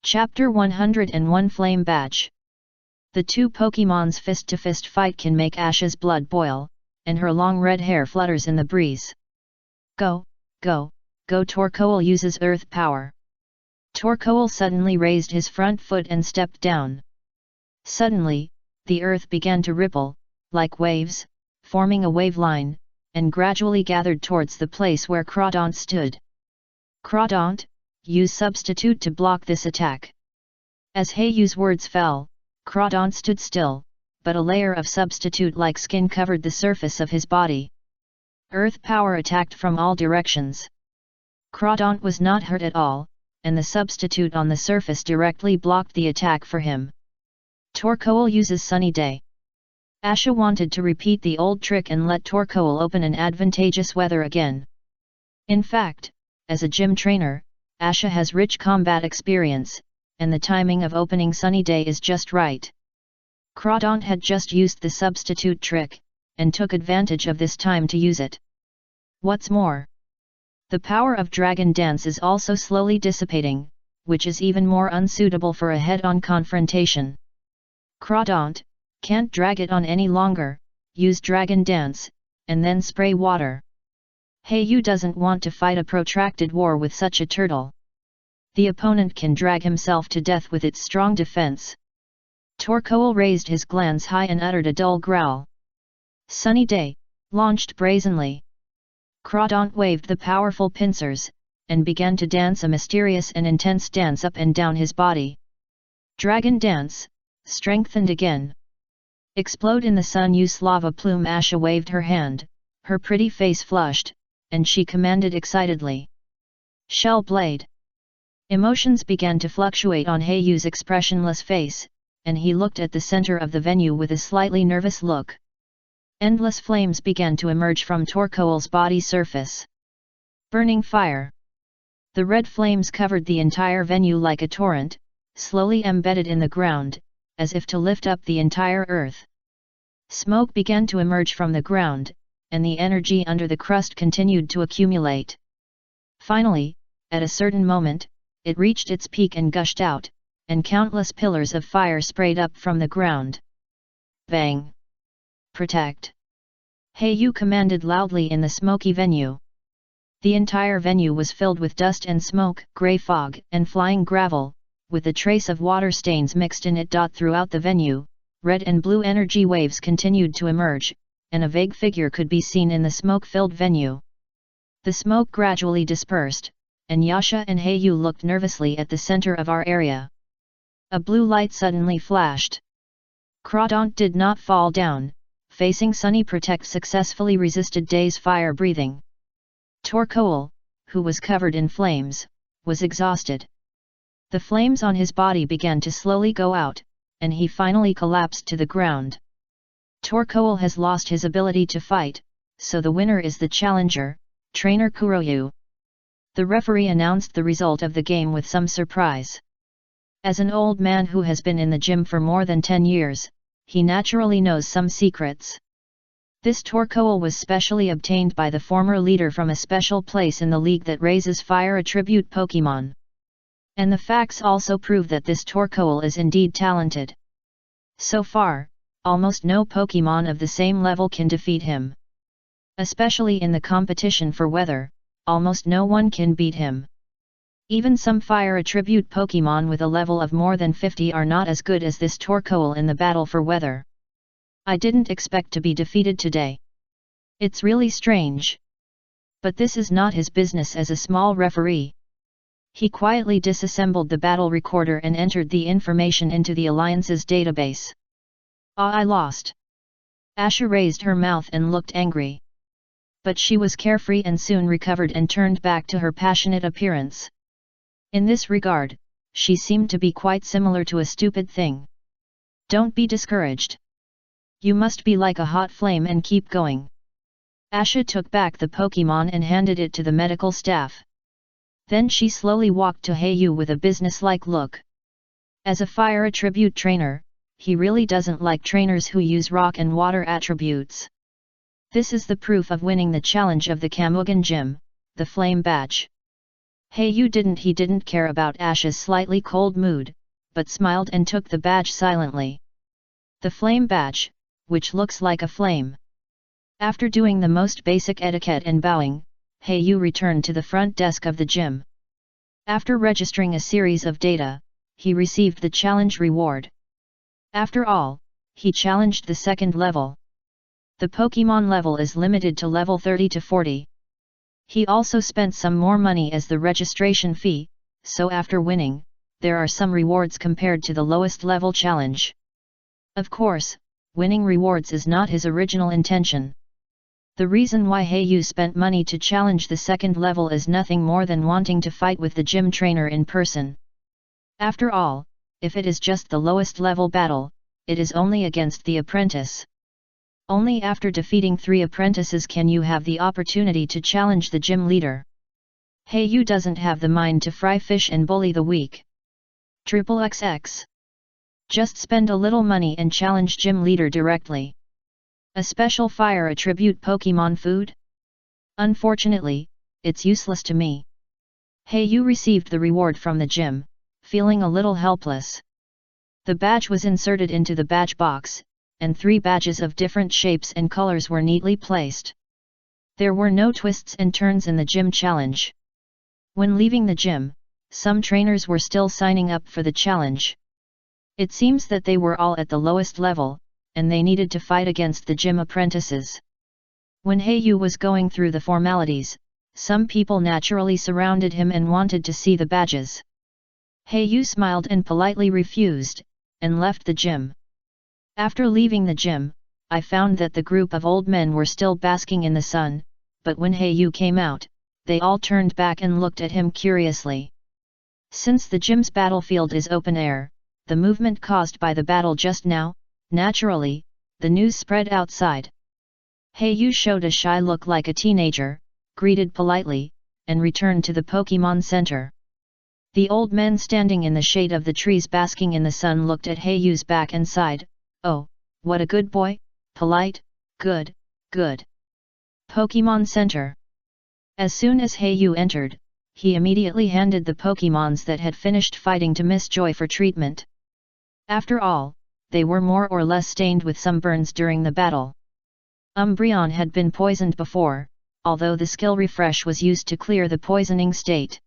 Chapter 101 Flame Badge. The two Pokémon's fist-to-fist fight can make Asha's blood boil, and her long red hair flutters in the breeze. Go, go, go! Torkoal uses earth power. Torkoal suddenly raised his front foot and stepped down. Suddenly, the earth began to ripple, like waves, forming a wave line, and gradually gathered towards the place where Crawdaunt stood. Crawdaunt, use substitute to block this attack. As Heiyu's words fell, Crawdaunt stood still, but a layer of substitute-like skin covered the surface of his body. Earth power attacked from all directions. Crawdaunt was not hurt at all, and the substitute on the surface directly blocked the attack for him. Torkoal uses Sunny Day. Asha wanted to repeat the old trick and let Torkoal open an advantageous weather again. In fact, as a gym trainer, Asha has rich combat experience, and the timing of opening Sunny Day is just right. Crawdaunt had just used the substitute trick, and took advantage of this time to use it. What's more, the power of Dragon Dance is also slowly dissipating, which is even more unsuitable for a head-on confrontation. Crawdaunt, can't drag it on any longer, use Dragon Dance, and then spray water. Heiyu doesn't want to fight a protracted war with such a turtle. The opponent can drag himself to death with its strong defense. Torkoal raised his glands high and uttered a dull growl. Sunny Day, launched brazenly. Crawdaunt waved the powerful pincers, and began to dance a mysterious and intense dance up and down his body. Dragon Dance, strengthened again. Explode in the sun, use lava plume. Asha waved her hand, her pretty face flushed, and she commanded excitedly. Shell Blade. Emotions began to fluctuate on Heiyu's expressionless face, and he looked at the center of the venue with a slightly nervous look. Endless flames began to emerge from Torkoal's body surface. Burning Fire. The red flames covered the entire venue like a torrent, slowly embedded in the ground, as if to lift up the entire earth. Smoke began to emerge from the ground, and the energy under the crust continued to accumulate. Finally, at a certain moment, it reached its peak and gushed out, and countless pillars of fire sprayed up from the ground. Bang! Protect! Heiyu commanded loudly in the smoky venue. The entire venue was filled with dust and smoke, grey fog, and flying gravel, with a trace of water stains mixed in it. Throughout the venue, red and blue energy waves continued to emerge, and a vague figure could be seen in the smoke-filled venue. The smoke gradually dispersed, and Yasha and Heiyu looked nervously at the center of our area. A blue light suddenly flashed. Crawdaunt did not fall down, facing Sunny Protect successfully resisted Day's fire breathing. Torkoal, who was covered in flames, was exhausted. The flames on his body began to slowly go out, and he finally collapsed to the ground. Torkoal has lost his ability to fight, so the winner is the challenger, Trainer Kuroyu. The referee announced the result of the game with some surprise. As an old man who has been in the gym for more than 10 years, he naturally knows some secrets. This Torkoal was specially obtained by the former leader from a special place in the league that raises fire attribute Pokémon. And the facts also prove that this Torkoal is indeed talented. So far, almost no Pokémon of the same level can defeat him. Especially in the competition for weather, almost no one can beat him. Even some fire attribute Pokémon with a level of more than 50 are not as good as this Torkoal in the battle for weather. I didn't expect to be defeated today. It's really strange. But this is not his business as a small referee. He quietly disassembled the battle recorder and entered the information into the Alliance's database. I lost. Asha raised her mouth and looked angry. But she was carefree and soon recovered and turned back to her passionate appearance. In this regard, she seemed to be quite similar to a stupid thing. Don't be discouraged. You must be like a hot flame and keep going. Asha took back the Pokémon and handed it to the medical staff. Then she slowly walked to Heiyu with a businesslike look. As a fire attribute trainer, he really doesn't like trainers who use rock and water attributes. This is the proof of winning the challenge of the Kamugen Gym, the Flame Badge. He didn't care about Ash's slightly cold mood, but smiled and took the badge silently. The flame badge, which looks like a flame. After doing the most basic etiquette and bowing, Yu returned to the front desk of the gym. After registering a series of data, he received the challenge reward. After all, he challenged the second level. The Pokémon level is limited to level 30 to 40. He also spent some more money as the registration fee, so after winning, there are some rewards compared to the lowest level challenge. Of course, winning rewards is not his original intention. The reason why Yu spent money to challenge the second level is nothing more than wanting to fight with the gym trainer in person. After all, if it is just the lowest level battle, it is only against the apprentice. Only after defeating 3 apprentices can you have the opportunity to challenge the gym leader. Yu doesn't have the mind to fry fish and bully the weak. XXX. Just spend a little money and challenge gym leader directly. A special fire attribute Pokémon food? Unfortunately, it's useless to me. Yu received the reward from the gym, feeling a little helpless. The badge was inserted into the badge box, and 3 badges of different shapes and colors were neatly placed. There were no twists and turns in the gym challenge. When leaving the gym, some trainers were still signing up for the challenge. It seems that they were all at the lowest level, and they needed to fight against the gym apprentices. When Yu was going through the formalities, some people naturally surrounded him and wanted to see the badges. Yu smiled and politely refused, and left the gym. After leaving the gym, I found that the group of old men were still basking in the sun, but when Yu came out, they all turned back and looked at him curiously. Since the gym's battlefield is open air, the movement caused by the battle just now, naturally, the news spread outside. Yu showed a shy look like a teenager, greeted politely, and returned to the Pokémon Center. The old men standing in the shade of the trees basking in the sun looked at Yu's back and sighed, "Oh, what a good boy, polite, good, good." Pokémon Center. As soon as Yu entered, he immediately handed the Pokémons that had finished fighting to Miss Joy for treatment. After all, they were more or less stained with some burns during the battle. Umbreon had been poisoned before, although the skill refresh was used to clear the poisoning state.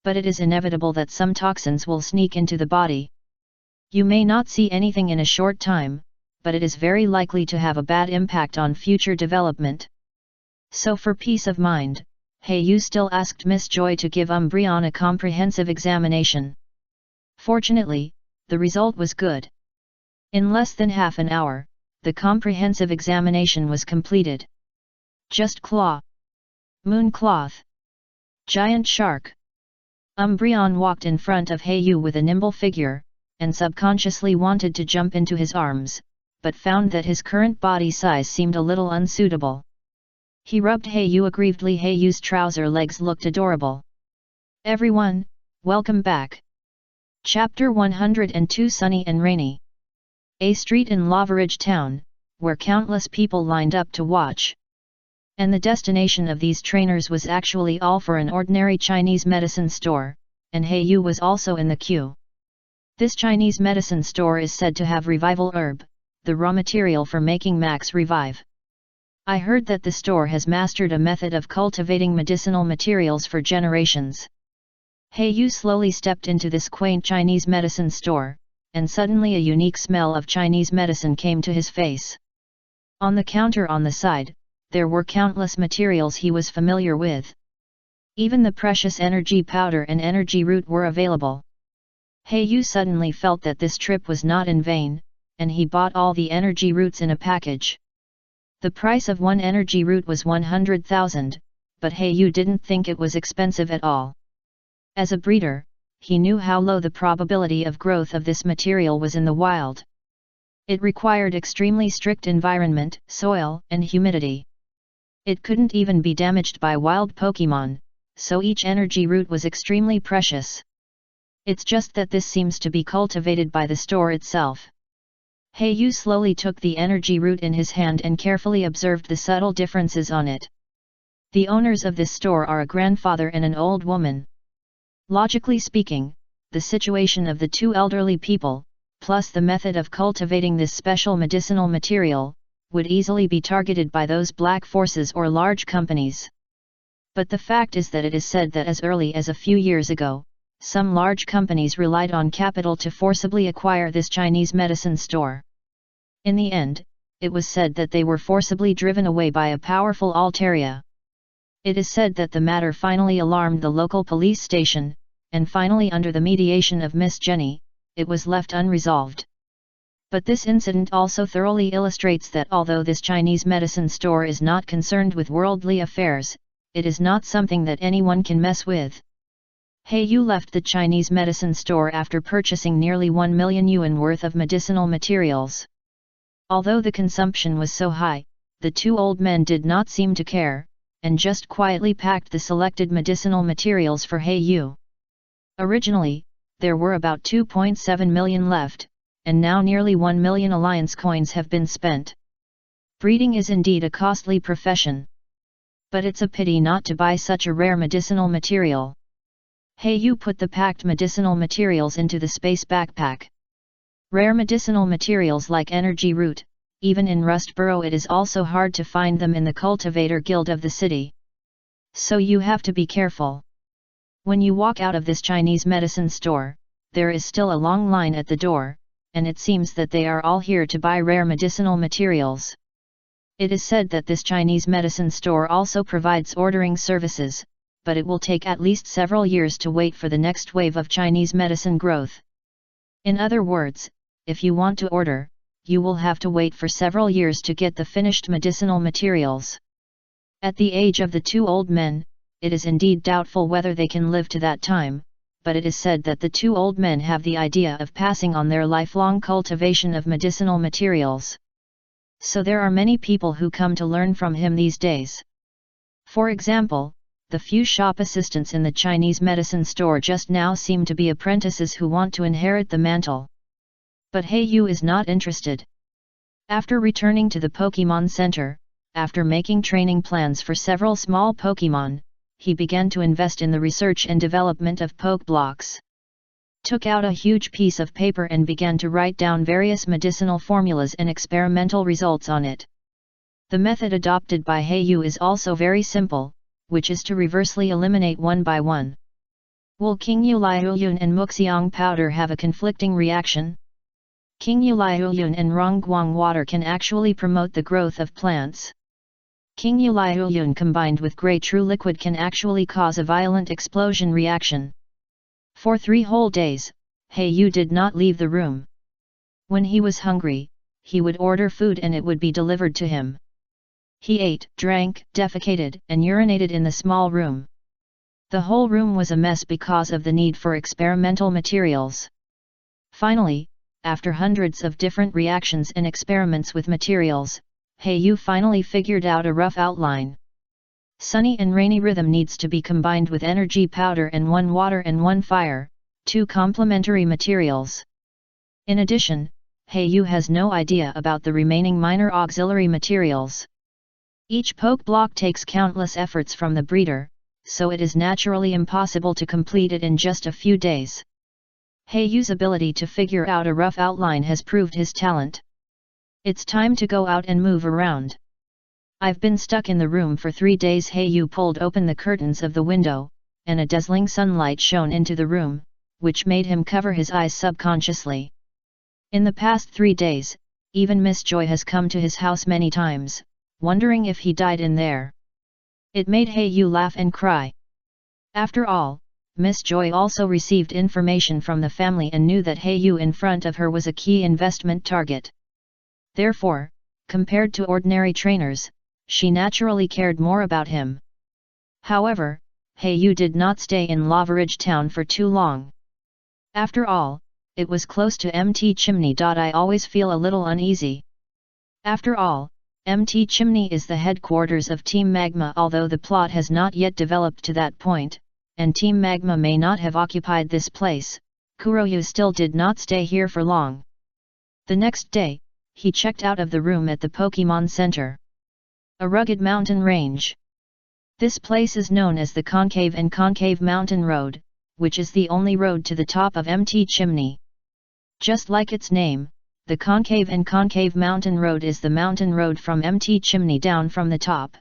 But it is inevitable that some toxins will sneak into the body. You may not see anything in a short time, but it is very likely to have a bad impact on future development. So for peace of mind, Yu still asked Miss Joy to give Umbreon a comprehensive examination. Fortunately, the result was good. In less than half an hour, the comprehensive examination was completed. Just claw. Moon cloth. Giant shark. Umbreon walked in front of Yu with a nimble figure, and subconsciously wanted to jump into his arms, but found that his current body size seemed a little unsuitable. He rubbed Yu aggrievedly. Yu's trouser legs looked adorable. Everyone, welcome back. Chapter 102 Sunny and Rainy. A street in Lavaridge town, where countless people lined up to watch. And the destination of these trainers was actually all for an ordinary Chinese medicine store, and Yu was also in the queue. This Chinese medicine store is said to have revival herb, the raw material for making Max Revive. I heard that the store has mastered a method of cultivating medicinal materials for generations. Yu slowly stepped into this quaint Chinese medicine store, and suddenly a unique smell of Chinese medicine came to his face. On the counter on the side, there were countless materials he was familiar with. Even the precious energy powder and energy root were available. Yu suddenly felt that this trip was not in vain, and he bought all the energy roots in a package. The price of one energy root was 100,000, but Yu didn't think it was expensive at all. As a breeder, he knew how low the probability of growth of this material was in the wild. It required extremely strict environment, soil, and humidity. It couldn't even be damaged by wild Pokémon, so each energy root was extremely precious. It's just that this seems to be cultivated by the store itself. Yu slowly took the energy root in his hand and carefully observed the subtle differences on it. The owners of this store are a grandfather and an old woman. Logically speaking, the situation of the two elderly people, plus the method of cultivating this special medicinal material, would easily be targeted by those black forces or large companies. But the fact is that it is said that as early as a few years ago, some large companies relied on capital to forcibly acquire this Chinese medicine store. In the end, it was said that they were forcibly driven away by a powerful Altaria. It is said that the matter finally alarmed the local police station, and finally under the mediation of Miss Jenny, it was left unresolved. But this incident also thoroughly illustrates that although this Chinese medicine store is not concerned with worldly affairs, it is not something that anyone can mess with. He Yu left the Chinese medicine store after purchasing nearly 1 million yuan worth of medicinal materials. Although the consumption was so high, the two old men did not seem to care, and just quietly packed the selected medicinal materials for He Yu. Originally, there were about 2.7 million left, and now nearly 1 million alliance coins have been spent. Breeding is indeed a costly profession. But it's a pity not to buy such a rare medicinal material. He Yu put the packed medicinal materials into the space backpack. Rare medicinal materials like energy root, even in Rustboro it is also hard to find them in the cultivator guild of the city. So you have to be careful. When you walk out of this Chinese medicine store, there is still a long line at the door, and it seems that they are all here to buy rare medicinal materials. It is said that this Chinese medicine store also provides ordering services, but it will take at least several years to wait for the next wave of Chinese medicine growth. In other words, if you want to order, you will have to wait for several years to get the finished medicinal materials. At the age of the two old men, it is indeed doubtful whether they can live to that time, but it is said that the two old men have the idea of passing on their lifelong cultivation of medicinal materials. So there are many people who come to learn from him these days. For example, the few shop assistants in the Chinese medicine store just now seem to be apprentices who want to inherit the mantle. But He Yu is not interested. After returning to the Pokemon Center, after making training plans for several small Pokemon, he began to invest in the research and development of Pokeblocks. Took out a huge piece of paper and began to write down various medicinal formulas and experimental results on it. The method adopted by He Yu is also very simple, which is to reversely eliminate one by one. Will Qingyuliuyun and Muxiang powder have a conflicting reaction? Qingyuliuyun and Rongguang water can actually promote the growth of plants. Qingyuliuyun combined with grey true liquid can actually cause a violent explosion reaction. For 3 whole days, He Yu did not leave the room. When he was hungry, he would order food and it would be delivered to him. He ate, drank, defecated, and urinated in the small room. The whole room was a mess because of the need for experimental materials. Finally, after hundreds of different reactions and experiments with materials, He Yu finally figured out a rough outline. Sunny and rainy rhythm needs to be combined with energy powder and 1 water and 1 fire, 2 complementary materials. In addition, He Yu has no idea about the remaining minor auxiliary materials. Each Pokeblock takes countless efforts from the breeder, so it is naturally impossible to complete it in just a few days. He Yu's ability to figure out a rough outline has proved his talent. It's time to go out and move around. I've been stuck in the room for 3 days. He Yu pulled open the curtains of the window, and a dazzling sunlight shone into the room, which made him cover his eyes subconsciously. In the past 3 days, even Miss Joy has come to his house many times, wondering if he died in there. It made He Yu laugh and cry. After all, Miss Joy also received information from the family and knew that He Yu in front of her was a key investment target. Therefore, compared to ordinary trainers, she naturally cared more about him. However, He Yu did not stay in Lavaridge town for too long. After all, it was close to MT Chimney. I always feel a little uneasy. After all, MT Chimney is the headquarters of Team Magma. Although the plot has not yet developed to that point, and Team Magma may not have occupied this place, Kuroyu still did not stay here for long. The next day, he checked out of the room at the Pokemon Center. A rugged mountain range. This place is known as the Concave and Concave Mountain Road, which is the only road to the top of MT Chimney. Just like its name, the concave and concave mountain road is the mountain road from MT Chimney down from the top.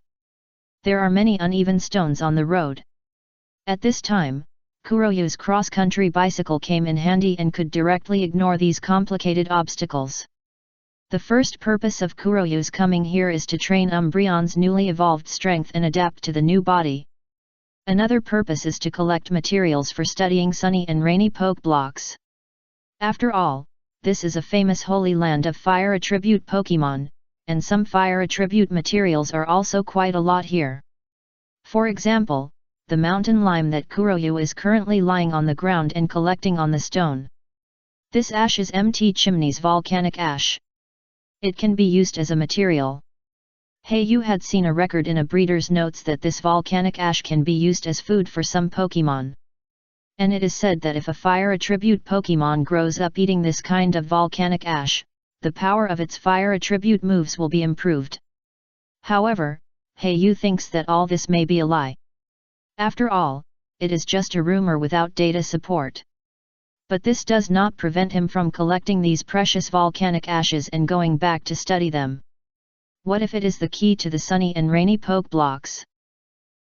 There are many uneven stones on the road. At this time, Kuroyu's cross-country bicycle came in handy and could directly ignore these complicated obstacles. The first purpose of Kuroyu's coming here is to train Umbreon's newly evolved strength and adapt to the new body. Another purpose is to collect materials for studying sunny and rainy poke blocks. After all, this is a famous holy land of fire attribute Pokemon, and some fire attribute materials are also quite a lot here. For example, the mountain lime that Kuroyu is currently lying on the ground and collecting on the stone. This ash is MT Chimney's volcanic ash. It can be used as a material. Heiyu had seen a record in a breeder's notes that this volcanic ash can be used as food for some Pokemon. And it is said that if a fire attribute Pokemon grows up eating this kind of volcanic ash, the power of its fire attribute moves will be improved. However, Heiyu thinks that all this may be a lie. After all, it is just a rumor without data support. But this does not prevent him from collecting these precious volcanic ashes and going back to study them. What if it is the key to the sunny and rainy poke blocks?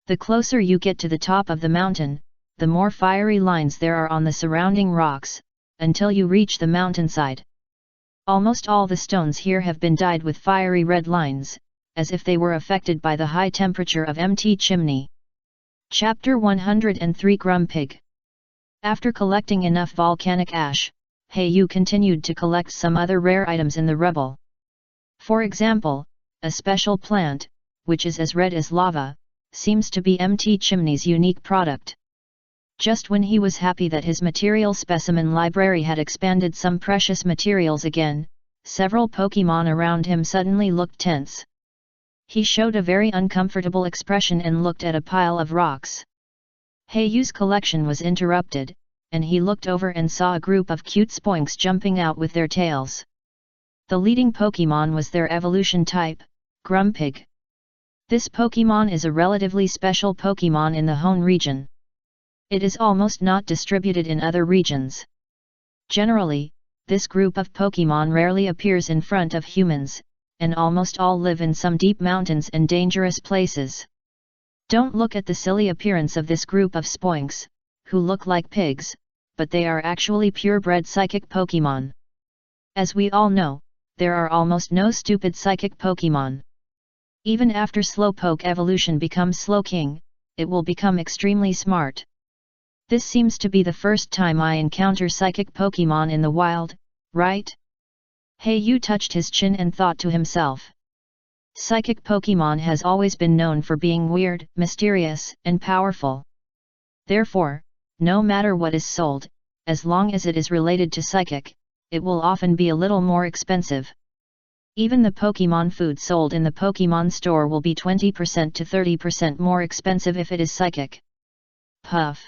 The closer you get to the top of the mountain, the more fiery lines there are on the surrounding rocks, until you reach the mountainside. Almost all the stones here have been dyed with fiery red lines, as if they were affected by the high temperature of MT Chimney. Chapter 103 Grumpig. After collecting enough volcanic ash, Heiyu continued to collect some other rare items in the rubble. For example, a special plant, which is as red as lava, seems to be MT Chimney's unique product. Just when he was happy that his material specimen library had expanded some precious materials again, several Pokemon around him suddenly looked tense. He showed a very uncomfortable expression and looked at a pile of rocks. Heiyu's collection was interrupted, and he looked over and saw a group of cute Spoinks jumping out with their tails. The leading Pokemon was their evolution type, Grumpig. This Pokemon is a relatively special Pokemon in the Hoenn region. It is almost not distributed in other regions. Generally, this group of Pokemon rarely appears in front of humans, and almost all live in some deep mountains and dangerous places. Don't look at the silly appearance of this group of Spoinks, who look like pigs, but they are actually purebred psychic Pokemon. As we all know, there are almost no stupid psychic Pokemon. Even after Slowpoke evolution becomes Slowking, it will become extremely smart. This seems to be the first time I encounter psychic Pokemon in the wild, right? Heiyu touched his chin and thought to himself. Psychic Pokemon has always been known for being weird, mysterious, and powerful. Therefore, no matter what is sold, as long as it is related to psychic, it will often be a little more expensive. Even the Pokemon food sold in the Pokemon store will be 20% to 30% more expensive if it is psychic. Puff.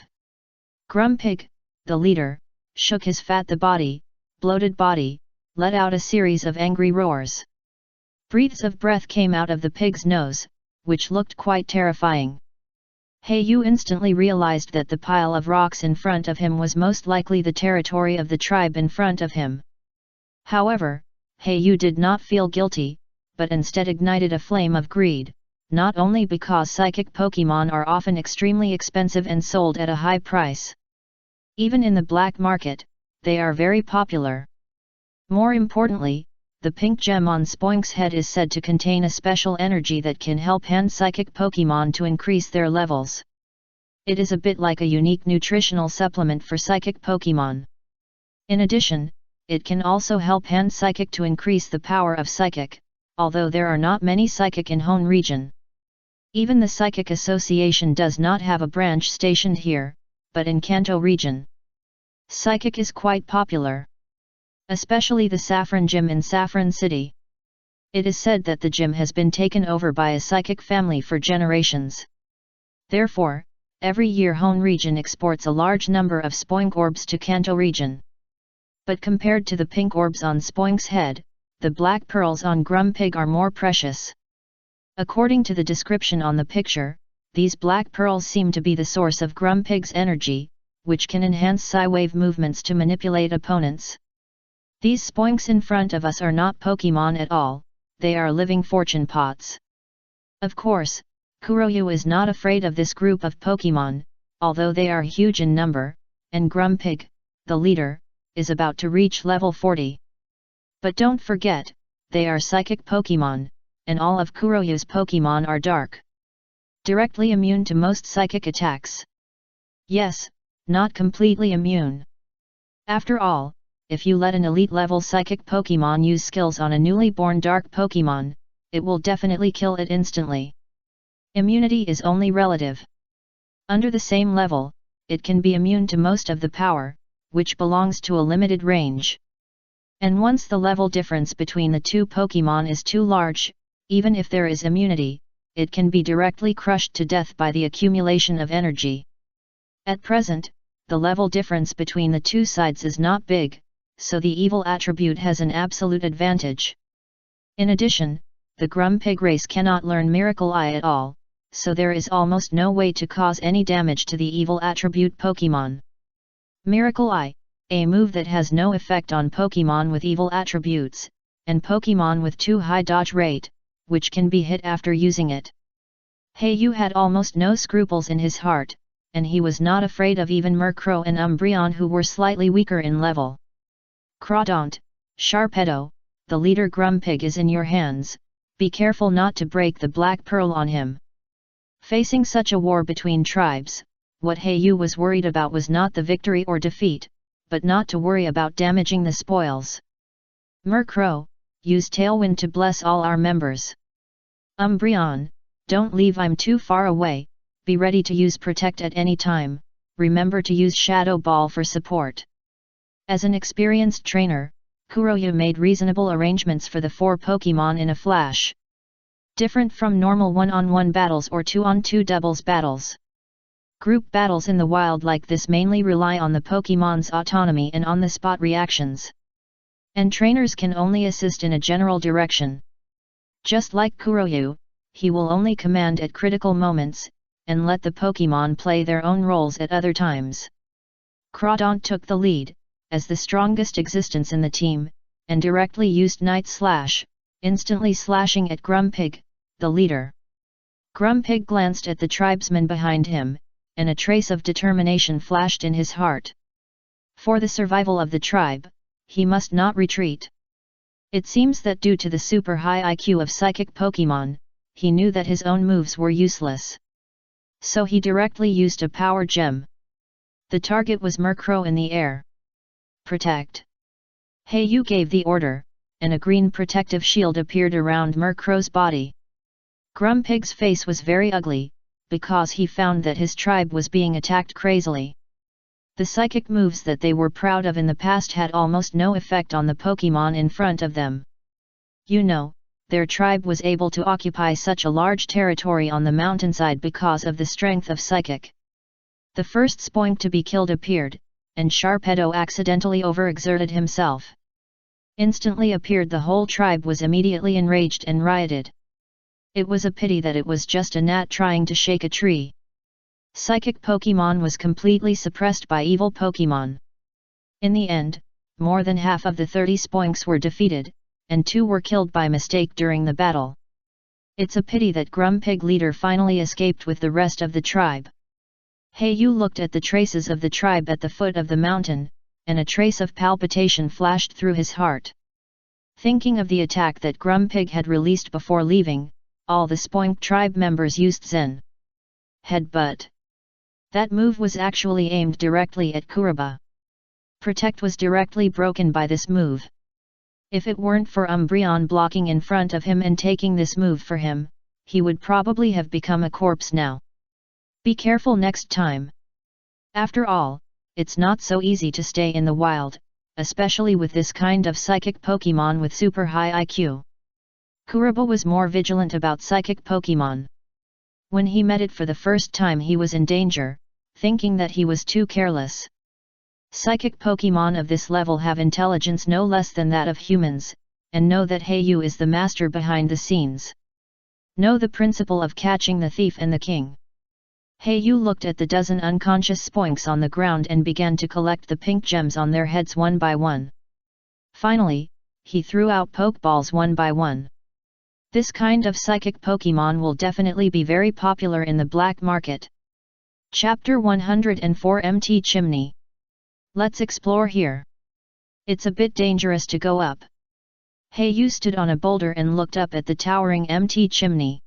Grumpig, the leader, shook his bloated body, let out a series of angry roars. Breaths of breath came out of the pig's nose, which looked quite terrifying. Heiyu instantly realized that the pile of rocks in front of him was most likely the territory of the tribe in front of him. However, Heiyu did not feel guilty, but instead ignited a flame of greed, not only because psychic Pokemon are often extremely expensive and sold at a high price. Even in the black market, they are very popular. More importantly, the pink gem on Spoink's head is said to contain a special energy that can help hand psychic Pokemon to increase their levels. It is a bit like a unique nutritional supplement for psychic Pokemon. In addition, it can also help hand psychic to increase the power of psychic, although there are not many psychic in Hoenn region. Even the Psychic Association does not have a branch stationed here, but in Kanto region. Psychic is quite popular. Especially the Saffron Gym in Saffron City. It is said that the gym has been taken over by a psychic family for generations. Therefore, every year Hoenn region exports a large number of Spoink orbs to Kanto region. But compared to the pink orbs on Spoink's head, the black pearls on Grumpig are more precious. According to the description on the picture, these black pearls seem to be the source of Grumpig's energy, which can enhance psi-wave movements to manipulate opponents. These spoinks in front of us are not Pokemon at all, they are living fortune pots. Of course, Kuroyu is not afraid of this group of Pokemon, although they are huge in number, and Grumpig, the leader, is about to reach level 40. But don't forget, they are psychic Pokemon, and all of Kuroyu's Pokemon are dark. Directly immune to most psychic attacks. Yes, not completely immune. After all, if you let an elite level psychic Pokemon use skills on a newly born dark Pokemon, it will definitely kill it instantly. Immunity is only relative. Under the same level, it can be immune to most of the power, which belongs to a limited range. And once the level difference between the two Pokemon is too large, even if there is immunity, it can be directly crushed to death by the accumulation of energy. At present, the level difference between the two sides is not big, so the evil attribute has an absolute advantage. In addition, the Grumpig race cannot learn Miracle Eye at all, so there is almost no way to cause any damage to the evil attribute Pokemon. Miracle Eye, a move that has no effect on Pokemon with evil attributes, and Pokemon with too high dodge rate, which can be hit after using it. Heiyu had almost no scruples in his heart, and he was not afraid of even Murkrow and Umbreon, who were slightly weaker in level. Crawdaunt, Sharpedo, the leader Grumpig is in your hands, be careful not to break the Black Pearl on him. Facing such a war between tribes, what Heiyu was worried about was not the victory or defeat, but not to worry about damaging the spoils. Murkrow, use Tailwind to bless all our members. Umbreon, don't leave, I'm too far away, be ready to use Protect at any time, remember to use Shadow Ball for support. As an experienced trainer, Kuroyu made reasonable arrangements for the 4 Pokemon in a flash. Different from normal one-on-one battles or two-on-two doubles battles. Group battles in the wild like this mainly rely on the Pokemon's autonomy and on-the-spot reactions. And trainers can only assist in a general direction. Just like Kuroyu, he will only command at critical moments, and let the Pokemon play their own roles at other times. Crawdaunt took the lead, as the strongest existence in the team, and directly used Night Slash, instantly slashing at Grumpig, the leader. Grumpig glanced at the tribesmen behind him, and a trace of determination flashed in his heart. For the survival of the tribe, he must not retreat. It seems that due to the super high IQ of psychic Pokemon, he knew that his own moves were useless. So he directly used a power gem. The target was Murkrow in the air. Protect. Heiyu gave the order, and a green protective shield appeared around Murkrow's body. Grumpig's face was very ugly, because he found that his tribe was being attacked crazily. The psychic moves that they were proud of in the past had almost no effect on the Pokemon in front of them. You know, their tribe was able to occupy such a large territory on the mountainside because of the strength of psychic. The first Spoink to be killed appeared, and Sharpedo accidentally overexerted himself. Instantly appeared, the whole tribe was immediately enraged and rioted. It was a pity that it was just a gnat trying to shake a tree. Psychic Pokemon was completely suppressed by evil Pokemon. In the end, more than half of the 30 Spoinks were defeated, and 2 were killed by mistake during the battle. It's a pity that Grumpig leader finally escaped with the rest of the tribe. Heiyu looked at the traces of the tribe at the foot of the mountain, and a trace of palpitation flashed through his heart. Thinking of the attack that Grumpig had released before leaving, all the Spoink tribe members used Zen Headbutt. That move was actually aimed directly at Kuraba. Protect was directly broken by this move. If it weren't for Umbreon blocking in front of him and taking this move for him, he would probably have become a corpse now. Be careful next time. After all, it's not so easy to stay in the wild, especially with this kind of psychic Pokemon with super high IQ. Kuraba was more vigilant about psychic Pokemon. When he met it for the first time, he was in danger, thinking that he was too careless. Psychic Pokemon of this level have intelligence no less than that of humans, and know that Heiyu is the master behind the scenes. Know the principle of catching the thief and the king. Yu looked at the dozen unconscious spoinks on the ground and began to collect the pink gems on their heads one by one. Finally, he threw out Pokeballs one by one. This kind of psychic Pokemon will definitely be very popular in the black market. Chapter 104 MT Chimney. Let's explore here. It's a bit dangerous to go up. Yu stood on a boulder and looked up at the towering MT Chimney.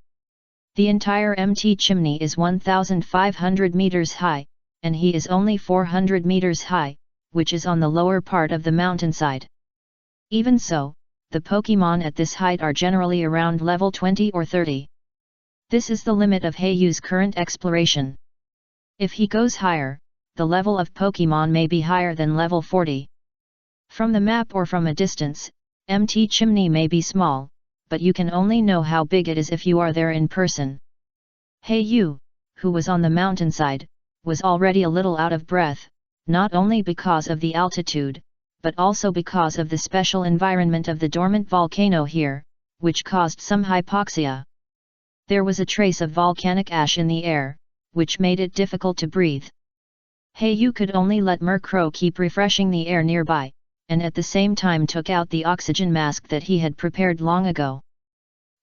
The entire MT Chimney is 1,500 meters high, and he is only 400 meters high, which is on the lower part of the mountainside. Even so, the Pokemon at this height are generally around level 20 or 30. This is the limit of Yu's current exploration. If he goes higher, the level of Pokemon may be higher than level 40. From the map or from a distance, MT Chimney may be small, but you can only know how big it is if you are there in person. Yu, who was on the mountainside, was already a little out of breath, not only because of the altitude, but also because of the special environment of the dormant volcano here, which caused some hypoxia. There was a trace of volcanic ash in the air, which made it difficult to breathe. Yu could only let Murkrow keep refreshing the air nearby, and at the same time took out the oxygen mask that he had prepared long ago.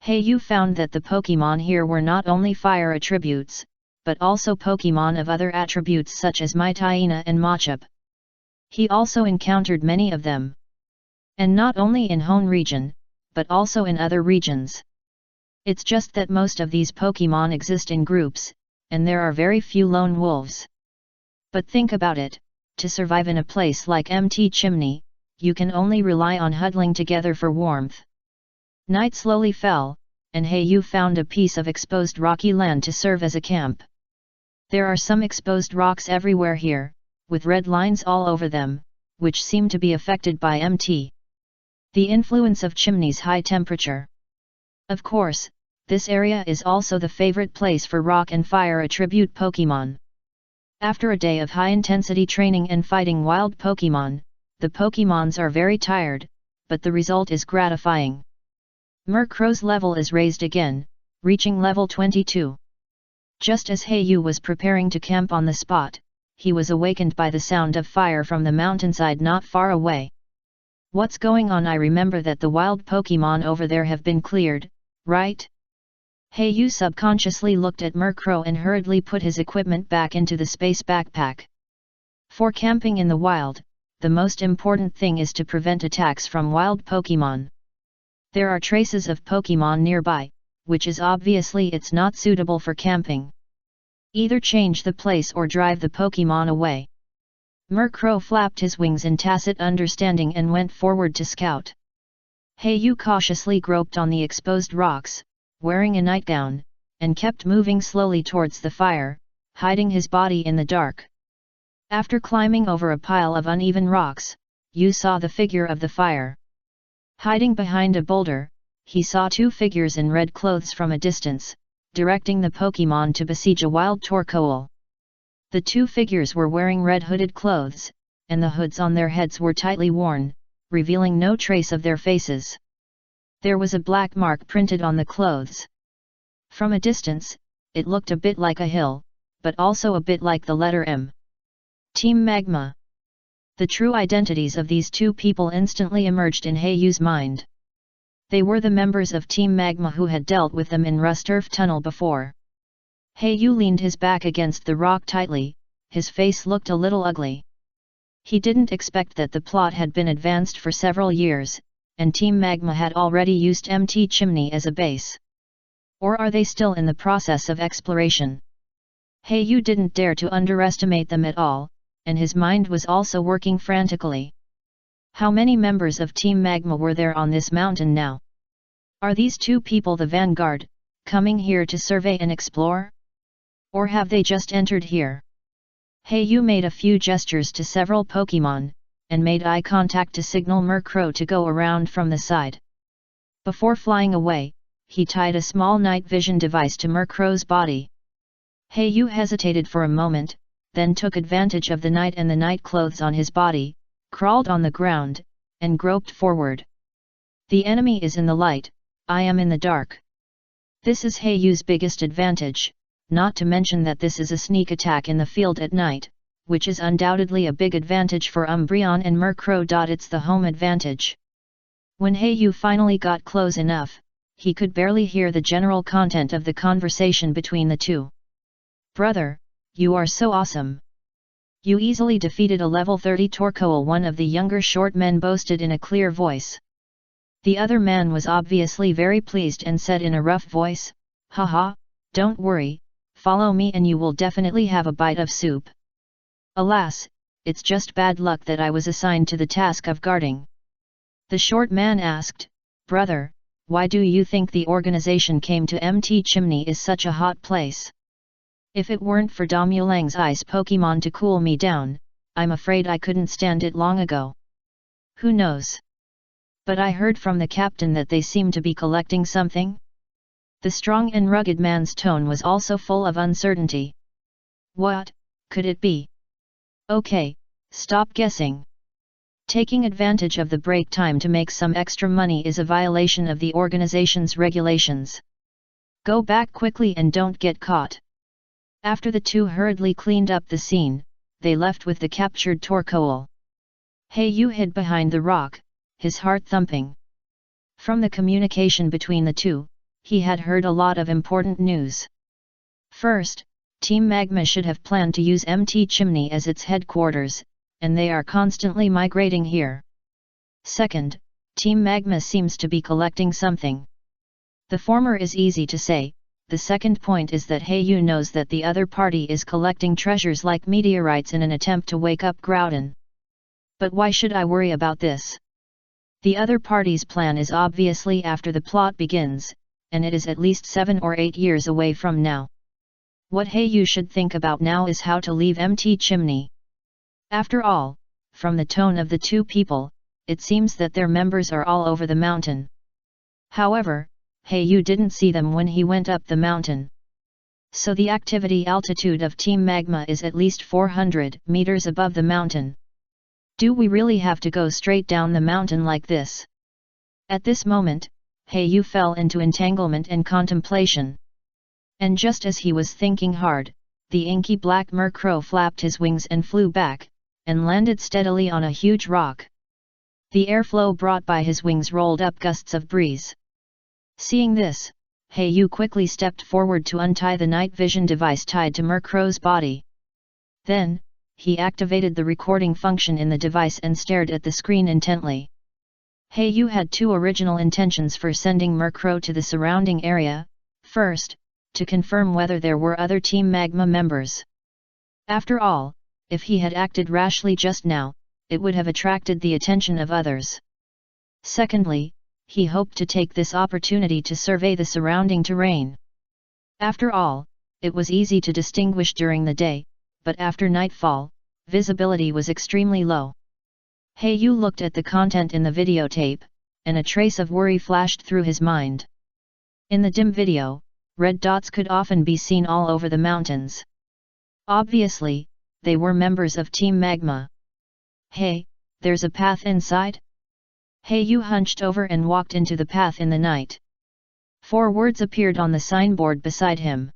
Yu found that the Pokemon here were not only fire attributes, but also Pokemon of other attributes such as Mytyena and Machop. He also encountered many of them. And not only in Hone region, but also in other regions. It's just that most of these Pokemon exist in groups, and there are very few lone wolves. But think about it, to survive in a place like MT Chimney, you can only rely on huddling together for warmth. Night slowly fell, and Yu found a piece of exposed rocky land to serve as a camp. There are some exposed rocks everywhere here, with red lines all over them, which seem to be affected by MT. The influence of Chimney's high temperature. Of course, this area is also the favorite place for rock and fire attribute Pokemon. After a day of high-intensity training and fighting wild Pokemon, the Pokemons are very tired, but the result is gratifying. Murkrow's level is raised again, reaching level 22. Just as Yu was preparing to camp on the spot, he was awakened by the sound of fire from the mountainside not far away. What's going on? I remember that the wild Pokemon over there have been cleared, right? Yu subconsciously looked at Murkrow and hurriedly put his equipment back into the space backpack. For camping in the wild, the most important thing is to prevent attacks from wild Pokemon. There are traces of Pokemon nearby, which is obviously it's not suitable for camping. Either change the place or drive the Pokemon away. Murkrow flapped his wings in tacit understanding and went forward to scout. Yu cautiously groped on the exposed rocks, wearing a nightgown, and kept moving slowly towards the fire, hiding his body in the dark. After climbing over a pile of uneven rocks, Yu saw the figure of the fire. Hiding behind a boulder, he saw two figures in red clothes from a distance, directing the Pokemon to besiege a wild Torkoal. The two figures were wearing red hooded clothes, and the hoods on their heads were tightly worn, revealing no trace of their faces. There was a black mark printed on the clothes. From a distance, it looked a bit like a hill, but also a bit like the letter M. Team Magma. The true identities of these two people instantly emerged in Yu's mind. They were the members of Team Magma who had dealt with them in Rusturf Tunnel before. Yu leaned his back against the rock tightly, his face looked a little ugly. He didn't expect that the plot had been advanced for several years, and Team Magma had already used MT Chimney as a base. Or are they still in the process of exploration? Yu didn't dare to underestimate them at all, and his mind was also working frantically. How many members of Team Magma were there on this mountain now? Are these two people the vanguard, coming here to survey and explore? Or have they just entered here? Yu made a few gestures to several Pokemon, and made eye contact to signal Murkrow to go around from the side. Before flying away, he tied a small night vision device to Murkrow's body. Yu hesitated for a moment, then took advantage of the night and the night clothes on his body, crawled on the ground, and groped forward. The enemy is in the light, I am in the dark. This is Yu's biggest advantage, not to mention that this is a sneak attack in the field at night, which is undoubtedly a big advantage for Umbreon and Murkrow. It's the home advantage. When Heyu finally got close enough, he could barely hear the general content of the conversation between the two. "Brother, you are so awesome. You easily defeated a level 30 Torkoal," one of the younger short men boasted in a clear voice. The other man was obviously very pleased and said in a rough voice, "Haha, don't worry, follow me and you will definitely have a bite of soup. Alas, it's just bad luck that I was assigned to the task of guarding." The short man asked, "Brother, why do you think the organization came to MT Chimney is such a hot place? If it weren't for Damulang's ice Pokemon to cool me down, I'm afraid I couldn't stand it long ago. Who knows? But I heard from the captain that they seem to be collecting something." The strong and rugged man's tone was also full of uncertainty. "What could it be? Okay, stop guessing. Taking advantage of the break time to make some extra money is a violation of the organization's regulations. Go back quickly and don't get caught." After the two hurriedly cleaned up the scene, they left with the captured Torkoal. Heyu hid behind the rock, his heart thumping. From the communication between the two, he had heard a lot of important news. First, Team Magma should have planned to use MT Chimney as its headquarters, and they are constantly migrating here. Second, Team Magma seems to be collecting something. The former is easy to say. The second point is that Heyu knows that the other party is collecting treasures like meteorites in an attempt to wake up Groudon. But why should I worry about this? The other party's plan is obviously after the plot begins, and it is at least 7 or 8 years away from now. What Heyu should think about now is how to leave MT Chimney. After all, from the tone of the two people, it seems that their members are all over the mountain. However, Heyu didn't see them when he went up the mountain. So the activity altitude of Team Magma is at least 400 meters above the mountain. Do we really have to go straight down the mountain like this? At this moment, Heyu fell into entanglement and contemplation. And just as he was thinking hard, the inky black Murkrow flapped his wings and flew back, and landed steadily on a huge rock. The airflow brought by his wings rolled up gusts of breeze. Seeing this, Heyu quickly stepped forward to untie the night vision device tied to Murkrow's body. Then, he activated the recording function in the device and stared at the screen intently. Heyu had two original intentions for sending Murkrow to the surrounding area. First, to confirm whether there were other Team Magma members. After all, if he had acted rashly just now, it would have attracted the attention of others. Secondly, he hoped to take this opportunity to survey the surrounding terrain. After all, it was easy to distinguish during the day, but after nightfall, visibility was extremely low. Heyu looked at the content in the videotape, and a trace of worry flashed through his mind. In the dim video, red dots could often be seen all over the mountains. Obviously, they were members of Team Magma. "Hey, there's a path inside?" Heyu hunched over and walked into the path in the night. 4 words appeared on the signboard beside him.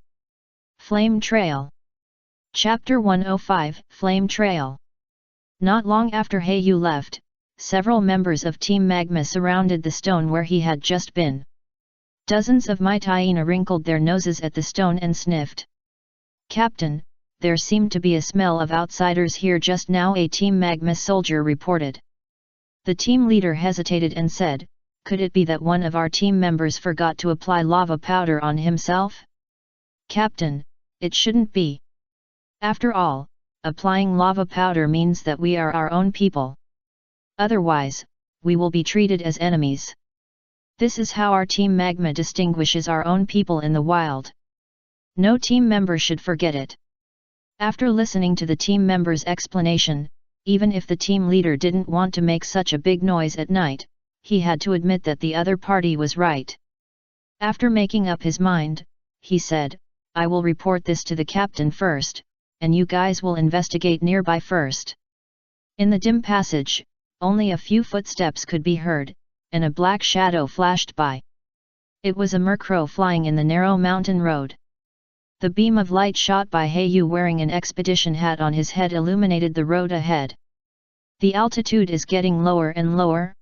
Flame Trail. Chapter 105, Flame Trail. Not long after Heyu left, several members of Team Magma surrounded the stone where he had just been. Dozens of Might Hyena wrinkled their noses at the stone and sniffed. "Captain, there seemed to be a smell of outsiders here just now," a Team Magma soldier reported. The team leader hesitated and said, "Could it be that one of our team members forgot to apply lava powder on himself?" "Captain, it shouldn't be. After all, applying lava powder means that we are our own people. Otherwise, we will be treated as enemies. This is how our Team Magma distinguishes our own people in the wild. No team member should forget it." After listening to the team member's explanation, even if the team leader didn't want to make such a big noise at night, he had to admit that the other party was right. After making up his mind, he said, "I will report this to the captain first, and you guys will investigate nearby first." In the dim passage, only a few footsteps could be heard, and a black shadow flashed by. It was a Murkrow flying in the narrow mountain road. The beam of light shot by Heyu wearing an expedition hat on his head illuminated the road ahead. The altitude is getting lower and lower.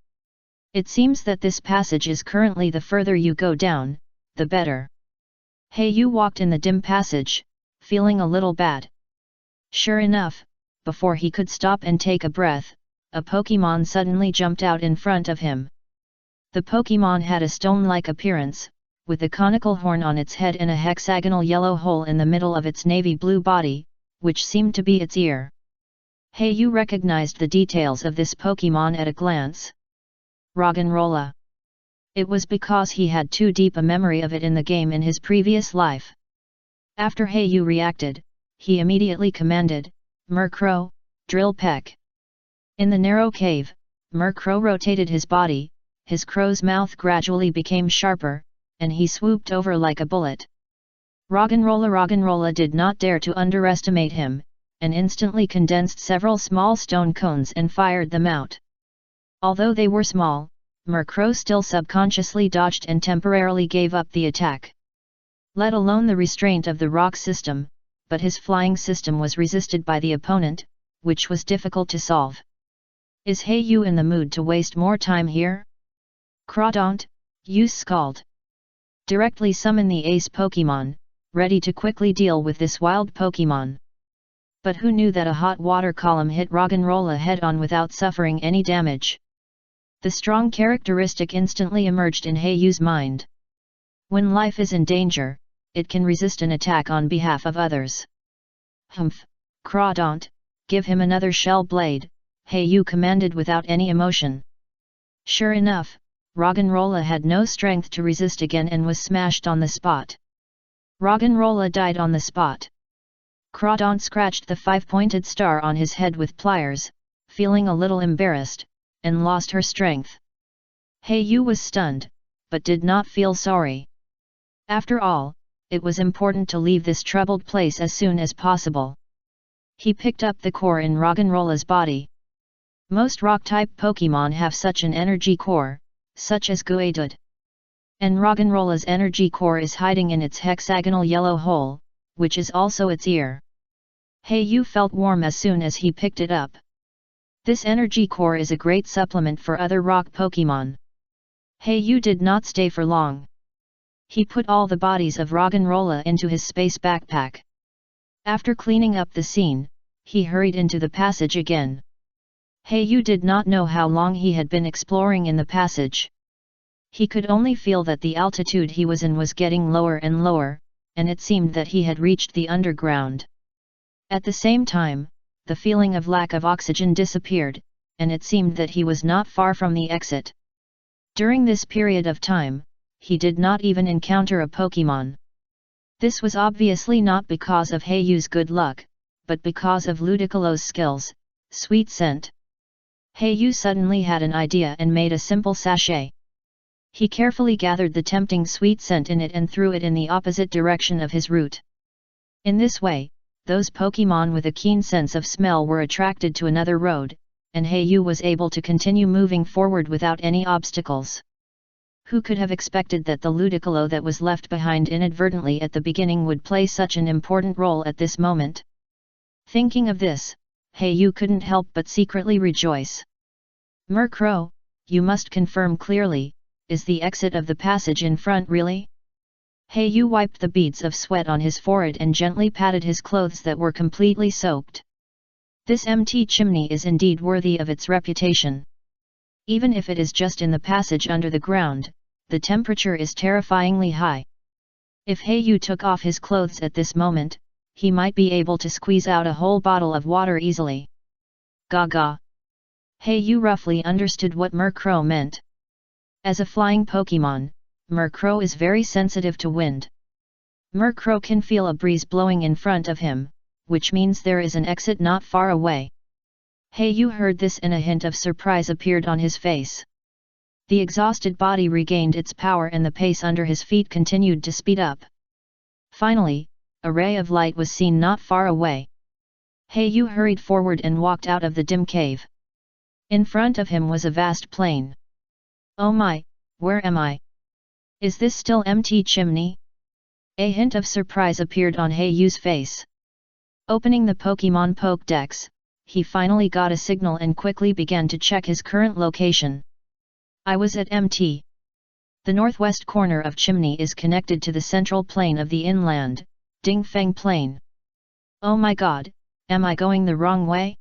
It seems that this passage is currently the further you go down, the better. Heyu walked in the dim passage, feeling a little bad. Sure enough, before he could stop and take a breath, a Pokémon suddenly jumped out in front of him. The Pokémon had a stone-like appearance, with a conical horn on its head and a hexagonal yellow hole in the middle of its navy blue body, which seemed to be its ear. Heyu recognized the details of this Pokémon at a glance. Roggenrola. It was because he had too deep a memory of it in the game in his previous life. After Heyu reacted, he immediately commanded, Murkrow, drill peck. In the narrow cave, Murkrow rotated his body, his crow's mouth gradually became sharper, and he swooped over like a bullet. Roggenrola did not dare to underestimate him, and instantly condensed several small stone cones and fired them out. Although they were small, Murkrow still subconsciously dodged and temporarily gave up the attack. Let alone the restraint of the rock system, but his flying system was resisted by the opponent, which was difficult to solve. Is Heyu in the mood to waste more time here? Crawdaunt, use Scald. Directly summon the ace Pokémon, ready to quickly deal with this wild Pokémon. But who knew that a hot water column hit Roggenrola head-on without suffering any damage? The strong characteristic instantly emerged in Heyu's mind. When life is in danger, it can resist an attack on behalf of others. Humph, Crawdaunt, give him another shell blade, Heyu commanded without any emotion. Sure enough, Roggenrola had no strength to resist again and was smashed on the spot. Roggenrola died on the spot. Crawdaunt scratched the 5-pointed star on his head with pliers, feeling a little embarrassed, and lost her strength. Heyu was stunned, but did not feel sorry. After all, it was important to leave this troubled place as soon as possible. He picked up the core in Roggenrola's body. Most rock-type Pokémon have such an energy core, such as Geodude. And Roggenrola's energy core is hiding in its hexagonal yellow hole, which is also its ear. Heyu felt warm as soon as he picked it up. This energy core is a great supplement for other rock Pokémon. Heyu did not stay for long. He put all the bodies of Roggenrola into his space backpack. After cleaning up the scene, he hurried into the passage again. Heyu did not know how long he had been exploring in the passage. He could only feel that the altitude he was in was getting lower and lower, and it seemed that he had reached the underground. At the same time, the feeling of lack of oxygen disappeared, and it seemed that he was not far from the exit. During this period of time, he did not even encounter a Pokémon. This was obviously not because of Heyu's good luck, but because of Ludicolo's skills, sweet scent. Heyu suddenly had an idea and made a simple sachet. He carefully gathered the tempting sweet scent in it and threw it in the opposite direction of his route. In this way, those Pokémon with a keen sense of smell were attracted to another road, and Heyu was able to continue moving forward without any obstacles. Who could have expected that the Ludicolo that was left behind inadvertently at the beginning would play such an important role at this moment? Thinking of this, Heyu couldn't help but secretly rejoice. Murkrow, you must confirm clearly, is the exit of the passage in front really? Heyu wiped the beads of sweat on his forehead and gently patted his clothes that were completely soaked. This empty chimney is indeed worthy of its reputation. Even if it is just in the passage under the ground, the temperature is terrifyingly high. If Heyu took off his clothes at this moment, he might be able to squeeze out a whole bottle of water easily. Gaga. Heyu roughly understood what Murkrow meant. As a flying Pokémon, Murkrow is very sensitive to wind. Murkrow can feel a breeze blowing in front of him, which means there is an exit not far away. Heyu heard this and a hint of surprise appeared on his face. The exhausted body regained its power and the pace under his feet continued to speed up. Finally, a ray of light was seen not far away. Heyu hurried forward and walked out of the dim cave. In front of him was a vast plain. Oh my, where am I? Is this still empty chimney? A hint of surprise appeared on Heiyu's face. Opening the Pokemon Pokédex, he finally got a signal and quickly began to check his current location. I was at MT. The northwest corner of Chimney is connected to the central plain of the inland, Dingfeng Plain. Oh my god, am I going the wrong way?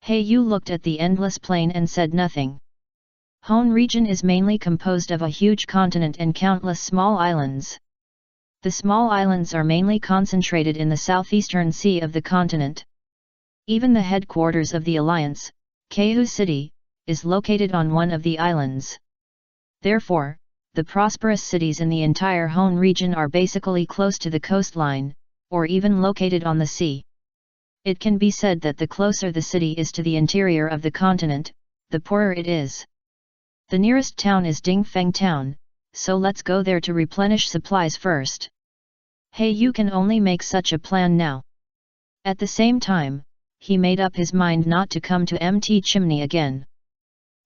Heiyu looked at the endless plain and said nothing. Hone region is mainly composed of a huge continent and countless small islands. The small islands are mainly concentrated in the southeastern sea of the continent. Even the headquarters of the Alliance, Keihu City, is located on one of the islands. Therefore, the prosperous cities in the entire Hone region are basically close to the coastline, or even located on the sea. It can be said that the closer the city is to the interior of the continent, the poorer it is. The nearest town is Dingfeng Town, so let's go there to replenish supplies first. Heiyu can only make such a plan now. At the same time, he made up his mind not to come to MT Chimney again.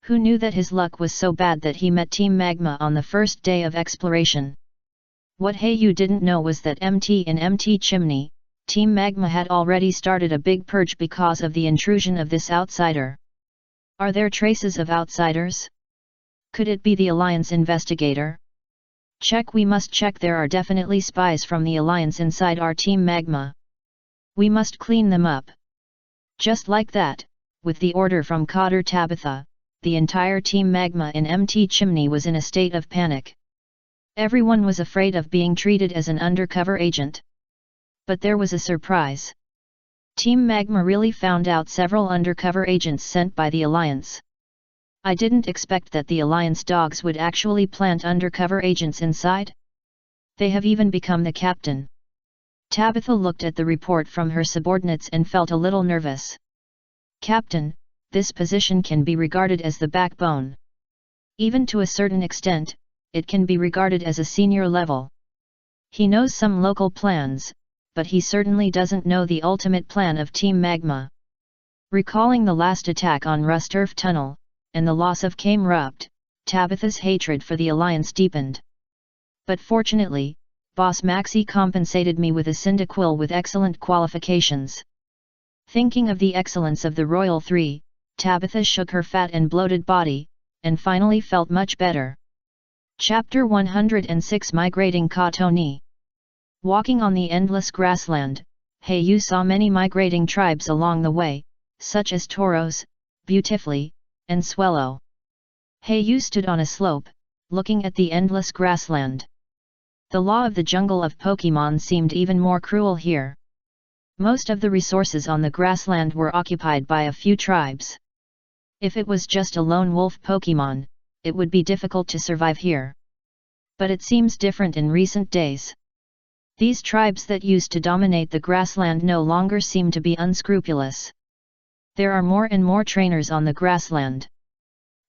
Who knew that his luck was so bad that he met Team Magma on the first day of exploration? What Heiyu didn't know was that in MT Chimney, Team Magma had already started a big purge because of the intrusion of this outsider. Are there traces of outsiders? Could it be the Alliance investigator? Check, we must check, there are definitely spies from the Alliance inside our Team Magma. We must clean them up. Just like that, with the order from Cotter Tabitha, the entire Team Magma in MT Chimney was in a state of panic. Everyone was afraid of being treated as an undercover agent. But there was a surprise. Team Magma really found out several undercover agents sent by the Alliance. I didn't expect that the Alliance dogs would actually plant undercover agents inside. They have even become the captain. Tabitha looked at the report from her subordinates and felt a little nervous. Captain, this position can be regarded as the backbone. Even to a certain extent, it can be regarded as a senior level. He knows some local plans, but he certainly doesn't know the ultimate plan of Team Magma. Recalling the last attack on Rusturf Tunnel, and the loss of Kamerupt, Tabitha's hatred for the Alliance deepened. But fortunately, Boss Maxi compensated me with a Cyndaquil with excellent qualifications. Thinking of the excellence of the Royal Three, Tabitha shook her fat and bloated body, and finally felt much better. Chapter 106, Migrating Katoni. Walking on the endless grassland, Heiyu saw many migrating tribes along the way, such as Tauros, Beautifully, and Swellow. Heiyu stood on a slope, looking at the endless grassland. The law of the jungle of Pokemon seemed even more cruel here. Most of the resources on the grassland were occupied by a few tribes. If it was just a lone wolf Pokemon, it would be difficult to survive here. But it seems different in recent days. These tribes that used to dominate the grassland no longer seem to be unscrupulous. There are more and more trainers on the grassland.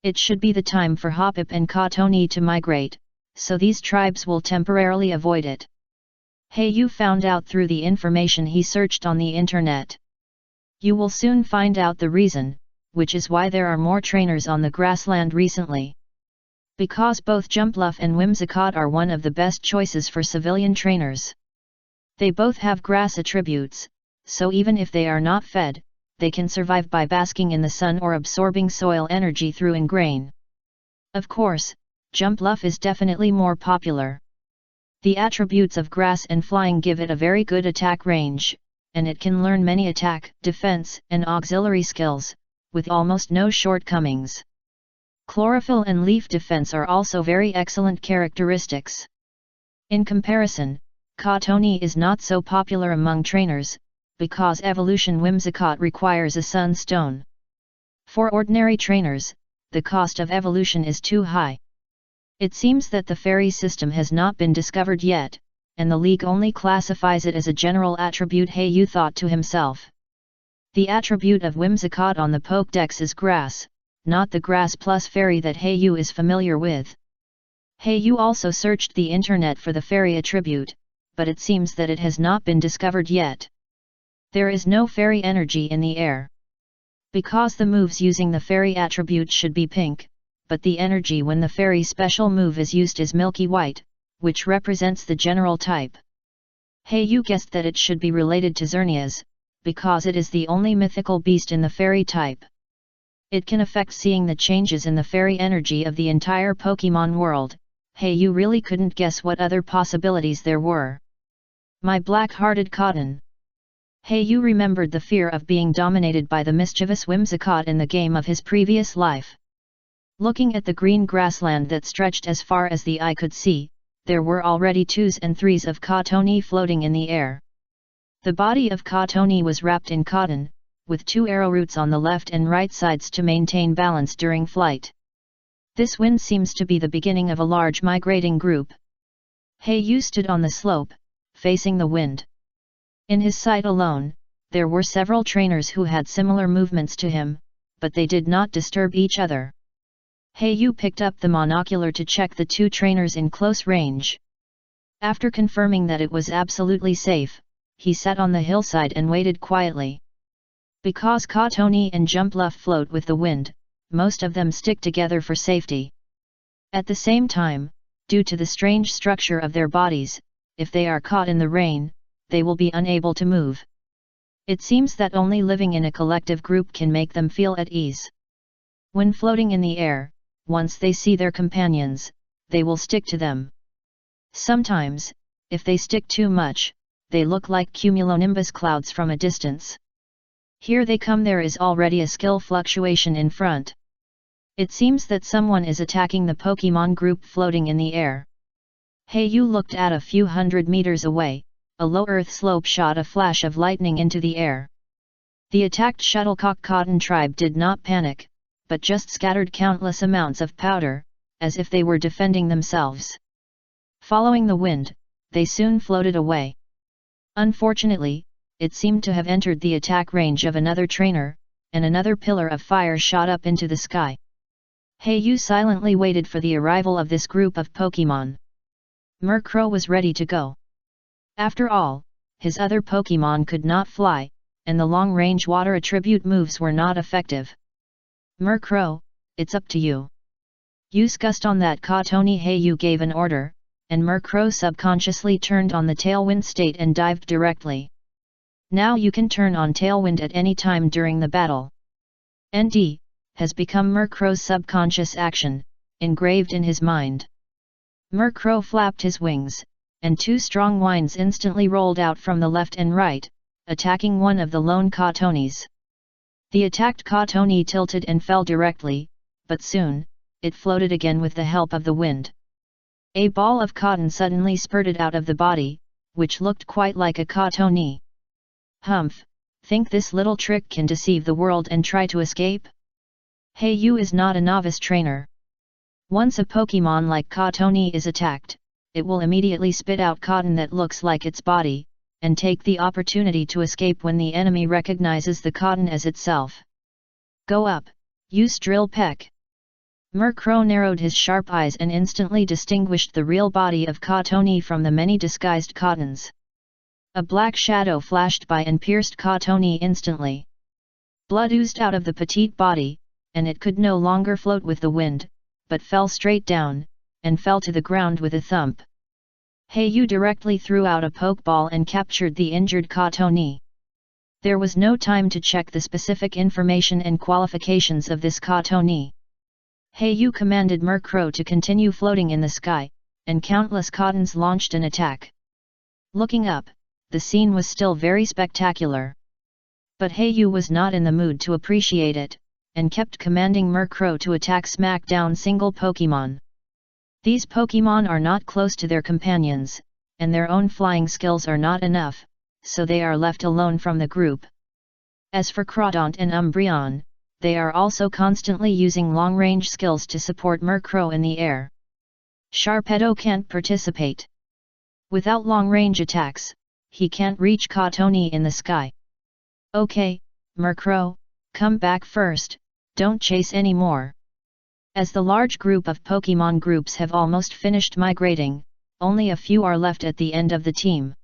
It should be the time for Hoppip and Katoni to migrate, so these tribes will temporarily avoid it. Heiyu found out through the information he searched on the internet. You will soon find out the reason, which is why there are more trainers on the grassland recently. Because both Jumpluff and Whimsicott are one of the best choices for civilian trainers. They both have grass attributes, so even if they are not fed, they can survive by basking in the sun or absorbing soil energy through ingrain. Of course, Jumpluff is definitely more popular. The attributes of grass and flying give it a very good attack range, and it can learn many attack, defense, and auxiliary skills, with almost no shortcomings. Chlorophyll and leaf defense are also very excellent characteristics. In comparison, Katoni is not so popular among trainers, because evolution Whimsicott requires a sunstone. For ordinary trainers, the cost of evolution is too high. It seems that the fairy system has not been discovered yet, and the League only classifies it as a general attribute, Heiyu thought to himself. The attribute of Whimsicott on the Pokédex is grass, not the grass plus fairy that Heiyu is familiar with. Heiyu also searched the internet for the fairy attribute, but it seems that it has not been discovered yet. There is no fairy energy in the air. Because the moves using the fairy attribute should be pink, but the energy when the fairy special move is used is milky white, which represents the general type. Heiyu guessed that it should be related to Xerneas, because it is the only mythical beast in the fairy type. It can affect seeing the changes in the fairy energy of the entire Pokemon world. Heiyu really couldn't guess what other possibilities there were. My black-hearted Cotton. Heiyu remembered the fear of being dominated by the mischievous Whimsicott in the game of his previous life. Looking at the green grassland that stretched as far as the eye could see, there were already 2s and 3s of Cotone floating in the air. The body of Cotone was wrapped in cotton, with 2 arrow roots on the left and right sides to maintain balance during flight. This wind seems to be the beginning of a large migrating group. Heiyu stood on the slope, facing the wind. In his sight alone, there were several trainers who had similar movements to him, but they did not disturb each other. Heiyu picked up the monocular to check the 2 trainers in close range. After confirming that it was absolutely safe, he sat on the hillside and waited quietly. Because Cotone and Jumpluff float with the wind, most of them stick together for safety. At the same time, due to the strange structure of their bodies, if they are caught in the rain, they will be unable to move. It seems that only living in a collective group can make them feel at ease. When floating in the air, once they see their companions, they will stick to them. Sometimes, if they stick too much, they look like cumulonimbus clouds from a distance. Here they come. There is already a skill fluctuation in front. It seems that someone is attacking the Pokemon group floating in the air. Heiyu looked at a few hundred meters away. A low earth slope shot a flash of lightning into the air. The attacked Shuttlecock Cotton tribe did not panic, but just scattered countless amounts of powder, as if they were defending themselves. Following the wind, they soon floated away. Unfortunately, it seemed to have entered the attack range of another trainer, and another pillar of fire shot up into the sky. Heiyu silently waited for the arrival of this group of Pokemon. Murkrow was ready to go. After all, his other Pokemon could not fly, and the long-range water attribute moves were not effective. Murkrow, it's up to you. Use gust on that Cotone. Heiyu gave an order, and Murkrow subconsciously turned on the tailwind state and dived directly. Now you can turn on tailwind at any time during the battle. ND has become Murkrow's subconscious action, engraved in his mind. Murkrow flapped his wings, and 2 strong winds instantly rolled out from the left and right, attacking one of the lone Cotones. The attacked Cotone tilted and fell directly, but soon, it floated again with the help of the wind. A ball of cotton suddenly spurted out of the body, which looked quite like a Cotone. Humph, think this little trick can deceive the world and try to escape? Heiyu is not a novice trainer. Once a Pokemon like Cotone is attacked, it will immediately spit out cotton that looks like its body, and take the opportunity to escape when the enemy recognizes the cotton as itself. Go up, use drill peck. Murkrow narrowed his sharp eyes and instantly distinguished the real body of Cotone from the many disguised cottons. A black shadow flashed by and pierced Cotone instantly. Blood oozed out of the petite body, and it could no longer float with the wind, but fell straight down, and fell to the ground with a thump. Heiyu directly threw out a pokeball and captured the injured Cotone. There was no time to check the specific information and qualifications of this Cotone. Heiyu commanded Murkrow to continue floating in the sky, and countless cottons launched an attack. Looking up, the scene was still very spectacular. But Heiyu was not in the mood to appreciate it, and kept commanding Murkrow to attack smack down single Pokemon. These Pokemon are not close to their companions, and their own flying skills are not enough, so they are left alone from the group. As for Crawdaunt and Umbreon, they are also constantly using long-range skills to support Murkrow in the air. Sharpedo can't participate. Without long-range attacks, he can't reach Cotone in the sky. Okay, Murkrow, come back first, don't chase anymore. As the large group of Pokemon groups have almost finished migrating, only a few are left at the end of the team.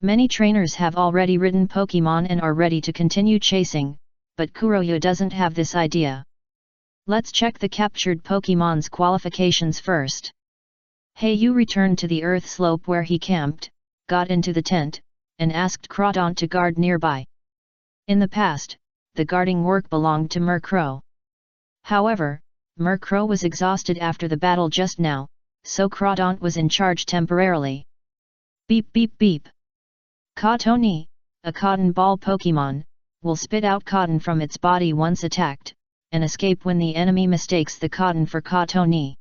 Many trainers have already ridden Pokemon and are ready to continue chasing, but Kuroya doesn't have this idea. Let's check the captured Pokemon's qualifications first. Heiyu returned to the earth slope where he camped, got into the tent, and asked Crawdaunt to guard nearby. In the past, the guarding work belonged to Murkrow. However, Murkrow was exhausted after the battle just now, so Crawdaunt was in charge temporarily. Beep beep beep. Cottonee, a cotton ball Pokemon, will spit out cotton from its body once attacked, and escape when the enemy mistakes the cotton for Cottonee.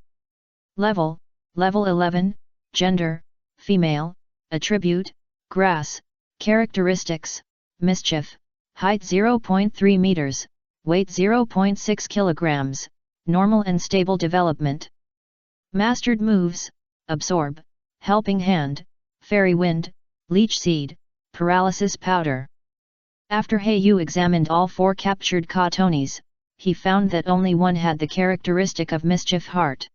Level 11, Gender, Female, Attribute, Grass, Characteristics, Mischief, Height 0.3 meters, Weight 0.6 kilograms, Normal and Stable Development. Mastered Moves, Absorb, Helping Hand, Fairy Wind, Leech Seed, Paralysis Powder. After Hayu examined all 4 captured Cottonees, he found that only one had the characteristic of Mischief Heart.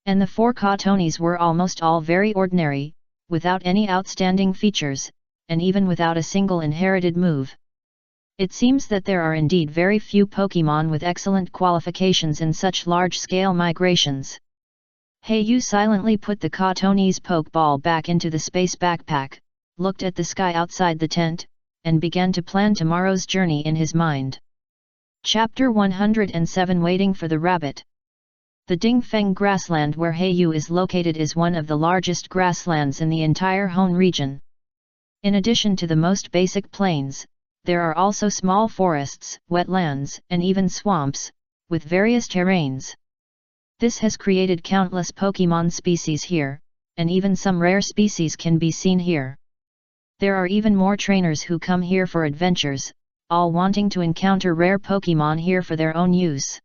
And the 4 Cottonees were almost all very ordinary, without any outstanding features, and even without a single inherited move. It seems that there are indeed very few Pokemon with excellent qualifications in such large-scale migrations. Hayu silently put the Cottonee's Pokeball back into the space backpack, looked at the sky outside the tent, and began to plan tomorrow's journey in his mind. Chapter 107 Waiting for the Rabbit. The Dingfeng grassland where Hayu is located is one of the largest grasslands in the entire Hone region. In addition to the most basic plains, there are also small forests, wetlands, and even swamps, with various terrains. This has created countless Pokemon species here, and even some rare species can be seen here. There are even more trainers who come here for adventures, all wanting to encounter rare Pokemon here for their own use.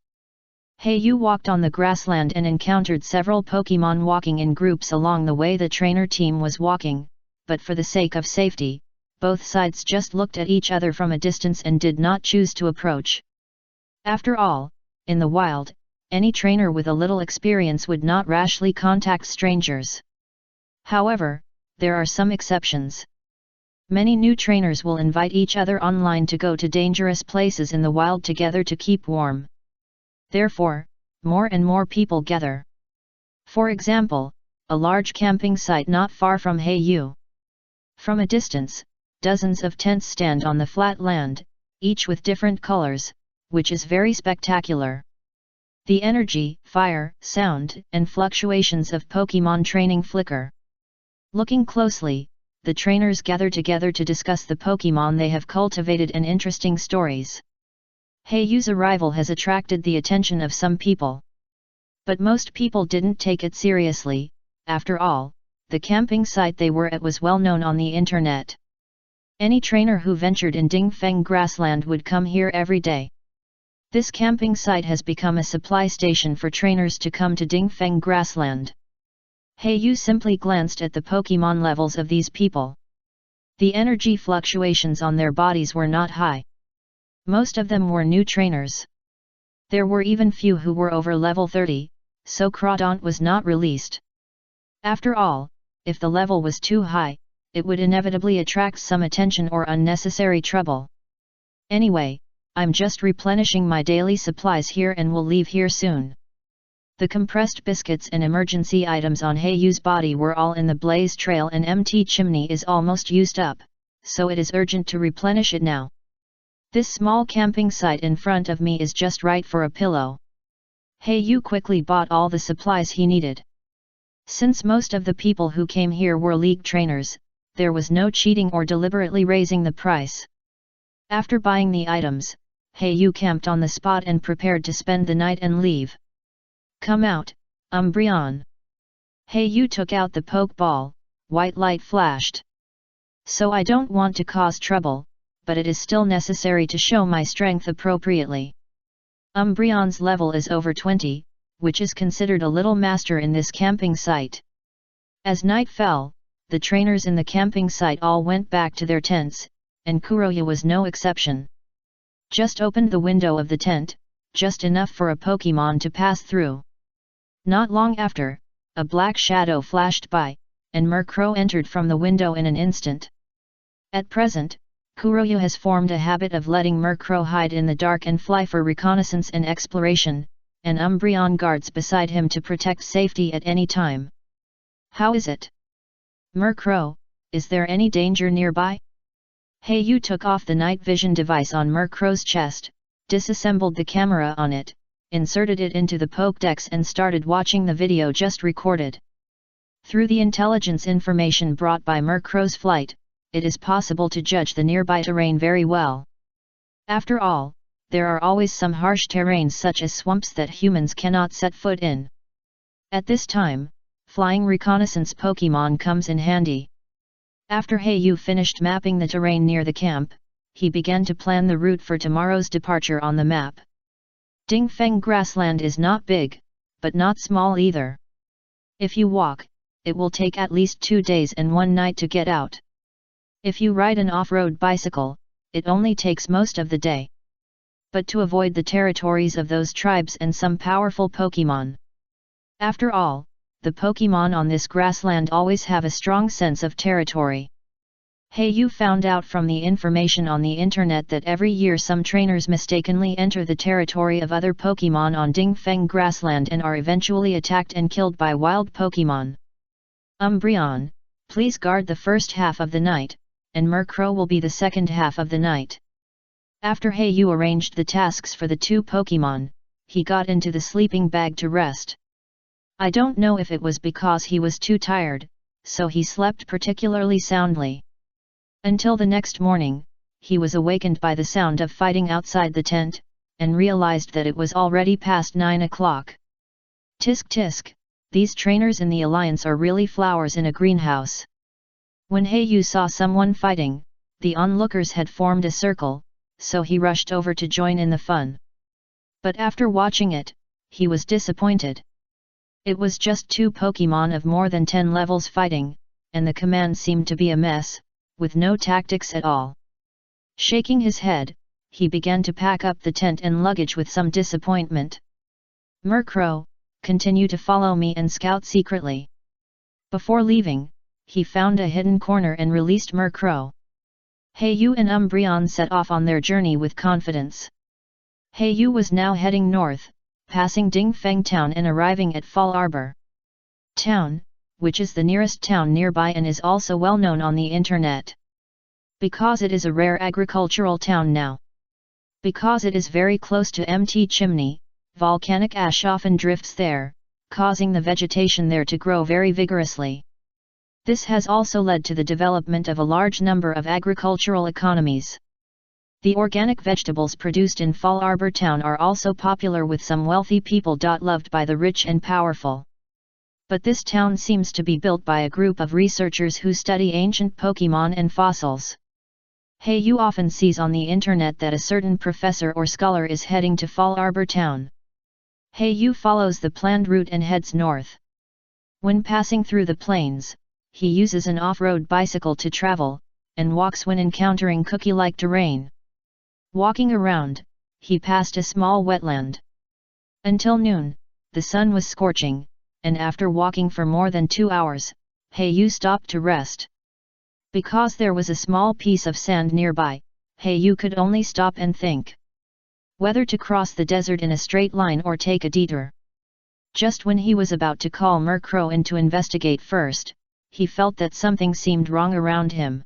Hayu walked on the grassland and encountered several Pokemon walking in groups along the way the trainer team was walking, but for the sake of safety, both sides just looked at each other from a distance and did not choose to approach. After all, in the wild, any trainer with a little experience would not rashly contact strangers. However, there are some exceptions. Many new trainers will invite each other online to go to dangerous places in the wild together to keep warm. Therefore, more and more people gather. For example, a large camping site not far from Hayu. From a distance, dozens of tents stand on the flat land, each with different colors, which is very spectacular. The energy, fire, sound, and fluctuations of Pokemon training flicker. Looking closely, the trainers gather together to discuss the Pokemon they have cultivated and interesting stories. Hayu's arrival has attracted the attention of some people. But most people didn't take it seriously. After all, the camping site they were at was well known on the internet. Any trainer who ventured in Dingfeng grassland would come here every day. This camping site has become a supply station for trainers to come to Dingfeng grassland. Hayu simply glanced at the Pokemon levels of these people. The energy fluctuations on their bodies were not high. Most of them were new trainers. There were even few who were over level 30, so Crawdaunt was not released. After all, if the level was too high, it would inevitably attract some attention or unnecessary trouble. Anyway, I'm just replenishing my daily supplies here and will leave here soon. The compressed biscuits and emergency items on Hayu's body were all in the blaze trail and empty chimney is almost used up, so it is urgent to replenish it now. This small camping site in front of me is just right for a pillow. Hayu quickly bought all the supplies he needed. Since most of the people who came here were league trainers, there was no cheating or deliberately raising the price. After buying the items, Hayu camped on the spot and prepared to spend the night and leave. Come out, Umbreon. Hayu took out the Pokeball, white light flashed. So I don't want to cause trouble, but it is still necessary to show my strength appropriately. Umbreon's level is over 20, which is considered a little master in this camping site. As night fell, the trainers in the camping site all went back to their tents, and Kuroya was no exception. Just opened the window of the tent, just enough for a Pokemon to pass through. Not long after, a black shadow flashed by, and Murkrow entered from the window in an instant. At present, Kuroya has formed a habit of letting Murkrow hide in the dark and fly for reconnaissance and exploration, and Umbreon guards beside him to protect safety at any time. How is it? Murkrow, is there any danger nearby? Yu took off the night vision device on Murkrow's chest, disassembled the camera on it, inserted it into the Pokédex and started watching the video just recorded. Through the intelligence information brought by Murkrow's flight, it is possible to judge the nearby terrain very well. After all, there are always some harsh terrains such as swamps that humans cannot set foot in. At this time, flying reconnaissance Pokémon comes in handy. After Yu finished mapping the terrain near the camp, he began to plan the route for tomorrow's departure on the map. Dingfeng grassland is not big, but not small either. If you walk, it will take at least 2 days and 1 night to get out. If you ride an off-road bicycle, it only takes most of the day. But to avoid the territories of those tribes and some powerful Pokémon. After all, the Pokémon on this grassland always have a strong sense of territory. Yu found out from the information on the internet that every year some trainers mistakenly enter the territory of other Pokémon on Dingfeng grassland and are eventually attacked and killed by wild Pokémon. Umbreon, please guard the first half of the night, and Murkrow will be the second half of the night. After Yu arranged the tasks for the 2 Pokémon, he got into the sleeping bag to rest. I don't know if it was because he was too tired, so he slept particularly soundly. Until the next morning, he was awakened by the sound of fighting outside the tent, and realized that it was already past 9 o'clock. Tisk tisk, these trainers in the Alliance are really flowers in a greenhouse. When Yu saw someone fighting, the onlookers had formed a circle, so he rushed over to join in the fun. But after watching it, he was disappointed. It was just 2 Pokémon of more than 10 levels fighting, and the command seemed to be a mess, with no tactics at all. Shaking his head, he began to pack up the tent and luggage with some disappointment. Murkrow, continue to follow me and scout secretly. Before leaving, he found a hidden corner and released Murkrow. Yu and Umbreon set off on their journey with confidence. Yu was now heading north, passing Dingfeng town and arriving at Fall Arbor town, which is the nearest town nearby and is also well known on the internet. Because it is a rare agricultural town now. Because it is very close to Mt. Chimney, volcanic ash often drifts there, causing the vegetation there to grow very vigorously. This has also led to the development of a large number of agricultural economies. The organic vegetables produced in Fall Arbor town are also popular with some wealthy people. Loved by the rich and powerful. But this town seems to be built by a group of researchers who study ancient Pokémon and fossils. Yu often sees on the internet that a certain professor or scholar is heading to Fall Arbor town. Yu follows the planned route and heads north. When passing through the plains, he uses an off-road bicycle to travel, and walks when encountering cookie-like terrain. Walking around, he passed a small wetland. Until noon, the sun was scorching, and after walking for more than 2 hours, Yu stopped to rest. Because there was a small piece of sand nearby, Yu could only stop and think. Whether to cross the desert in a straight line or take a detour. Just when he was about to call Murkrow in to investigate first, he felt that something seemed wrong around him.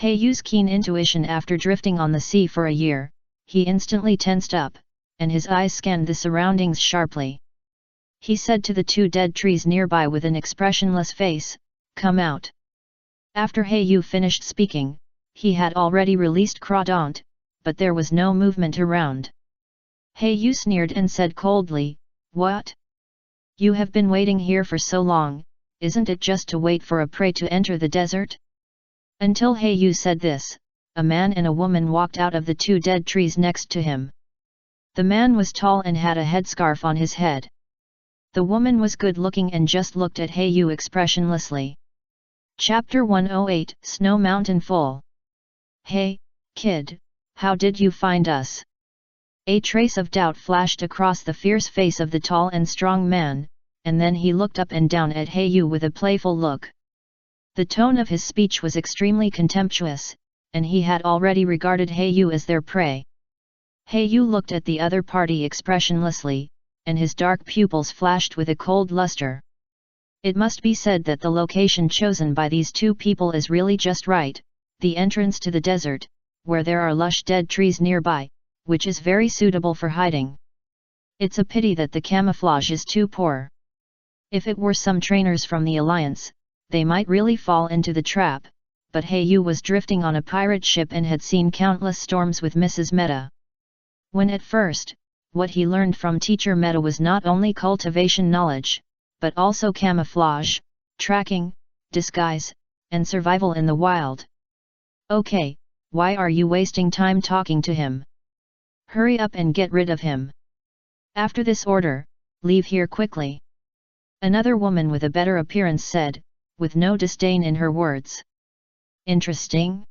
Yu's keen intuition after drifting on the sea for a year, he instantly tensed up, and his eyes scanned the surroundings sharply. He said to the 2 dead trees nearby with an expressionless face, "Come out." After Yu finished speaking, he had already released Crawdaunt, but there was no movement around. Yu sneered and said coldly, "What? You have been waiting here for so long, isn't it just to wait for a prey to enter the desert?" Until Yu said this, a man and a woman walked out of the 2 dead trees next to him. The man was tall and had a headscarf on his head. The woman was good-looking and just looked at Yu expressionlessly. Chapter 108, Snow Mountain Full. "Hey, kid, how did you find us?" A trace of doubt flashed across the fierce face of the tall and strong man, and then he looked up and down at Yu with a playful look. The tone of his speech was extremely contemptuous, and he had already regarded Yu as their prey. Yu looked at the other party expressionlessly, and his dark pupils flashed with a cold luster. It must be said that the location chosen by these two people is really just right, the entrance to the desert, where there are lush dead trees nearby, which is very suitable for hiding. It's a pity that the camouflage is too poor. If it were some trainers from the Alliance, they might really fall into the trap, but Hayu was drifting on a pirate ship and had seen countless storms with Mrs. Meta. When at first, what he learned from Teacher Meta was not only cultivation knowledge, but also camouflage, tracking, disguise, and survival in the wild. Okay, why are you wasting time talking to him? Hurry up and get rid of him. After this order, leave here quickly. Another woman with a better appearance said, with no disdain in her words. Interesting.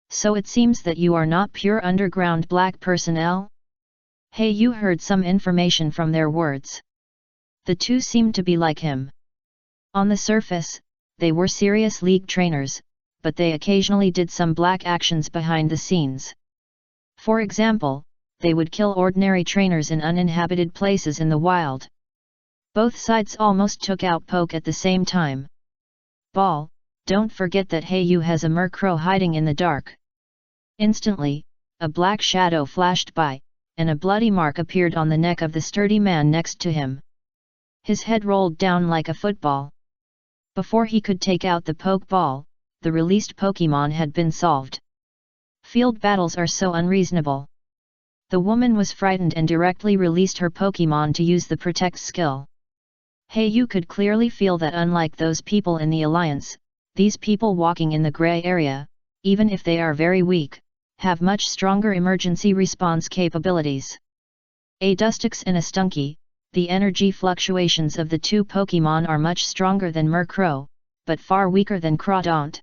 So it seems that you are not pure underground black personnel? Hey, you heard some information from their words. The two seemed to be like him. On the surface, they were serious league trainers, but they occasionally did some black actions behind the scenes. For example, they would kill ordinary trainers in uninhabited places in the wild. Both sides almost took out Poke at the same time. Ball, don't forget that Hayu has a Murkrow hiding in the dark. Instantly, a black shadow flashed by, and a bloody mark appeared on the neck of the sturdy man next to him. His head rolled down like a football. Before he could take out the Pokeball, the released Pokémon had been solved. Field battles are so unreasonable. The woman was frightened and directly released her Pokémon to use the Protect skill. Hayu could clearly feel that unlike those people in the Alliance, these people walking in the gray area, even if they are very weak, have much stronger emergency response capabilities. A Dustix and a Stunky, the energy fluctuations of the two Pokémon are much stronger than Murkrow, but far weaker than Crawdaunt.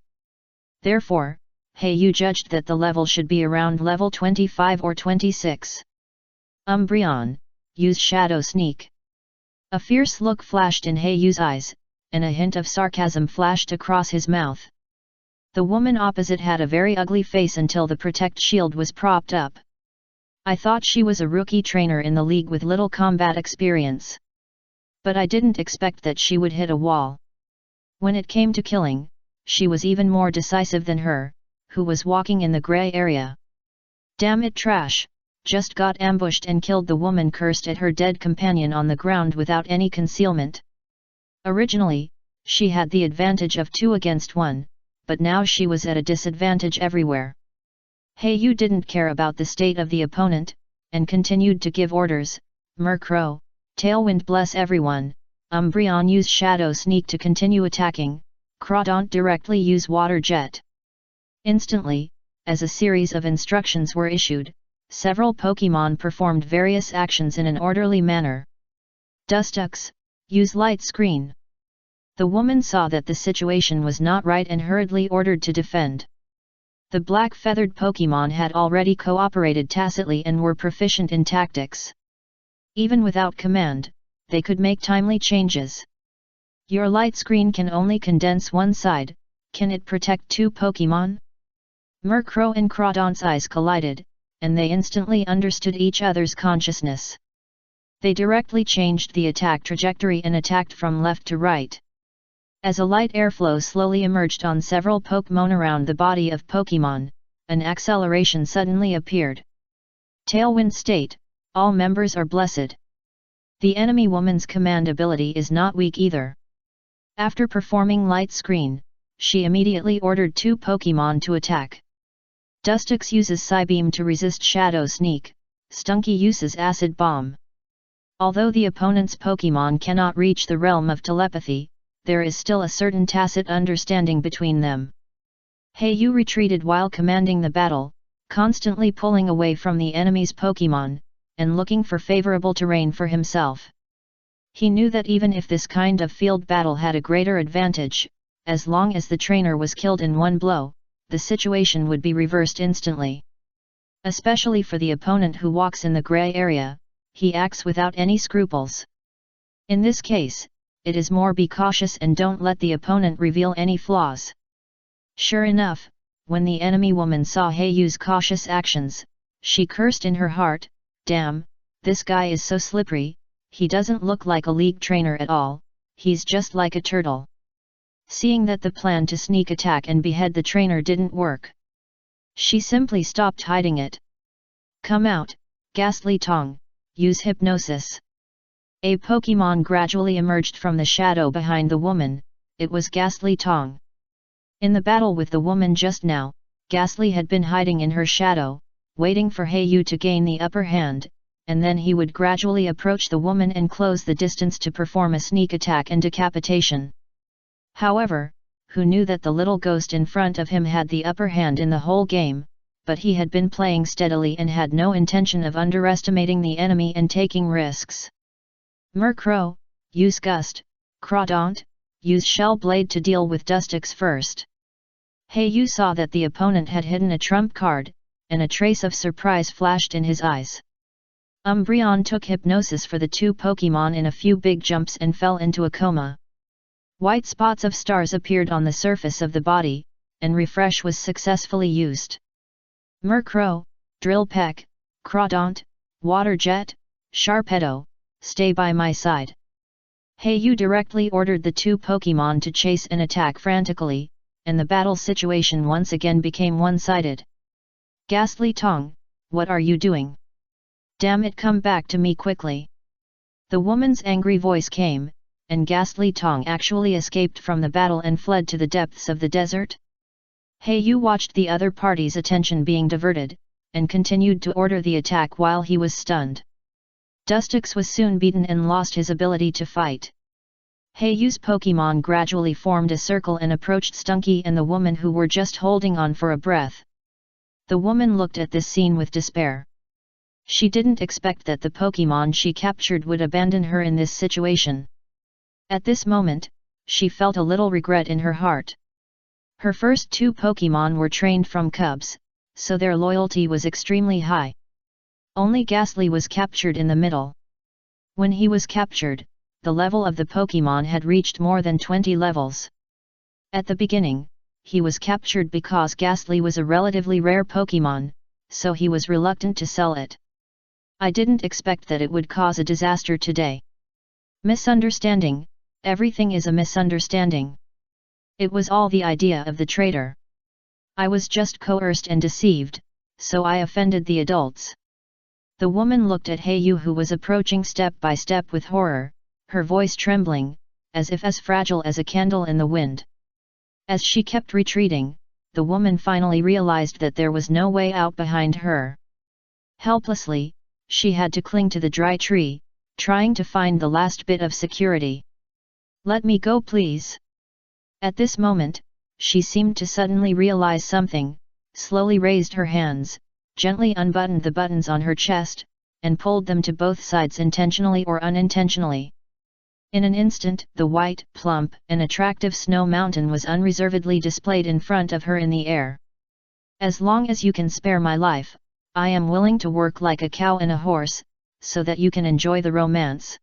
Therefore, Hayu judged that the level should be around level 25 or 26. Umbreon, use Shadow Sneak. A fierce look flashed in Hayu's eyes, and a hint of sarcasm flashed across his mouth. The woman opposite had a very ugly face until the Protect shield was propped up. I thought she was a rookie trainer in the league with little combat experience. But I didn't expect that she would hit a wall. When it came to killing, she was even more decisive than her, who was walking in the gray area. Damn it, trash, just got ambushed and killed. The woman cursed at her dead companion on the ground without any concealment. Originally, she had the advantage of 2 against 1, but now she was at a disadvantage everywhere. Hayu didn't care about the state of the opponent, and continued to give orders. Murkrow, Tailwind bless everyone, Umbreon use Shadow Sneak to continue attacking, Crawdaunt directly use Water Jet. Instantly, as a series of instructions were issued, several Pokémon performed various actions in an orderly manner. Dustux, use Light Screen. The woman saw that the situation was not right and hurriedly ordered to defend. The black feathered Pokémon had already cooperated tacitly and were proficient in tactics. Even without command, they could make timely changes. Your light screen can only condense one side, can it protect 2 Pokémon? Murkrow and Crawdaunt's eyes collided, and they instantly understood each other's consciousness. They directly changed the attack trajectory and attacked from left to right. As a light airflow slowly emerged on several Pokémon around the body of Pokémon, an acceleration suddenly appeared. Tailwind State, all members are blessed. The enemy woman's command ability is not weak either. After performing Light Screen, she immediately ordered 2 Pokémon to attack. Dustix uses Psybeam to resist Shadow Sneak, Stunky uses Acid Bomb. Although the opponent's Pokémon cannot reach the realm of telepathy, there is still a certain tacit understanding between them. Hayu retreated while commanding the battle, constantly pulling away from the enemy's Pokémon, and looking for favorable terrain for himself. He knew that even if this kind of field battle had a greater advantage, as long as the trainer was killed in one blow, the situation would be reversed instantly. Especially for the opponent who walks in the gray area, he acts without any scruples. In this case, it is more be cautious and don't let the opponent reveal any flaws. Sure enough, when the enemy woman saw Hayu's cautious actions, she cursed in her heart, damn, this guy is so slippery, he doesn't look like a league trainer at all, he's just like a turtle. Seeing that the plan to sneak attack and behead the trainer didn't work, she simply stopped hiding it. Come out, Ghastly Tong, use hypnosis. A Pokemon gradually emerged from the shadow behind the woman. It was Ghastly Tong. In the battle with the woman just now, Ghastly had been hiding in her shadow, waiting for Heiyu to gain the upper hand, and then he would gradually approach the woman and close the distance to perform a sneak attack and decapitation. However, who knew that the little ghost in front of him had the upper hand in the whole game, but he had been playing steadily and had no intention of underestimating the enemy and taking risks. Murkrow, use Gust. Crawdaunt, use Shell Blade to deal with Dustox first. Heiyu saw that the opponent had hidden a trump card, and a trace of surprise flashed in his eyes. Umbreon took hypnosis for the two Pokemon in a few big jumps and fell into a coma. White spots of stars appeared on the surface of the body, and refresh was successfully used. Murkrow, Drill Peck, Crawdaunt, Water Jet, Sharpedo, stay by my side. Heiyu directly ordered the two Pokemon to chase and attack frantically, and the battle situation once again became one-sided. Ghastly Tong, what are you doing? Damn it, come back to me quickly. The woman's angry voice came, and Ghastly Tong actually escaped from the battle and fled to the depths of the desert. Heiyu watched the other party's attention being diverted, and continued to order the attack while he was stunned. Dustox was soon beaten and lost his ability to fight. Heiyu's Pokemon gradually formed a circle and approached Stunky and the woman, who were just holding on for a breath. The woman looked at this scene with despair. She didn't expect that the Pokemon she captured would abandon her in this situation. At this moment, she felt a little regret in her heart. Her first two Pokemon were trained from cubs, so their loyalty was extremely high. Only Ghastly was captured in the middle. When he was captured, the level of the Pokemon had reached more than 20 levels. At the beginning, he was captured because Ghastly was a relatively rare Pokemon, so he was reluctant to sell it. I didn't expect that it would cause a disaster today. Misunderstanding, everything is a misunderstanding. It was all the idea of the traitor. I was just coerced and deceived, so I offended the adults. The woman looked at Heiyu, who was approaching step by step with horror, her voice trembling, as if as fragile as a candle in the wind. As she kept retreating, the woman finally realized that there was no way out behind her. Helplessly, she had to cling to the dry tree, trying to find the last bit of security. Let me go, please. At this moment, she seemed to suddenly realize something, slowly raised her hands, gently unbuttoned the buttons on her chest, and pulled them to both sides intentionally or unintentionally. In an instant, the white, plump, and attractive snow mountain was unreservedly displayed in front of her in the air. As long as you can spare my life, I am willing to work like a cow and a horse, so that you can enjoy the romance.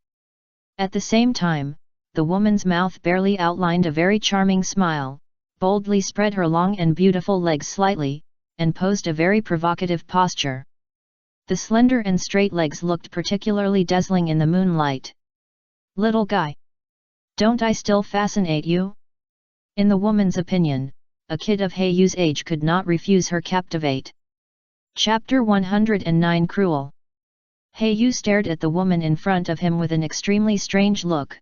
At the same time, the woman's mouth barely outlined a very charming smile, boldly spread her long and beautiful legs slightly, and posed a very provocative posture. The slender and straight legs looked particularly dazzling in the moonlight. Little guy, don't I still fascinate you? In the woman's opinion, a kid of Heiyu's age could not refuse her captivate. Chapter 109 Cruel. Heiyu stared at the woman in front of him with an extremely strange look.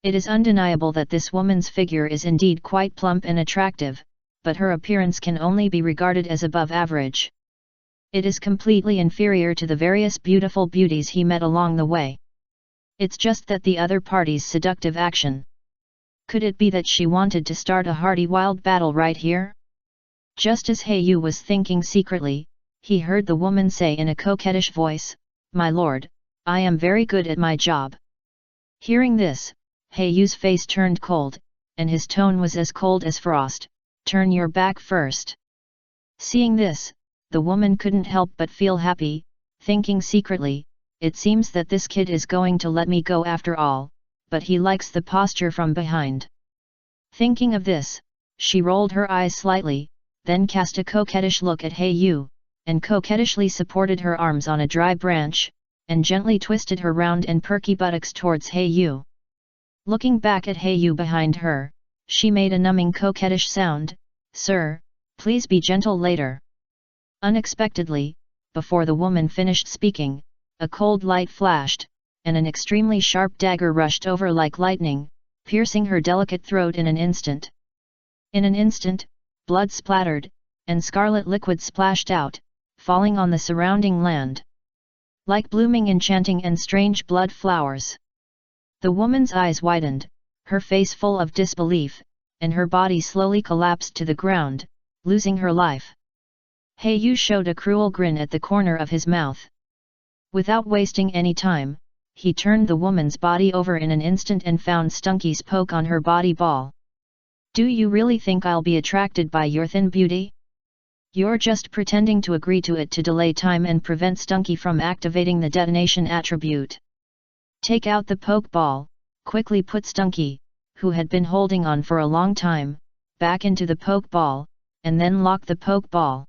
It is undeniable that this woman's figure is indeed quite plump and attractive, but her appearance can only be regarded as above average. It is completely inferior to the various beautiful beauties he met along the way. It's just that the other party's seductive action. Could it be that she wanted to start a hearty wild battle right here? Just as Heiyu was thinking secretly, he heard the woman say in a coquettish voice, "My lord, I am very good at my job." Hearing this, Heiyu's face turned cold, and his tone was as cold as frost. "Turn your back first." Seeing this, the woman couldn't help but feel happy, thinking secretly, "It seems that this kid is going to let me go after all, but he likes the posture from behind." Thinking of this, she rolled her eyes slightly, then cast a coquettish look at Heiyu, and coquettishly supported her arms on a dry branch, and gently twisted her round and perky buttocks towards Heiyu. Looking back at Yu behind her, she made a numbing coquettish sound. "Sir, please be gentle later." Unexpectedly, before the woman finished speaking, a cold light flashed, and an extremely sharp dagger rushed over like lightning, piercing her delicate throat in an instant. In an instant, blood splattered, and scarlet liquid splashed out, falling on the surrounding land. Like blooming enchanting and strange blood flowers. The woman's eyes widened, her face full of disbelief, and her body slowly collapsed to the ground, losing her life. Yu showed a cruel grin at the corner of his mouth. Without wasting any time, he turned the woman's body over in an instant and found Stunky's poke on her body ball. "Do you really think I'll be attracted by your thin beauty? You're just pretending to agree to it to delay time and prevent Stunky from activating the detonation attribute. Take out the poke ball, quickly put Stunky, who had been holding on for a long time, back into the poke ball, and then lock the poke ball."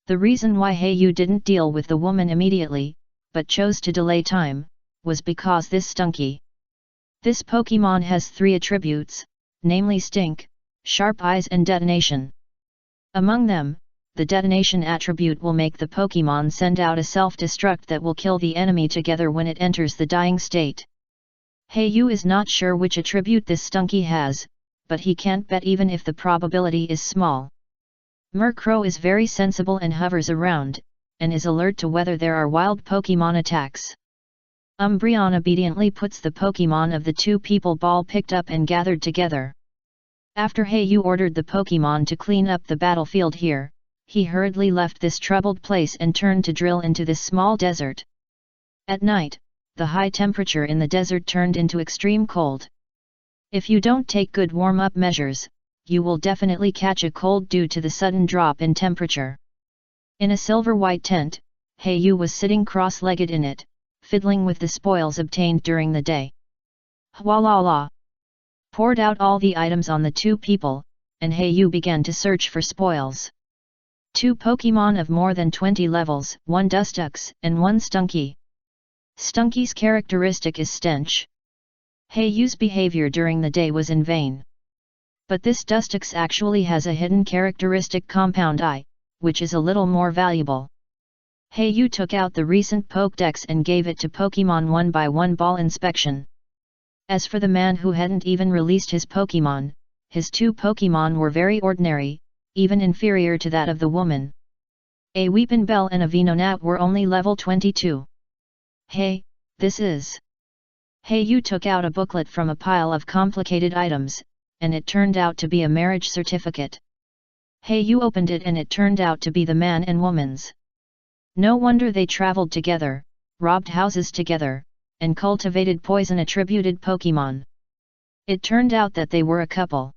The reason why Yu didn't deal with the woman immediately, but chose to delay time, was because this Stunky. This Pokemon has 3 attributes, namely Stink, Sharp Eyes and Detonation. Among them, the Detonation attribute will make the Pokemon send out a self-destruct that will kill the enemy together when it enters the dying state. Yu is not sure which attribute this Stunky has, but he can't bet even if the probability is small. Murkrow is very sensible and hovers around, and is alert to whether there are wild Pokemon attacks. Umbreon obediently puts the Pokemon of the 2 people ball picked up and gathered together. After Yu ordered the Pokemon to clean up the battlefield here, he hurriedly left this troubled place and turned to drill into this small desert. At night, the high temperature in the desert turned into extreme cold. If you don't take good warm-up measures, you will definitely catch a cold due to the sudden drop in temperature. In a silver-white tent, Yu was sitting cross-legged in it, fiddling with the spoils obtained during the day. Hwalala! Poured out all the items on the 2 people, and Yu began to search for spoils. 2 Pokemon of more than 20 levels, 1 Dustux and 1 Stunky. Stunky's characteristic is stench. Yu's behavior during the day was in vain. But this Dustux actually has a hidden characteristic compound eye, which is a little more valuable. Yu took out the recent Pokédex and gave it to Pokemon one by one ball inspection. As for the man who hadn't even released his Pokemon, his 2 Pokemon were very ordinary, even inferior to that of the woman. A Weepinbell and a Venonat were only level 22. "Hey, this is..." Yu took out a booklet from a pile of complicated items, and it turned out to be a marriage certificate. Yu opened it and it turned out to be the man and woman's. No wonder they traveled together, robbed houses together, and cultivated poison-attributed Pokemon. It turned out that they were a couple.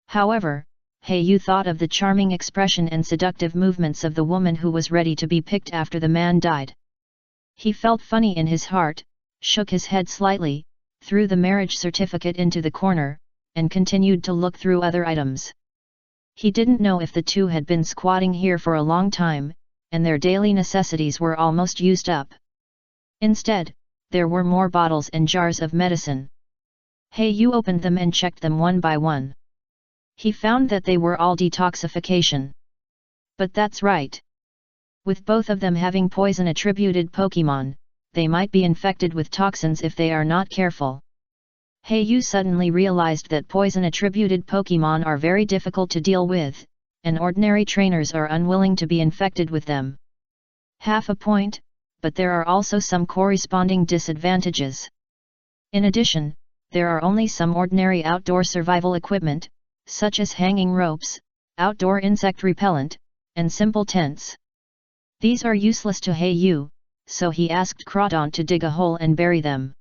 However, Yu thought of the charming expression and seductive movements of the woman who was ready to be picked after the man died. He felt funny in his heart, shook his head slightly, threw the marriage certificate into the corner, and continued to look through other items. He didn't know if the 2 had been squatting here for a long time, and their daily necessities were almost used up. Instead, there were more bottles and jars of medicine. Yu opened them and checked them one by one. He found that they were all detoxification. But that's right. With both of them having poison-attributed Pokemon, they might be infected with toxins if they are not careful. Yu suddenly realized that poison-attributed Pokemon are very difficult to deal with, and ordinary trainers are unwilling to be infected with them. Half a point, but there are also some corresponding disadvantages. In addition, there are only some ordinary outdoor survival equipment, such as hanging ropes, outdoor insect repellent, and simple tents. These are useless to Yu, so he asked Crawdon to dig a hole and bury them.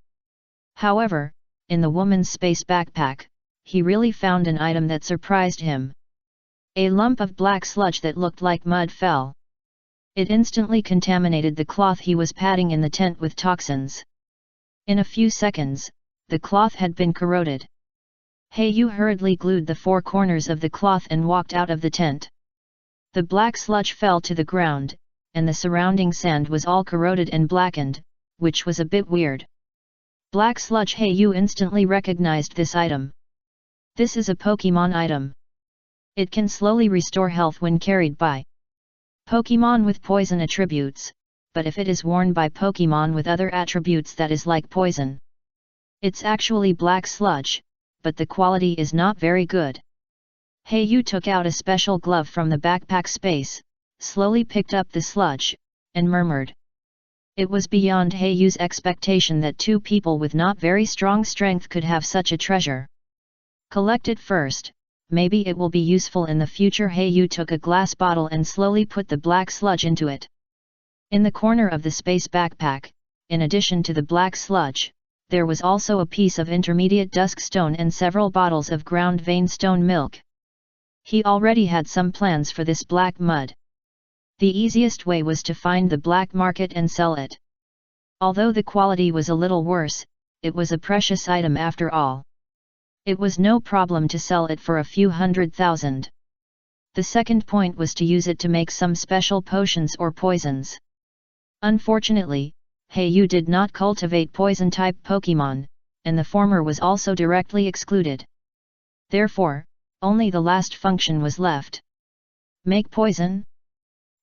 However, in the woman's space backpack, he really found an item that surprised him. A lump of black sludge that looked like mud fell. It instantly contaminated the cloth he was padding in the tent with toxins. In a few seconds, the cloth had been corroded. Yu hurriedly glued the 4 corners of the cloth and walked out of the tent. The black sludge fell to the ground, and the surrounding sand was all corroded and blackened, which was a bit weird. Black sludge. Hayu instantly recognized this item. This is a Pokemon item. It can slowly restore health when carried by Pokemon with poison attributes, but if it is worn by Pokemon with other attributes that is like poison. It's actually black sludge, but the quality is not very good. Hayu took out a special glove from the backpack space, slowly picked up the sludge, and murmured. It was beyond Hayu's expectation that two people with not very strong strength could have such a treasure. Collect it first, maybe it will be useful in the future. Hayu took a glass bottle and slowly put the black sludge into it. In the corner of the space backpack, in addition to the black sludge, there was also a piece of intermediate dusk stone and several bottles of ground vein stone milk. He already had some plans for this black mud. The easiest way was to find the black market and sell it. Although the quality was a little worse, it was a precious item after all. It was no problem to sell it for a few 100,000. The second point was to use it to make some special potions or poisons. Unfortunately, Hayu did not cultivate poison-type Pokemon, and the former was also directly excluded. Therefore, only the last function was left. Make poison?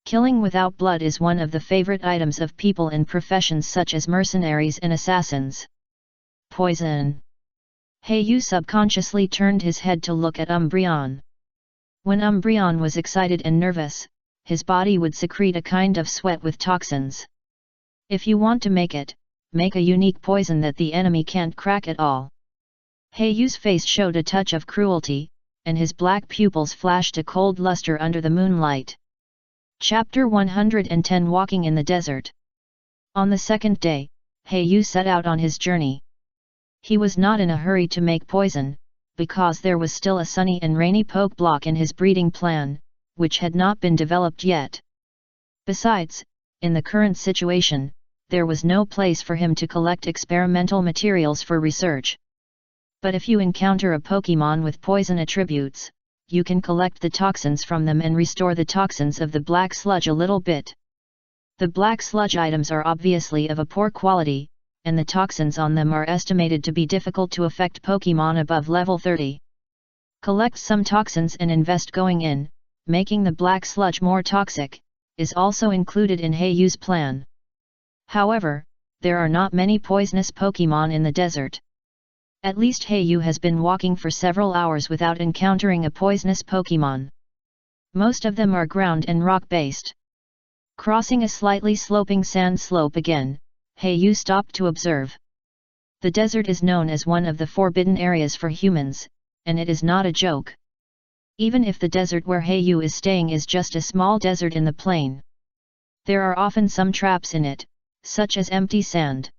Killing without blood is one of the favorite items of people in professions such as mercenaries and assassins. Poison. Hayu subconsciously turned his head to look at Umbreon. When Umbreon was excited and nervous, his body would secrete a kind of sweat with toxins. If you want to make it, make a unique poison that the enemy can't crack at all. Hayu's face showed a touch of cruelty, and his black pupils flashed a cold luster under the moonlight. Chapter 110 Walking in the Desert. On the second day, Hayu set out on his journey. He was not in a hurry to make poison, because there was still a sunny and rainy poke block in his breeding plan, which had not been developed yet. Besides, in the current situation, there was no place for him to collect experimental materials for research. But if you encounter a Pokemon with poison attributes, you can collect the toxins from them and restore the toxins of the black sludge a little bit. The black sludge items are obviously of a poor quality, and the toxins on them are estimated to be difficult to affect Pokemon above level 30. Collect some toxins and invest going in, making the black sludge more toxic, is also included in Hayu's plan. However, there are not many poisonous Pokemon in the desert. At least Hayu has been walking for several hours without encountering a poisonous Pokemon. Most of them are ground and rock-based. Crossing a slightly sloping sand slope again, Hayu stopped to observe. The desert is known as one of the forbidden areas for humans, and it is not a joke. Even if the desert where Hayu is staying is just a small desert in the plain, there are often some traps in it, such as empty sand.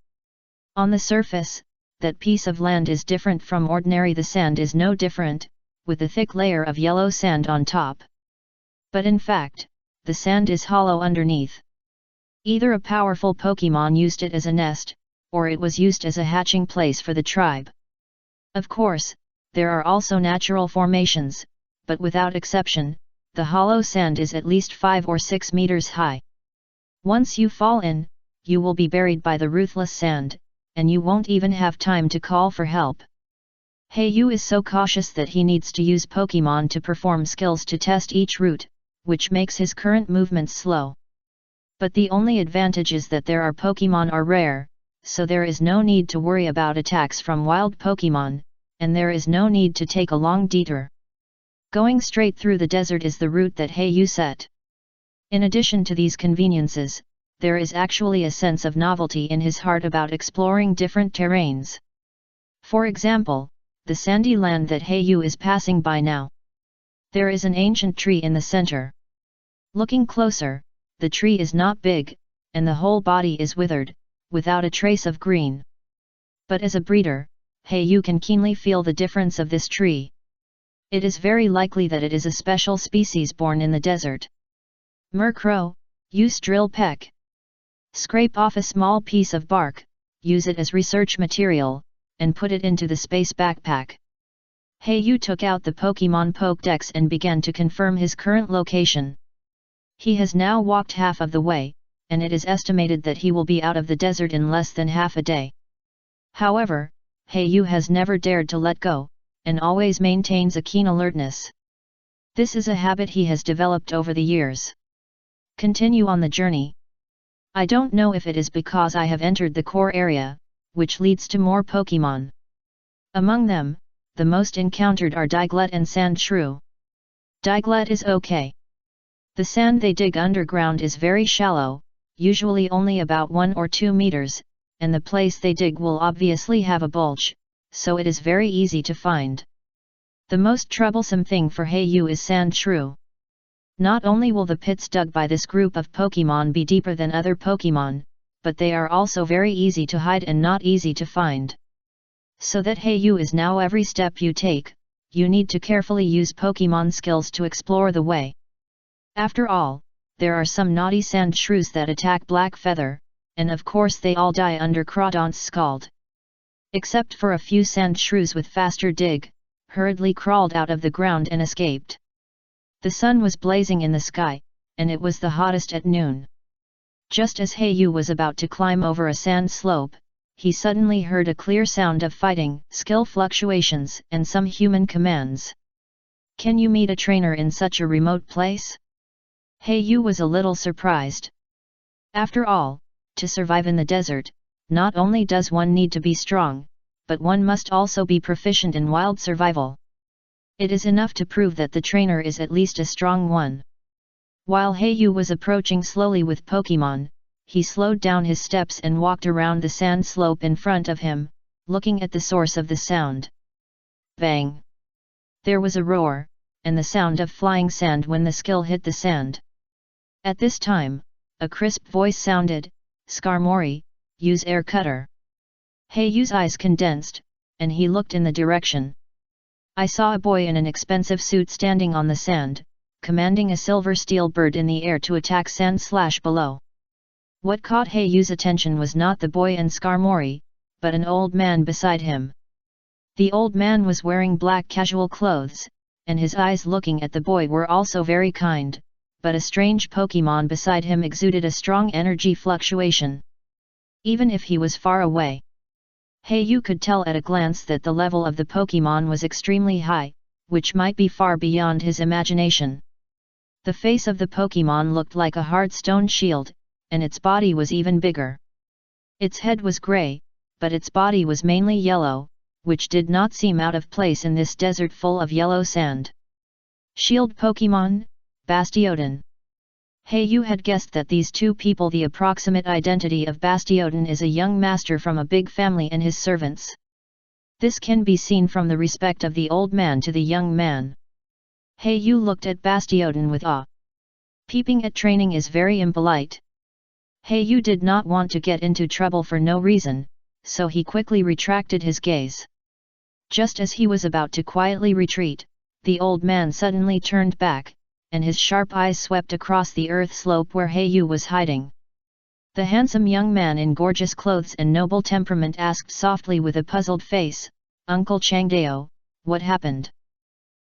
On the surface, that piece of land is different from ordinary. The sand is no different, with a thick layer of yellow sand on top. But in fact, the sand is hollow underneath. Either a powerful Pokemon used it as a nest, or it was used as a hatching place for the tribe. Of course, there are also natural formations, but without exception, the hollow sand is at least 5 or 6 meters high. Once you fall in, you will be buried by the ruthless sand, and you won't even have time to call for help. Hayu is so cautious that he needs to use Pokemon to perform skills to test each route, which makes his current movements slow. But the only advantage is that there are Pokemon are rare, so there is no need to worry about attacks from wild Pokemon, and there is no need to take a long detour. Going straight through the desert is the route that Hayu set. In addition to these conveniences, there is actually a sense of novelty in his heart about exploring different terrains. For example, the sandy land that Hayu is passing by now. There is an ancient tree in the center. Looking closer, the tree is not big, and the whole body is withered, without a trace of green. But as a breeder, Hayu can keenly feel the difference of this tree. It is very likely that it is a special species born in the desert. Murkrow, use drill peck. Scrape off a small piece of bark, use it as research material, and put it into the space backpack. Hayu took out the Pokemon Pokédex and began to confirm his current location. He has now walked half of the way, and it is estimated that he will be out of the desert in less than half a day. However, Yu has never dared to let go, and always maintains a keen alertness. This is a habit he has developed over the years. Continue on the journey. I don't know if it is because I have entered the core area, which leads to more Pokemon. Among them, the most encountered are Diglett and Sand Shrew. Diglett is okay. The sand they dig underground is very shallow, usually only about 1 or 2 meters, and the place they dig will obviously have a bulge, so it is very easy to find. The most troublesome thing for Yu is Sand Shrew. Not only will the pits dug by this group of Pokemon be deeper than other Pokemon, but they are also very easy to hide and not easy to find. So that Yu is now every step you take, you need to carefully use Pokemon skills to explore the way. After all, there are some naughty sand shrews that attack Black Feather, and of course they all die under Crawdont's scald. Except for a few sand shrews with faster dig, hurriedly crawled out of the ground and escaped. The sun was blazing in the sky, and it was the hottest at noon. Just as Yu was about to climb over a sand slope, he suddenly heard a clear sound of fighting, skill fluctuations, and some human commands. Can you meet a trainer in such a remote place? Yu was a little surprised. After all, to survive in the desert, not only does one need to be strong, but one must also be proficient in wild survival. It is enough to prove that the trainer is at least a strong one. While Yu was approaching slowly with Pokemon, he slowed down his steps and walked around the sand slope in front of him, looking at the source of the sound. Bang! There was a roar, and the sound of flying sand when the skill hit the sand. At this time, a crisp voice sounded, "Skarmory, use air cutter." Yu's eyes condensed, and he looked in the direction. I saw a boy in an expensive suit standing on the sand, commanding a silver steel bird in the air to attack sand below. What caught Yu's attention was not the boy and Skarmory, but an old man beside him. The old man was wearing black casual clothes, and his eyes looking at the boy were also very kind, but a strange Pokemon beside him exuded a strong energy fluctuation. Even if he was far away, Yu could tell at a glance that the level of the Pokemon was extremely high, which might be far beyond his imagination. The face of the Pokemon looked like a hard stone shield, and its body was even bigger. Its head was grey, but its body was mainly yellow, which did not seem out of place in this desert full of yellow sand. Shield Pokemon, Bastiodon. Yu had guessed that these two people. The approximate identity of Bastiodon is a young master from a big family and his servants. This can be seen from the respect of the old man to the young man. Yu looked at Bastiodon with awe. Peeping at training is very impolite. Yu did not want to get into trouble for no reason, so he quickly retracted his gaze. Just as he was about to quietly retreat, the old man suddenly turned back, and his sharp eyes swept across the earth slope where Yu was hiding. The handsome young man in gorgeous clothes and noble temperament asked softly with a puzzled face, "Uncle Changdao, what happened?"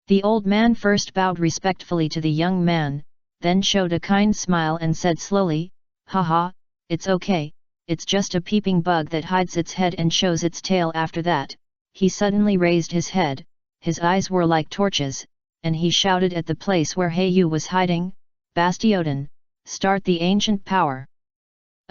The old man first bowed respectfully to the young man, then showed a kind smile and said slowly, "Haha, it's okay, it's just a peeping bug that hides its head and shows its tail." After that, he suddenly raised his head, his eyes were like torches, and he shouted at the place where Yu was hiding, "Bastiodon, start the ancient power."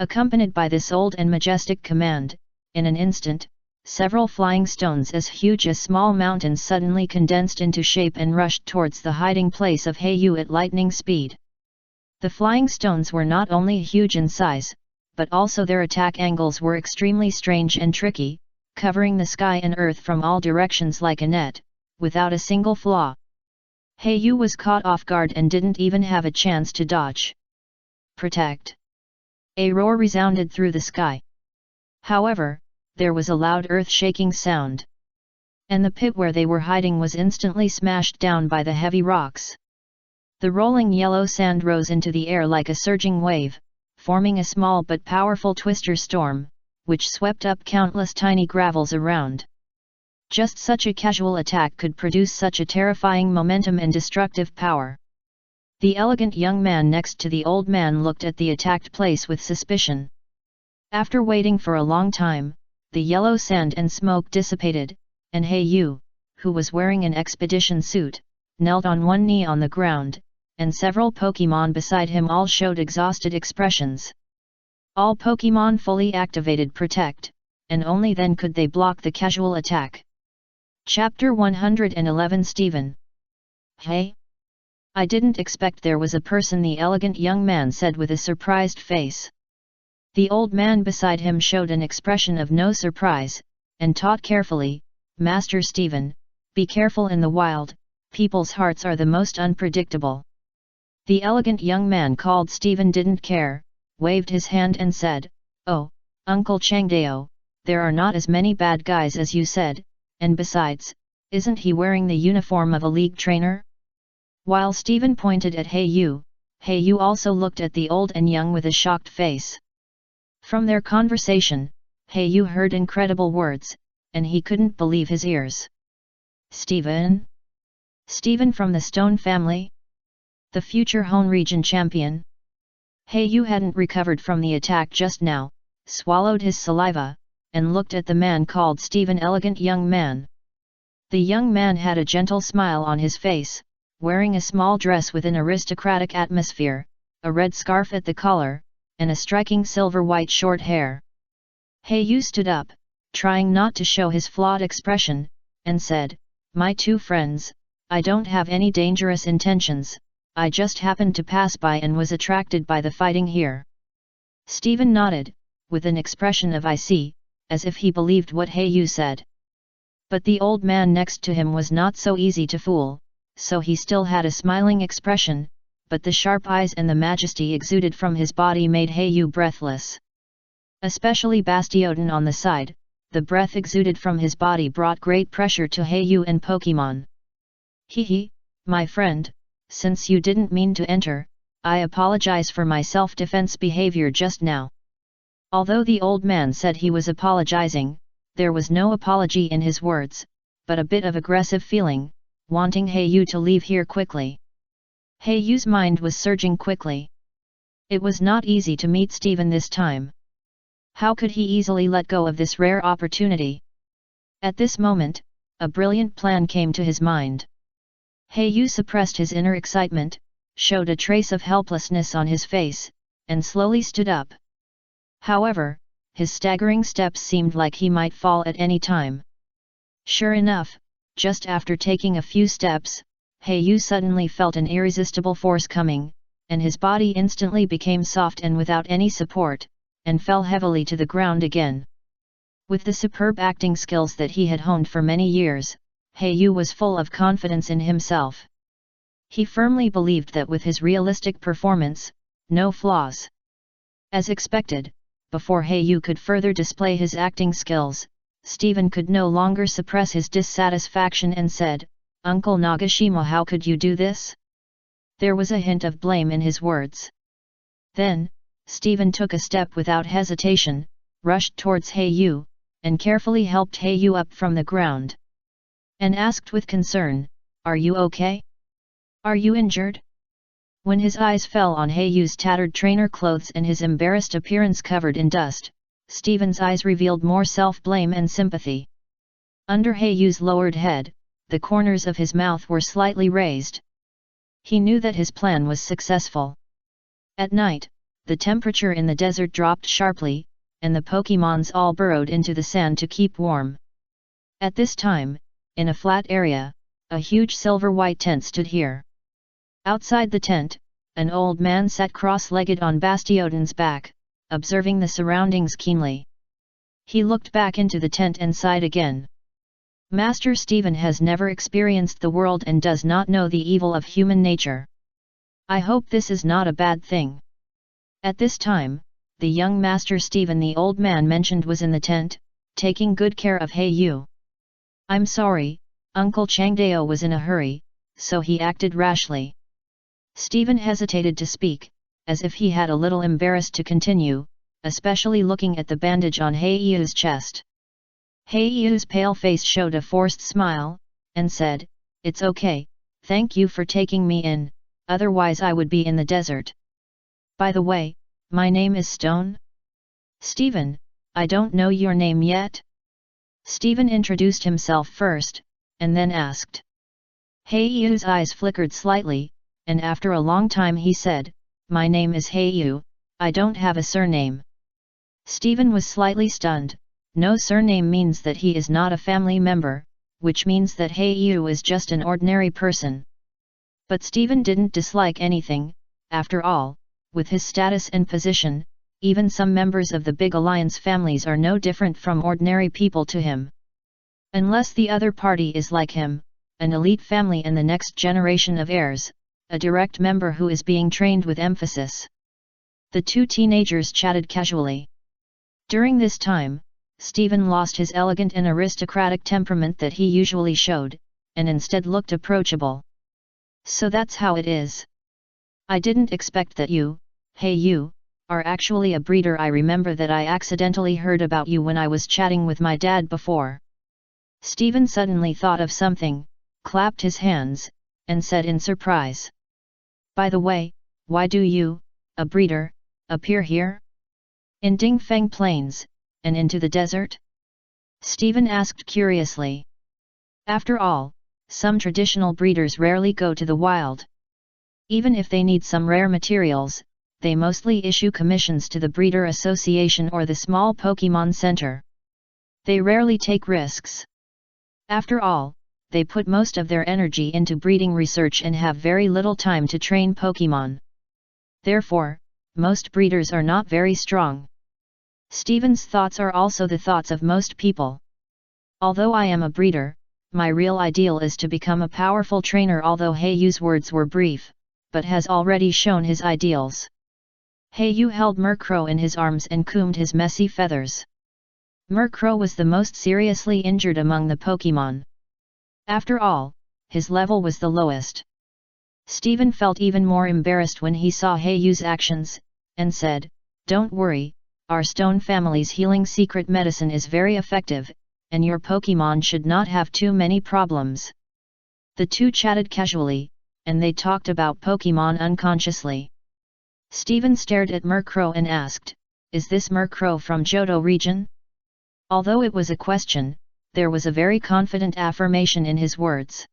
Accompanied by this old and majestic command, in an instant, several flying stones as huge as small mountains suddenly condensed into shape and rushed towards the hiding place of Yu at lightning speed. The flying stones were not only huge in size, but also their attack angles were extremely strange and tricky, covering the sky and earth from all directions like a net, without a single flaw. Yu was caught off guard and didn't even have a chance to dodge. "Protect!" A roar resounded through the sky. However, there was a loud earth-shaking sound. And the pit where they were hiding was instantly smashed down by the heavy rocks. The rolling yellow sand rose into the air like a surging wave, forming a small but powerful twister storm, which swept up countless tiny gravels around. Just such a casual attack could produce such a terrifying momentum and destructive power. The elegant young man next to the old man looked at the attacked place with suspicion. After waiting for a long time, the yellow sand and smoke dissipated, and Yu, who was wearing an expedition suit, knelt on one knee on the ground, and several Pokémon beside him all showed exhausted expressions. All Pokémon fully activated Protect, and only then could they block the casual attack. Chapter 111 Steven. Hey? I didn't expect there was a person, the elegant young man said with a surprised face. The old man beside him showed an expression of no surprise, and taught carefully, Master Steven, be careful in the wild, people's hearts are the most unpredictable. The elegant young man called Steven didn't care, waved his hand and said, Oh, Uncle Changdao, there are not as many bad guys as you said, and besides, isn't he wearing the uniform of a league trainer? While Steven pointed at Yu also looked at the old and young with a shocked face. From their conversation, Yu heard incredible words, and he couldn't believe his ears. Steven? Steven from the Stone family? The future Hone region champion? Yu hadn't recovered from the attack just now, swallowed his saliva, and looked at the man called Steven, elegant young man. The young man had a gentle smile on his face, wearing a small dress with an aristocratic atmosphere, a red scarf at the collar, and a striking silver-white short hair. Yu stood up, trying not to show his flawed expression, and said, My two friends, I don't have any dangerous intentions, I just happened to pass by and was attracted by the fighting here. Steven nodded, with an expression of I see, as if he believed what Yu said. But the old man next to him was not so easy to fool, so he still had a smiling expression, but the sharp eyes and the majesty exuded from his body made Yu breathless. Especially Bastiodon on the side, the breath exuded from his body brought great pressure to Yu and Pokémon. My friend, since you didn't mean to enter, I apologize for my self-defense behavior just now. Although the old man said he was apologizing, there was no apology in his words, but a bit of aggressive feeling, wanting Yu to leave here quickly. Yu's mind was surging quickly. It was not easy to meet Steven this time. How could he easily let go of this rare opportunity? At this moment, a brilliant plan came to his mind. Yu suppressed his inner excitement, showed a trace of helplessness on his face, and slowly stood up. However, his staggering steps seemed like he might fall at any time. Sure enough, just after taking a few steps, Yu suddenly felt an irresistible force coming, and his body instantly became soft and without any support, and fell heavily to the ground again. With the superb acting skills that he had honed for many years, Yu was full of confidence in himself. He firmly believed that with his realistic performance, no flaws. As expected, before Yu could further display his acting skills, Steven could no longer suppress his dissatisfaction and said, Uncle Nagashima, how could you do this? There was a hint of blame in his words. Then, Steven took a step without hesitation, rushed towards Yu, and carefully helped Yu up from the ground. And asked with concern, Are you okay? Are you injured? When his eyes fell on Yu's tattered trainer clothes and his embarrassed appearance covered in dust, Steven's eyes revealed more self-blame and sympathy. Under Yu's lowered head, the corners of his mouth were slightly raised. He knew that his plan was successful. At night, the temperature in the desert dropped sharply, and the Pokémons all burrowed into the sand to keep warm. At this time, in a flat area, a huge silver-white tent stood here. Outside the tent, an old man sat cross-legged on Bastiodon's back, observing the surroundings keenly. He looked back into the tent and sighed again. Master Steven has never experienced the world and does not know the evil of human nature. I hope this is not a bad thing. At this time, the young Master Steven the old man mentioned was in the tent, taking good care of Yu. I'm sorry, Uncle Changdao was in a hurry, so he acted rashly. Steven hesitated to speak, as if he had a little embarrassed to continue, especially looking at the bandage on Yu's chest. Yu's pale face showed a forced smile, and said, It's okay, thank you for taking me in, otherwise I would be in the desert. By the way, my name is Stone? Steven, I don't know your name yet? Stephen introduced himself first, and then asked. Heiyu's eyes flickered slightly, and after a long time he said, My name is Heiyu, I don't have a surname. Stephen was slightly stunned. No surname means that he is not a family member, which means that Heiyu is just an ordinary person. But Stephen didn't dislike anything. After all, with his status and position, even some members of the big alliance families are no different from ordinary people to him. Unless the other party is like him, an elite family and the next generation of heirs, a direct member who is being trained with emphasis. The two teenagers chatted casually. During this time, Stephen lost his elegant and aristocratic temperament that he usually showed, and instead looked approachable. So that's how it is. I didn't expect that you, Heiyu, are actually a breeder. I remember that I accidentally heard about you when I was chatting with my dad before. Stephen suddenly thought of something, clapped his hands, and said in surprise. By the way, why do you, a breeder, appear here? In Dingfeng Plains, and into the desert? Stephen asked curiously. After all, some traditional breeders rarely go to the wild. Even if they need some rare materials, they mostly issue commissions to the Breeder Association or the small Pokémon Center. They rarely take risks. After all, they put most of their energy into breeding research and have very little time to train Pokémon. Therefore, most breeders are not very strong. Stephen's thoughts are also the thoughts of most people. Although I am a breeder, my real ideal is to become a powerful trainer. Although Heiyu's words were brief, but has already shown his ideals. Heiyu held Murkrow in his arms and combed his messy feathers. Murkrow was the most seriously injured among the Pokémon. After all, his level was the lowest. Stephen felt even more embarrassed when he saw Heiyu's actions, and said, Don't worry, our stone family's healing secret medicine is very effective, and your Pokémon should not have too many problems. The two chatted casually, and they talked about Pokémon unconsciously. Stephen stared at Murkrow and asked, Is this Murkrow from Johto region? Although it was a question, there was a very confident affirmation in his words.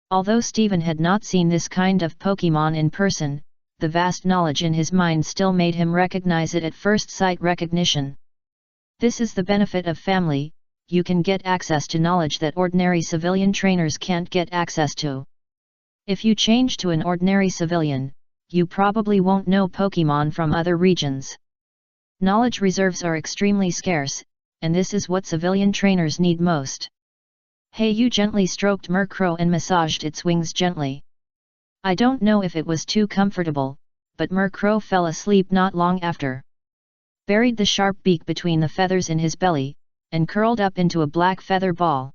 Although Stephen had not seen this kind of Pokémon in person, the vast knowledge in his mind still made him recognize it at first sight recognition. This is the benefit of family, you can get access to knowledge that ordinary civilian trainers can't get access to. If you change to an ordinary civilian, you probably won't know Pokémon from other regions. Knowledge reserves are extremely scarce, and this is what civilian trainers need most. Heiyu gently stroked Murkrow and massaged its wings gently. I don't know if it was too comfortable, but Murkrow fell asleep not long after. Buried the sharp beak between the feathers in his belly, and curled up into a black feather ball.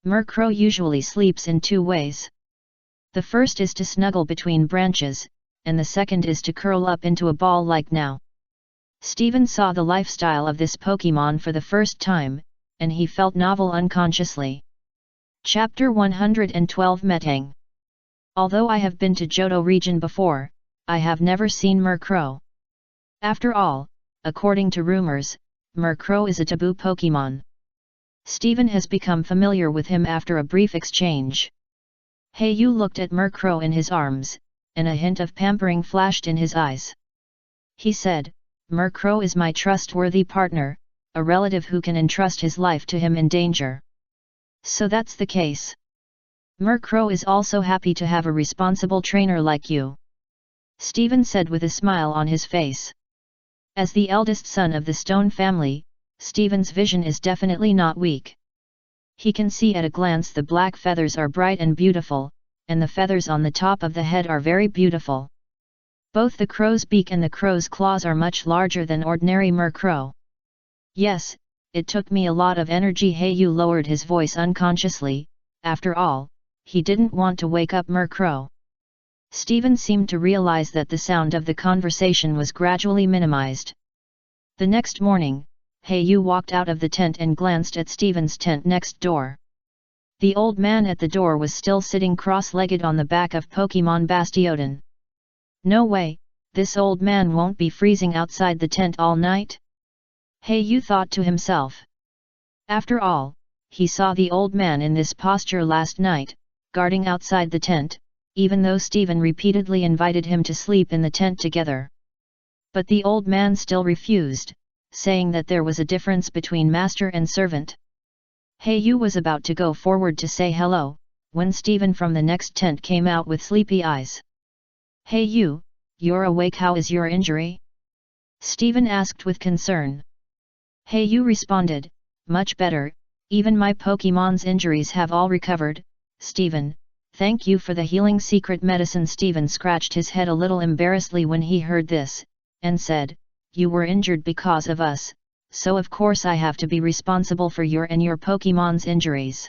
Murkrow usually sleeps in two ways. The first is to snuggle between branches, and the second is to curl up into a ball like now. Stephen saw the lifestyle of this Pokémon for the first time, and he felt novel unconsciously. Chapter 112 Metang. Although I have been to Johto region before, I have never seen Murkrow. After all, according to rumors, Murkrow is a taboo Pokémon. Stephen has become familiar with him after a brief exchange. Heiyu looked at Murkrow in his arms, and a hint of pampering flashed in his eyes. He said, Murkrow is my trustworthy partner, a relative who can entrust his life to him in danger. So that's the case. Murkrow is also happy to have a responsible trainer like you. Stephen said with a smile on his face. As the eldest son of the Stone family, Stephen's vision is definitely not weak. He can see at a glance the black feathers are bright and beautiful, and the feathers on the top of the head are very beautiful. Both the crow's beak and the crow's claws are much larger than ordinary Murkrow. Yes, it took me a lot of energy. Heiyu lowered his voice unconsciously. After all, he didn't want to wake up Murkrow. Stephen seemed to realize that the sound of the conversation was gradually minimized. The next morning, Heiyu walked out of the tent and glanced at Stephen's tent next door. The old man at the door was still sitting cross-legged on the back of Pokémon Bastiodon. No way, this old man won't be freezing outside the tent all night? Yu thought to himself. After all, he saw the old man in this posture last night, guarding outside the tent, even though Stephen repeatedly invited him to sleep in the tent together. But the old man still refused, saying that there was a difference between master and servant. Yu was about to go forward to say hello, when Stephen from the next tent came out with sleepy eyes. Yu, you're awake, how is your injury? Stephen asked with concern. Yu responded, much better, even my Pokemon's injuries have all recovered. Stephen, thank you for the healing secret medicine. Stephen scratched his head a little embarrassedly when he heard this, and said, you were injured because of us, so of course I have to be responsible for your and your Pokemon's injuries.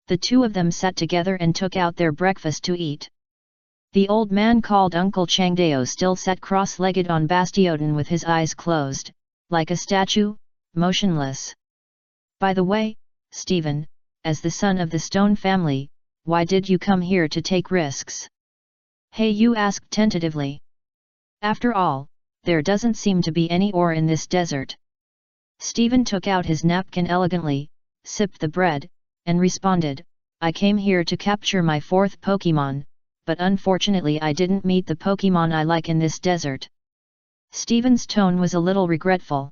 The two of them sat together and took out their breakfast to eat. The old man called Uncle Changdeo still sat cross-legged on Bastiodon with his eyes closed, like a statue, motionless. By the way, Stephen, as the son of the Stone family, why did you come here to take risks? Yu asked tentatively. After all, there doesn't seem to be any ore in this desert. Stephen took out his napkin elegantly, sipped the bread, and responded, I came here to capture my fourth Pokemon, but unfortunately I didn't meet the Pokemon I like in this desert. Stephen's tone was a little regretful.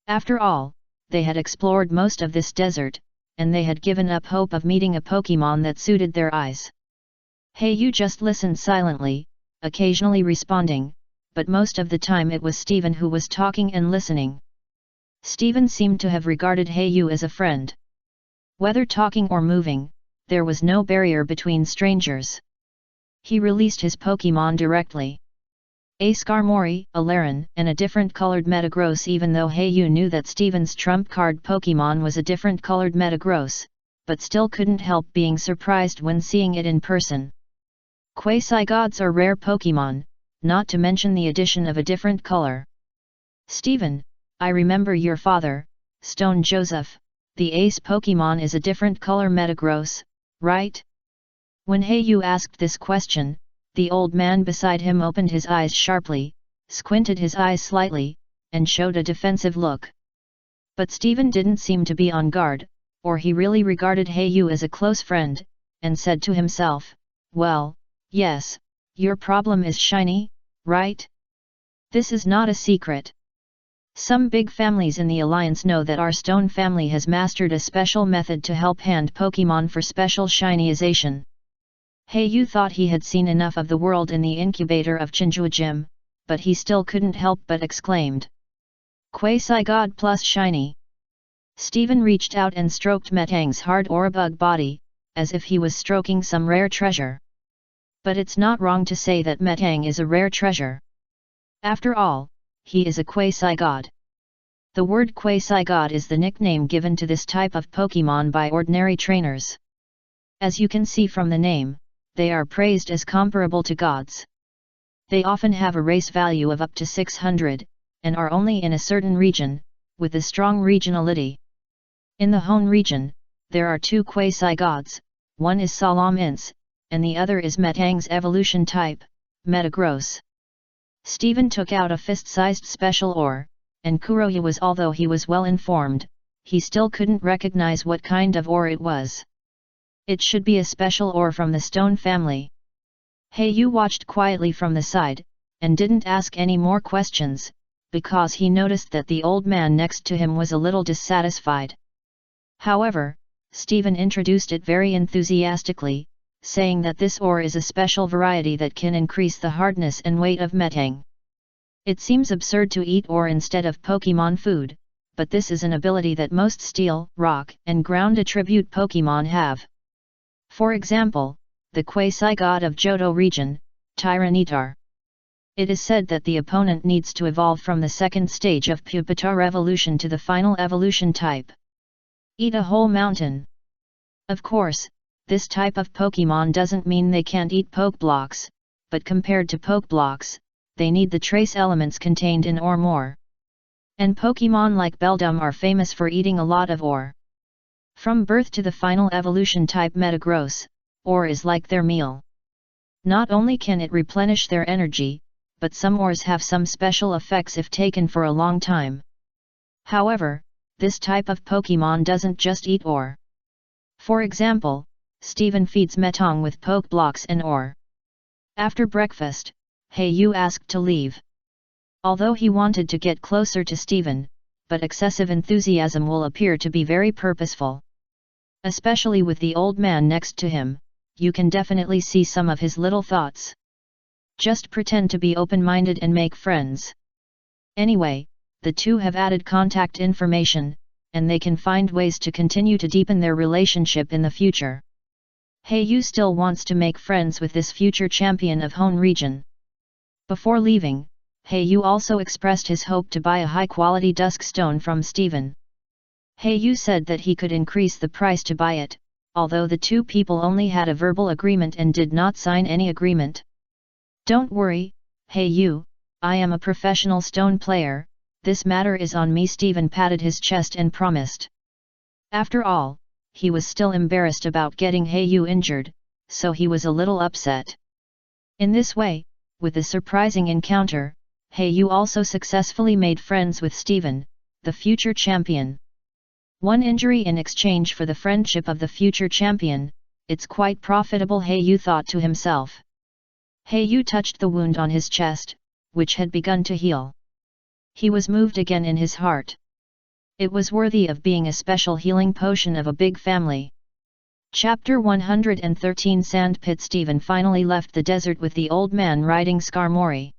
After all, they had explored most of this desert, and they had given up hope of meeting a Pokemon that suited their eyes. Yu just listened silently, occasionally responding, but most of the time it was Stephen who was talking and listening. Stephen seemed to have regarded Yu as a friend. Whether talking or moving, there was no barrier between strangers. He released his Pokemon directly. A Skarmory, a Laren, and a different colored Metagross. Even though Yu knew that Stephen's trump card Pokemon was a different colored Metagross, but still couldn't help being surprised when seeing it in person. Quasi-gods are rare Pokemon, not to mention the addition of a different color. Stephen, I remember your father, Stone Joseph, the ace Pokemon is a different color Metagross, right? When Yu asked this question, the old man beside him opened his eyes sharply, squinted his eyes slightly, and showed a defensive look. But Stephen didn't seem to be on guard, or he really regarded Yu as a close friend, and said to himself, well, yes, your problem is shiny, right? This is not a secret. Some big families in the Alliance know that our Stone family has mastered a special method to help hand Pokemon for special shinyization. Yu thought he had seen enough of the world in the incubator of Chinjua Gym, but he still couldn't help but exclaimed. Quasi-god plus shiny. Stephen reached out and stroked Metang's hard Orabug body, as if he was stroking some rare treasure. But it's not wrong to say that Metang is a rare treasure. After all, he is a quasi-god. The word quasi-god is the nickname given to this type of Pokemon by ordinary trainers. As you can see from the name, they are praised as comparable to gods. They often have a race value of up to 600, and are only in a certain region, with a strong regionality. In the Hone region, there are two quasi-gods, one is Salamence, and the other is Metang's evolution type, Metagross. Stephen took out a fist-sized special ore, and Kuroya was, although he was well informed, he still couldn't recognize what kind of ore it was. It should be a special ore from the Stone family. Yu watched quietly from the side, and didn't ask any more questions, because he noticed that the old man next to him was a little dissatisfied. However, Stephen introduced it very enthusiastically, saying that this ore is a special variety that can increase the hardness and weight of Metang. It seems absurd to eat ore instead of Pokemon food, but this is an ability that most steel, rock, and ground attribute Pokemon have. For example, the quasi-god of Johto region, Tyranitar. It is said that the opponent needs to evolve from the second stage of Pupitar evolution to the final evolution type. Eat a whole mountain. Of course, this type of Pokemon doesn't mean they can't eat Pokeblocks, but compared to Pokeblocks, they need the trace elements contained in ore more. And Pokemon like Beldum are famous for eating a lot of ore. From birth to the final evolution type Metagross, ore is like their meal. Not only can it replenish their energy, but some ores have some special effects if taken for a long time. However, this type of Pokemon doesn't just eat ore. For example, Steven feeds Metong with poke blocks and ore. After breakfast, Hei-Yu asked to leave. Although he wanted to get closer to Steven, but excessive enthusiasm will appear to be very purposeful. Especially with the old man next to him, you can definitely see some of his little thoughts. Just pretend to be open-minded and make friends. Anyway, the two have added contact information, and they can find ways to continue to deepen their relationship in the future. Hei-Yu still wants to make friends with this future champion of Hone region. Before leaving, Hei-Yu also expressed his hope to buy a high-quality dusk stone from Steven. Hei-Yu said that he could increase the price to buy it, although the two people only had a verbal agreement and did not sign any agreement. Don't worry, Hei-Yu, I am a professional stone player, this matter is on me. Steven patted his chest and promised. After all, he was still embarrassed about getting Hei-Yu injured, so he was a little upset. In this way, with the surprising encounter, Hei-Yu also successfully made friends with Steven, the future champion. One injury in exchange for the friendship of the future champion, it's quite profitable, Hei-Yu thought to himself. Hei-Yu touched the wound on his chest, which had begun to heal. He was moved again in his heart. It was worthy of being a special healing potion of a big family. Chapter 113 Sandpit. Steven finally left the desert with the old man riding Skarmory.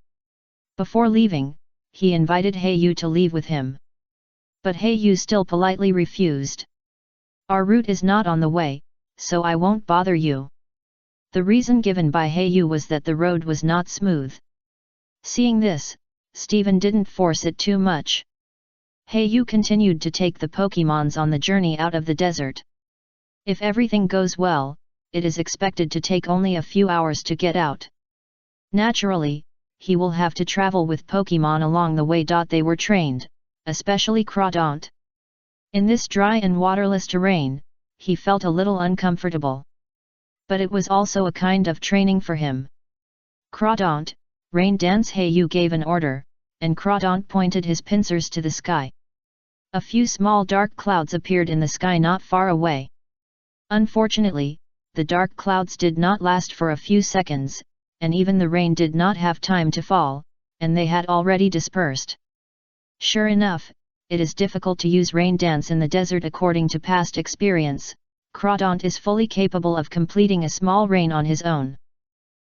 Before leaving, he invited Hei-Yu to leave with him. But Hei-Yu still politely refused. Our route is not on the way, so I won't bother you. The reason given by Hei-Yu was that the road was not smooth. Seeing this, Steven didn't force it too much. Hei-Yu continued to take the Pokemons on the journey out of the desert. If everything goes well, it is expected to take only a few hours to get out. Naturally, he will have to travel with Pokemon along the way. They were trained, especially Crawdaunt. In this dry and waterless terrain, he felt a little uncomfortable. But it was also a kind of training for him. Crawdaunt, rain dance. Hei-Yu gave an order, and Crawdaunt pointed his pincers to the sky. A few small dark clouds appeared in the sky not far away. Unfortunately, the dark clouds did not last for a few seconds, and even the rain did not have time to fall, and they had already dispersed. Sure enough, it is difficult to use rain dance in the desert. According to past experience, Crawdaunt is fully capable of completing a small rain on his own.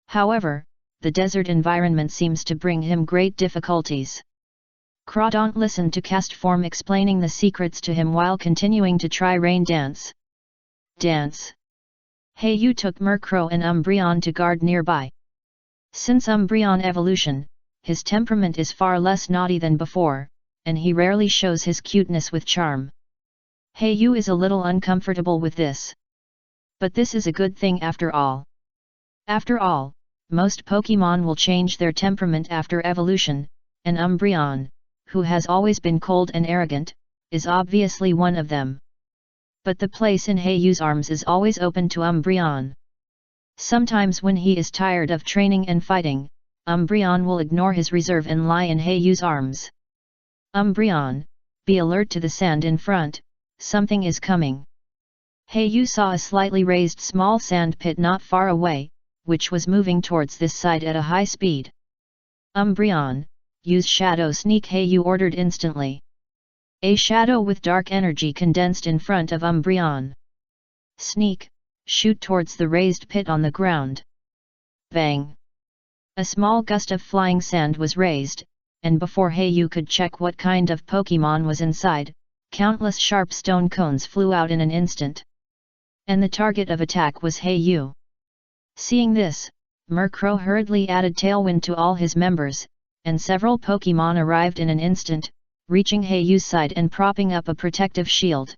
However, the desert environment seems to bring him great difficulties. Crawdaunt listened to Castform explaining the secrets to him while continuing to try rain dance. Dance. Hei-Yu took Murkrow and Umbreon to guard nearby. Since Umbreon evolution, his temperament is far less naughty than before, and he rarely shows his cuteness with charm. Hei-Yu is a little uncomfortable with this. But this is a good thing after all. After all, most Pokemon will change their temperament after evolution, and Umbreon, who has always been cold and arrogant, is obviously one of them. But the place in Hei-Yu's arms is always open to Umbreon. Sometimes when he is tired of training and fighting, Umbreon will ignore his reserve and lie in Hei-Yu's arms. Umbreon, be alert to the sand in front, something is coming. Hei-Yu saw a slightly raised small sand pit not far away, which was moving towards this side at a high speed. Umbreon, use Shadow Sneak. Hei-Yu ordered instantly. A shadow with dark energy condensed in front of Umbreon. Sneak, shoot towards the raised pit on the ground. Bang! A small gust of flying sand was raised, and before Hei-Yu could check what kind of Pokemon was inside, countless sharp stone cones flew out in an instant. And the target of attack was Hei-Yu. Seeing this, Murkrow hurriedly added Tailwind to all his members, and several Pokemon arrived in an instant, reaching Hei-Yu's side and propping up a protective shield.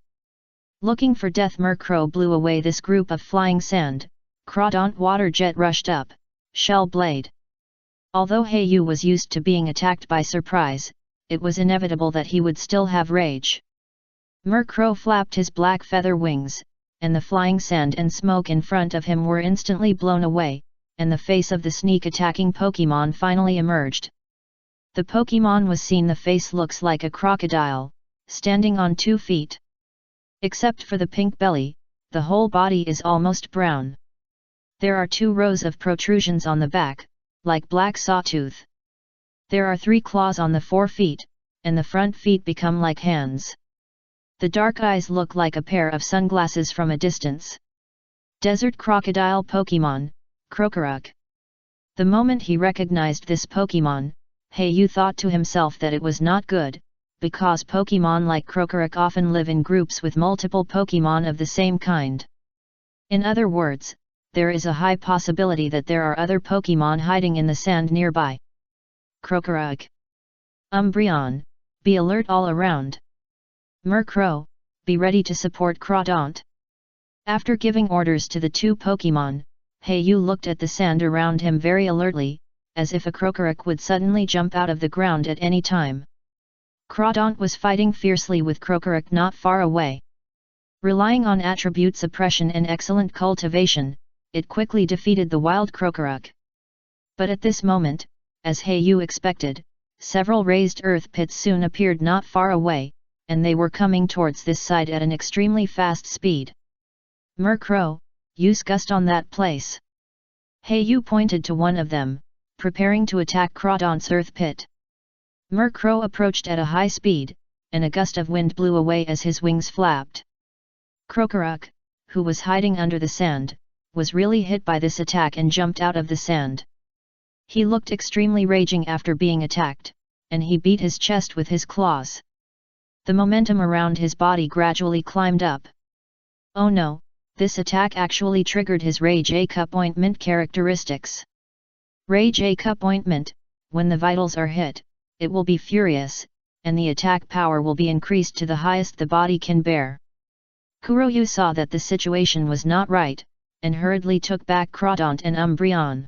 Looking for death, Murkrow blew away this group of flying sand. Crawdaunt Water Jet rushed up, Shell Blade. Although Hei-Yu was used to being attacked by surprise, it was inevitable that he would still have rage. Murkrow flapped his black feather wings, and the flying sand and smoke in front of him were instantly blown away, and the face of the sneak-attacking Pokemon finally emerged. The Pokemon was seen. The face looks like a crocodile, standing on 2 feet. Except for the pink belly, the whole body is almost brown. There are 2 rows of protrusions on the back, like black sawtooth. There are 3 claws on the 4 feet, and the front feet become like hands. The dark eyes look like a pair of sunglasses from a distance. Desert crocodile Pokemon, Krokorok. The moment he recognized this Pokemon, Heiyu thought to himself that it was not good, because Pokemon like Krokorok often live in groups with multiple Pokemon of the same kind. In other words, there is a high possibility that there are other Pokemon hiding in the sand nearby. Krokorok. Umbreon, be alert all around. Murkrow, be ready to support Crawdaunt. After giving orders to the 2 Pokemon, Heiyu looked at the sand around him very alertly, as if a Krokorok would suddenly jump out of the ground at any time. Crawdaunt was fighting fiercely with Krokorok not far away. Relying on attribute suppression and excellent cultivation, it quickly defeated the wild Krokorok. But at this moment, as Heiyu expected, several raised earth pits soon appeared not far away, and they were coming towards this side at an extremely fast speed. Murkrow, use Gust on that place. Heiyu pointed to one of them, preparing to attack Crawdaunt's earth pit. Murkrow approached at a high speed, and a gust of wind blew away as his wings flapped. Krokorok, who was hiding under the sand, was really hit by this attack and jumped out of the sand. He looked extremely raging after being attacked, and he beat his chest with his claws. The momentum around his body gradually climbed up. Oh no, this attack actually triggered his Rage A Cup Ointment characteristics. Rage A Cup Ointment, when the vitals are hit, it will be furious, and the attack power will be increased to the highest the body can bear. Kuroyu saw that the situation was not right, and hurriedly took back Crawdaunt and Umbreon.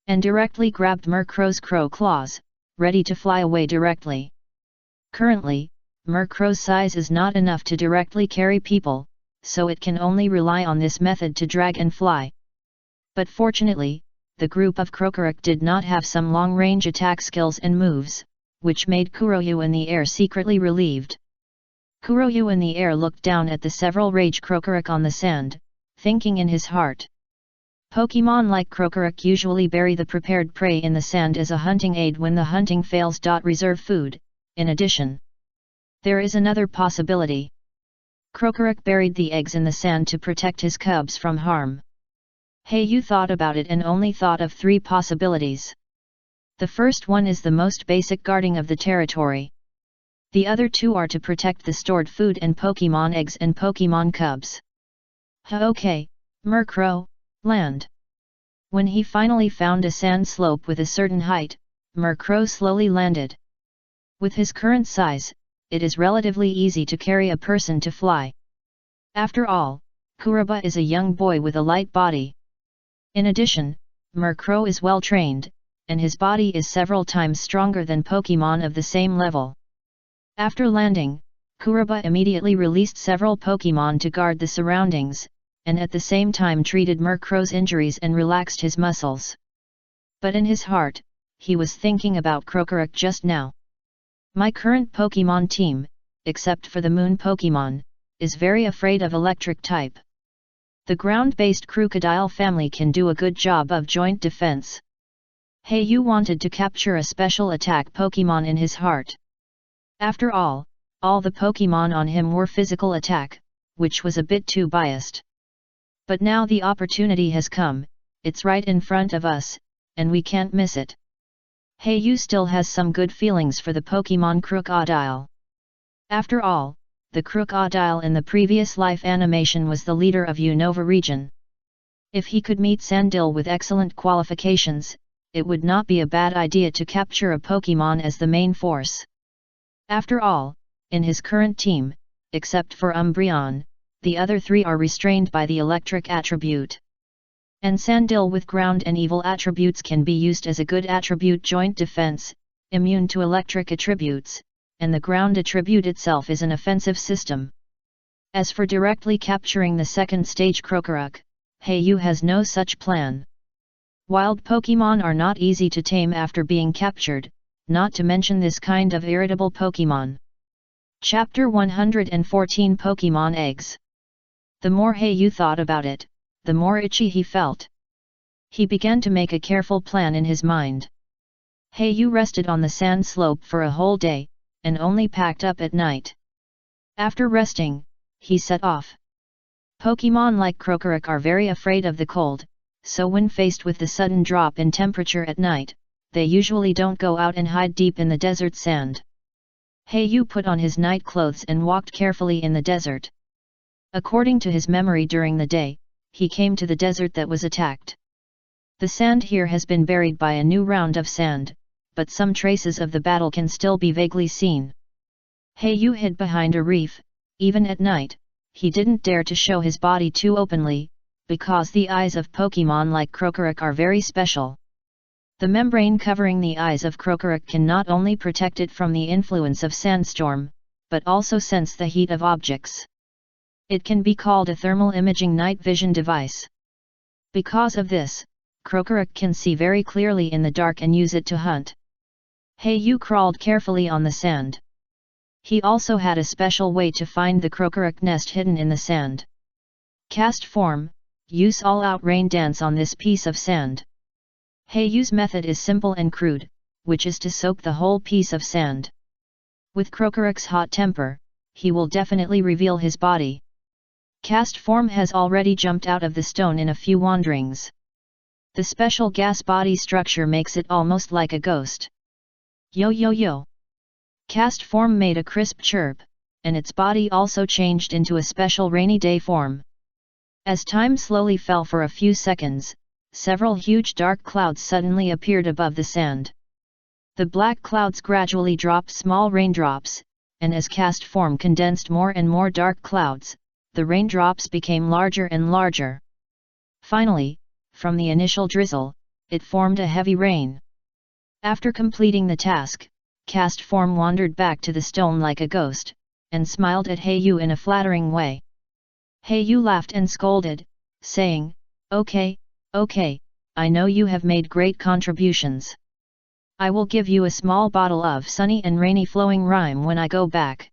And directly grabbed Murkrow's crow claws, ready to fly away directly. Currently, Murkrow's size is not enough to directly carry people, so it can only rely on this method to drag and fly. But fortunately, the group of Krokorok did not have some long-range attack skills and moves, which made Kuroyu in the air secretly relieved. Kuroyu in the air looked down at the several rage Krokorok on the sand, thinking in his heart. Pokemon like Krokorok usually bury the prepared prey in the sand as a hunting aid when the hunting fails. Reserve food. In addition, there is another possibility. Krokorok buried the eggs in the sand to protect his cubs from harm. Heiyu thought about it and only thought of 3 possibilities. The first one is the most basic, guarding of the territory. The other 2 are to protect the stored food and Pokemon eggs and Pokemon cubs. Okay, Murkrow, land. When he finally found a sand slope with a certain height, Murkrow slowly landed. With his current size, it is relatively easy to carry a person to fly. After all, Kuroba is a young boy with a light body. In addition, Murkrow is well trained, and his body is several times stronger than Pokemon of the same level. After landing, Kuroba immediately released several Pokemon to guard the surroundings, and at the same time treated Murkrow's injuries and relaxed his muscles. But in his heart, he was thinking about Krokorok just now. My current Pokemon team, except for the Moon Pokemon, is very afraid of electric type. The ground-based Crocodile family can do a good job of joint defense. Heiyu wanted to capture a special attack Pokemon in his heart. After all the Pokemon on him were physical attack, which was a bit too biased. But now the opportunity has come, it's right in front of us, and we can't miss it. Heiyu still has some good feelings for the Pokemon Crocodile. After all, the Crocodile in the previous life animation was the leader of Unova region. If he could meet Sandil with excellent qualifications, it would not be a bad idea to capture a Pokemon as the main force. After all, in his current team, except for Umbreon, the other 3 are restrained by the electric attribute. And Sandil with ground and evil attributes can be used as a good attribute joint defense, immune to electric attributes, and the ground attribute itself is an offensive system. As for directly capturing the second stage Krokorok, Heiyu has no such plan. Wild Pokemon are not easy to tame after being captured, not to mention this kind of irritable Pokemon. Chapter 114 Pokemon Eggs. The more Hayu thought about it, the more itchy he felt. He began to make a careful plan in his mind. Hayu rested on the sand slope for a whole day, and only packed up at night. After resting, he set off. Pokemon like Krokorok are very afraid of the cold, so when faced with the sudden drop in temperature at night, they usually don't go out and hide deep in the desert sand. Hayu put on his night clothes and walked carefully in the desert. According to his memory during the day, he came to the desert that was attacked. The sand here has been buried by a new round of sand, but some traces of the battle can still be vaguely seen. Hayu hid behind a reef. Even at night, he didn't dare to show his body too openly, because the eyes of Pokemon like Krokorok are very special. The membrane covering the eyes of Krokorok can not only protect it from the influence of sandstorm, but also sense the heat of objects. It can be called a thermal imaging night vision device. Because of this, Krokorok can see very clearly in the dark and use it to hunt. Hayu crawled carefully on the sand. He also had a special way to find the Krokorok nest hidden in the sand. Cast form, use all-out rain dance on this piece of sand. Hayu's method is simple and crude, which is to soak the whole piece of sand. With Krokorok's hot temper, he will definitely reveal his body. Cast form has already jumped out of the stone in a few wanderings. The special gas body structure makes it almost like a ghost. Yo yo yo! Cast form made a crisp chirp, and its body also changed into a special rainy day form. As time slowly fell for a few seconds, several huge dark clouds suddenly appeared above the sand. The black clouds gradually dropped small raindrops, and as cast form condensed more and more dark clouds, the raindrops became larger and larger. Finally, from the initial drizzle, it formed a heavy rain. After completing the task, cast form wandered back to the stone like a ghost, and smiled at Hayu in a flattering way. Hayu laughed and scolded, saying, "Okay, okay, I know you have made great contributions. I will give you a small bottle of sunny and rainy flowing rime when I go back."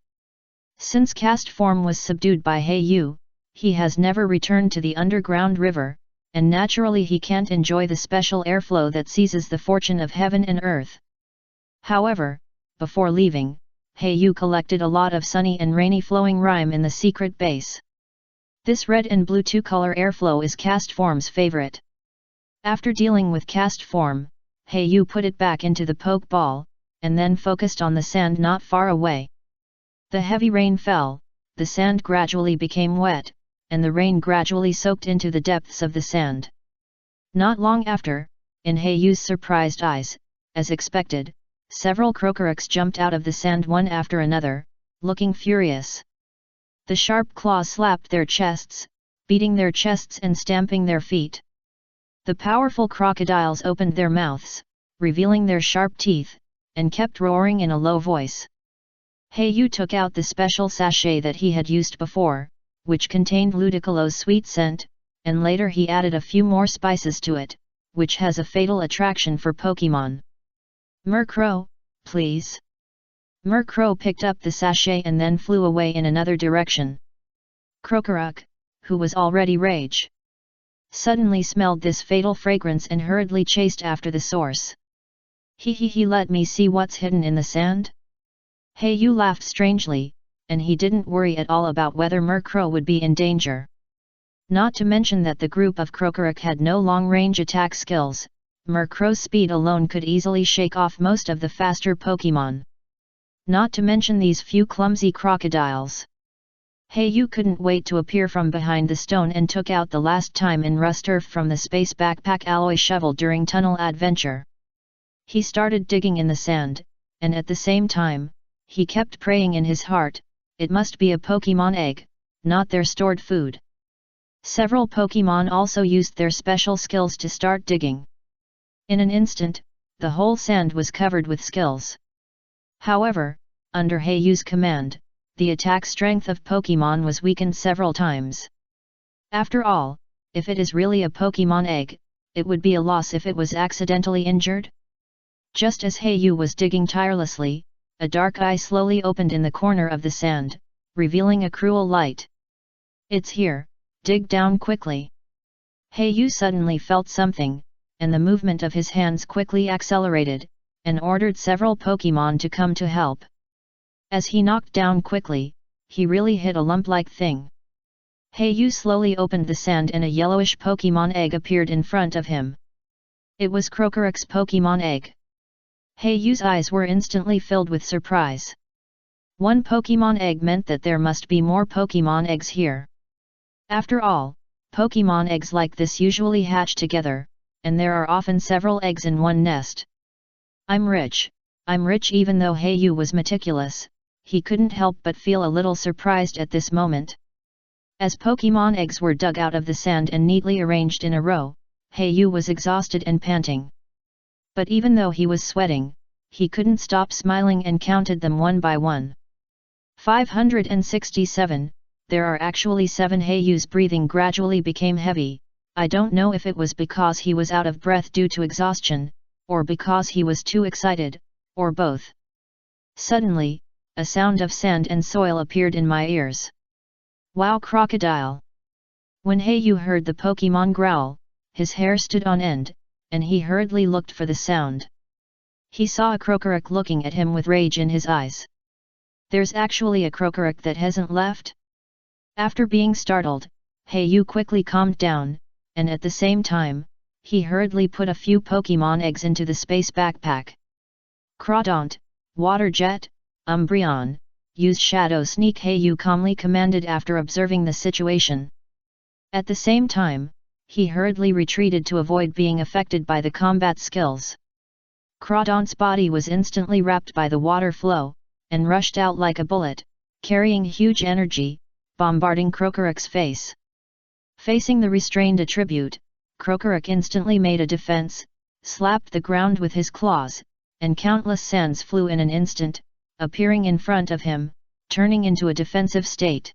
Since cast form was subdued by Hayu, he has never returned to the underground river, and naturally he can't enjoy the special airflow that seizes the fortune of heaven and earth. However, before leaving, Hayu collected a lot of sunny and rainy flowing rime in the secret base. This red and blue two-color airflow is cast form's favorite. After dealing with cast form, Hayu put it back into the poke ball, and then focused on the sand not far away. The heavy rain fell, the sand gradually became wet, and the rain gradually soaked into the depths of the sand. Not long after, in Hayu's surprised eyes, as expected, several Krokoroks jumped out of the sand one after another, looking furious. The sharp claws slapped their chests, beating their chests and stamping their feet. The powerful crocodiles opened their mouths, revealing their sharp teeth, and kept roaring in a low voice. Hayu took out the special sachet that he had used before, which contained Ludicolo's sweet scent, and later he added a few more spices to it, which has a fatal attraction for Pokemon. Murkrow, please. Murkrow picked up the sachet and then flew away in another direction. Krokorok, who was already rage, suddenly smelled this fatal fragrance and hurriedly chased after the source. He let me see what's hidden in the sand? Hayu laughed strangely, and he didn't worry at all about whether Murkrow would be in danger. Not to mention that the group of Krokorok had no long-range attack skills, Murkrow's speed alone could easily shake off most of the faster Pokemon. Not to mention these few clumsy crocodiles. Hayu couldn't wait to appear from behind the stone and took out the last time in rust earth from the space backpack alloy shovel during tunnel adventure. He started digging in the sand, and at the same time, he kept praying in his heart, it must be a Pokemon egg, not their stored food. Several Pokemon also used their special skills to start digging. In an instant, the whole sand was covered with skills. However, under Hayu's command, the attack strength of Pokemon was weakened several times. After all, if it is really a Pokemon egg, it would be a loss if it was accidentally injured. Just as Hayu was digging tirelessly, a dark eye slowly opened in the corner of the sand, revealing a cruel light. "It's here, dig down quickly." Yu suddenly felt something, and the movement of his hands quickly accelerated, and ordered several Pokémon to come to help. As he knocked down quickly, he really hit a lump-like thing. Yu slowly opened the sand and a yellowish Pokémon egg appeared in front of him. It was Krokorok's Pokémon egg. Yu's eyes were instantly filled with surprise. One Pokémon egg meant that there must be more Pokémon eggs here. After all, Pokémon eggs like this usually hatch together, and there are often several eggs in one nest. I'm rich." Even though Yu was meticulous, he couldn't help but feel a little surprised at this moment. As Pokémon eggs were dug out of the sand and neatly arranged in a row, Yu was exhausted and panting. But even though he was sweating, he couldn't stop smiling and counted them one by one. 567, there are actually 7. Yu's breathing gradually became heavy. I don't know if it was because he was out of breath due to exhaustion, or because he was too excited, or both. Suddenly, a sound of sand and soil appeared in my ears. "Wow, crocodile!" When Yu heard the Pokémon growl, his hair stood on end, and he hurriedly looked for the sound. He saw a Krokorok looking at him with rage in his eyes. "There's actually a Krokorok that hasn't left?" After being startled, Yu quickly calmed down, and at the same time, he hurriedly put a few Pokémon eggs into the space backpack. "Crawdaunt, Water Jet, Umbreon, use Shadow Sneak," Yu calmly commanded after observing the situation. At the same time, he hurriedly retreated to avoid being affected by the combat skills. Crawdaunt's body was instantly wrapped by the water flow, and rushed out like a bullet, carrying huge energy, bombarding Krokorok's face. Facing the restrained attribute, Krokorok instantly made a defense, slapped the ground with his claws, and countless sands flew in an instant, appearing in front of him, turning into a defensive state.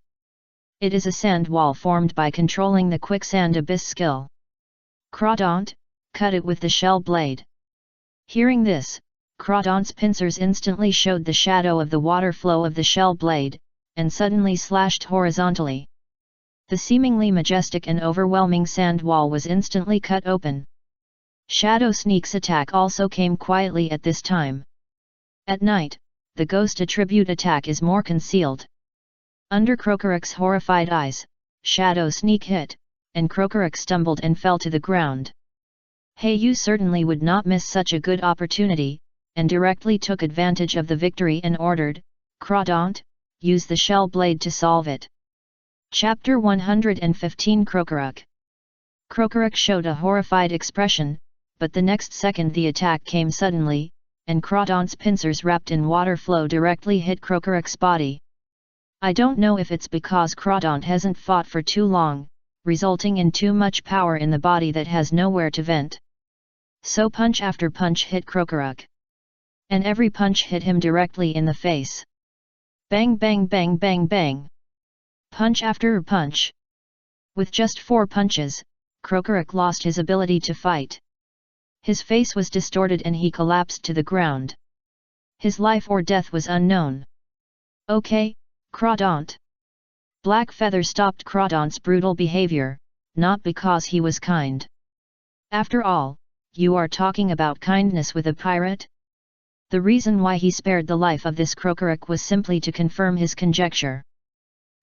It is a sand wall formed by controlling the quicksand abyss skill. "Crawdaunt, cut it with the shell blade." Hearing this, Crawdaunt's pincers instantly showed the shadow of the water flow of the shell blade, and suddenly slashed horizontally. The seemingly majestic and overwhelming sand wall was instantly cut open. Shadow Sneak's attack also came quietly at this time. At night, the ghost attribute attack is more concealed. Under Krokorok's horrified eyes, Shadow Sneak hit, and Krokorok stumbled and fell to the ground. Yu certainly would not miss such a good opportunity, and directly took advantage of the victory and ordered, "Crawdaunt, use the shell blade to solve it." Chapter 115 Krokorok. Krokorok showed a horrified expression, but the next second the attack came suddenly, and Crawdaunt's pincers wrapped in water flow directly hit Krokorok's body. I don't know if it's because Crawdaunt hasn't fought for too long, resulting in too much power in the body that has nowhere to vent. So punch after punch hit Krokorok. And every punch hit him directly in the face. Bang bang bang bang bang. Punch after punch. With just 4 punches, Krokorok lost his ability to fight. His face was distorted and he collapsed to the ground. His life or death was unknown. "Okay, Crawdaunt." Black Feather stopped Crawdaunt's brutal behavior, not because he was kind. After all, you are talking about kindness with a pirate? The reason why he spared the life of this Krokorok was simply to confirm his conjecture.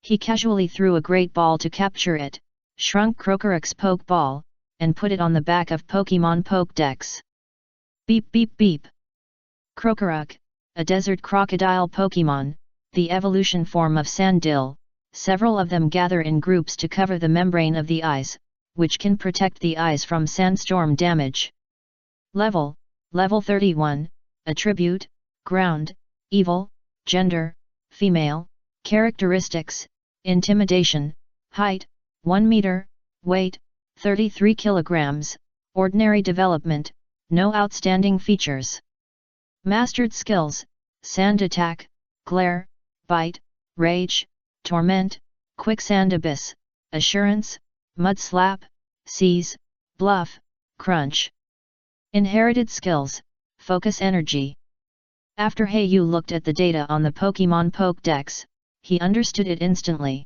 He casually threw a great ball to capture it, shrunk Krokorok's poke ball, and put it on the back of Pokémon Pokédex. Beep beep beep. Krokorok, a desert crocodile Pokémon, the evolution form of Sandil, several of them gather in groups to cover the membrane of the eyes, which can protect the eyes from sandstorm damage. Level 31, Attribute, Ground, Evil, Gender, Female, Characteristics, Intimidation, Height, 1 meter, Weight, 33 kilograms, Ordinary Development, no outstanding features. Mastered Skills, Sand Attack, Glare, Bite, Rage, Torment, Quicksand Abyss, Assurance, Mud Slap, Seize, Bluff, Crunch. Inherited Skills, Focus Energy. After Yu looked at the data on the Pokemon Pokédex, he understood it instantly.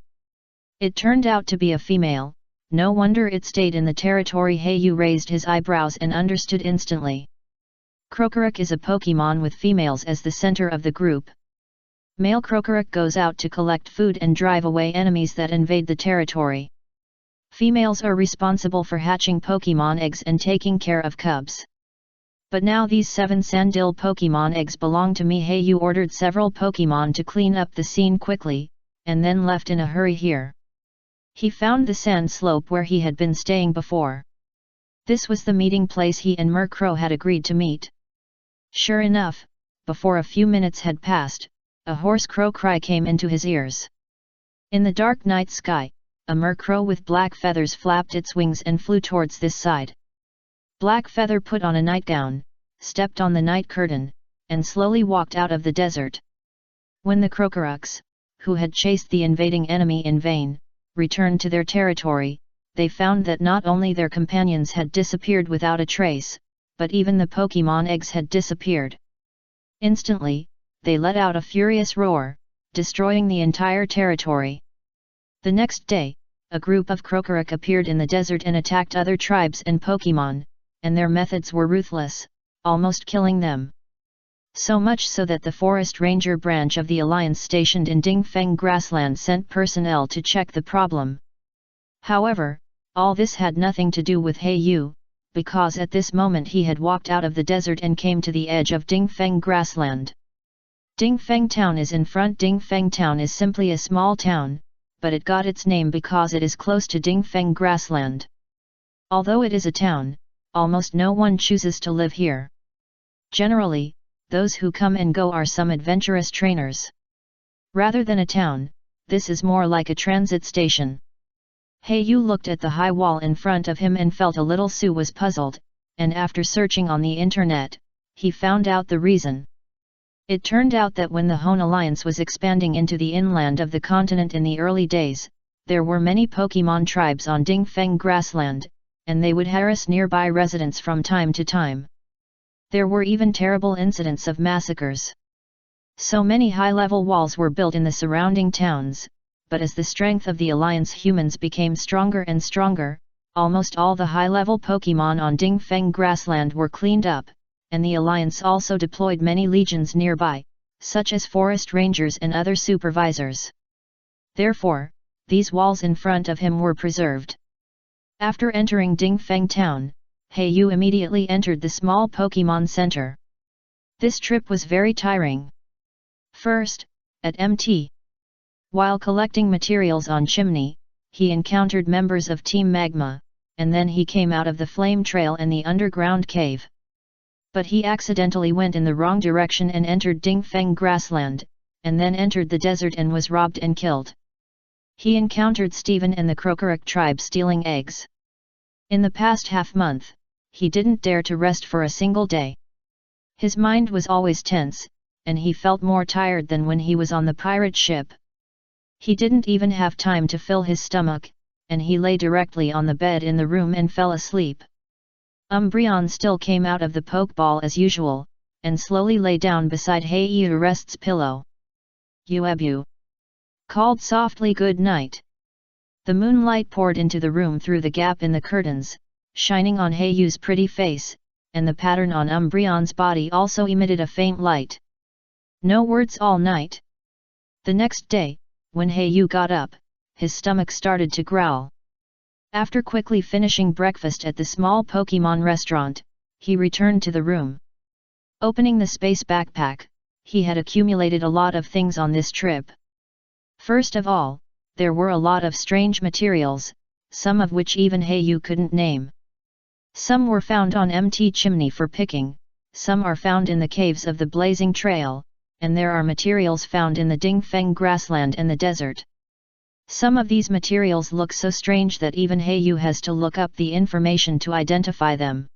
It turned out to be a female, no wonder it stayed in the territory. Yu raised his eyebrows and understood instantly. Krokorok is a Pokemon with females as the center of the group. Male Krokorok goes out to collect food and drive away enemies that invade the territory. Females are responsible for hatching Pokemon eggs and taking care of cubs. But now these 7 Sandil Pokemon eggs belong to me. Yu ordered several Pokemon to clean up the scene quickly, and then left in a hurry here. He found the sand slope where he had been staying before. This was the meeting place he and Murkrow had agreed to meet. Sure enough, before a few minutes had passed, a hoarse crow cry came into his ears. In the dark night sky, a Murkrow with black feathers flapped its wings and flew towards this side. Black Feather put on a nightgown, stepped on the night curtain, and slowly walked out of the desert. When the Krokoroks, who had chased the invading enemy in vain, returned to their territory, they found that not only their companions had disappeared without a trace, but even the Pokemon eggs had disappeared. Instantly, they let out a furious roar, destroying the entire territory. The next day, a group of Krokorok appeared in the desert and attacked other tribes and Pokemon, and their methods were ruthless, almost killing them. So much so that the Forest Ranger branch of the Alliance stationed in Dingfeng Grassland sent personnel to check the problem. However, all this had nothing to do with Yu, because at this moment he had walked out of the desert and came to the edge of Dingfeng Grassland. Dingfeng Town is in front. Dingfeng Town is simply a small town, but it got its name because it is close to Dingfeng Grassland. Although it is a town, almost no one chooses to live here. Generally, those who come and go are some adventurous trainers. Rather than a town, this is more like a transit station. Yu looked at the high wall in front of him and felt a little. Sue was puzzled, and after searching on the internet, he found out the reason. It turned out that when the Hone Alliance was expanding into the inland of the continent in the early days, there were many Pokemon tribes on Dingfeng Grassland, and they would harass nearby residents from time to time. There were even terrible incidents of massacres. So many high-level walls were built in the surrounding towns, but as the strength of the Alliance humans became stronger and stronger, almost all the high-level Pokemon on Dingfeng Grassland were cleaned up, and the Alliance also deployed many legions nearby, such as forest rangers and other supervisors. Therefore, these walls in front of him were preserved. After entering Dingfeng Town, Yu immediately entered the small Pokemon Center. This trip was very tiring. First, at MT. While collecting materials on Chimney, he encountered members of Team Magma, and then he came out of the Flame Trail and the underground cave. But he accidentally went in the wrong direction and entered Dingfeng Grassland, and then entered the desert and was robbed and killed. He encountered Steven and the Krokorok tribe stealing eggs. In the past half-month, he didn't dare to rest for a single day. His mind was always tense, and he felt more tired than when he was on the pirate ship. He didn't even have time to fill his stomach, and he lay directly on the bed in the room and fell asleep. Umbreon still came out of the Pokeball as usual, and slowly lay down beside Yu's pillow. Uebu called softly good night. The moonlight poured into the room through the gap in the curtains, shining on Yu's pretty face, and the pattern on Umbreon's body also emitted a faint light. No words all night. The next day, when Yu got up, his stomach started to growl. After quickly finishing breakfast at the small Pokemon restaurant, he returned to the room. Opening the space backpack, he had accumulated a lot of things on this trip. First of all, there were a lot of strange materials, some of which even Yu couldn't name. Some were found on MT Chimney for picking, some are found in the caves of the Blazing Trail, and there are materials found in the Dingfeng Grassland and the desert. Some of these materials look so strange that even Yu has to look up the information to identify them.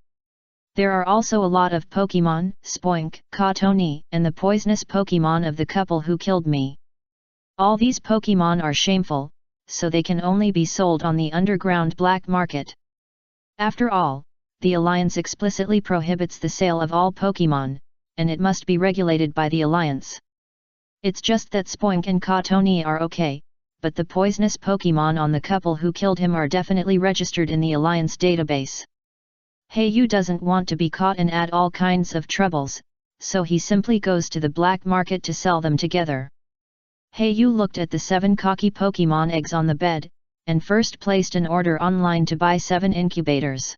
There are also a lot of Pokemon, Spoink, Katoni, and the poisonous Pokemon of the couple who killed me. All these Pokemon are shameful, so they can only be sold on the underground black market. After all, the Alliance explicitly prohibits the sale of all Pokemon, and it must be regulated by the Alliance. It's just that Spoink and Katoni are okay, but the poisonous Pokemon on the couple who killed him are definitely registered in the Alliance database. Heiyu doesn't want to be caught and add all kinds of troubles, so he simply goes to the black market to sell them together. Heiyu looked at the 7 cocky Pokemon eggs on the bed, and first placed an order online to buy 7 incubators.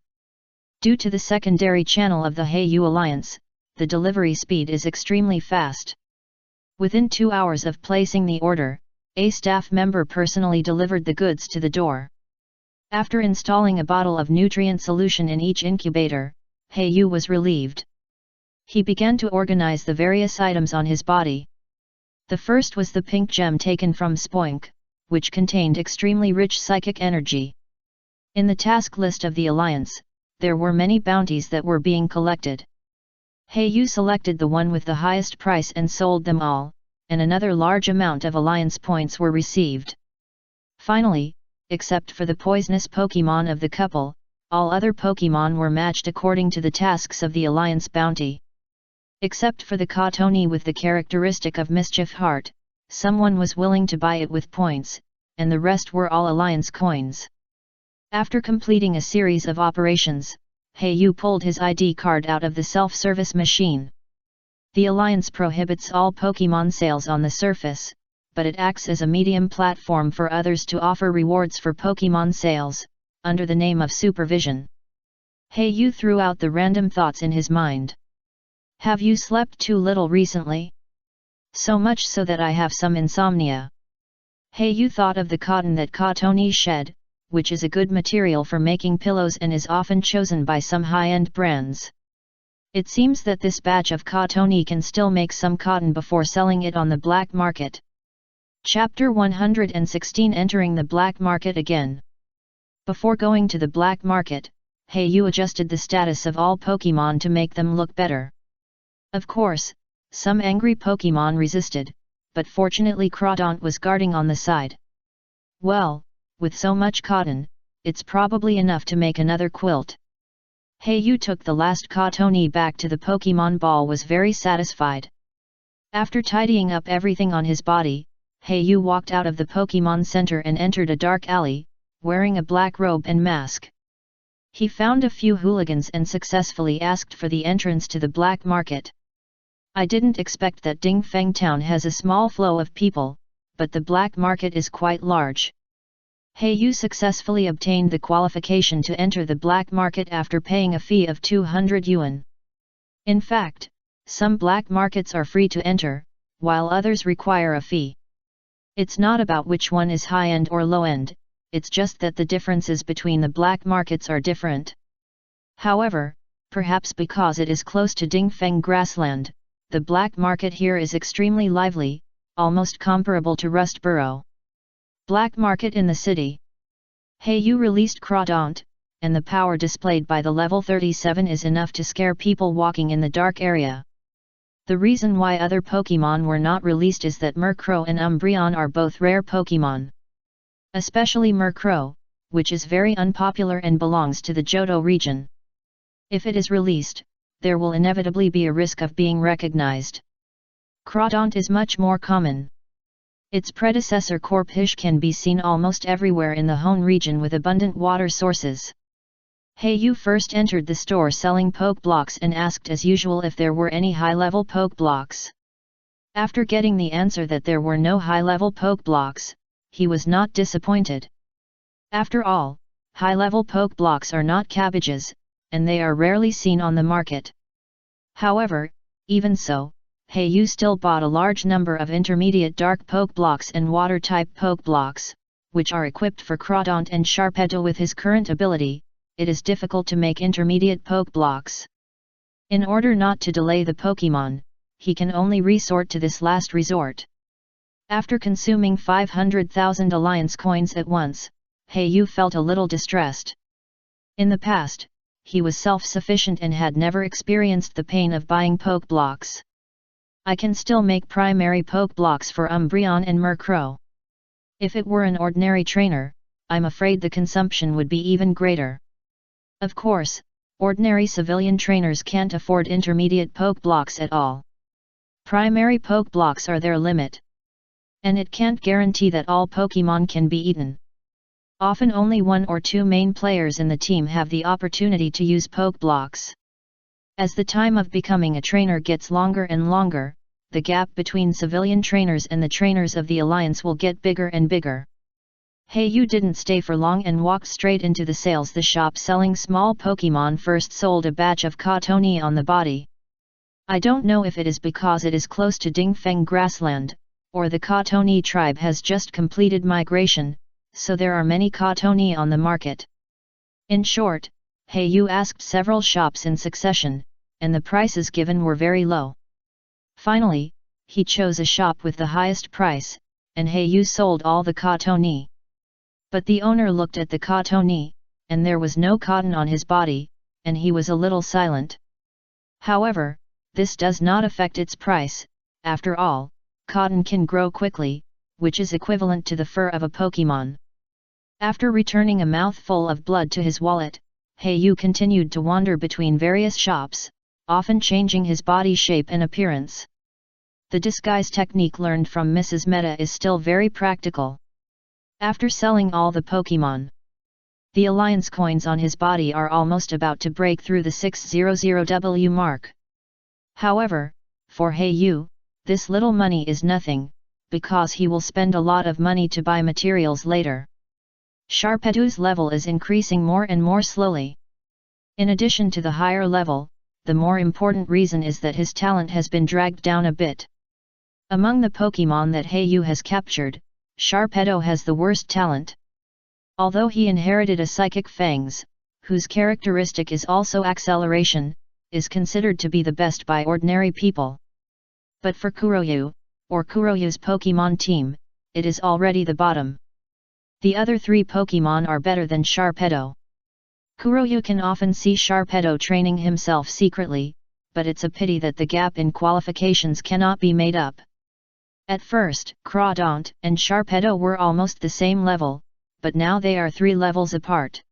Due to the secondary channel of the Heiyu Alliance, the delivery speed is extremely fast. Within 2 hours of placing the order, a staff member personally delivered the goods to the door. After installing a bottle of nutrient solution in each incubator, Heiyu was relieved. He began to organize the various items on his body. The first was the pink gem taken from Spoink, which contained extremely rich psychic energy. In the task list of the Alliance, there were many bounties that were being collected. Heiyu selected the one with the highest price and sold them all, and another large amount of Alliance points were received. Finally, except for the poisonous Pokemon of the couple, all other Pokemon were matched according to the tasks of the Alliance bounty. Except for the Katoni with the characteristic of Mischief Heart, someone was willing to buy it with points, and the rest were all Alliance coins. After completing a series of operations, Heiyu pulled his ID card out of the self-service machine. The Alliance prohibits all Pokemon sales on the surface, but it acts as a medium platform for others to offer rewards for Pokemon sales, under the name of supervision. Heiyu threw out the random thoughts in his mind. Have you slept too little recently? So much so that I have some insomnia. Heiyu thought of the cotton that Katoni shed, which is a good material for making pillows and is often chosen by some high-end brands. It seems that this batch of Katoni can still make some cotton before selling it on the black market. Chapter 116 Entering the Black Market Again. Before going to the black market, Heiyu adjusted the status of all Pokemon to make them look better. Of course, some angry Pokemon resisted, but fortunately Crawdaunt was guarding on the side. Well, with so much cotton, it's probably enough to make another quilt. Heiyu took the last Katoni back to the Pokemon ball was very satisfied. After tidying up everything on his body, Heiyu walked out of the Pokemon Center and entered a dark alley, wearing a black robe and mask. He found a few hooligans and successfully asked for the entrance to the black market. I didn't expect that Dingfeng town has a small flow of people, but the black market is quite large. Heiyu successfully obtained the qualification to enter the black market after paying a fee of 200 yuan. In fact, some black markets are free to enter, while others require a fee. It's not about which one is high-end or low-end, it's just that the differences between the black markets are different. However, perhaps because it is close to Dingfeng grassland, the black market here is extremely lively, almost comparable to Rust Burrow. Black market in the city. Heiyu released Crawdaunt, and the power displayed by the level 37 is enough to scare people walking in the dark area. The reason why other Pokemon were not released is that Murkrow and Umbreon are both rare Pokemon. Especially Murkrow, which is very unpopular and belongs to the Johto region. If it is released, there will inevitably be a risk of being recognized. Crawdaunt is much more common. Its predecessor Corphish can be seen almost everywhere in the Hone region with abundant water sources. Heiyu first entered the store selling poke blocks and asked as usual if there were any high-level poke blocks. After getting the answer that there were no high-level poke blocks, he was not disappointed. After all, high-level poke blocks are not cabbages, and they are rarely seen on the market. However, even so, Heiyu still bought a large number of intermediate dark poke blocks and water-type poke blocks, which are equipped for Crawdaunt and Sharpedo. With his current ability, it is difficult to make intermediate poke blocks. In order not to delay the Pokemon, he can only resort to this last resort. After consuming 500,000 Alliance coins at once, Heiyu felt a little distressed. In the past, he was self-sufficient and had never experienced the pain of buying poke blocks. I can still make primary poke blocks for Umbreon and Murkrow. If it were an ordinary trainer, I'm afraid the consumption would be even greater. Of course, Ordinary civilian trainers can't afford intermediate poke blocks at all. Primary poke blocks are their limit. And it can't guarantee that all Pokémon can be eaten. Often only one or two main players in the team have the opportunity to use poke blocks. As the time of becoming a trainer gets longer and longer, the gap between civilian trainers and the trainers of the Alliance will get bigger and bigger. Heiyu didn't stay for long and walked straight into the sales. The shop selling small Pokémon first sold a batch of Katoni on the body. I don't know if it is because it is close to Dingfeng grassland, or the Katoni tribe has just completed migration, so there are many Katoni on the market. In short, Heiyu asked several shops in succession, and the prices given were very low. Finally, he chose a shop with the highest price, and Heiyu sold all the Katoni. But the owner looked at the Katoni, and there was no cotton on his body, and he was a little silent. However, this does not affect its price. After all, cotton can grow quickly, which is equivalent to the fur of a Pokémon. After returning a mouthful of blood to his wallet, Heiyu continued to wander between various shops, often changing his body shape and appearance. The disguise technique learned from Mrs. Meta is still very practical. After selling all the Pokémon, the Alliance coins on his body are almost about to break through the 600W mark. However, for Heiyu, this little money is nothing, because he will spend a lot of money to buy materials later. Sharpedo's level is increasing more and more slowly. In addition to the higher level, the more important reason is that his talent has been dragged down a bit. Among the Pokémon that Heiyu has captured, Sharpedo has the worst talent. Although he inherited a psychic fangs, whose characteristic is also acceleration, is considered to be the best by ordinary people. But for Kuroyu, or Kuroyu's Pokémon team, it is already the bottom. The other three Pokémon are better than Sharpedo. Kuroyu can often see Sharpedo training himself secretly, but it's a pity that the gap in qualifications cannot be made up. At first, Crawdaunt and Sharpedo were almost the same level, but now they are 3 levels apart.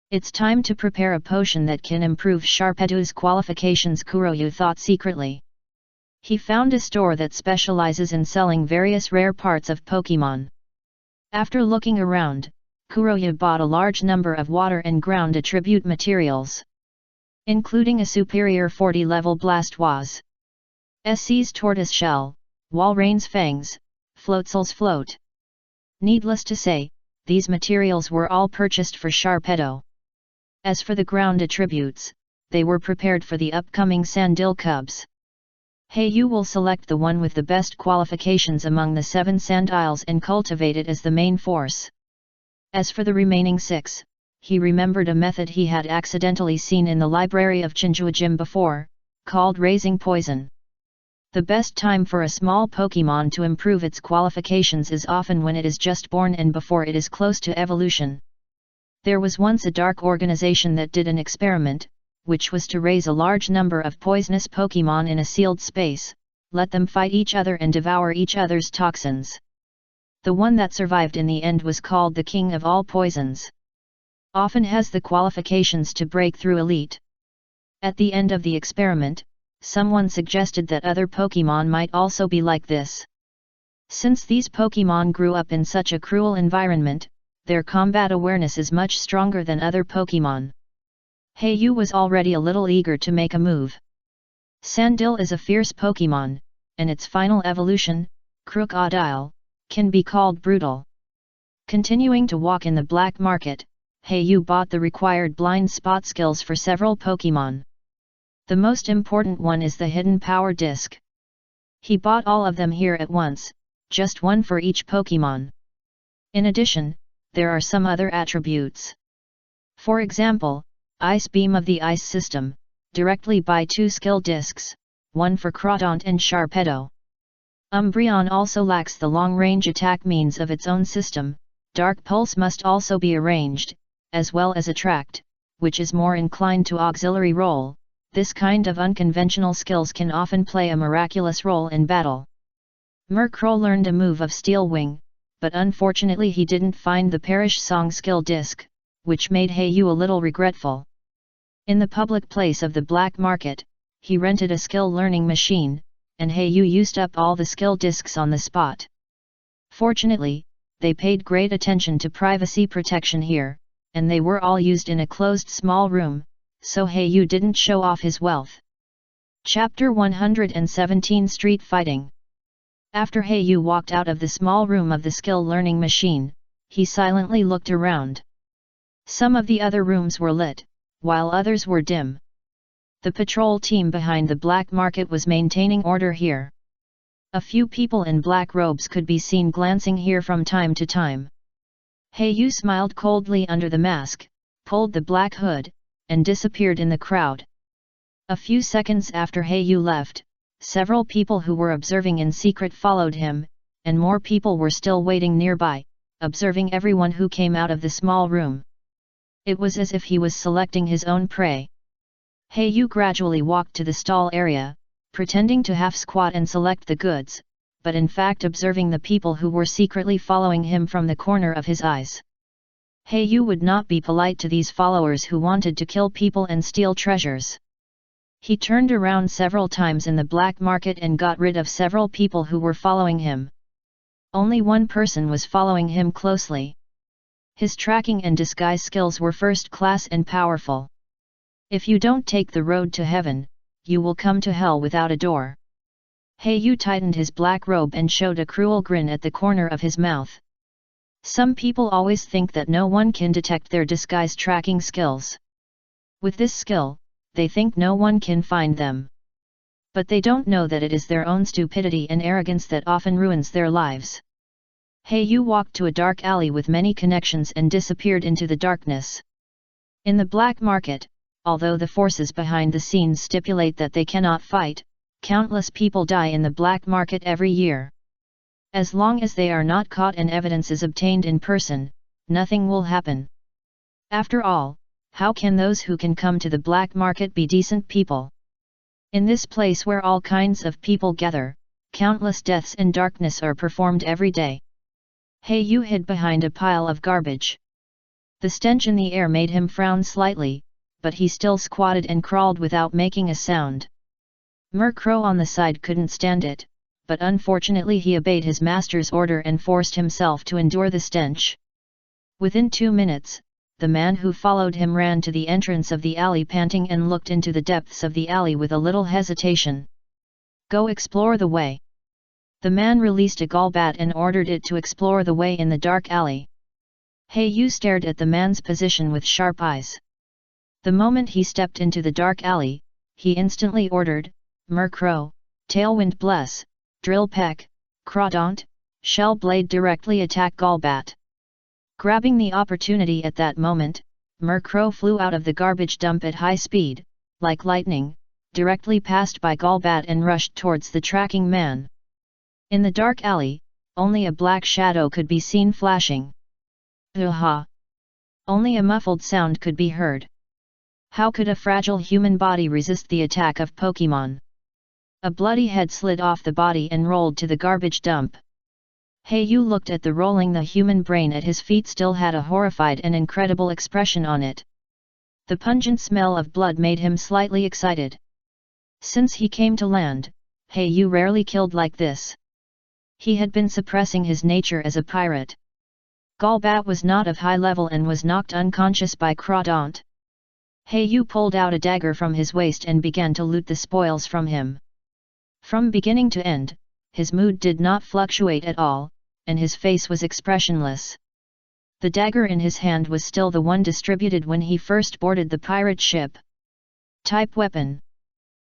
It's time to prepare a potion that can improve Sharpedo's qualifications, Kuroyu thought secretly. He found a store that specializes in selling various rare parts of Pokémon. After looking around, Kuroyu bought a large number of water and ground attribute materials, including a superior 40-level Blastoise, SC's Tortoise Shell, Walreign's Fangs, Floatzel's Float. Needless to say, these materials were all purchased for Sharpedo. As for the ground attributes, they were prepared for the upcoming Sandil Cubs. Heiyu will select the one with the best qualifications among the 7 Sand Isles and cultivate it as the main force. As for the remaining 6, he remembered a method he had accidentally seen in the library of Chinjuajim before, called raising poison. The best time for a small Pokémon to improve its qualifications is often when it is just born and before it is close to evolution. There was once a dark organization that did an experiment, which was to raise a large number of poisonous Pokémon in a sealed space, let them fight each other and devour each other's toxins. The one that survived in the end was called the King of All Poisons. Often has the qualifications to break through elite. At the end of the experiment, someone suggested that other Pokémon might also be like this. Since these Pokémon grew up in such a cruel environment, their combat awareness is much stronger than other Pokémon. Heiyu was already a little eager to make a move. Sandil is a fierce Pokémon, and its final evolution, Crocodile, can be called brutal. Continuing to walk in the black market, Heiyu bought the required blind spot skills for several Pokémon. The most important one is the hidden power disc. He bought all of them here at once, just one for each Pokémon. In addition, there are some other attributes. For example, Ice Beam of the Ice System, directly buy 2 skill discs, one for Crawdaunt and Sharpedo. Umbreon also lacks the long-range attack means of its own system. Dark Pulse must also be arranged, as well as Attract, which is more inclined to auxiliary role. This kind of unconventional skills can often play a miraculous role in battle. Murkrow learned a move of Steel Wing, but unfortunately he didn't find the Perish Song skill disc, which made Heiyu a little regretful. In the public place of the black market, he rented a skill learning machine, and Hayu used up all the skill discs on the spot. Fortunately, they paid great attention to privacy protection here, and they were all used in a closed small room, so Hayu didn't show off his wealth. Chapter 117 Street Fighting. After Hayu walked out of the small room of the skill learning machine, he silently looked around. Some of the other rooms were lit, while others were dim. The patrol team behind the black market was maintaining order here. A few people in black robes could be seen glancing here from time to time. Hayu smiled coldly under the mask, pulled the black hood, and disappeared in the crowd. A few seconds after Hayu left, several people who were observing in secret followed him, and more people were still waiting nearby, observing everyone who came out of the small room. It was as if he was selecting his own prey. Hayu gradually walked to the stall area, pretending to half squat and select the goods, but in fact observing the people who were secretly following him from the corner of his eyes. Hayu would not be polite to these followers who wanted to kill people and steal treasures. He turned around several times in the black market and got rid of several people who were following him. Only one person was following him closely. His tracking and disguise skills were first class and powerful. If you don't take the road to heaven, you will come to hell without a door. Hayu tightened his black robe and showed a cruel grin at the corner of his mouth. Some people always think that no one can detect their disguise tracking skills. With this skill, they think no one can find them. But they don't know that it is their own stupidity and arrogance that often ruins their lives. Hayu walked to a dark alley with many connections and disappeared into the darkness. In the black market, although the forces behind the scenes stipulate that they cannot fight, countless people die in the black market every year. As long as they are not caught and evidence is obtained in person, nothing will happen. After all, how can those who can come to the black market be decent people? In this place where all kinds of people gather, countless deaths and darkness are performed every day. Hayu hid behind a pile of garbage. The stench in the air made him frown slightly, but he still squatted and crawled without making a sound. Murkrow on the side couldn't stand it, but unfortunately he obeyed his master's order and forced himself to endure the stench. Within 2 minutes, the man who followed him ran to the entrance of the alley panting and looked into the depths of the alley with a little hesitation. Go explore the way. The man released a Golbat and ordered it to explore the way in the dark alley. Hayu stared at the man's position with sharp eyes. The moment he stepped into the dark alley, he instantly ordered, Murkrow, Tailwind Bless, Drill Peck, Crawdaunt, Shell Blade directly attack Golbat. Grabbing the opportunity at that moment, Murkrow flew out of the garbage dump at high speed, like lightning, directly passed by Golbat and rushed towards the tracking man. In the dark alley, only a black shadow could be seen flashing. Aha! Only a muffled sound could be heard. How could a fragile human body resist the attack of Pokémon? A bloody head slid off the body and rolled to the garbage dump. Hayu looked at the rolling. The human brain at his feet still had a horrified and incredible expression on it. The pungent smell of blood made him slightly excited. Since he came to land, Hayu rarely killed like this. He had been suppressing his nature as a pirate. Golbat was not of high level and was knocked unconscious by Crawdaunt. Hayu pulled out a dagger from his waist and began to loot the spoils from him. From beginning to end, his mood did not fluctuate at all, and his face was expressionless. The dagger in his hand was still the one distributed when he first boarded the pirate ship. Type weapon.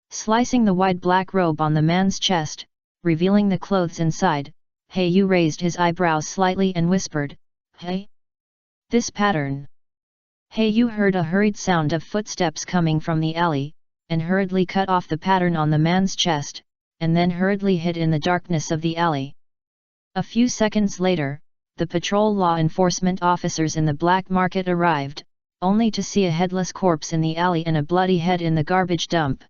Slicing the wide black robe on the man's chest, revealing the clothes inside, Hayu raised his eyebrows slightly and whispered, "Hey? This pattern." Hayu heard a hurried sound of footsteps coming from the alley, and hurriedly cut off the pattern on the man's chest, and then hurriedly hid in the darkness of the alley. A few seconds later, the patrol law enforcement officers in the black market arrived, only to see a headless corpse in the alley and a bloody head in the garbage dump.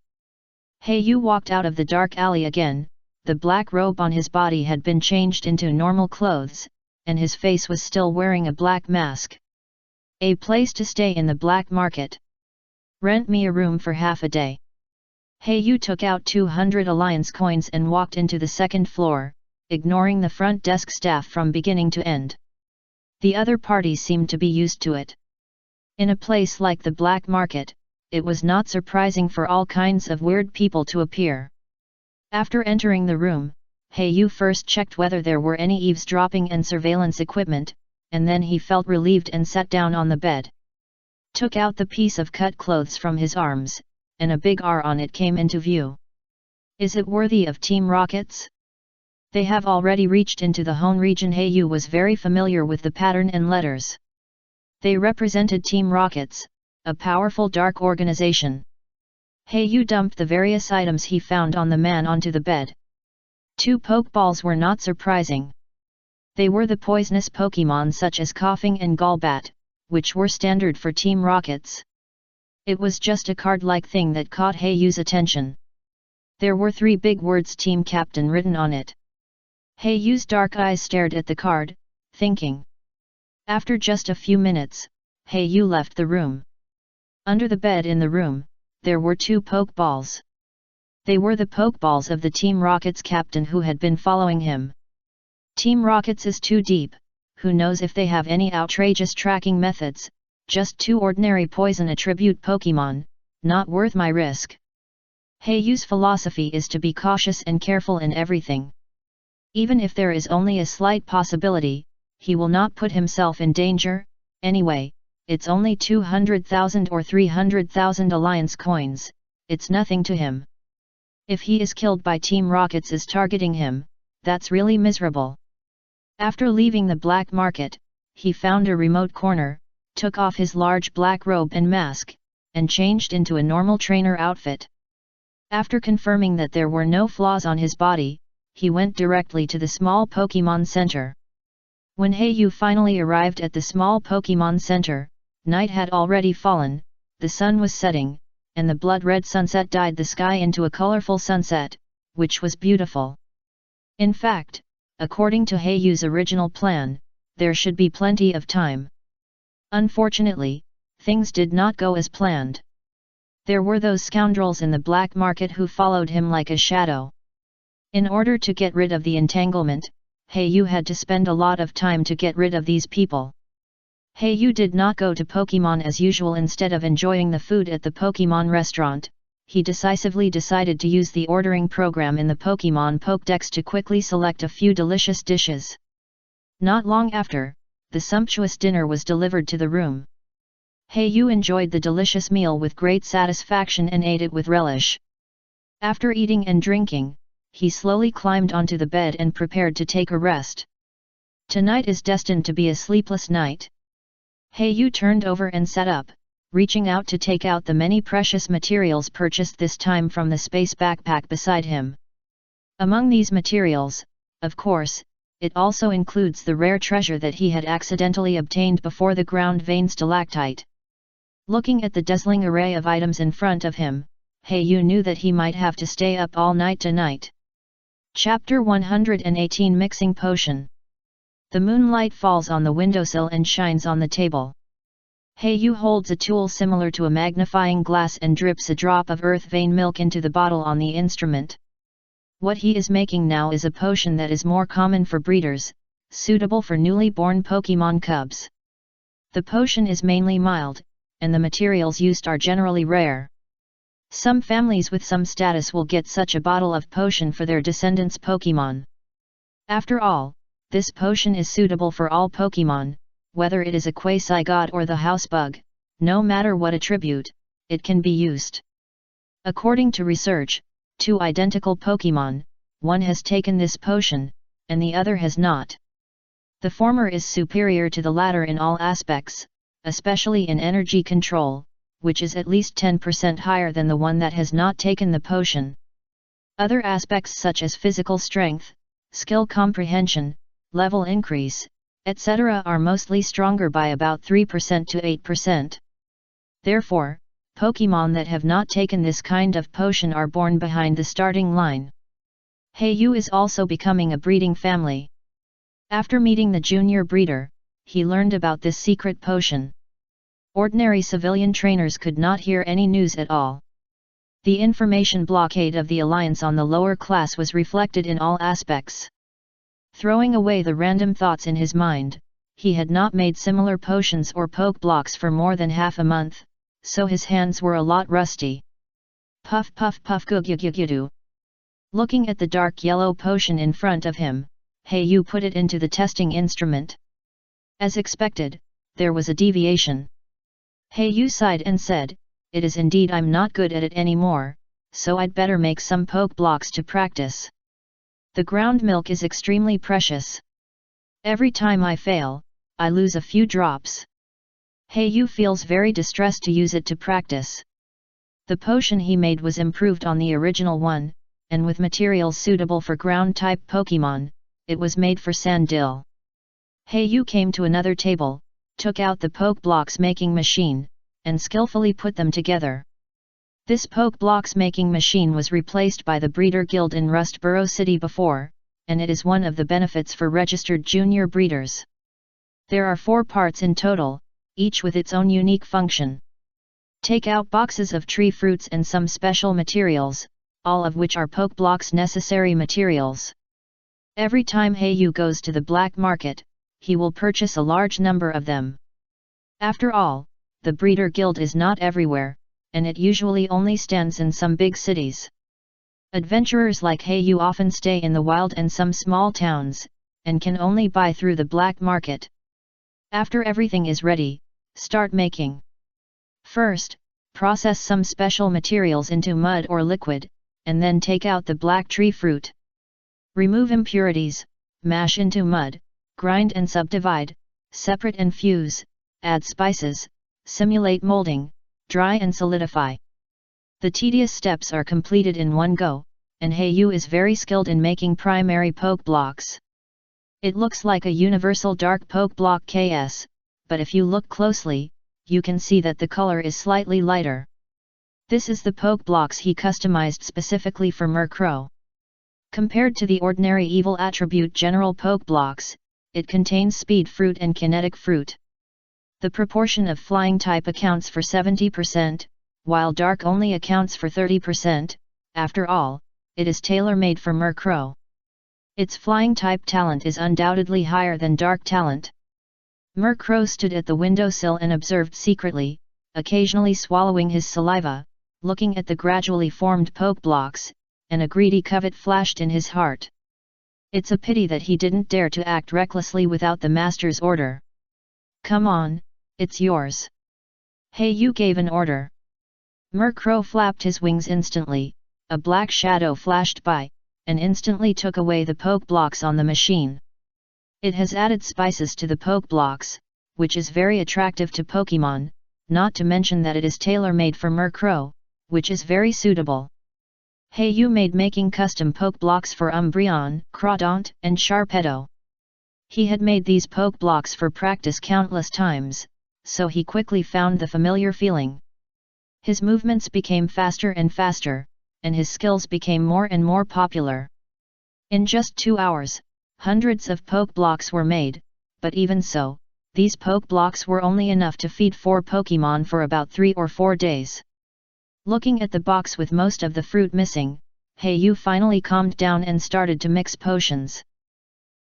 Hayu walked out of the dark alley again. The black robe on his body had been changed into normal clothes, and his face was still wearing a black mask. A place to stay in the black market. Rent me a room for half a day. Yu took out 200 alliance coins and walked into the second floor, ignoring the front desk staff from beginning to end. The other parties seemed to be used to it. In a place like the black market, it was not surprising for all kinds of weird people to appear. After entering the room, Yu first checked whether there were any eavesdropping and surveillance equipment, and then he felt relieved and sat down on the bed. Took out the piece of cut clothes from his arms, and a big R on it came into view. Is it worthy of Team Rockets? They have already reached into the Hone region. Yu was very familiar with the pattern and letters. They represented Team Rockets, a powerful dark organization. Yu dumped the various items he found on the man onto the bed. 2 Pokeballs were not surprising. They were the poisonous Pokemon such as Coughing and Golbat, which were standard for Team Rockets. It was just a card-like thing that caught Yu's attention. There were 3 big words Team Captain written on it. Yu's dark eyes stared at the card, thinking. After just a few minutes, Yu left the room. Under the bed in the room, there were 2 Pokeballs. They were the Pokeballs of the Team Rockets captain who had been following him. Team Rockets is too deep, who knows if they have any outrageous tracking methods, just 2 ordinary poison attribute Pokemon, not worth my risk. Yu's philosophy is to be cautious and careful in everything. Even if there is only a slight possibility, he will not put himself in danger. Anyway, it's only 200,000 or 300,000 alliance coins, it's nothing to him. If he is killed by Team Rockets is targeting him, that's really miserable. After leaving the black market, he found a remote corner, took off his large black robe and mask, and changed into a normal trainer outfit. After confirming that there were no flaws on his body, he went directly to the small Pokemon Center. When Yu finally arrived at the small Pokemon Center, night had already fallen, the sun was setting, and the blood-red sunset dyed the sky into a colorful sunset, which was beautiful. In fact, according to Yu's original plan, there should be plenty of time. Unfortunately, things did not go as planned. There were those scoundrels in the black market who followed him like a shadow. In order to get rid of the entanglement, Yu had to spend a lot of time to get rid of these people. Yu did not go to Pokemon as usual. Instead of enjoying the food at the Pokemon restaurant, he decisively decided to use the ordering program in the Pokemon Pokédex to quickly select a few delicious dishes. Not long after, the sumptuous dinner was delivered to the room. Yu enjoyed the delicious meal with great satisfaction and ate it with relish. After eating and drinking, he slowly climbed onto the bed and prepared to take a rest. Tonight is destined to be a sleepless night. Yu turned over and sat up, reaching out to take out the many precious materials purchased this time from the space backpack beside him. Among these materials, of course, it also includes the rare treasure that he had accidentally obtained before the ground vein stalactite. Looking at the dazzling array of items in front of him, Yu knew that he might have to stay up all night tonight. Chapter 118 Mixing Potion. The moonlight falls on the windowsill and shines on the table. Yu holds a tool similar to a magnifying glass and drips a drop of earth vein milk into the bottle on the instrument. What he is making now is a potion that is more common for breeders, suitable for newly born Pokemon cubs. The potion is mainly mild, and the materials used are generally rare. Some families with some status will get such a bottle of potion for their descendants' Pokemon. After all, this potion is suitable for all Pokemon, whether it is a quasi-god or the house bug, no matter what attribute, it can be used. According to research, 2 identical Pokemon, one has taken this potion, and the other has not. The former is superior to the latter in all aspects, especially in energy control, which is at least 10% higher than the one that has not taken the potion. Other aspects such as physical strength, skill comprehension, level increase, etc. are mostly stronger by about 3% to 8%. Therefore, Pokemon that have not taken this kind of potion are born behind the starting line. Yu is also becoming a breeding family. After meeting the junior breeder, he learned about this secret potion. Ordinary civilian trainers could not hear any news at all. The information blockade of the alliance on the lower class was reflected in all aspects. Throwing away the random thoughts in his mind, he had not made similar potions or poke blocks for more than half a month, so his hands were a lot rusty. Puff puff puff gugugugugoo. Looking at the dark yellow potion in front of him, Yu put it into the testing instrument. As expected, there was a deviation. Yu sighed and said, "It is indeed, I'm not good at it anymore, so I'd better make some poke blocks to practice. The ground milk is extremely precious. Every time I fail, I lose a few drops." Yu feels very distressed to use it to practice. The potion he made was improved on the original one, and with materials suitable for ground-type Pokemon, it was made for Sandil. Yu came to another table, took out the poke blocks making machine, and skillfully put them together. This poke blocks making machine was replaced by the Breeder Guild in Rustboro City before, and it is one of the benefits for registered junior breeders. There are 4 parts in total, each with its own unique function. Take out boxes of tree fruits and some special materials, all of which are poke blocks necessary materials. Every time Yu goes to the black market, he will purchase a large number of them. After all, the Breeder Guild is not everywhere, and it usually only stands in some big cities. Adventurers like Yu often stay in the wild and some small towns, and can only buy through the black market. After everything is ready, start making. First, process some special materials into mud or liquid, and then take out the black tree fruit. Remove impurities, mash into mud, grind and subdivide, separate and fuse, add spices, simulate molding, dry and solidify. The tedious steps are completed in one go, and Yu is very skilled in making primary poke blocks. It looks like a universal dark poke block KS, but if you look closely, you can see that the color is slightly lighter. This is the poke blocks he customized specifically for Murkrow. Compared to the ordinary evil attribute general poke blocks, it contains speed fruit and kinetic fruit. The proportion of flying type accounts for 70%, while dark only accounts for 30%, after all, it is tailor-made for Murkrow. Its flying type talent is undoubtedly higher than dark talent. Murkrow stood at the windowsill and observed secretly, occasionally swallowing his saliva, looking at the gradually formed poke blocks, and a greedy covet flashed in his heart. It's a pity that he didn't dare to act recklessly without the master's order. "Come on, it's yours." Yu gave an order. Murkrow flapped his wings instantly, a black shadow flashed by, and instantly took away the poke blocks on the machine. It has added spices to the poke blocks, which is very attractive to Pokemon, not to mention that it is tailor-made for Murkrow, which is very suitable. Yu made making custom poke blocks for Umbreon, Crawdaunt, and Sharpedo. He had made these poke blocks for practice countless times, so he quickly found the familiar feeling. His movements became faster and faster, and his skills became more and more popular. In just 2 hours, hundreds of poke blocks were made, but even so, these poke blocks were only enough to feed 4 Pokemon for about 3 or 4 days. Looking at the box with most of the fruit missing, Yu finally calmed down and started to mix potions.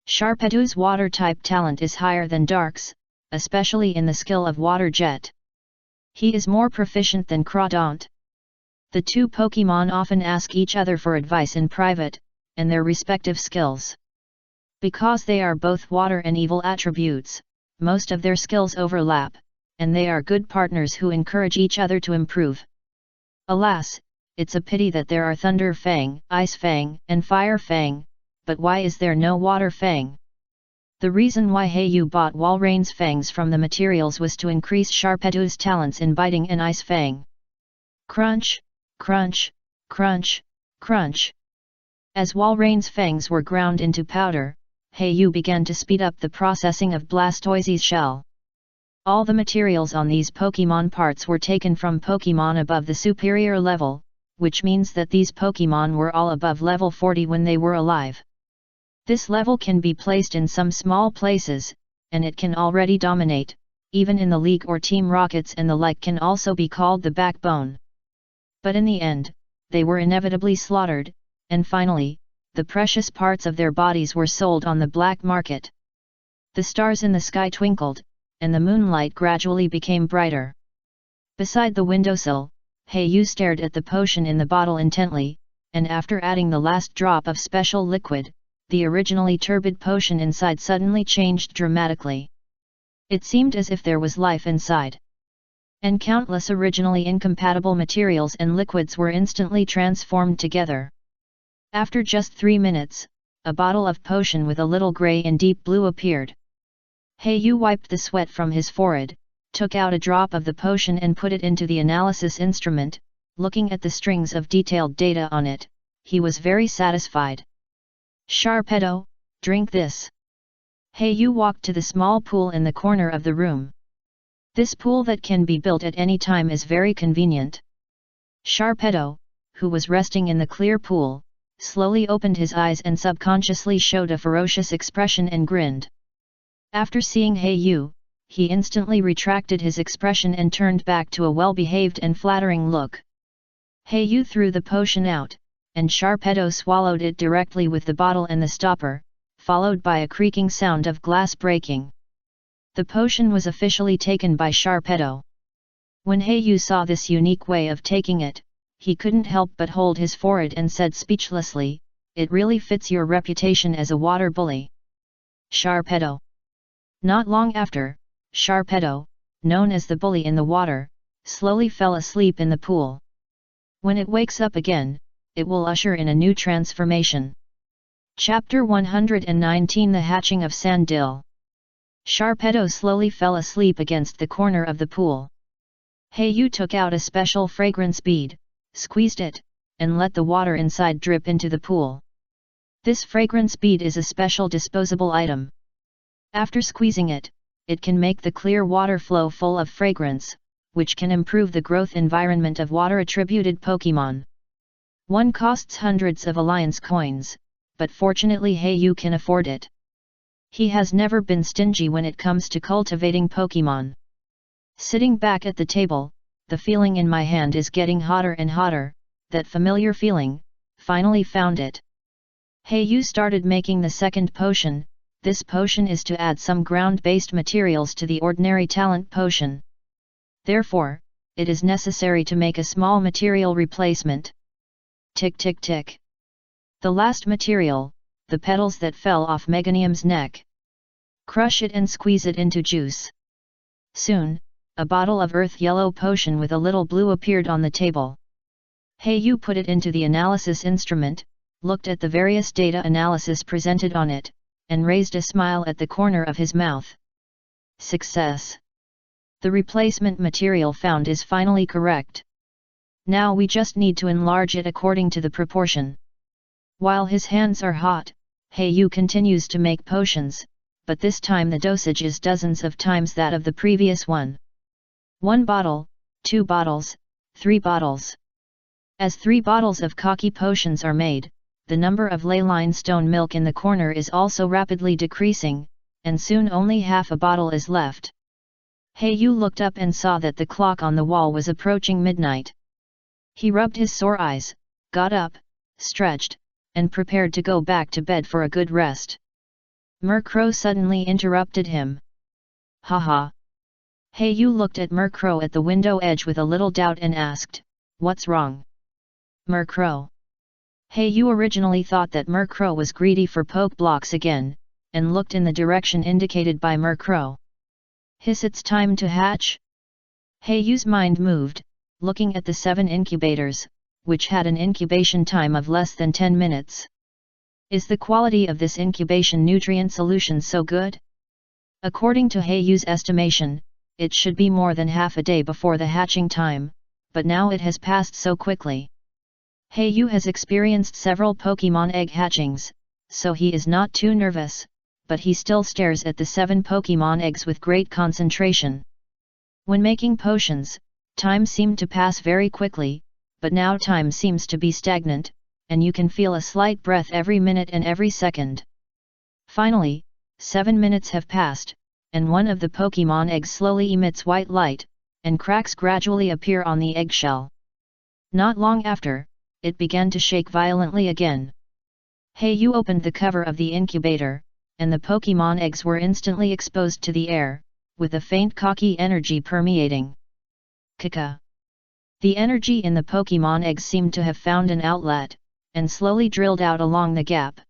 Sharpedo's water-type talent is higher than Dark's, especially in the skill of Water Jet. He is more proficient than Crawdaunt. The 2 Pokemon often ask each other for advice in private, and their respective skills. Because they are both water and evil attributes, most of their skills overlap, and they are good partners who encourage each other to improve. Alas, it's a pity that there are Thunder Fang, Ice Fang, and Fire Fang, but why is there no Water Fang? The reason why Yu bought Walreign's fangs from the materials was to increase Sharpedo's talents in biting and Ice Fang. Crunch, crunch, crunch, crunch. As Walreign's fangs were ground into powder, Yu began to speed up the processing of Blastoise's shell. All the materials on these Pokemon parts were taken from Pokemon above the superior level, which means that these Pokemon were all above level 40 when they were alive. This level can be placed in some small places, and it can already dominate, even in the league or team rockets and the like can also be called the backbone. But in the end, they were inevitably slaughtered, and finally, the precious parts of their bodies were sold on the black market. The stars in the sky twinkled, and the moonlight gradually became brighter. Beside the windowsill, Yu stared at the potion in the bottle intently, and after adding the last drop of special liquid, the originally turbid potion inside suddenly changed dramatically. It seemed as if there was life inside. And countless originally incompatible materials and liquids were instantly transformed together. After just 3 minutes, a bottle of potion with a little grey and deep blue appeared. Yu wiped the sweat from his forehead, took out a drop of the potion and put it into the analysis instrument. Looking at the strings of detailed data on it, he was very satisfied. "Sharpedo, drink this." Yu walked to the small pool in the corner of the room. This pool that can be built at any time is very convenient. Sharpedo, who was resting in the clear pool, slowly opened his eyes and subconsciously showed a ferocious expression and grinned. After seeing Yu, he instantly retracted his expression and turned back to a well-behaved and flattering look. Yu threw the potion out, and Sharpedo swallowed it directly with the bottle and the stopper, followed by a creaking sound of glass breaking. The potion was officially taken by Sharpedo. When Yu saw this unique way of taking it, he couldn't help but hold his forehead and said speechlessly, "It really fits your reputation as a water bully, Sharpedo." Not long after, Sharpedo, known as the bully in the water, slowly fell asleep in the pool. When it wakes up again, it will usher in a new transformation. Chapter 119 The Hatching of Sandil. Sharpedo slowly fell asleep against the corner of the pool. Yu took out a special fragrance bead, squeezed it, and let the water inside drip into the pool. This fragrance bead is a special disposable item. After squeezing it, it can make the clear water flow full of fragrance, which can improve the growth environment of water-attributed Pokémon. One costs hundreds of alliance coins, but fortunately Yu can afford it. He has never been stingy when it comes to cultivating Pokémon. Sitting back at the table, the feeling in my hand is getting hotter and hotter, that familiar feeling, finally found it. Yu started making the second potion. This potion is to add some ground-based materials to the ordinary talent potion. Therefore, it is necessary to make a small material replacement. Tick tick tick. The last material, the petals that fell off Meganium's neck. Crush it and squeeze it into juice. Soon, a bottle of earth yellow potion with a little blue appeared on the table. Yu put it into the analysis instrument, looked at the various data analysis presented on it, and raised a smile at the corner of his mouth. Success! The replacement material found is finally correct. Now we just need to enlarge it according to the proportion. While his hands are hot, Yu continues to make potions, but this time the dosage is dozens of times that of the previous one. 1 bottle, 2 bottles, 3 bottles. As 3 bottles of Kaki potions are made, the number of leyline stone milk in the corner is also rapidly decreasing, and soon only half a bottle is left. Yu looked up and saw that the clock on the wall was approaching midnight. He rubbed his sore eyes, got up, stretched, and prepared to go back to bed for a good rest. Murkrow suddenly interrupted him. "Haha." Yu looked at Murkrow at the window edge with a little doubt and asked, "What's wrong, Murkrow?" Yu originally thought that Murkrow was greedy for poke blocks again, and looked in the direction indicated by Murkrow. "Hiss, it's time to hatch?" Yu's mind moved, looking at the 7 incubators, which had an incubation time of less than 10 minutes. Is the quality of this incubation nutrient solution so good? According to Yu's estimation, it should be more than half a day before the hatching time, but now it has passed so quickly. Yu has experienced several Pokémon egg hatchings, so he is not too nervous, but he still stares at the 7 Pokémon eggs with great concentration. When making potions, time seemed to pass very quickly, but now time seems to be stagnant, and you can feel a slight breath every minute and every second. Finally, 7 minutes have passed, and one of the Pokemon eggs slowly emits white light, and cracks gradually appear on the eggshell. Not long after, it began to shake violently again. Heiyu opened the cover of the incubator, and the Pokemon eggs were instantly exposed to the air, with a faint cocky energy permeating. Kaka. The energy in the Pokemon eggs seemed to have found an outlet, and slowly drilled out along the gap.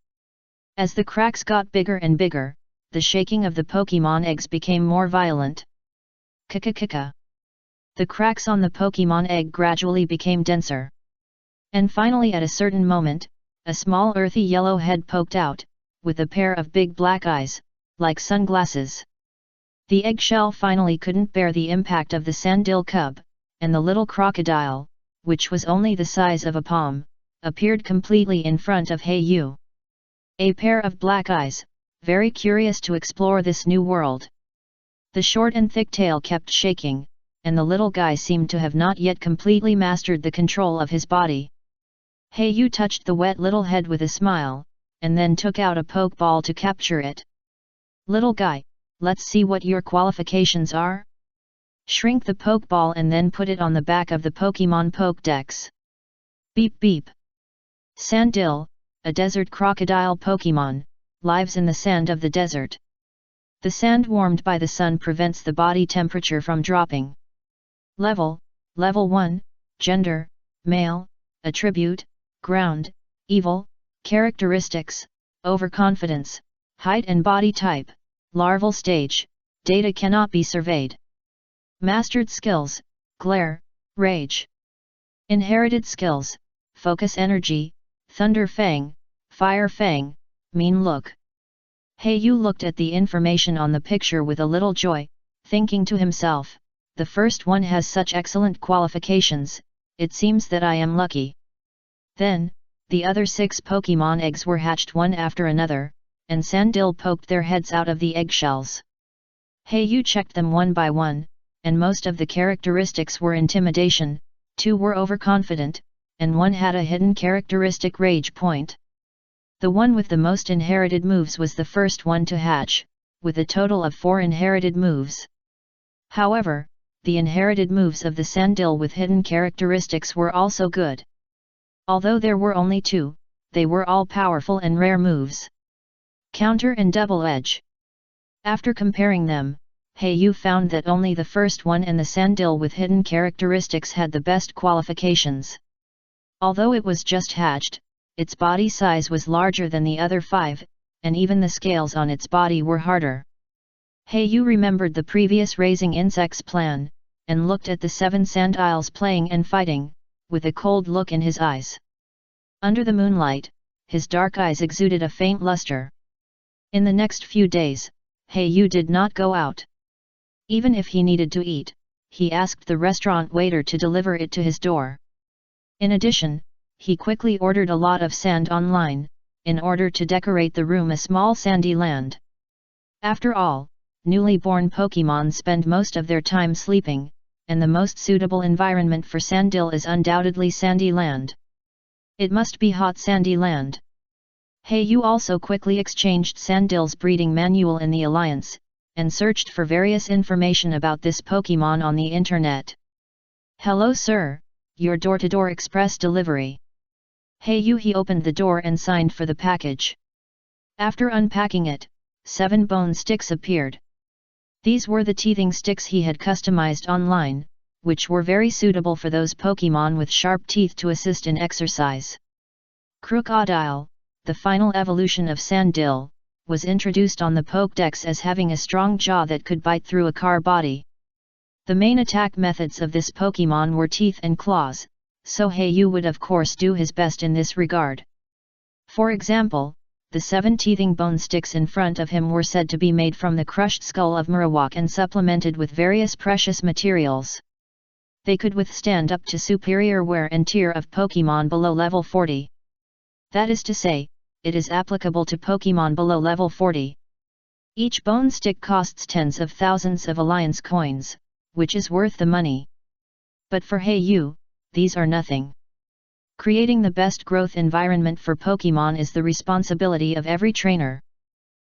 As the cracks got bigger and bigger, the shaking of the Pokemon eggs became more violent. Kaka kaka. The cracks on the Pokemon egg gradually became denser. And finally at a certain moment, a small earthy yellow head poked out, with a pair of big black eyes, like sunglasses. The eggshell finally couldn't bear the impact of the Sandil cub, and the little crocodile, which was only the size of a palm, appeared completely in front of Heiyu. A pair of black eyes, very curious to explore this new world. The short and thick tail kept shaking, and the little guy seemed to have not yet completely mastered the control of his body. Heiyu touched the wet little head with a smile, and then took out a pokeball to capture it. Little guy, let's see what your qualifications are? Shrink the pokeball and then put it on the back of the Pokemon Pokédex. Beep beep. Sandil, a desert crocodile Pokemon, lives in the sand of the desert. The sand warmed by the sun prevents the body temperature from dropping. Level 1, Gender, Male, Attribute, Ground, Evil, Characteristics, Overconfidence, Height and Body Type, Larval Stage, Data cannot be surveyed. Mastered Skills, Glare, Rage. Inherited Skills, Focus Energy, Thunder Fang, Fire Fang, Mean Look. Heiyu looked at the information on the picture with a little joy, thinking to himself, the first one has such excellent qualifications, it seems that I am lucky. Then, the other 6 Pokemon eggs were hatched one after another, and Sandil poked their heads out of the eggshells. Heiyu checked them one by one, and most of the characteristics were intimidation, 2 were overconfident, and 1 had a hidden characteristic rage point. The one with the most inherited moves was the first one to hatch, with a total of 4 inherited moves. However, the inherited moves of the Sandil with hidden characteristics were also good. Although there were only 2, they were all powerful and rare moves. Counter and Double Edge. After comparing them, Heiyu found that only the first one and the Sandil with hidden characteristics had the best qualifications. Although it was just hatched, its body size was larger than the other 5, and even the scales on its body were harder. Heiyu remembered the previous raising insects plan, and looked at the 7 Sandiles playing and fighting, with a cold look in his eyes. Under the moonlight, his dark eyes exuded a faint luster. In the next few days, Heiyu did not go out. Even if he needed to eat, he asked the restaurant waiter to deliver it to his door. In addition, he quickly ordered a lot of sand online, in order to decorate the room a small sandy land. After all, newly born Pokemon spend most of their time sleeping, and the most suitable environment for Sandil is undoubtedly sandy land. It must be hot sandy land. Heiyu also quickly exchanged Sandil's breeding manual in the Alliance, and searched for various information about this Pokemon on the internet. Hello sir, your door-to-door express delivery. Heiyu he opened the door and signed for the package. After unpacking it, 7 bone sticks appeared. These were the teething sticks he had customized online, which were very suitable for those Pokemon with sharp teeth to assist in exercise. Crocodile, the final evolution of Sandil, was introduced on the Pokédex as having a strong jaw that could bite through a car body. The main attack methods of this Pokemon were teeth and claws, so Heiyu would of course do his best in this regard. For example, the 7 teething bone sticks in front of him were said to be made from the crushed skull of Marowak and supplemented with various precious materials. They could withstand up to superior wear and tear of Pokemon below level 40. That is to say, it is applicable to Pokemon below level 40. Each bone stick costs tens of thousands of Alliance coins, which is worth the money. But for Heiyu, these are nothing. Creating the best growth environment for Pokemon is the responsibility of every trainer.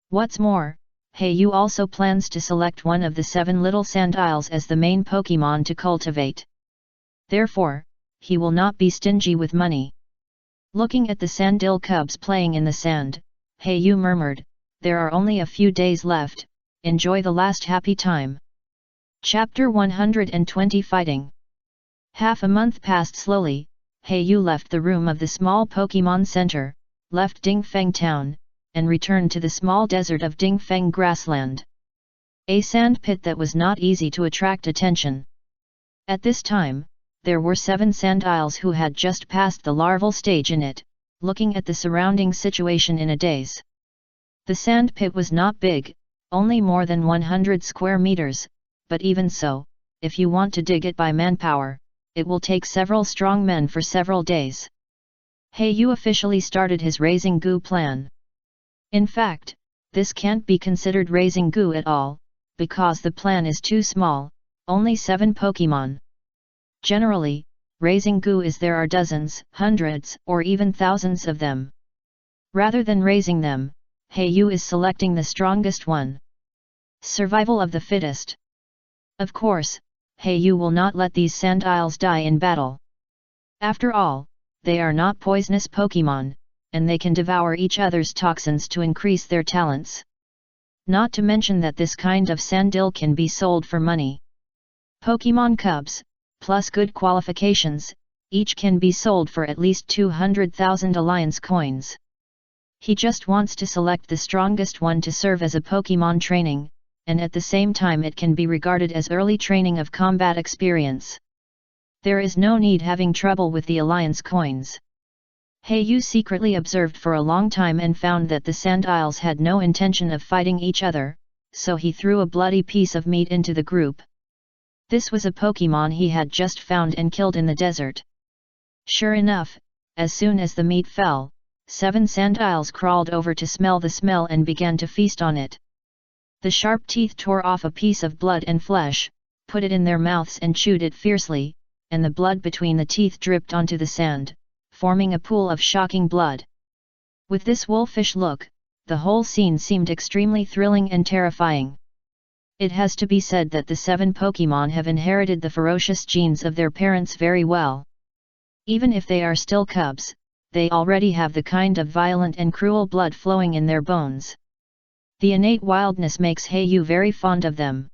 What's more, Hayu also plans to select one of the 7 little Sandiles as the main Pokemon to cultivate. Therefore, he will not be stingy with money. Looking at the Sandile cubs playing in the sand, Hayu murmured, "There are only a few days left, enjoy the last happy time." Chapter 120 Fighting. Half a month passed slowly. Hayu left the room of the small Pokemon Center, left Dingfeng Town, and returned to the small desert of Dingfeng Grassland. A sand pit that was not easy to attract attention. At this time, there were 7 Sandiles who had just passed the larval stage in it, looking at the surrounding situation in a daze. The sand pit was not big, only more than 100 square meters, but even so, if you want to dig it by manpower, it will take several strong men for several days. Hayu officially started his raising goo plan. In fact, this can't be considered raising goo at all, because the plan is too small, only 7 Pokemon. Generally, raising goo is there are dozens, hundreds, or even thousands of them. Rather than raising them, Hayu is selecting the strongest one. Survival of the fittest. Of course, Hayu will not let these Sandiles die in battle. After all, they are not poisonous Pokemon, and they can devour each other's toxins to increase their talents. Not to mention that this kind of Sandile can be sold for money. Pokemon cubs, plus good qualifications, each can be sold for at least 200,000 alliance coins. He just wants to select the strongest one to serve as a Pokemon training, and at the same time it can be regarded as early training of combat experience. There is no need having trouble with the alliance coins. Hayu secretly observed for a long time and found that the Sandiles had no intention of fighting each other, so he threw a bloody piece of meat into the group. This was a Pokemon he had just found and killed in the desert. Sure enough, as soon as the meat fell, 7 Sandiles crawled over to smell the smell and began to feast on it. The sharp teeth tore off a piece of blood and flesh, put it in their mouths and chewed it fiercely, and the blood between the teeth dripped onto the sand, forming a pool of shocking blood. With this wolfish look, the whole scene seemed extremely thrilling and terrifying. It has to be said that the 7 Pokemon have inherited the ferocious genes of their parents very well. Even if they are still cubs, they already have the kind of violent and cruel blood flowing in their bones. The innate wildness makes Hayu very fond of them.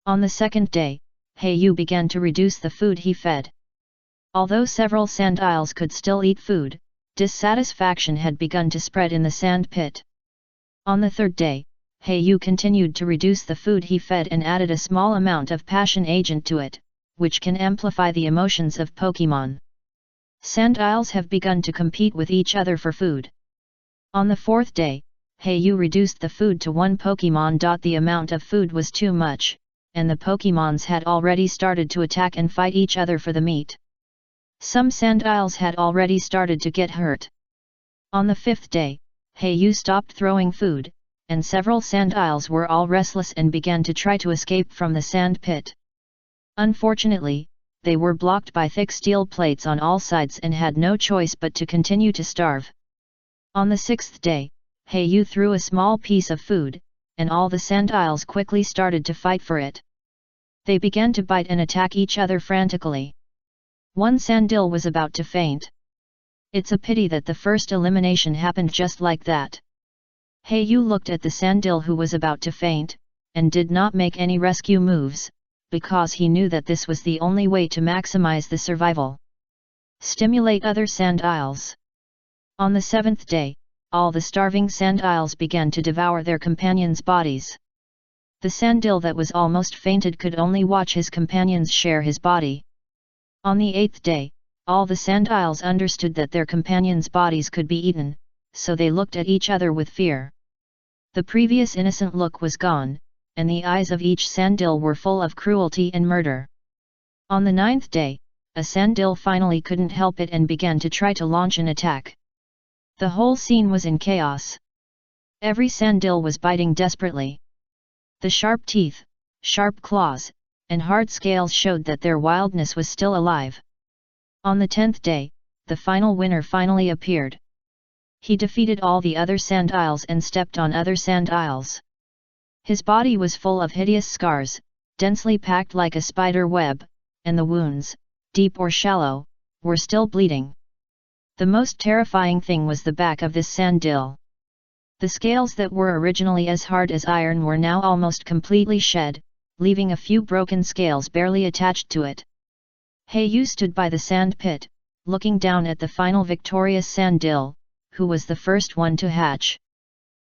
On the second day, Hayu began to reduce the food he fed. Although several Sandiles could still eat food, dissatisfaction had begun to spread in the sand pit. On the third day, Hayu continued to reduce the food he fed and added a small amount of passion agent to it, which can amplify the emotions of Pokemon. Sandiles have begun to compete with each other for food. On the fourth day, Hayu reduced the food to 1 Pokemon. The amount of food was too much, and the Pokemons had already started to attack and fight each other for the meat. Some Sandiles had already started to get hurt. On the 5th day, Hayu stopped throwing food, and several Sandiles were all restless and began to try to escape from the sand pit. Unfortunately, they were blocked by thick steel plates on all sides and had no choice but to continue to starve. On the 6th day, Hayu threw a small piece of food, and all the Sandiles quickly started to fight for it. They began to bite and attack each other frantically. One Sandile was about to faint. It's a pity that the first elimination happened just like that. Hayu looked at the Sandile who was about to faint, and did not make any rescue moves, because he knew that this was the only way to maximize the survival. Stimulate other Sandiles. On the 7th day, all the starving Sandiles began to devour their companions' bodies. The Sandile that was almost fainted could only watch his companions share his body. On the 8th day, all the Sandiles understood that their companions' bodies could be eaten, so they looked at each other with fear. The previous innocent look was gone, and the eyes of each Sandile were full of cruelty and murder. On the 9th day, a Sandile finally couldn't help it and began to try to launch an attack. The whole scene was in chaos. Every Sandile was biting desperately. The sharp teeth, sharp claws, and hard scales showed that their wildness was still alive. On the 10th day, the final winner finally appeared. He defeated all the other Sandiles and stepped on other Sandiles. His body was full of hideous scars, densely packed like a spider web, and the wounds, deep or shallow, were still bleeding. The most terrifying thing was the back of this sandil. The scales that were originally as hard as iron were now almost completely shed, leaving a few broken scales barely attached to it. Yu stood by the sand pit, looking down at the final victorious sandil, who was the first one to hatch.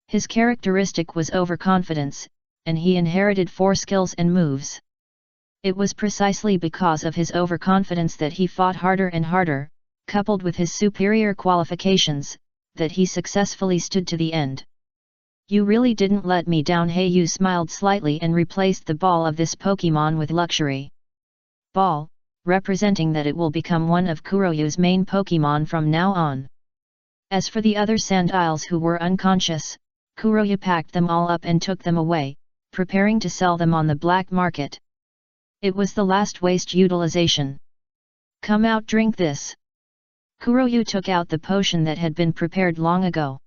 His characteristic was overconfidence, and he inherited 4 skills and moves. It was precisely because of his overconfidence that he fought harder and harder, coupled with his superior qualifications, that he successfully stood to the end. You really didn't let me down. Yu smiled slightly and replaced the ball of this Pokemon with luxury ball, representing that it will become one of Kuroyu's main Pokemon from now on. As for the other Sandiles who were unconscious, Kuroyu packed them all up and took them away, preparing to sell them on the black market. It was the last waste utilization. Come out, drink this. Kuroyu took out the potion that had been prepared long ago.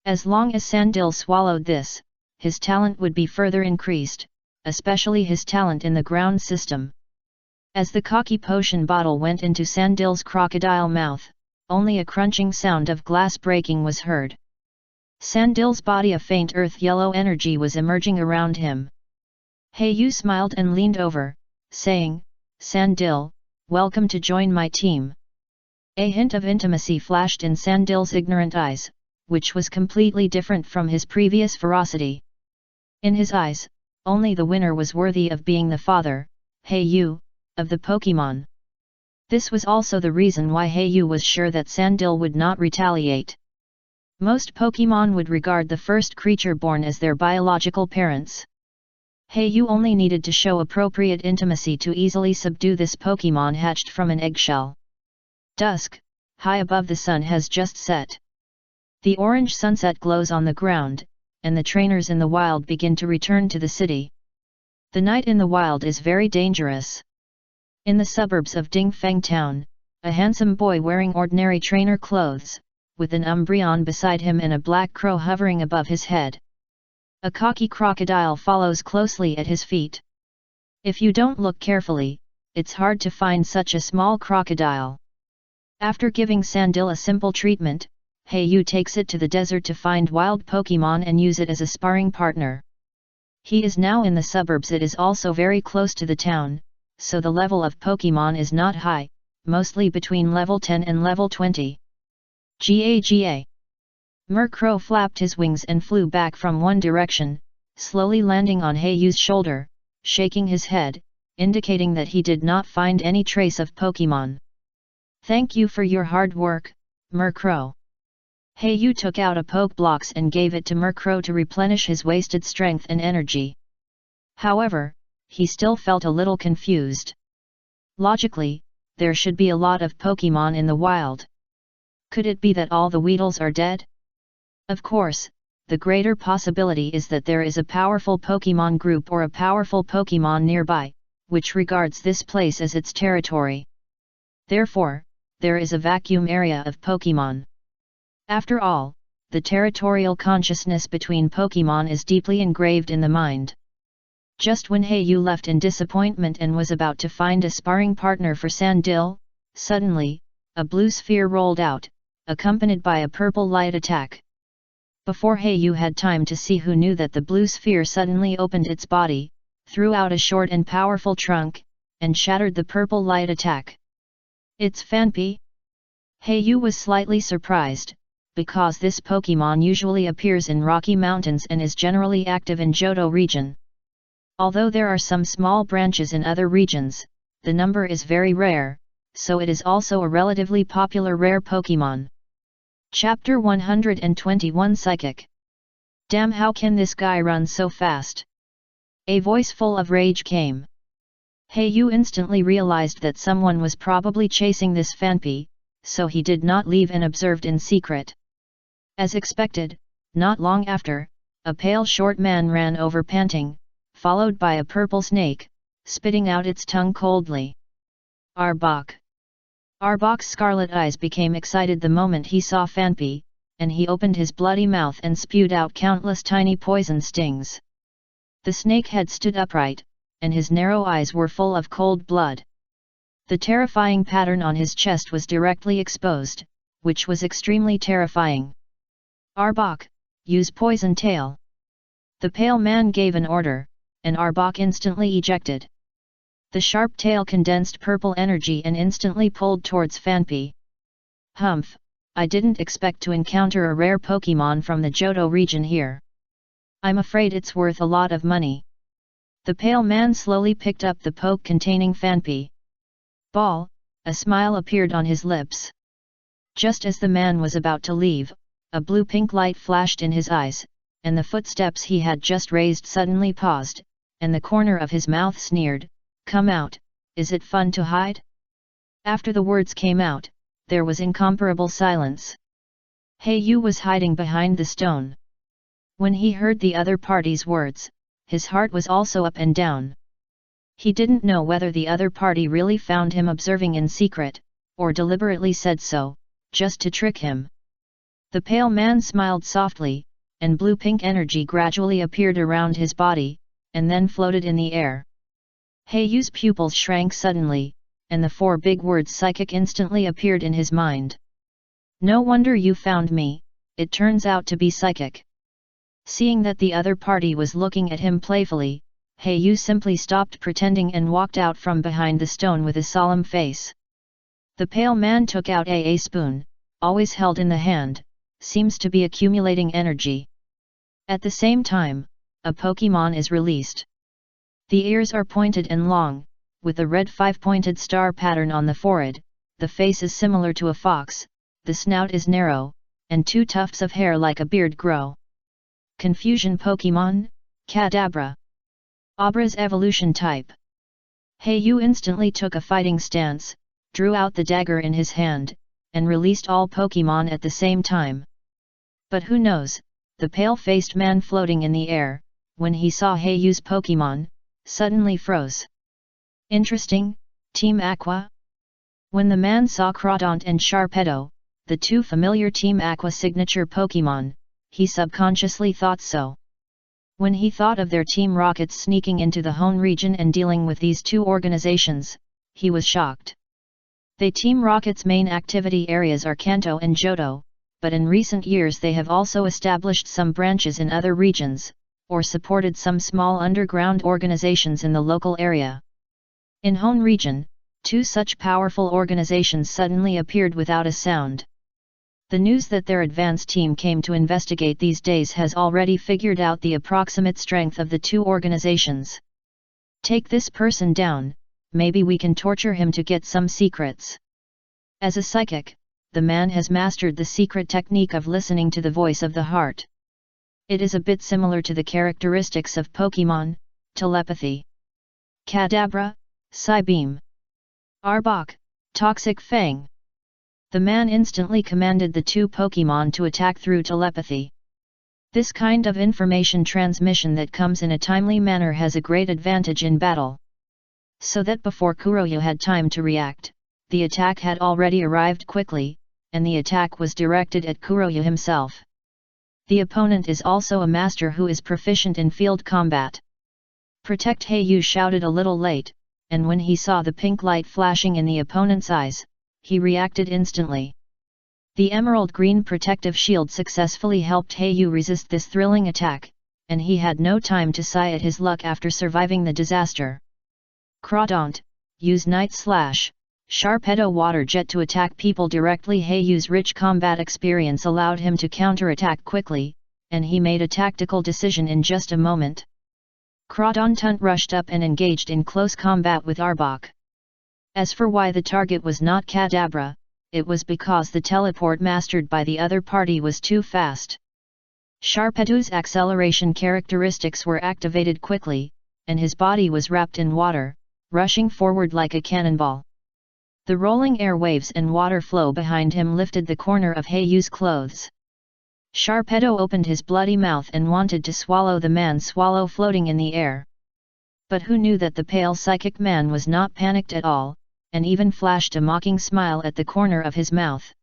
As long as Sandil swallowed this, his talent would be further increased, especially his talent in the ground system. As the Kaki potion bottle went into Sandil's crocodile mouth, only a crunching sound of glass breaking was heard. Sandil's body, a faint earth yellow energy was emerging around him. Yu smiled and leaned over, saying, Sandil, welcome to join my team. A hint of intimacy flashed in Sandil's ignorant eyes, which was completely different from his previous ferocity. In his eyes, only the winner was worthy of being the father, Yu, of the Pokemon. This was also the reason why Yu was sure that Sandil would not retaliate. Most Pokemon would regard the first creature born as their biological parents. Yu only needed to show appropriate intimacy to easily subdue this Pokemon hatched from an eggshell. Dusk, high above the sun has just set. The orange sunset glows on the ground, and the trainers in the wild begin to return to the city. The night in the wild is very dangerous. In the suburbs of Dingfeng town, a handsome boy wearing ordinary trainer clothes, with an Umbreon beside him and a black crow hovering above his head. A cocky crocodile follows closely at his feet. If you don't look carefully, it's hard to find such a small crocodile. After giving Sandil a simple treatment, Yu takes it to the desert to find wild Pokemon and use it as a sparring partner. He is now in the suburbs. It is also very close to the town, so the level of Pokemon is not high, mostly between level 10 and level 20. Ga. Murkrow flapped his wings and flew back from one direction, slowly landing on Yu's shoulder, shaking his head, indicating that he did not find any trace of Pokemon. Thank you for your hard work, Murkrow. Yu took out a Pokeblocks and gave it to Murkrow to replenish his wasted strength and energy. However, he still felt a little confused. Logically, there should be a lot of Pokemon in the wild. Could it be that all the Weedles are dead? Of course, the greater possibility is that there is a powerful Pokemon group or a powerful Pokemon nearby, which regards this place as its territory. Therefore, there is a vacuum area of Pokemon. After all, the territorial consciousness between Pokemon is deeply engraved in the mind. Just when Yu left in disappointment and was about to find a sparring partner for Sandil, suddenly, a blue sphere rolled out, accompanied by a purple light attack. Before Yu had time to see who knew that the blue sphere suddenly opened its body, threw out a short and powerful trunk, and shattered the purple light attack. It's FANFIC? Yu was slightly surprised, because this Pokemon usually appears in Rocky Mountains and is generally active in Johto region. Although there are some small branches in other regions, the number is very rare, so it is also a relatively popular rare Pokemon. Chapter 121 Psychic. Damn, how can this guy run so fast? A voice full of rage came. Yu instantly realized that someone was probably chasing this FANFIC, so he did not leave and observed in secret. As expected, not long after, a pale short man ran over panting, followed by a purple snake, spitting out its tongue coldly. Arbok. Arbok's scarlet eyes became excited the moment he saw FANFIC, and he opened his bloody mouth and spewed out countless tiny poison stings. The snake head stood upright, and his narrow eyes were full of cold blood. The terrifying pattern on his chest was directly exposed, which was extremely terrifying. Arbok, use poison tail. The pale man gave an order, and Arbok instantly ejected. The sharp tail condensed purple energy and instantly pulled towards FANFIC. Humph, I didn't expect to encounter a rare Pokémon from the Johto region here. I'm afraid it's worth a lot of money. The pale man slowly picked up the poke containing FANFIC. Ball, a smile appeared on his lips. Just as the man was about to leave, a blue-pink light flashed in his eyes, and the footsteps he had just raised suddenly paused, and the corner of his mouth sneered, "Come out, is it fun to hide?" After the words came out, there was incomparable silence. Yu was hiding behind the stone. When he heard the other party's words, his heart was also up and down. He didn't know whether the other party really found him observing in secret, or deliberately said so, just to trick him. The pale man smiled softly, and blue-pink energy gradually appeared around his body, and then floated in the air. Yu's pupils shrank suddenly, and the four big words psychic instantly appeared in his mind. No wonder you found me, it turns out to be psychic. Seeing that the other party was looking at him playfully, Yu simply stopped pretending and walked out from behind the stone with a solemn face. The pale man took out a spoon, always held in the hand, seems to be accumulating energy. At the same time, a Pokémon is released. The ears are pointed and long, with a red 5-pointed star pattern on the forehead, the face is similar to a fox, the snout is narrow, and 2 tufts of hair like a beard grow. Confusion Pokémon, Kadabra. Abra's evolution type. Yu instantly took a fighting stance, drew out the dagger in his hand, and released all Pokémon at the same time. But who knows, the pale-faced man floating in the air, when he saw Yu's Pokémon, suddenly froze. Interesting, Team Aqua? When the man saw Crawdaunt and Sharpedo, the 2 familiar Team Aqua signature Pokémon, he subconsciously thought so. When he thought of their Team Rockets sneaking into the Hone region and dealing with these 2 organizations, he was shocked. The Team Rocket's main activity areas are Kanto and Johto, but in recent years they have also established some branches in other regions, or supported some small underground organizations in the local area. In Hone region, 2 such powerful organizations suddenly appeared without a sound. The news that their advance team came to investigate these days has already figured out the approximate strength of the 2 organizations. Take this person down, maybe we can torture him to get some secrets. As a psychic, the man has mastered the secret technique of listening to the voice of the heart. It is a bit similar to the characteristics of Pokémon, telepathy. Kadabra, Psybeam. Arbok, Toxic Fang. The man instantly commanded the 2 Pokémon to attack through telepathy. This kind of information transmission that comes in a timely manner has a great advantage in battle. So that before Kuroyo had time to react, the attack had already arrived quickly, and the attack was directed at Kuroyo himself. The opponent is also a master who is proficient in field combat. Protect Yu shouted a little late, and when he saw the pink light flashing in the opponent's eyes, he reacted instantly. The emerald green protective shield successfully helped Yu resist this thrilling attack, and he had no time to sigh at his luck after surviving the disaster. Crawdaunt, use Night Slash, Sharpedo Water Jet to attack people directly. Yu's rich combat experience allowed him to counter-attack quickly, and he made a tactical decision in just a moment. Crawdaunt rushed up and engaged in close combat with Arbok. As for why the target was not Kadabra, it was because the teleport mastered by the other party was too fast. Sharpedo's acceleration characteristics were activated quickly, and his body was wrapped in water, rushing forward like a cannonball. The rolling air waves and water flow behind him lifted the corner of Yu's clothes. Sharpedo opened his bloody mouth and wanted to swallow the man's swallow floating in the air. But who knew that the pale psychic man was not panicked at all, and even flashed a mocking smile at the corner of his mouth.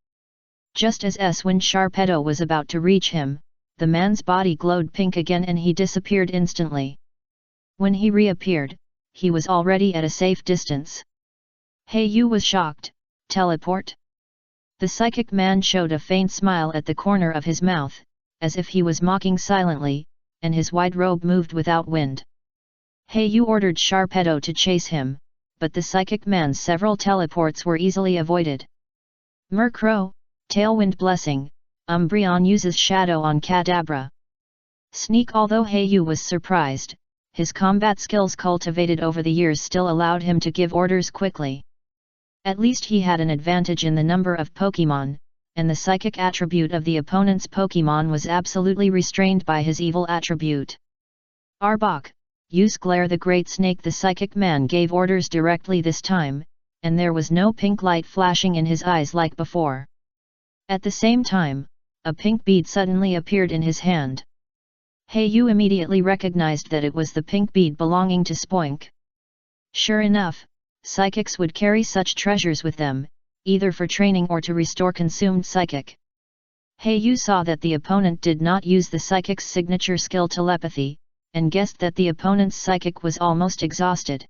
Just as when Sharpedo was about to reach him, the man's body glowed pink again and he disappeared instantly. When he reappeared, he was already at a safe distance. Yu was shocked. Teleport? The psychic man showed a faint smile at the corner of his mouth, as if he was mocking silently, and his white robe moved without wind. Yu ordered Sharpedo to chase him, but the psychic man's several teleports were easily avoided. Murkrow, Tailwind Blessing, Umbreon uses Shadow on Kadabra. Sneak. Although Yu was surprised, his combat skills cultivated over the years still allowed him to give orders quickly. At least he had an advantage in the number of Pokémon, and the psychic attribute of the opponent's Pokémon was absolutely restrained by his evil attribute. Arbok, use Glare the Great Snake. The psychic man gave orders directly this time, and there was no pink light flashing in his eyes like before. At the same time, a pink bead suddenly appeared in his hand. Yu immediately recognized that it was the pink bead belonging to Spoink. Sure enough, psychics would carry such treasures with them, either for training or to restore consumed psychic. Yu saw that the opponent did not use the psychic's signature skill telepathy, and guessed that the opponent's psychic was almost exhausted.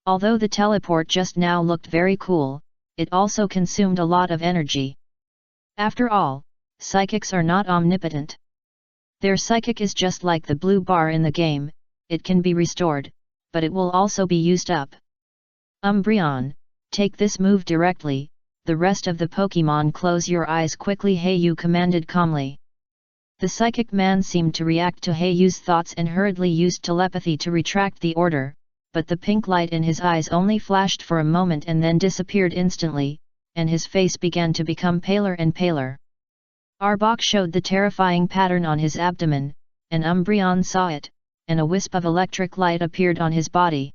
Although the teleport just now looked very cool, it also consumed a lot of energy. After all, psychics are not omnipotent. Their psychic is just like the blue bar in the game, it can be restored, but it will also be used up. Umbreon, take this move directly, the rest of the Pokémon close your eyes quickly, Yu commanded calmly. The psychic man seemed to react to Yu's thoughts and hurriedly used telepathy to retract the order, but the pink light in his eyes only flashed for a moment and then disappeared instantly, and his face began to become paler and paler. Arbok showed the terrifying pattern on his abdomen, and Umbreon saw it, and a wisp of electric light appeared on his body.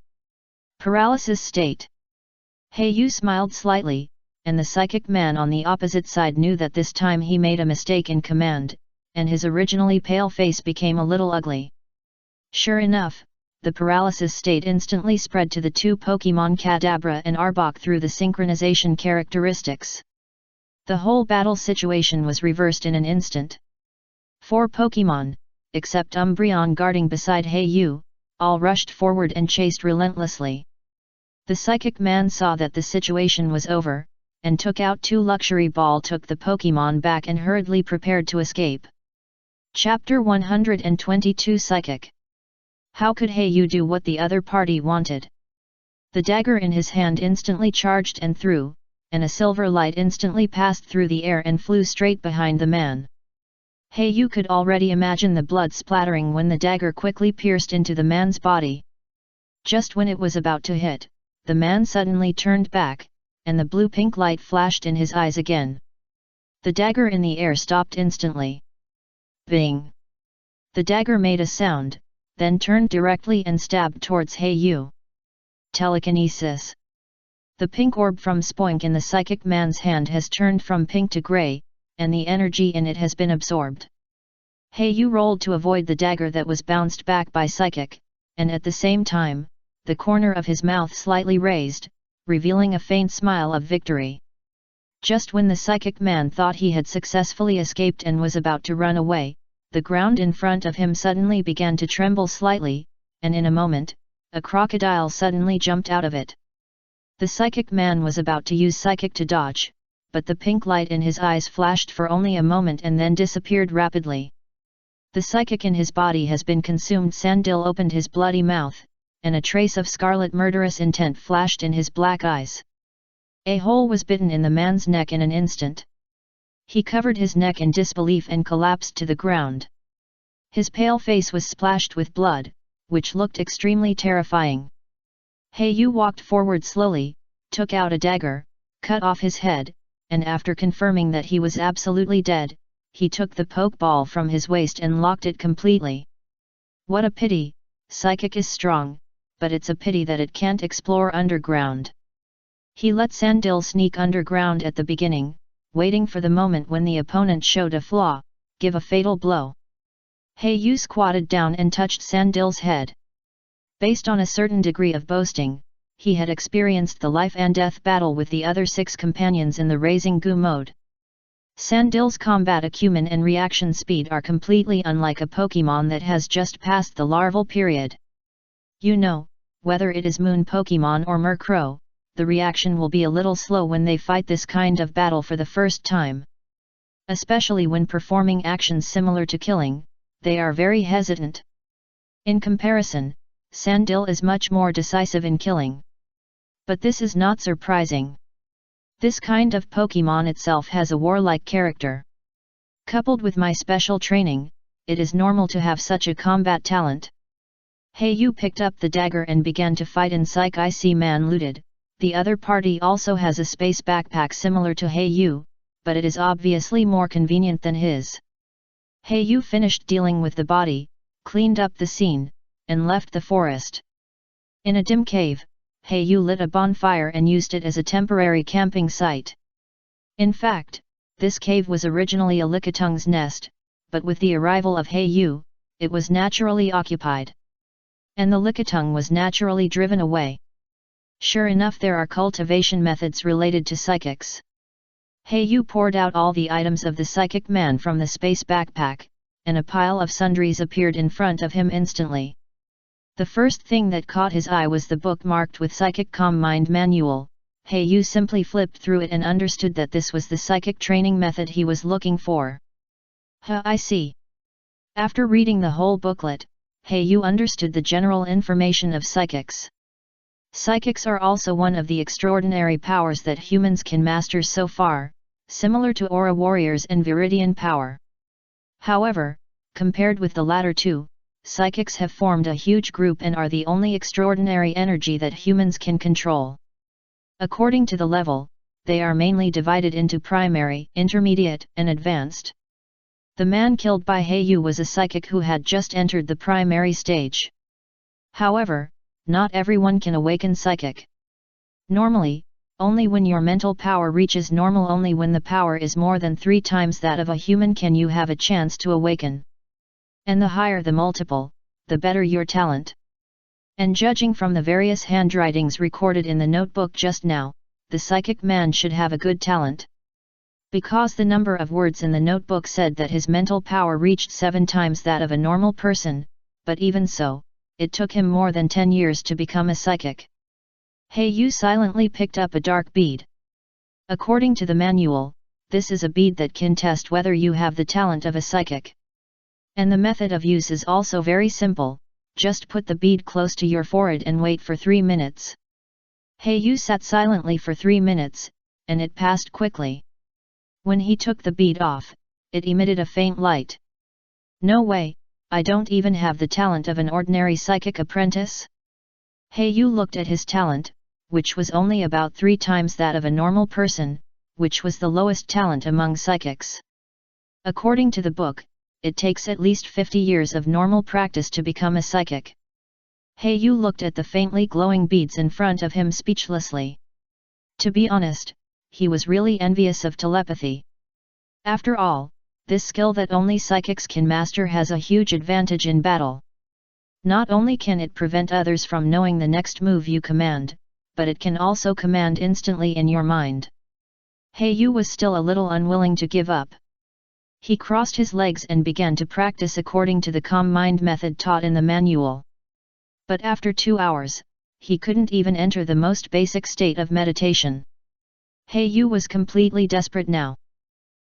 Paralysis state. Yu smiled slightly, and the psychic man on the opposite side knew that this time he made a mistake in command, and his originally pale face became a little ugly. Sure enough, the paralysis state instantly spread to the two Pokémon Kadabra and Arbok through the synchronization characteristics. The whole battle situation was reversed in an instant. 4 Pokémon, except Umbreon guarding beside Yu, all rushed forward and chased relentlessly. The psychic man saw that the situation was over, and took out 2 luxury ball, took the Pokémon back and hurriedly prepared to escape. Chapter 122 Psychic. How could Yu do what the other party wanted? The dagger in his hand instantly charged and threw, and a silver light instantly passed through the air and flew straight behind the man. Yu could already imagine the blood splattering when the dagger quickly pierced into the man's body. Just when it was about to hit, the man suddenly turned back, and the blue-pink light flashed in his eyes again. The dagger in the air stopped instantly. Bing! The dagger made a sound, then turned directly and stabbed towards Yu. Telekinesis. The pink orb from Spoink in the psychic man's hand has turned from pink to grey, and the energy in it has been absorbed. Yu rolled to avoid the dagger that was bounced back by psychic, and at the same time, the corner of his mouth slightly raised, revealing a faint smile of victory. Just when the psychic man thought he had successfully escaped and was about to run away, the ground in front of him suddenly began to tremble slightly, and in a moment, a crocodile suddenly jumped out of it. The psychic man was about to use psychic to dodge, but the pink light in his eyes flashed for only a moment and then disappeared rapidly. The psychic in his body has been consumed. Sandil opened his bloody mouth, and a trace of scarlet murderous intent flashed in his black eyes. A hole was bitten in the man's neck in an instant. He covered his neck in disbelief and collapsed to the ground. His pale face was splashed with blood, which looked extremely terrifying. Yu walked forward slowly, took out a dagger, cut off his head, and after confirming that he was absolutely dead, he took the pokeball from his waist and locked it completely. What a pity, psychic is strong, but it's a pity that it can't explore underground. He let Sandil sneak underground at the beginning, waiting for the moment when the opponent showed a flaw, give a fatal blow. Yu squatted down and touched Sandil's head. Based on a certain degree of boasting, he had experienced the life and death battle with the other 6 companions in the Raising Goo mode. Sandil's combat acumen and reaction speed are completely unlike a Pokémon that has just passed the larval period. You know, whether it is Moon Pokemon or Murkrow, the reaction will be a little slow when they fight this kind of battle for the first time. Especially when performing actions similar to killing, they are very hesitant. In comparison, Sandil is much more decisive in killing. But this is not surprising. This kind of Pokemon itself has a warlike character. Coupled with my special training, it is normal to have such a combat talent. Heiyu picked up the dagger and began to fight in Psych IC Man looted. The other party also has a space backpack similar to Heiyu, but it is obviously more convenient than his. Heiyu finished dealing with the body, cleaned up the scene, and left the forest. In a dim cave, Heiyu lit a bonfire and used it as a temporary camping site. In fact, this cave was originally a Licitung's nest, but with the arrival of Heiyu, it was naturally occupied. And the Lickitung was naturally driven away. Sure enough, there are cultivation methods related to psychics. Heiyu poured out all the items of the psychic man from the space backpack, and a pile of sundries appeared in front of him instantly. The first thing that caught his eye was the book marked with Psychic Calm Mind Manual. Heiyu simply flipped through it and understood that this was the psychic training method he was looking for. I see. After reading the whole booklet, Heiyu understood the general information of psychics. Psychics are also one of the extraordinary powers that humans can master so far, similar to aura warriors and viridian power. However, compared with the latter two, psychics have formed a huge group and are the only extraordinary energy that humans can control. According to the level, they are mainly divided into primary, intermediate, and advanced. The man killed by Heiyu was a psychic who had just entered the primary stage. However, not everyone can awaken psychic. Normally, only when your mental power reaches normal, only when the power is more than 3 times that of a human, can you have a chance to awaken. And the higher the multiple, the better your talent. And judging from the various handwritings recorded in the notebook just now, the psychic man should have a good talent. Because the number of words in the notebook said that his mental power reached 7 times that of a normal person, but even so, it took him more than 10 years to become a psychic. Heiyu silently picked up a dark bead. According to the manual, this is a bead that can test whether you have the talent of a psychic. And the method of use is also very simple, just put the bead close to your forehead and wait for 3 minutes. Heiyu sat silently for 3 minutes, and it passed quickly. When he took the bead off, it emitted a faint light. No way, I don't even have the talent of an ordinary psychic apprentice? Heiyu looked at his talent, which was only about 3 times that of a normal person, which was the lowest talent among psychics. According to the book, it takes at least 50 years of normal practice to become a psychic. Heiyu looked at the faintly glowing beads in front of him speechlessly. To be honest, he was really envious of telepathy. After all, this skill that only psychics can master has a huge advantage in battle. Not only can it prevent others from knowing the next move you command, but it can also command instantly in your mind. Heiyu was still a little unwilling to give up. He crossed his legs and began to practice according to the calm mind method taught in the manual. But after 2 hours, he couldn't even enter the most basic state of meditation. Heiyu was completely desperate now.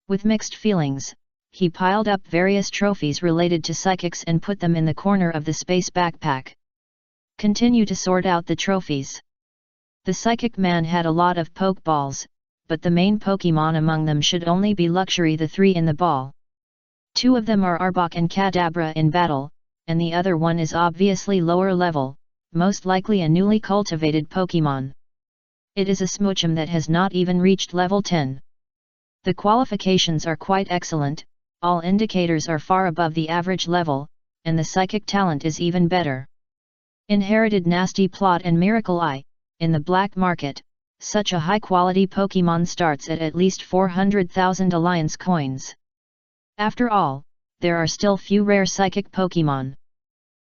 With mixed feelings, he piled up various trophies related to psychics and put them in the corner of the space backpack. Continue to sort out the trophies. The psychic man had a lot of pokeballs, but the main Pokemon among them should only be Luxury, the 3 in the ball. 2 of them are Arbok and Kadabra in battle, and the other one is obviously lower level, most likely a newly cultivated Pokemon. It is a Smoochum that has not even reached level 10. The qualifications are quite excellent, all indicators are far above the average level, and the psychic talent is even better. Inherited Nasty Plot and Miracle Eye. In the black market, such a high-quality Pokemon starts at least 400,000 Alliance coins. After all, there are still few rare psychic Pokemon.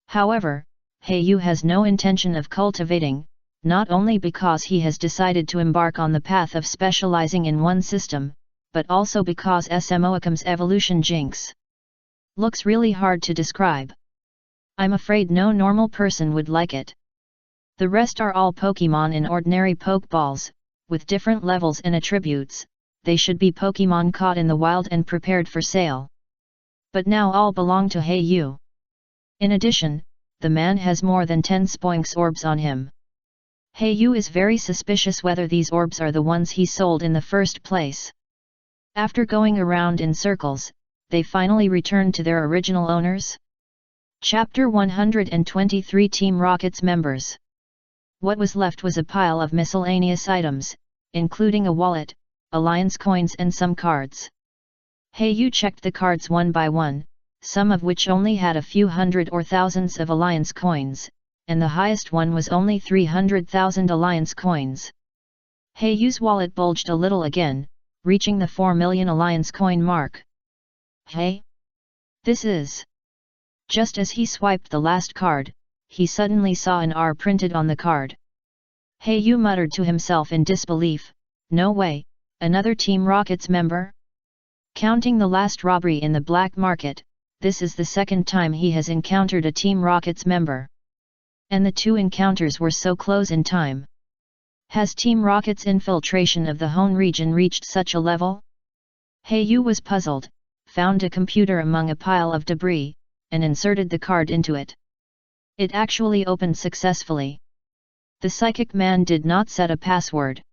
However, Heiyu has no intention of cultivating, not only because he has decided to embark on the path of specializing in one system, but also because Smoakum's evolution jinx looks really hard to describe. I'm afraid no normal person would like it. The rest are all Pokemon in ordinary Pokeballs, with different levels and attributes. They should be Pokemon caught in the wild and prepared for sale. But now all belong to Hey You. In addition, the man has more than 10 Spoinks orbs on him. Hey You is very suspicious whether these orbs are the ones he sold in the first place. After going around in circles, they finally returned to their original owners. Chapter 123 Team Rocket's members. What was left was a pile of miscellaneous items, including a wallet, alliance coins and some cards. Hey You checked the cards one by one, some of which only had a few hundred or thousands of alliance coins, and the highest one was only 300,000 alliance coins. Hey You's wallet bulged a little again, reaching the 4 million alliance coin mark. Hey? This is... Just as he swiped the last card, he suddenly saw an R printed on the card. Hey You muttered to himself in disbelief, no way, another Team Rocket's member? Counting the last robbery in the black market, this is the second time he has encountered a Team Rocket's member. And the two encounters were so close in time. Has Team Rocket's infiltration of the Hone region reached such a level? Hey You was puzzled, found a computer among a pile of debris, and inserted the card into it. It actually opened successfully. The psychic man did not set a password.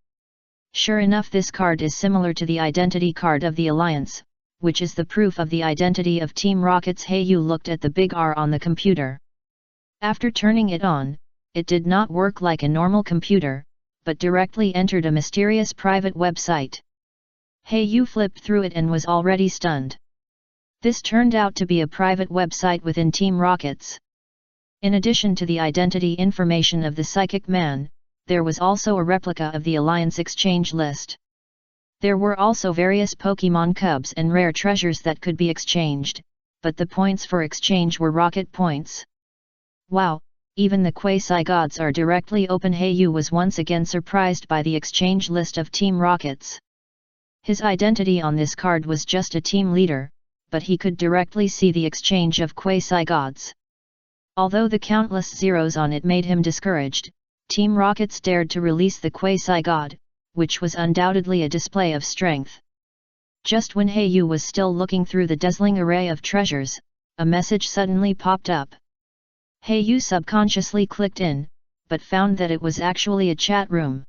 Sure enough, this card is similar to the identity card of the Alliance, which is the proof of the identity of Team Rocket's. Hey You looked at the big R on the computer. After turning it on, it did not work like a normal computer, but directly entered a mysterious private website. Hey You flipped through it and was already stunned. This turned out to be a private website within Team Rockets. In addition to the identity information of the psychic man, there was also a replica of the Alliance exchange list. There were also various Pokemon cubs and rare treasures that could be exchanged, but the points for exchange were rocket points. Wow, even the quasi-gods are directly open. Hey You was once again surprised by the exchange list of Team Rockets. His identity on this card was just a team leader, but he could directly see the exchange of quasi-gods. Although the countless zeros on it made him discouraged, Team Rockets dared to release the quasi-god, which was undoubtedly a display of strength. Just when Hey You was still looking through the dazzling array of treasures, a message suddenly popped up. Hey You subconsciously clicked in, but found that it was actually a chat room.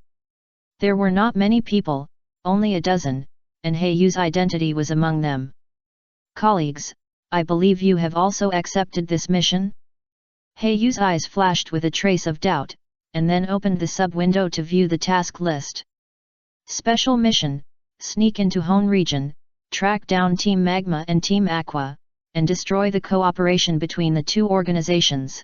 There were not many people, only a dozen, and Hey You's identity was among them. Colleagues, I believe you have also accepted this mission? Hey You's eyes flashed with a trace of doubt, and then opened the sub-window to view the task list. Special mission, sneak into Hone region, track down Team Magma and Team Aqua, and destroy the cooperation between the two organizations.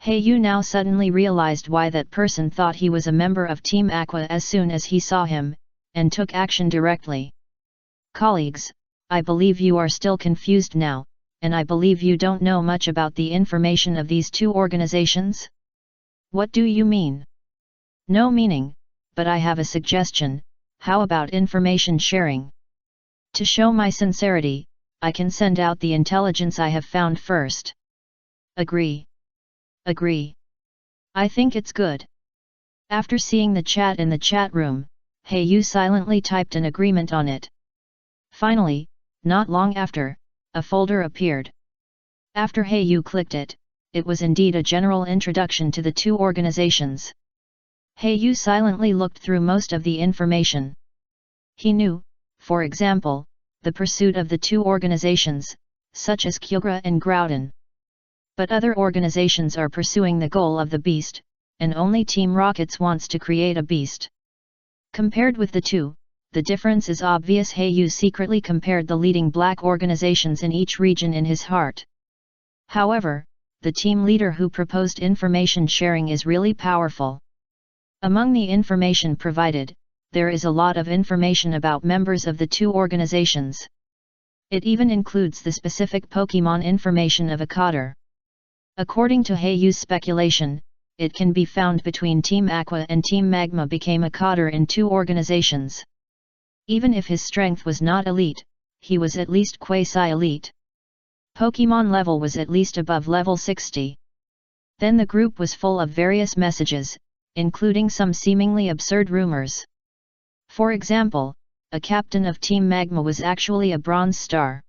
Hey You now suddenly realized why that person thought he was a member of Team Aqua as soon as he saw him, and took action directly. Colleagues, I believe you are still confused now, and I believe you don't know much about the information of these two organizations? What do you mean? No meaning, but I have a suggestion. How about information sharing? To show my sincerity, I can send out the intelligence I have found first. Agree. Agree. I think it's good. After seeing the chat in the chat room, Hey You silently typed an agreement on it. Finally, not long after, a folder appeared. After Hey You clicked it, it was indeed a general introduction to the two organizations. Hey You silently looked through most of the information. He knew, for example, the pursuit of the two organizations, such as Kyogre and Groudon. But other organizations are pursuing the goal of the beast, and only Team Rockets wants to create a beast. Compared with the two, the difference is obvious. Hey You secretly compared the leading black organizations in each region in his heart. However, the team leader who proposed information sharing is really powerful. Among the information provided, there is a lot of information about members of the two organizations. It even includes the specific Pokemon information of a Cotter. According to Hey You's speculation, it can be found between Team Aqua and Team Magma became a Cotter in two organizations. Even if his strength was not elite, he was at least quasi-elite. Pokemon level was at least above level 60. Then the group was full of various messages, including some seemingly absurd rumors. For example, a captain of Team Magma was actually a bronze star.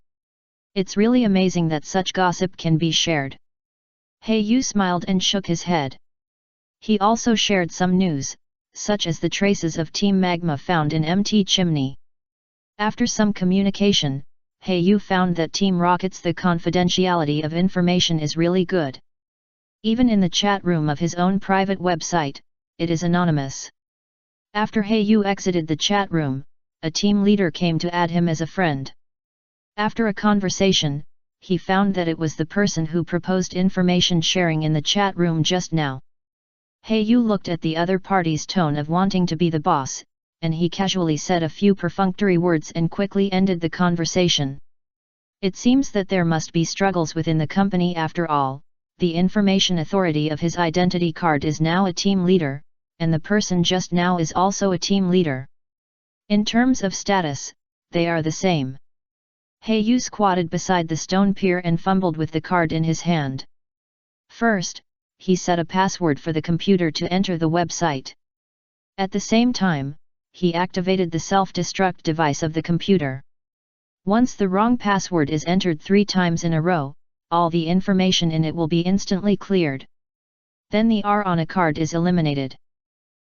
It's really amazing that such gossip can be shared. Yu smiled and shook his head. He also shared some news, such as the traces of Team Magma found in MT Chimney. After some communication, Yu found that Team Rocket's the confidentiality of information is really good. Even in the chat room of his own private website, it is anonymous. After Yu exited the chat room, a team leader came to add him as a friend. After a conversation, he found that it was the person who proposed information sharing in the chat room just now. Yu looked at the other party's tone of wanting to be the boss, and he casually said a few perfunctory words and quickly ended the conversation. It seems that there must be struggles within the company after all. The information authority of his identity card is now a team leader, and the person just now is also a team leader. In terms of status, they are the same. Yu squatted beside the stone pier and fumbled with the card in his hand. First, he set a password for the computer to enter the website. At the same time, he activated the self-destruct device of the computer. Once the wrong password is entered 3 times in a row, all the information in it will be instantly cleared. Then the R on a card is eliminated.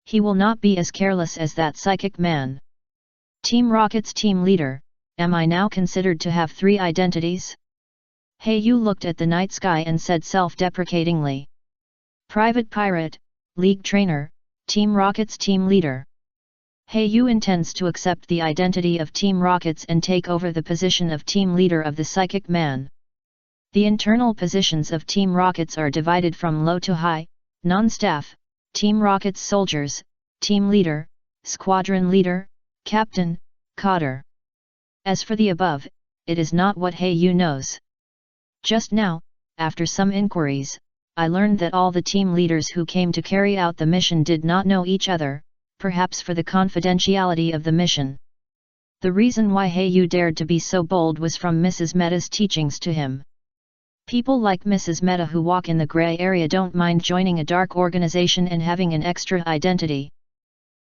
He will not be as careless as that psychic man. Team Rocket's team leader, am I now considered to have 3 identities? Yu looked at the night sky and said self-deprecatingly. Private Pirate, League Trainer, Team Rocket's team leader. Yu intends to accept the identity of Team Rockets and take over the position of team leader of the psychic man. The internal positions of Team Rockets are divided from low to high, non-staff, Team Rockets soldiers, team leader, squadron leader, captain, cadre. As for the above, it is not what Yu knows. Just now, after some inquiries, I learned that all the team leaders who came to carry out the mission did not know each other, perhaps for the confidentiality of the mission. The reason why Yu dared to be so bold was from Mrs. Meta's teachings to him. People like Mrs. Meta who walk in the gray area don't mind joining a dark organization and having an extra identity.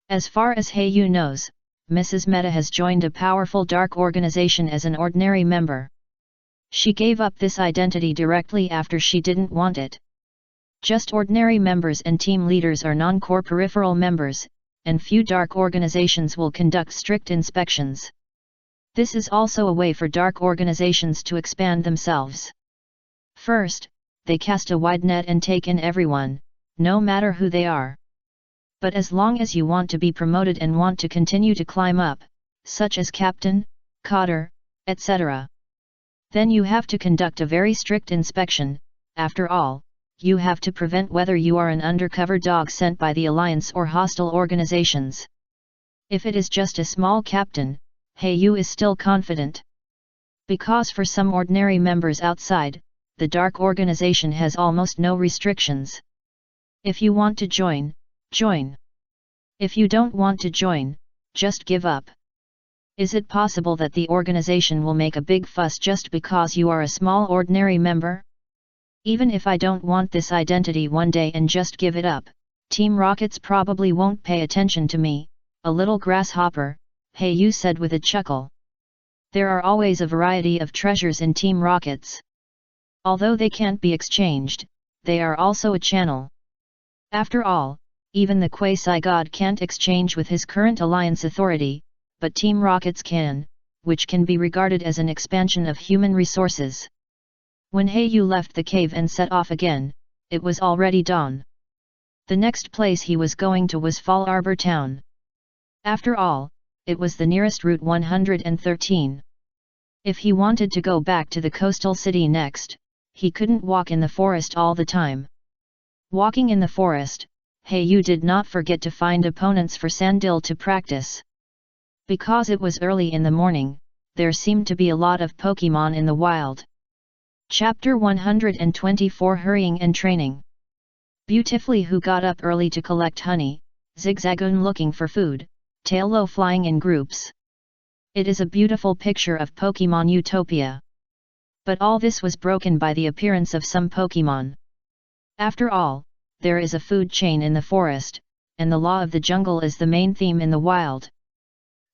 As far as Yu knows, Mrs. Meta has joined a powerful dark organization as an ordinary member. She gave up this identity directly after she didn't want it. Just ordinary members and team leaders are non-core peripheral members, and few dark organizations will conduct strict inspections. This is also a way for dark organizations to expand themselves. First, they cast a wide net and take in everyone, no matter who they are. But as long as you want to be promoted and want to continue to climb up, such as captain, cadre, etc., then you have to conduct a very strict inspection. After all, you have to prevent whether you are an undercover dog sent by the Alliance or hostile organizations. If it is just a small captain, Yu is still confident. Because for some ordinary members outside, the dark organization has almost no restrictions. If you want to join, join. If you don't want to join, just give up. Is it possible that the organization will make a big fuss just because you are a small ordinary member? Even if I don't want this identity one day and just give it up, Team Rockets probably won't pay attention to me, a little grasshopper, Yu said with a chuckle. There are always a variety of treasures in Team Rockets. Although they can't be exchanged, they are also a channel. After all, even the quasi-god can't exchange with his current alliance authority, but Team Rockets can, which can be regarded as an expansion of human resources. When Yu left the cave and set off again, it was already dawn. The next place he was going to was Fall Arbor Town. After all, it was the nearest Route 113. If he wanted to go back to the coastal city next, he couldn't walk in the forest all the time. Walking in the forest, Yu did not forget to find opponents for Sandil to practice. Because it was early in the morning, there seemed to be a lot of Pokemon in the wild. Chapter 124 Hurrying and Training. Beautifully who got up early to collect honey, Zigzagoon looking for food, Taillow flying in groups. It is a beautiful picture of Pokemon Utopia. But all this was broken by the appearance of some Pokemon. After all, there is a food chain in the forest, and the law of the jungle is the main theme in the wild.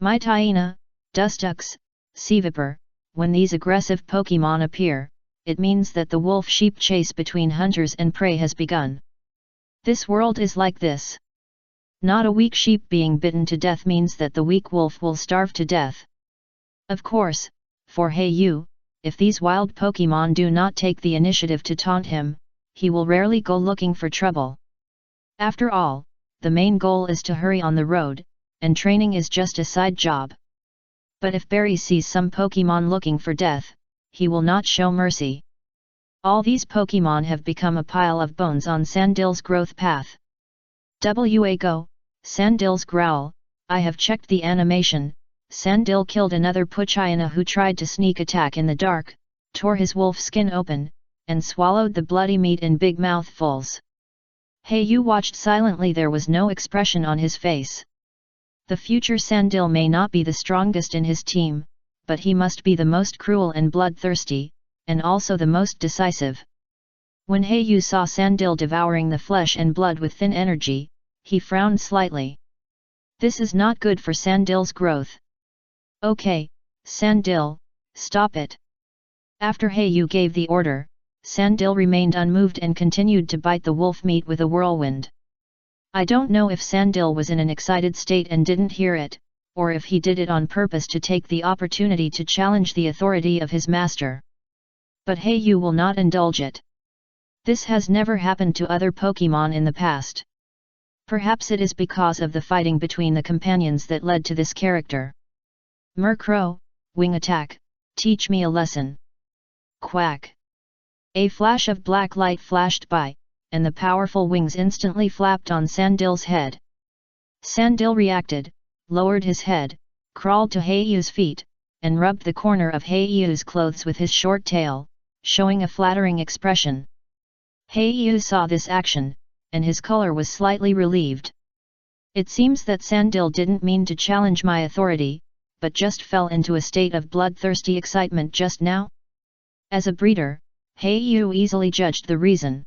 Mytyena, Dustox, Seavipper, when these aggressive Pokemon appear, it means that the wolf-sheep chase between hunters and prey has begun. This world is like this. Not a weak sheep being bitten to death means that the weak wolf will starve to death. Of course, for Hayu, if these wild Pokemon do not take the initiative to taunt him, he will rarely go looking for trouble. After all, the main goal is to hurry on the road, and training is just a side job. But if Barry sees some Pokemon looking for death, he will not show mercy. All these Pokemon have become a pile of bones on Sandil's growth path. Go, Sandil's growl. I have checked the animation. Sandil killed another Poochyena who tried to sneak attack in the dark, tore his wolf skin open, and swallowed the bloody meat in big mouthfuls. Hayu watched silently. There was no expression on his face. The future Sandil may not be the strongest in his team, but he must be the most cruel and bloodthirsty, and also the most decisive. When Hayu saw Sandil devouring the flesh and blood with thin energy, he frowned slightly. This is not good for Sandil's growth. Okay, Sandil, stop it. After Hayu gave the order, Sandil remained unmoved and continued to bite the wolf meat with a whirlwind. I don't know if Sandil was in an excited state and didn't hear it, or if he did it on purpose to take the opportunity to challenge the authority of his master. But Hayu will not indulge it. This has never happened to other Pokemon in the past. Perhaps it is because of the fighting between the companions that led to this character. Murkrow, wing attack, teach me a lesson. Quack. A flash of black light flashed by, and the powerful wings instantly flapped on Sandil's head. Sandil reacted, lowered his head, crawled to Hayu's feet, and rubbed the corner of Hayu's clothes with his short tail, showing a flattering expression. Hayu saw this action, and his color was slightly relieved. It seems that Sandil didn't mean to challenge my authority, but just fell into a state of bloodthirsty excitement just now. As a breeder, Hayu easily judged the reason.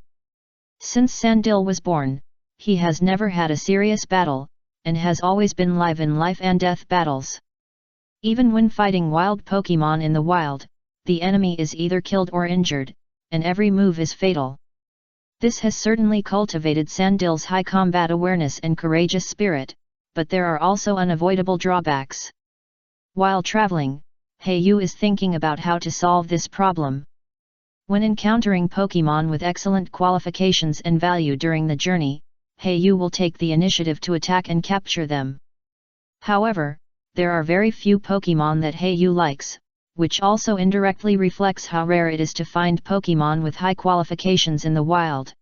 Since Sandil was born, he has never had a serious battle, and has always been live in life and death battles. Even when fighting wild Pokemon in the wild, the enemy is either killed or injured, and every move is fatal. This has certainly cultivated Sandil's high combat awareness and courageous spirit, but there are also unavoidable drawbacks. While traveling, Hayu is thinking about how to solve this problem. When encountering Pokemon with excellent qualifications and value during the journey, Hayu will take the initiative to attack and capture them. However, there are very few Pokemon that Hayu likes, which also indirectly reflects how rare it is to find Pokemon with high qualifications in the wild.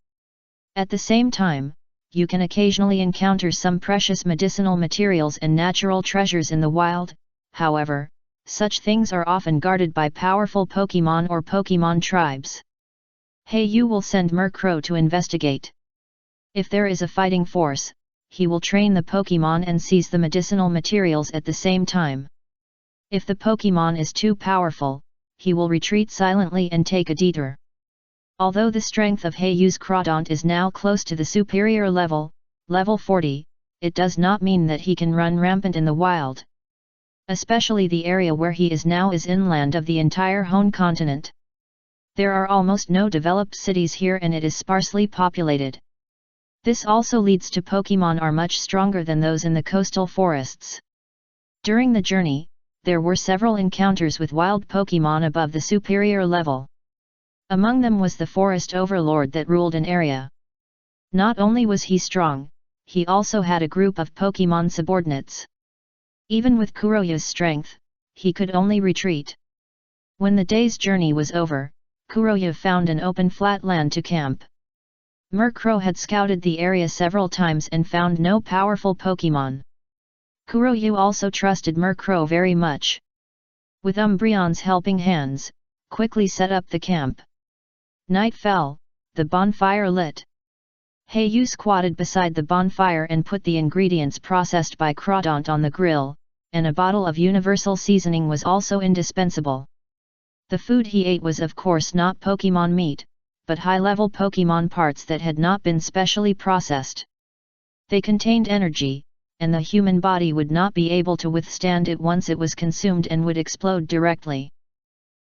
At the same time, you can occasionally encounter some precious medicinal materials and natural treasures in the wild. However, such things are often guarded by powerful Pokemon or Pokemon tribes. Hayu will send Murkrow to investigate. If there is a fighting force, he will train the Pokemon and seize the medicinal materials at the same time. If the Pokemon is too powerful, he will retreat silently and take a detour. Although the strength of Hayu's Crawdaunt is now close to the superior level, level 40, it does not mean that he can run rampant in the wild. Especially the area where he is now is inland of the entire Hone continent. There are almost no developed cities here and it is sparsely populated. This also leads to Pokemon are much stronger than those in the coastal forests. During the journey, there were several encounters with wild Pokemon above the superior level. Among them was the forest overlord that ruled an area. Not only was he strong, he also had a group of Pokemon subordinates. Even with Kuroya's strength, he could only retreat. When the day's journey was over, Kuroya found an open flat land to camp. Murkrow had scouted the area several times and found no powerful Pokemon. Kuroya also trusted Murkrow very much. With Umbreon's helping hands, quickly set up the camp. Night fell, the bonfire lit. Hayu squatted beside the bonfire and put the ingredients processed by Crawdaunt on the grill, and a bottle of universal seasoning was also indispensable. The food he ate was of course not Pokemon meat, but high-level Pokemon parts that had not been specially processed. They contained energy, and the human body would not be able to withstand it once it was consumed and would explode directly.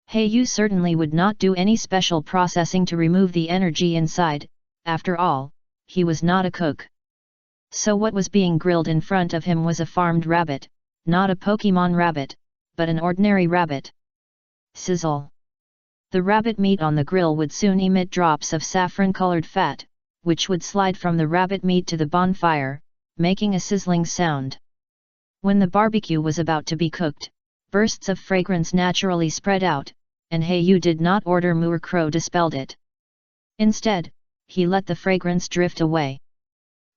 Heiyu certainly would not do any special processing to remove the energy inside, after all, he was not a cook. So what was being grilled in front of him was a farmed rabbit, not a Pokemon rabbit, but an ordinary rabbit. Sizzle. The rabbit meat on the grill would soon emit drops of saffron-colored fat, which would slide from the rabbit meat to the bonfire, making a sizzling sound. When the barbecue was about to be cooked, bursts of fragrance naturally spread out, and Heiyu did not order Moo or Crow dispelled it. Instead, he let the fragrance drift away.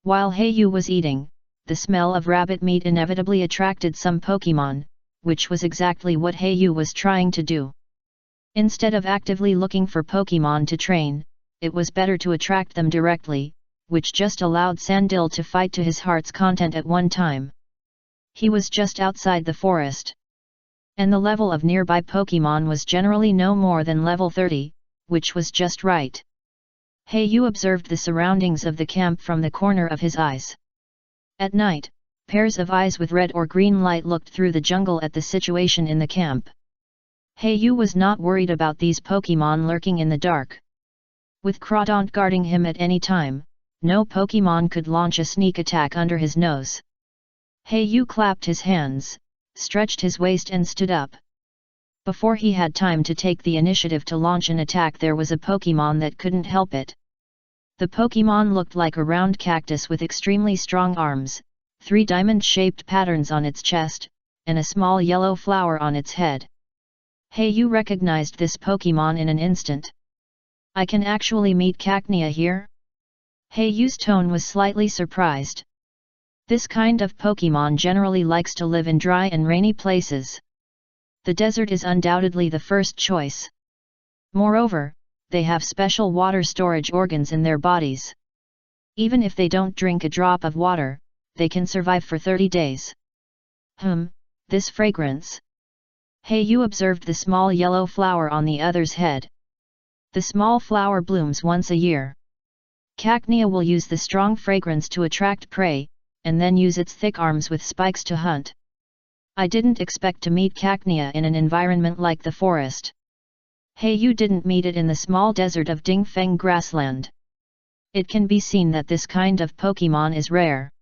While Heiyu was eating, the smell of rabbit meat inevitably attracted some Pokemon, which was exactly what Heiyu was trying to do. Instead of actively looking for Pokemon to train, it was better to attract them directly, which just allowed Sandil to fight to his heart's content at one time. He was just outside the forest, and the level of nearby Pokemon was generally no more than level 30, which was just right. Heiyu observed the surroundings of the camp from the corner of his eyes. At night, pairs of eyes with red or green light looked through the jungle at the situation in the camp. Heiyu was not worried about these Pokemon lurking in the dark. With Crawdaunt guarding him at any time, no Pokemon could launch a sneak attack under his nose. Heiyu clapped his hands, stretched his waist and stood up. Before he had time to take the initiative to launch an attack, there was a Pokemon that couldn't help it. The Pokemon looked like a round cactus with extremely strong arms, 3 diamond-shaped patterns on its chest, and a small yellow flower on its head. Heiyu recognized this Pokemon in an instant. "I can actually meet Cacnea here?" Heiyu's tone was slightly surprised. This kind of Pokemon generally likes to live in dry and rainy places. The desert is undoubtedly the first choice. Moreover, they have special water storage organs in their bodies. Even if they don't drink a drop of water, they can survive for 30 days. This fragrance. Heiyu observed the small yellow flower on the other's head. The small flower blooms once a year. Cacnea will use the strong fragrance to attract prey, and then use its thick arms with spikes to hunt. I didn't expect to meet Cacnea in an environment like the forest. Heiyu didn't meet it in the small desert of Dingfeng grassland. It can be seen that this kind of Pokemon is rare.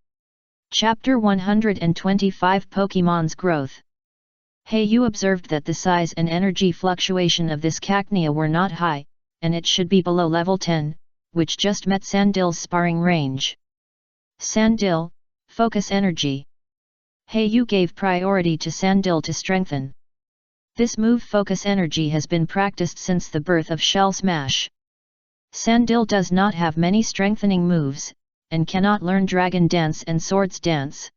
Chapter 125 Pokemon's Growth. Heiyu observed that the size and energy fluctuation of this Cacnea were not high, and it should be below level 10, which just met Sandil's sparring range. Sandil, focus energy. Heiyu gave priority to Sandil to strengthen. This move focus energy has been practiced since the birth of Shell Smash. Sandil does not have many strengthening moves, and cannot learn Dragon Dance and Swords Dance.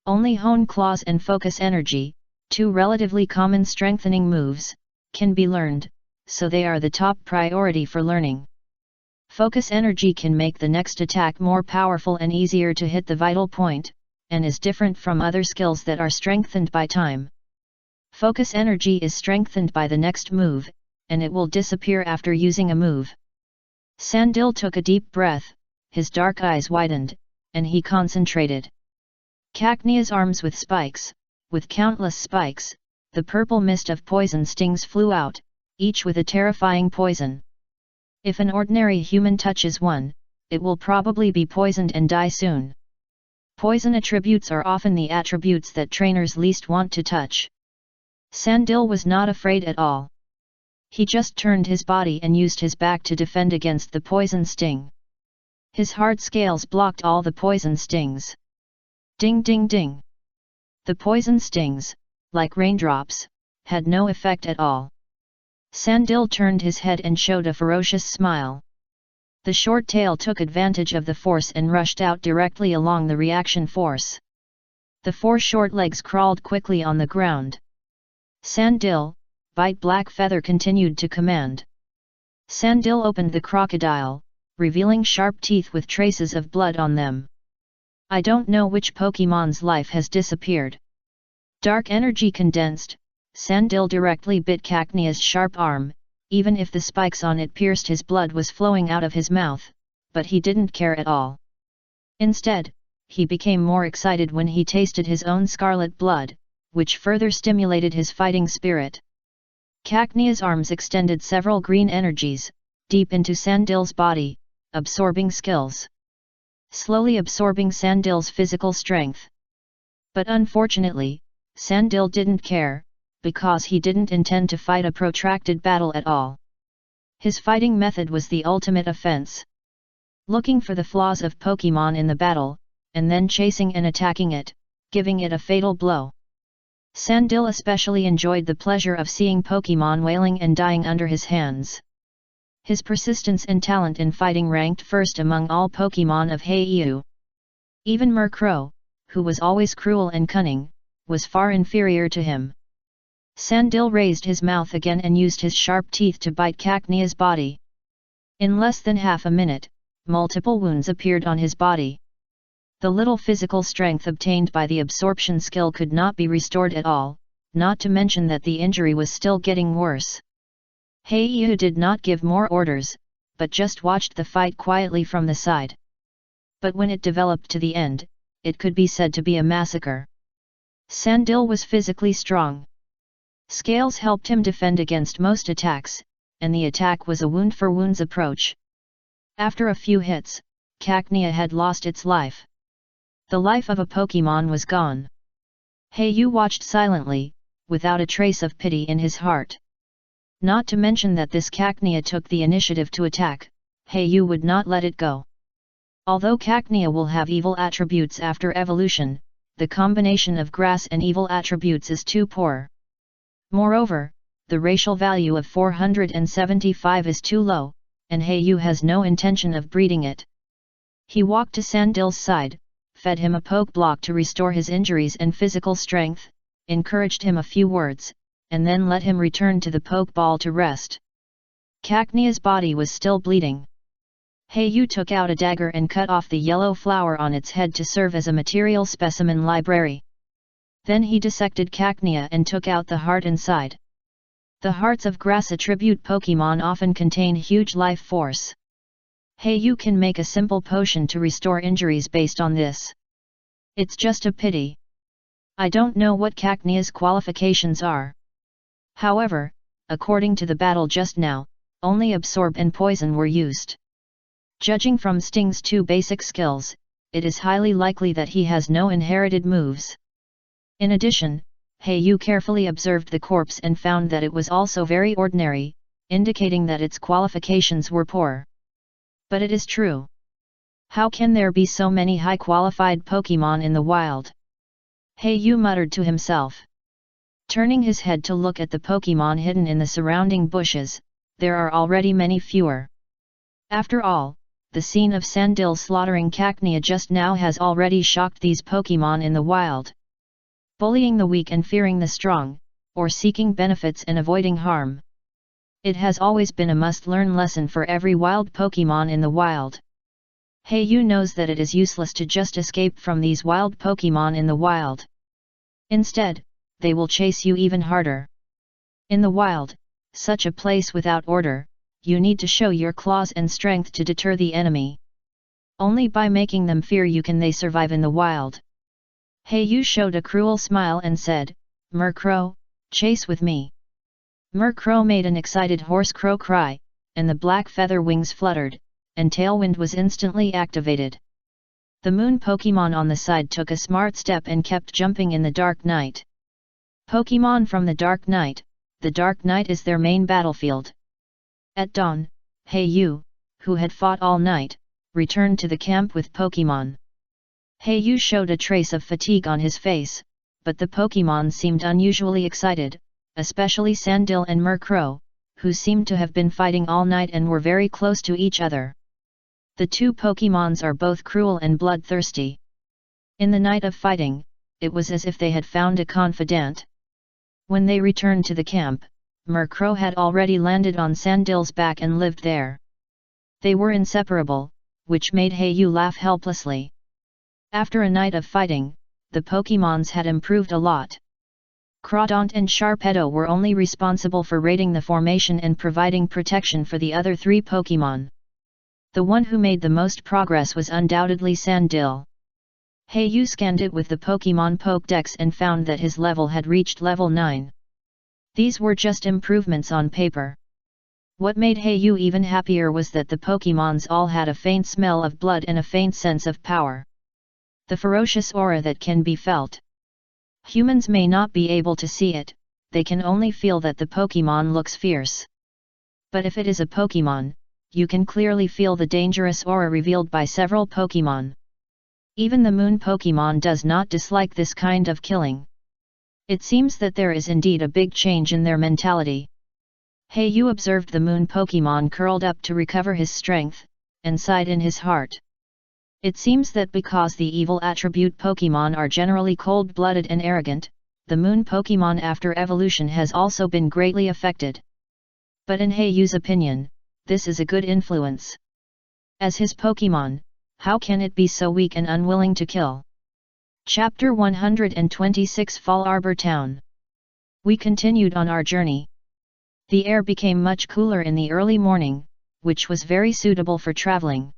Only Hone Claws and Focus Energy, 2 relatively common strengthening moves, can be learned, so they are the top priority for learning. Focus energy can make the next attack more powerful and easier to hit the vital point, and is different from other skills that are strengthened by time. Focus energy is strengthened by the next move, and it will disappear after using a move. Sandil took a deep breath, his dark eyes widened, and he concentrated. Cacnea's arms with spikes, with countless spikes, the purple mist of poison stings flew out, each with a terrifying poison. If an ordinary human touches one, it will probably be poisoned and die soon. Poison attributes are often the attributes that trainers least want to touch. Sandil was not afraid at all. He just turned his body and used his back to defend against the poison sting. His hard scales blocked all the poison stings. Ding ding ding. The poison stings, like raindrops, had no effect at all. Sandil turned his head and showed a ferocious smile. The short tail took advantage of the force and rushed out directly along the reaction force. The 4 short legs crawled quickly on the ground. Sandil, bite Black Feather continued to command. Sandil opened the crocodile, revealing sharp teeth with traces of blood on them. I don't know which Pokemon's life has disappeared. Dark energy condensed, Sandil directly bit Cacnea's sharp arm, even if the spikes on it pierced his blood was flowing out of his mouth, but he didn't care at all. Instead, he became more excited when he tasted his own scarlet blood, which further stimulated his fighting spirit. Cacnea's arms extended several green energies, deep into Sandil's body, absorbing skills. Slowly absorbing Sandil's physical strength. But unfortunately, Sandil didn't care, because he didn't intend to fight a protracted battle at all. His fighting method was the ultimate offense. Looking for the flaws of Pokémon in the battle, and then chasing and attacking it, giving it a fatal blow. Sandil especially enjoyed the pleasure of seeing Pokémon wailing and dying under his hands. His persistence and talent in fighting ranked first among all Pokémon of Heiau. Even Murkrow, who was always cruel and cunning, was far inferior to him. Sandil raised his mouth again and used his sharp teeth to bite Cacnea's body. In less than half a minute, multiple wounds appeared on his body. The little physical strength obtained by the absorption skill could not be restored at all, not to mention that the injury was still getting worse. Heiau did not give more orders, but just watched the fight quietly from the side. But when it developed to the end, it could be said to be a massacre. Sandil was physically strong. Scales helped him defend against most attacks, and the attack was a wound-for-wounds approach. After a few hits, Cacnea had lost its life. The life of a Pokémon was gone. Heiau watched silently, without a trace of pity in his heart. Not to mention that this Cacnea took the initiative to attack, Heiau would not let it go. Although Cacnea will have evil attributes after evolution, the combination of grass and evil attributes is too poor. Moreover, the racial value of 475 is too low, and Heiau has no intention of breeding it. He walked to Sandil's side, fed him a poke block to restore his injuries and physical strength, encouraged him a few words, and then let him return to the pokeball to rest. Cacnea's body was still bleeding. Heiau took out a dagger and cut off the yellow flower on its head to serve as a material specimen library. Then he dissected Cacnea and took out the heart inside. The hearts of grass attribute Pokémon often contain huge life force. Heiau can make a simple potion to restore injuries based on this. It's just a pity. I don't know what Cacnea's qualifications are. However, according to the battle just now, only absorb and poison were used. Judging from Sting's two basic skills, it is highly likely that he has no inherited moves. In addition, Heiau carefully observed the corpse and found that it was also very ordinary, indicating that its qualifications were poor. But it is true. How can there be so many high-qualified Pokémon in the wild? Heiau muttered to himself. Turning his head to look at the Pokémon hidden in the surrounding bushes, there are already many fewer. After all, the scene of Sandil slaughtering Cacnea just now has already shocked these Pokémon in the wild. Bullying the weak and fearing the strong, or seeking benefits and avoiding harm. It has always been a must-learn lesson for every wild Pokémon in the wild. Heiau knows that it is useless to just escape from these wild Pokémon in the wild. Instead, they will chase you even harder. In the wild, such a place without order, you need to show your claws and strength to deter the enemy. Only by making them fear you can they survive in the wild. Heiau showed a cruel smile and said, "Murkrow, chase with me." Murkrow made an excited hoarse crow cry, and the black feather wings fluttered, and Tailwind was instantly activated. The moon Pokémon on the side took a smart step and kept jumping in the dark night. Pokémon from the dark night is their main battlefield. At dawn, Heiau, who had fought all night, returned to the camp with Pokémon. Heiau showed a trace of fatigue on his face, but the Pokémon seemed unusually excited, especially Sandil and Murkrow, who seemed to have been fighting all night and were very close to each other. The two Pokémons are both cruel and bloodthirsty. In the night of fighting, it was as if they had found a confidant. When they returned to the camp, Murkrow had already landed on Sandil's back and lived there. They were inseparable, which made Heiau laugh helplessly. After a night of fighting, the Pokémons had improved a lot. Crawdont and Sharpedo were only responsible for raiding the formation and providing protection for the other 3 Pokémon. The one who made the most progress was undoubtedly Sandil. Heiyu scanned it with the Pokémon Pokédex and found that his level had reached level 9. These were just improvements on paper. What made Heiyu even happier was that the Pokémons all had a faint smell of blood and a faint sense of power. The ferocious aura that can be felt. Humans may not be able to see it, they can only feel that the Pokémon looks fierce. But if it is a Pokémon, you can clearly feel the dangerous aura revealed by several Pokémon. Even the Moon Pokémon does not dislike this kind of killing. It seems that there is indeed a big change in their mentality. Heiyu observed the Moon Pokémon curled up to recover his strength, and sighed in his heart. It seems that because the evil attribute Pokémon are generally cold-blooded and arrogant, the Moon Pokémon after evolution has also been greatly affected. But in Heiyu's opinion, this is a good influence. As his Pokémon, how can it be so weak and unwilling to kill? Chapter 126 Fall Arbor Town. We continued on our journey. The air became much cooler in the early morning, which was very suitable for traveling.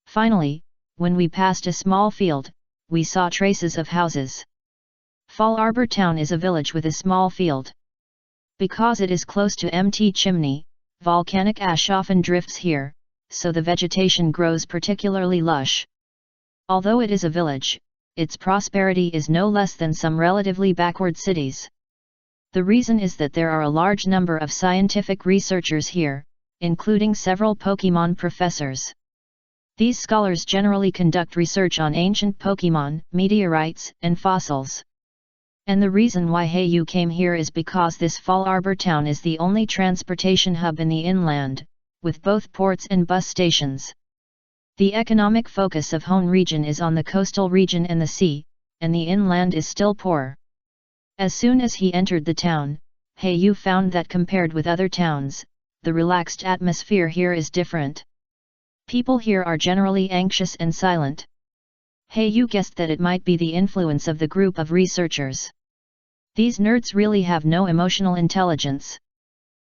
Finally, when we passed a small field, we saw traces of houses. Fall Arbor Town is a village with a small field. Because it is close to empty chimney, volcanic ash often drifts here, so the vegetation grows particularly lush. Although it is a village, its prosperity is no less than some relatively backward cities. The reason is that there are a large number of scientific researchers here, including several Pokémon professors. These scholars generally conduct research on ancient Pokémon, meteorites, and fossils. And the reason why Heiyu came here is because this Fall Arbor Town is the only transportation hub in the inland, with both ports and bus stations. The economic focus of Hone region is on the coastal region and the sea, and the inland is still poor. As soon as he entered the town, Heiyu found that compared with other towns, the relaxed atmosphere here is different. People here are generally anxious and silent. Heiyu guessed that it might be the influence of the group of researchers. These nerds really have no emotional intelligence.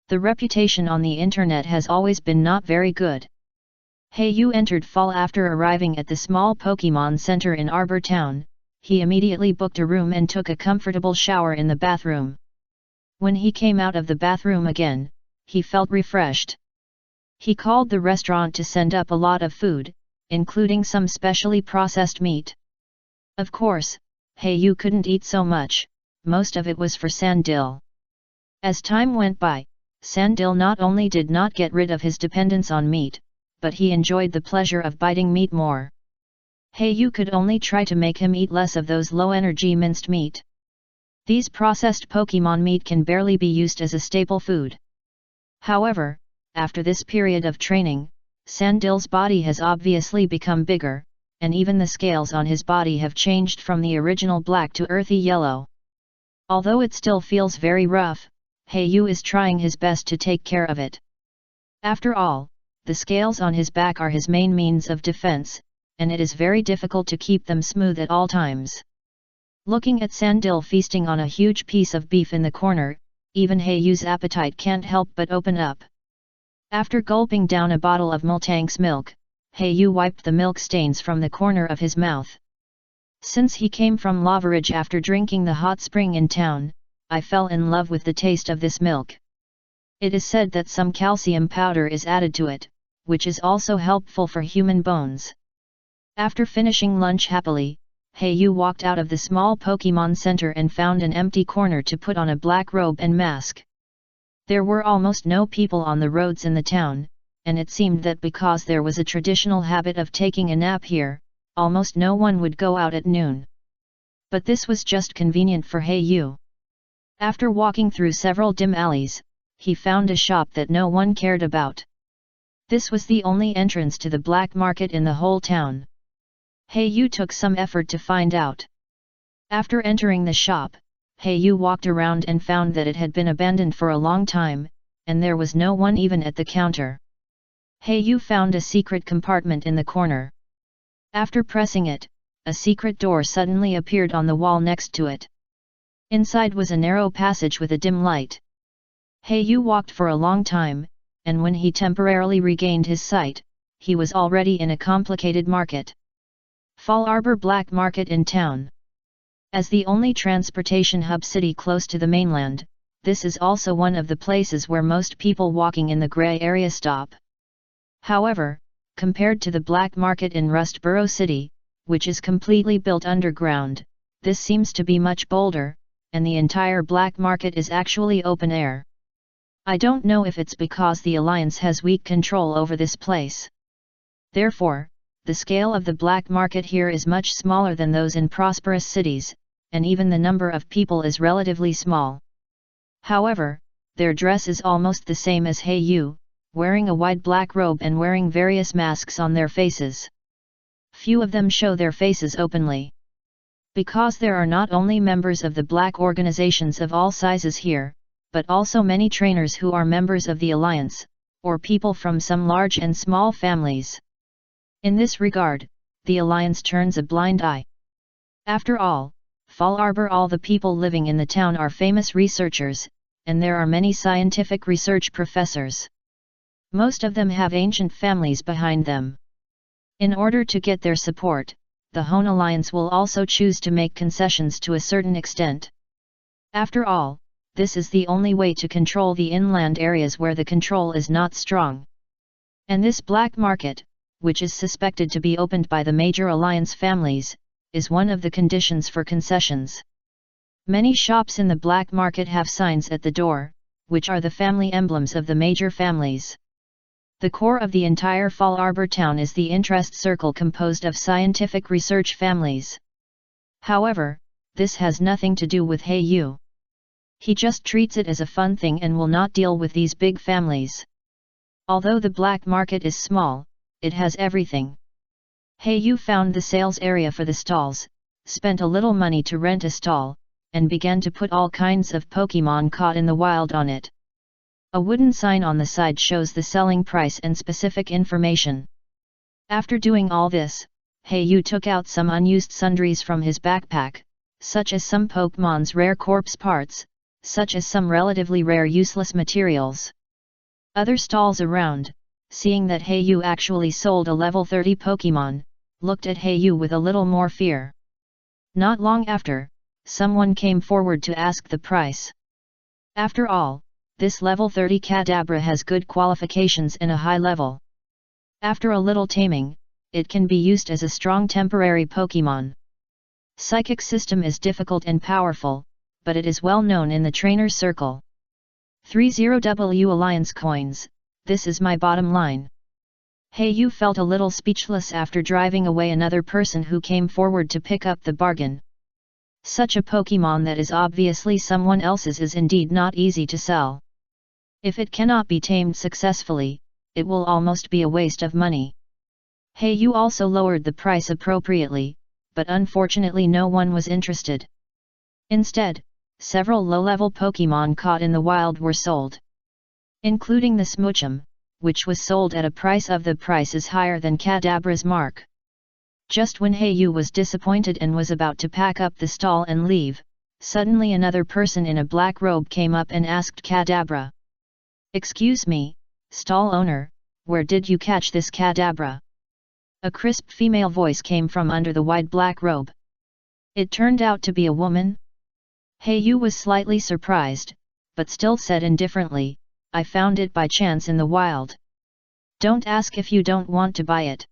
The reputation on the internet has always been not very good. Heiyu entered Fall after arriving at the small Pokémon Center in Arbor Town. He immediately booked a room and took a comfortable shower in the bathroom. When he came out of the bathroom again, he felt refreshed. He called the restaurant to send up a lot of food, including some specially processed meat. Of course, Heiyu couldn't eat so much, most of it was for Sandil. As time went by, Sandil not only did not get rid of his dependence on meat, but he enjoyed the pleasure of biting meat more. Heiyu could only try to make him eat less of those low-energy minced meat. These processed Pokémon meat can barely be used as a staple food. However, after this period of training, Sandil's body has obviously become bigger, and even the scales on his body have changed from the original black to earthy yellow. Although it still feels very rough, Heiyu is trying his best to take care of it. After all, the scales on his back are his main means of defense, and it is very difficult to keep them smooth at all times. Looking at Sandil feasting on a huge piece of beef in the corner, even Heiyu's appetite can't help but open up. After gulping down a bottle of Multank's milk, Heiyu wiped the milk stains from the corner of his mouth. Since he came from Lavaridge after drinking the hot spring in town, I fell in love with the taste of this milk. It is said that some calcium powder is added to it, which is also helpful for human bones. After finishing lunch happily, Heiyu walked out of the small Pokémon Center and found an empty corner to put on a black robe and mask. There were almost no people on the roads in the town, and it seemed that because there was a traditional habit of taking a nap here, almost no one would go out at noon. But this was just convenient for Heiyu. After walking through several dim alleys, he found a shop that no one cared about. This was the only entrance to the black market in the whole town. Heiyu took some effort to find out. After entering the shop, Heiyu walked around and found that it had been abandoned for a long time, and there was no one even at the counter. Heiyu found a secret compartment in the corner. After pressing it, a secret door suddenly appeared on the wall next to it. Inside was a narrow passage with a dim light. Yu walked for a long time, and when he temporarily regained his sight, he was already in a complicated market. Fall Arbor Black Market in town. As the only transportation hub city close to the mainland, this is also one of the places where most people walking in the gray area stop. However, compared to the black market in Rustboro City, which is completely built underground, this seems to be much bolder, and the entire black market is actually open air. I don't know if it's because the Alliance has weak control over this place. Therefore, the scale of the black market here is much smaller than those in prosperous cities, and even the number of people is relatively small. However, their dress is almost the same as Yu, wearing a wide black robe and wearing various masks on their faces. Few of them show their faces openly. Because there are not only members of the black organizations of all sizes here, but also many trainers who are members of the Alliance, or people from some large and small families. In this regard, the Alliance turns a blind eye. After all, Fall Arbor, all the people living in the town are famous researchers, and there are many scientific research professors. Most of them have ancient families behind them. In order to get their support, the Hone Alliance will also choose to make concessions to a certain extent. After all, this is the only way to control the inland areas where the control is not strong. And this black market, which is suspected to be opened by the major Alliance families, is one of the conditions for concessions. Many shops in the black market have signs at the door, which are the family emblems of the major families. The core of the entire Fall Arbor town is the interest circle composed of scientific research families. However, this has nothing to do with Yu. He just treats it as a fun thing and will not deal with these big families. Although the black market is small, it has everything. Yu found the sales area for the stalls, spent a little money to rent a stall, and began to put all kinds of Pokemon caught in the wild on it. A wooden sign on the side shows the selling price and specific information. After doing all this, Yu took out some unused sundries from his backpack, such as some Pokemon's rare corpse parts, such as some relatively rare useless materials. Other stalls around, seeing that Yu actually sold a level 30 Pokemon, looked at Yu with a little more fear. Not long after, someone came forward to ask the price. After all, this level 30 Kadabra has good qualifications and a high level. After a little taming, it can be used as a strong temporary Pokemon. Psychic system is difficult and powerful, but it is well known in the trainer circle. 30W Alliance coins, this is my bottom line. Yu felt a little speechless after driving away another person who came forward to pick up the bargain. Such a Pokemon that is obviously someone else's is indeed not easy to sell. If it cannot be tamed successfully, it will almost be a waste of money. Yu also lowered the price appropriately, but unfortunately no one was interested. Instead, several low-level Pokemon caught in the wild were sold. Including the Smoochum, which was sold at a price of the price is higher than Kadabra's mark. Just when Yu was disappointed and was about to pack up the stall and leave, suddenly another person in a black robe came up and asked Kadabra. "Excuse me, stall owner, where did you catch this Kadabra?" A crisp female voice came from under the wide black robe. It turned out to be a woman. Yu was slightly surprised, but still said indifferently, "I found it by chance in the wild. Don't ask if you don't want to buy it."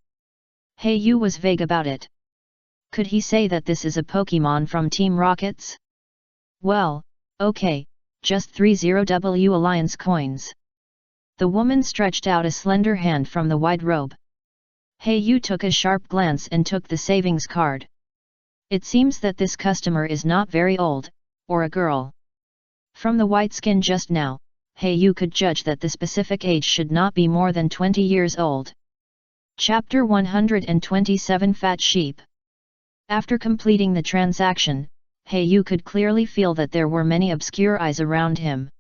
Yu was vague about it. Could he say that this is a Pokemon from Team Rockets? Well, okay, just 30W Alliance coins. The woman stretched out a slender hand from the wide robe. Yu took a sharp glance and took the savings card. It seems that this customer is not very old, or a girl. From the white skin just now, Yu could judge that the specific age should not be more than 20 years old. Chapter 127 Fat Sheep. After completing the transaction, Yu could clearly feel that there were many obscure eyes around him.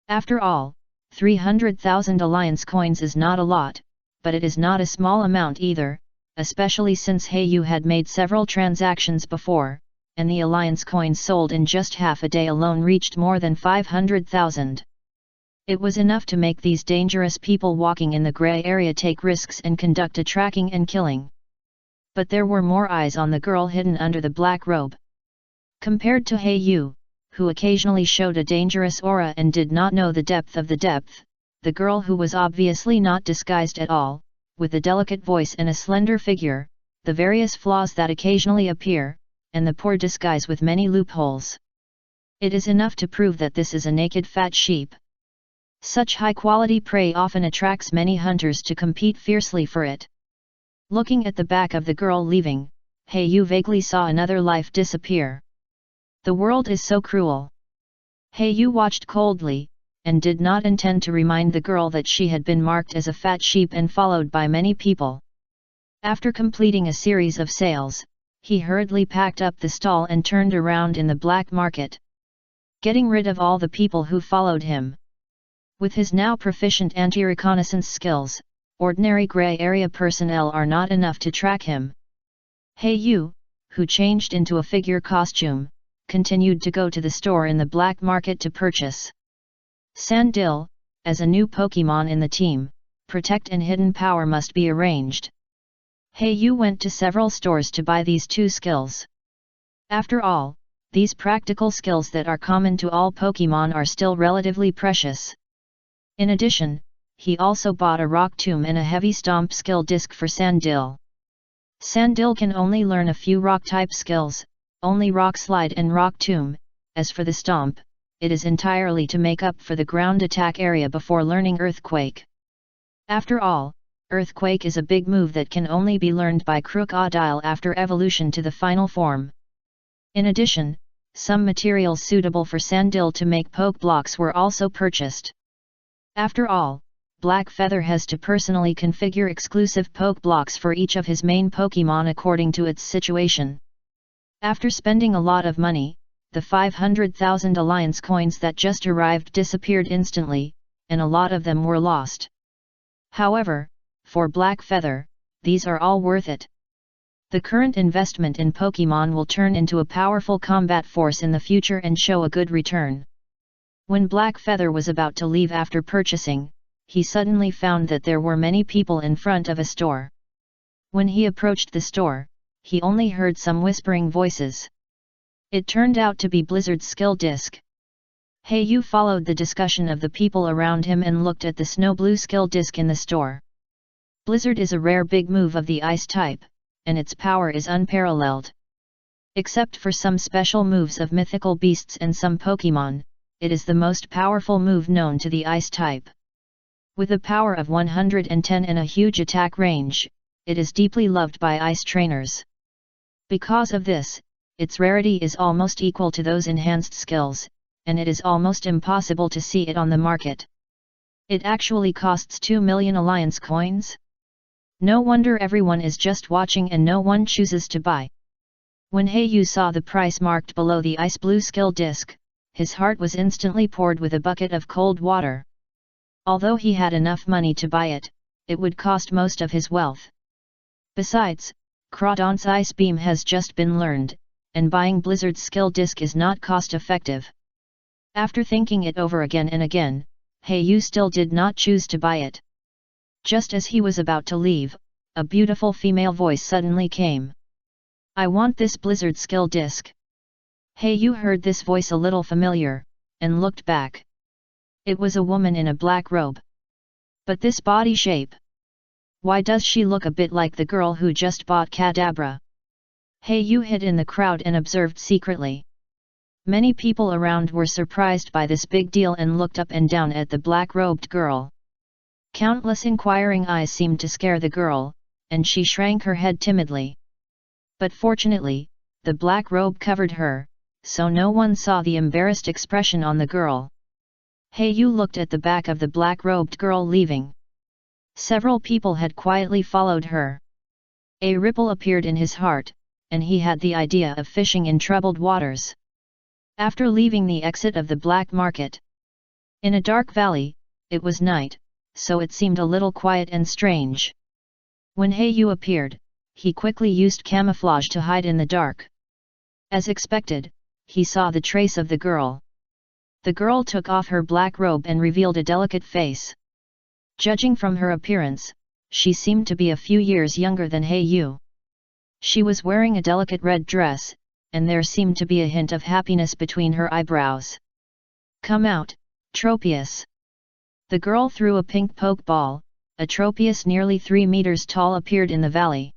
After all, 300,000 Alliance coins is not a lot, but it is not a small amount either, especially since Yu had made several transactions before, and the alliance coins sold in just half a day alone reached more than 500,000. It was enough to make these dangerous people walking in the gray area take risks and conduct a tracking and killing. But there were more eyes on the girl hidden under the black robe. Compared to Hei Yu, who occasionally showed a dangerous aura and did not know the depth of the depth, the girl who was obviously not disguised at all, with a delicate voice and a slender figure, the various flaws that occasionally appear, and the poor disguise with many loopholes. It is enough to prove that this is a naked fat sheep. Such high-quality prey often attracts many hunters to compete fiercely for it. Looking at the back of the girl leaving, Hei Yu vaguely saw another life disappear. The world is so cruel. Hei Yu watched coldly, and did not intend to remind the girl that she had been marked as a fat sheep and followed by many people. After completing a series of sales, he hurriedly packed up the stall and turned around in the black market, getting rid of all the people who followed him. With his now proficient anti-reconnaissance skills, ordinary gray area personnel are not enough to track him. Hei Yu, who changed into a figure costume, continued to go to the store in the black market to purchase Sandil. As a new Pokemon in the team, Protect and Hidden Power must be arranged. Hei Yu went to several stores to buy these two skills. After all, these practical skills that are common to all Pokemon are still relatively precious. In addition, he also bought a Rock Tomb and a Heavy Stomp skill disc for Sandil. Sandil can only learn a few Rock-type skills, only Rock Slide and Rock Tomb. As for the Stomp, it is entirely to make up for the ground attack area before learning Earthquake. After all, Earthquake is a big move that can only be learned by Crocodile after evolution to the final form. In addition, some materials suitable for Sandil to make poke blocks were also purchased. After all, Black Feather has to personally configure exclusive poke blocks for each of his main Pokemon according to its situation. After spending a lot of money, the 500,000 Alliance coins that just arrived disappeared instantly, and a lot of them were lost. However, for Black Feather, these are all worth it. The current investment in Pokemon will turn into a powerful combat force in the future and show a good return. When Black Feather was about to leave after purchasing, he suddenly found that there were many people in front of a store. When he approached the store, he only heard some whispering voices. It turned out to be Blizzard's skill disc. Hei Yu followed the discussion of the people around him and looked at the Snow Blue skill disc in the store. Blizzard is a rare big move of the Ice type, and its power is unparalleled. Except for some special moves of mythical beasts and some Pokemon, it is the most powerful move known to the Ice type. With a power of 110 and a huge attack range, it is deeply loved by Ice trainers. Because of this, its rarity is almost equal to those enhanced skills, and it is almost impossible to see it on the market. It actually costs 2 million Alliance coins? No wonder everyone is just watching and no one chooses to buy. When Hei Yu saw the price marked below the Ice Blue skill disc, his heart was instantly poured with a bucket of cold water. Although he had enough money to buy it, it would cost most of his wealth. Besides, Crawdon's Ice Beam has just been learned, and buying Blizzard's skill disc is not cost-effective. After thinking it over again and again, Hei Yu still did not choose to buy it. Just as he was about to leave, a beautiful female voice suddenly came. "I want this Blizzard skill disc." Hei Yu heard this voice a little familiar, and looked back. It was a woman in a black robe. But this body shape. Why does she look a bit like the girl who just bought Kadabra? Hei Yu hid in the crowd and observed secretly. Many people around were surprised by this big deal and looked up and down at the black-robed girl. Countless inquiring eyes seemed to scare the girl, and she shrank her head timidly. But fortunately, the black robe covered her, so no one saw the embarrassed expression on the girl. Hei Yu looked at the back of the black-robed girl leaving. Several people had quietly followed her. A ripple appeared in his heart, and he had the idea of fishing in troubled waters. After leaving the exit of the black market, in a dark valley, it was night, so it seemed a little quiet and strange. When Hei Yu appeared, he quickly used camouflage to hide in the dark. As expected, he saw the trace of the girl. The girl took off her black robe and revealed a delicate face. Judging from her appearance, she seemed to be a few years younger than Yu. She was wearing a delicate red dress, and there seemed to be a hint of happiness between her eyebrows. "Come out, Tropius." The girl threw a pink poke ball. A Tropius nearly 3 meters tall appeared in the valley.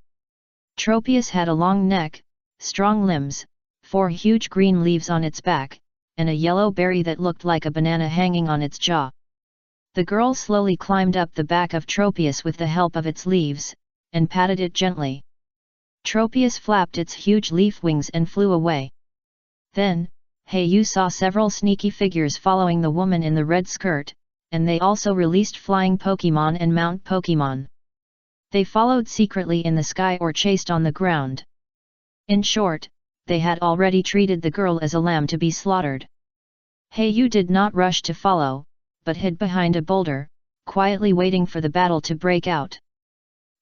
Tropius had a long neck, strong limbs, 4 huge green leaves on its back, and a yellow berry that looked like a banana hanging on its jaw. The girl slowly climbed up the back of Tropius with the help of its leaves, and patted it gently. Tropius flapped its huge leaf wings and flew away. Then, Yu saw several sneaky figures following the woman in the red skirt, and they also released flying Pokémon and mount Pokémon. They followed secretly in the sky or chased on the ground. In short, they had already treated the girl as a lamb to be slaughtered. Yu did not rush to follow, but hid behind a boulder, quietly waiting for the battle to break out.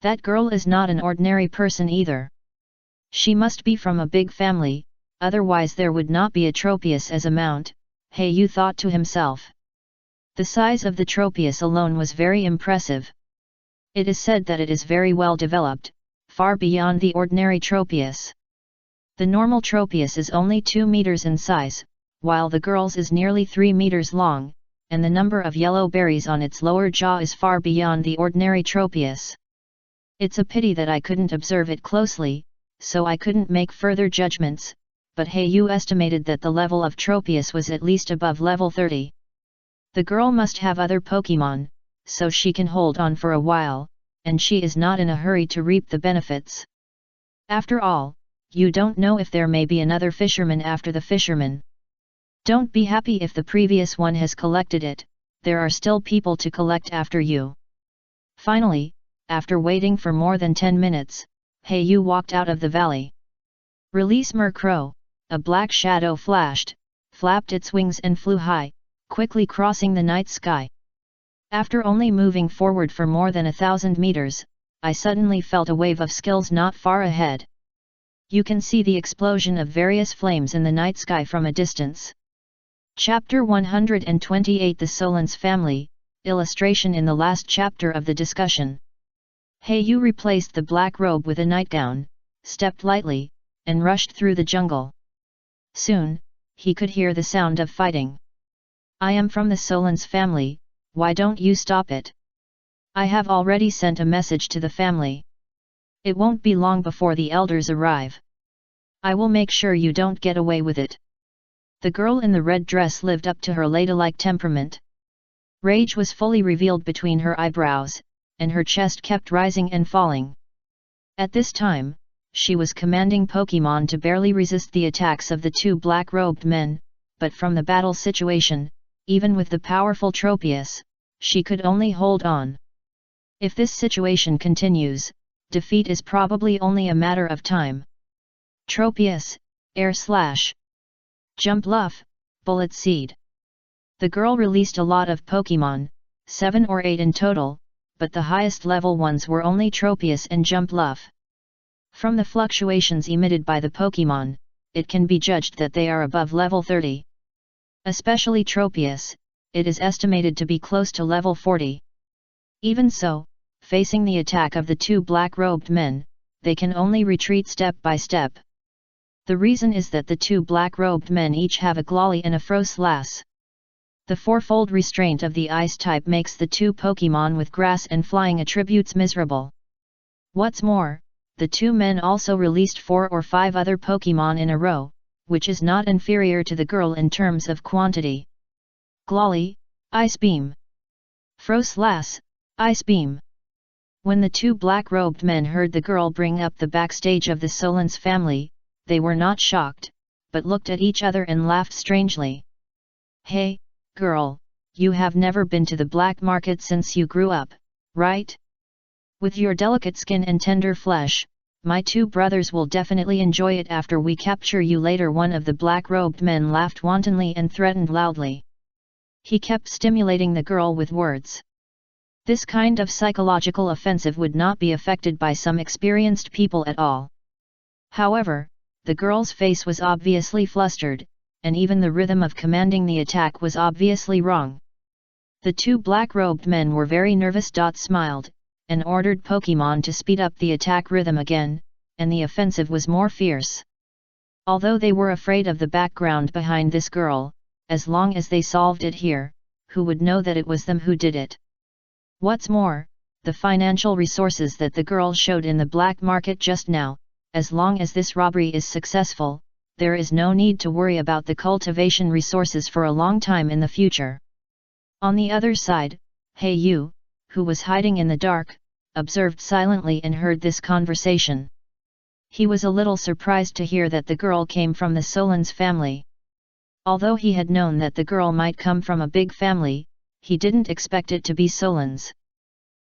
That girl is not an ordinary person either. She must be from a big family, otherwise there would not be a Tropius as a mount, Yu thought to himself. The size of the Tropius alone was very impressive. It is said that it is very well developed, far beyond the ordinary Tropius. The normal Tropius is only 2 meters in size, while the girl's is nearly 3 meters long, and the number of yellow berries on its lower jaw is far beyond the ordinary Tropius. It's a pity that I couldn't observe it closely, so I couldn't make further judgments, but Yu estimated that the level of Tropius was at least above level 30. The girl must have other Pokémon, so she can hold on for a while, and she is not in a hurry to reap the benefits. After all, you don't know if there may be another fisherman after the fisherman. Don't be happy if the previous one has collected it, there are still people to collect after you. Finally, after waiting for more than 10 minutes, Yu walked out of the valley. Release Murkrow, a black shadow flashed, flapped its wings and flew high, quickly crossing the night sky. After only moving forward for more than 1,000 meters, I suddenly felt a wave of skills not far ahead. You can see the explosion of various flames in the night sky from a distance. Chapter 128 The Solence Family, illustration in the last chapter of the discussion. Yu replaced the black robe with a nightgown, stepped lightly, and rushed through the jungle. Soon, he could hear the sound of fighting. I am from the Solence family, why don't you stop it? I have already sent a message to the family. It won't be long before the elders arrive. I will make sure you don't get away with it. The girl in the red dress lived up to her ladylike temperament. Rage was fully revealed between her eyebrows, and her chest kept rising and falling. At this time, she was commanding Pokémon to barely resist the attacks of the 2 black-robed men, but from the battle situation, even with the powerful Tropius, she could only hold on. If this situation continues, defeat is probably only a matter of time. Tropius, Air Slash. Jump Luff, Bullet Seed. The girl released a lot of Pokémon, 7 or 8 in total, but the highest level ones were only Tropius and Jump Luff. From the fluctuations emitted by the Pokémon, it can be judged that they are above level 30. Especially Tropius, it is estimated to be close to level 40. Even so, facing the attack of the 2 black-robed men, they can only retreat step by step. The reason is that the 2 black-robed men each have a Glally and a Froslass. The fourfold restraint of the ice type makes the 2 Pokémon with grass and flying attributes miserable. What's more, the 2 men also released 4 or 5 other Pokémon in a row, which is not inferior to the girl in terms of quantity. Glally, Ice Beam. Froslass, Ice Beam. When the 2 black-robed men heard the girl bring up the backstage of the Solence family, they were not shocked, but looked at each other and laughed strangely. Hey, girl, you have never been to the black market since you grew up, right? With your delicate skin and tender flesh, my 2 brothers will definitely enjoy it after we capture you later. One of the black-robed men laughed wantonly and threatened loudly. He kept stimulating the girl with words. This kind of psychological offensive would not be affected by some experienced people at all. However, the girl's face was obviously flustered, and even the rhythm of commanding the attack was obviously wrong. The two black-robed men were very nervous. Smiled, and ordered Pokemon to speed up the attack rhythm again, and the offensive was more fierce. Although they were afraid of the background behind this girl, as long as they solved it here, who would know that it was them who did it? What's more, the financial resources that the girl showed in the black market just now, as long as this robbery is successful, there is no need to worry about the cultivation resources for a long time in the future. On the other side, Yu, who was hiding in the dark, observed silently and heard this conversation. He was a little surprised to hear that the girl came from the Solans family. Although he had known that the girl might come from a big family, he didn't expect it to be Solans.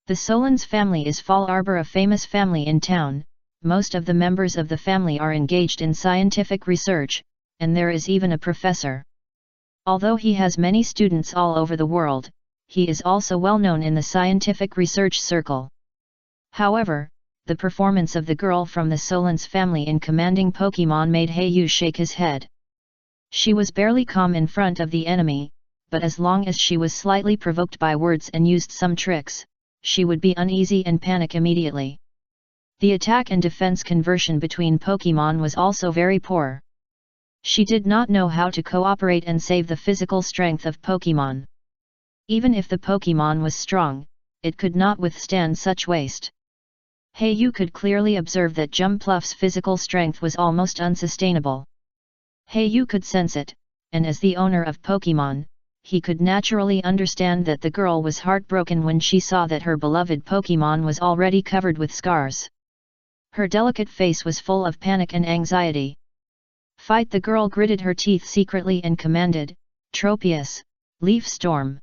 The Solans family is Fall Arbor, a famous family in town. Most of the members of the family are engaged in scientific research, and there is even a professor. Although he has many students all over the world, he is also well known in the scientific research circle. However, the performance of the girl from the Solans family in commanding Pokemon made Yu shake his head. She was barely calm in front of the enemy, but as long as she was slightly provoked by words and used some tricks, she would be uneasy and panic immediately. The attack and defense conversion between Pokemon was also very poor. She did not know how to cooperate and save the physical strength of Pokemon. Even if the Pokemon was strong, it could not withstand such waste. Yu could clearly observe that Jumpluff's physical strength was almost unsustainable. Yu could sense it, and as the owner of Pokemon, he could naturally understand that the girl was heartbroken when she saw that her beloved Pokemon was already covered with scars. Her delicate face was full of panic and anxiety. "Fight!" The girl gritted her teeth secretly and commanded, "Tropius, Leaf Storm."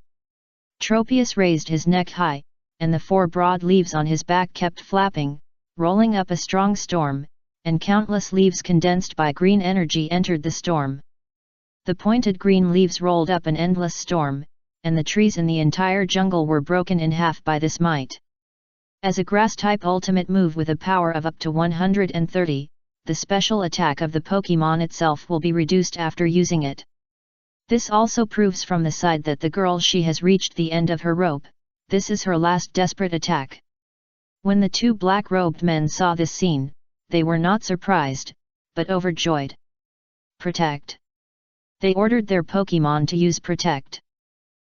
Tropius raised his neck high, and the 4 broad leaves on his back kept flapping, rolling up a strong storm, and countless leaves condensed by green energy entered the storm. The pointed green leaves rolled up an endless storm, and the trees in the entire jungle were broken in half by this might. As a grass-type ultimate move with a power of up to 130, the special attack of the Pokemon itself will be reduced after using it. This also proves from the side that the girl she has reached the end of her rope. This is her last desperate attack. When the two black-robed men saw this scene, they were not surprised, but overjoyed. "Protect!" They ordered their Pokemon to use Protect.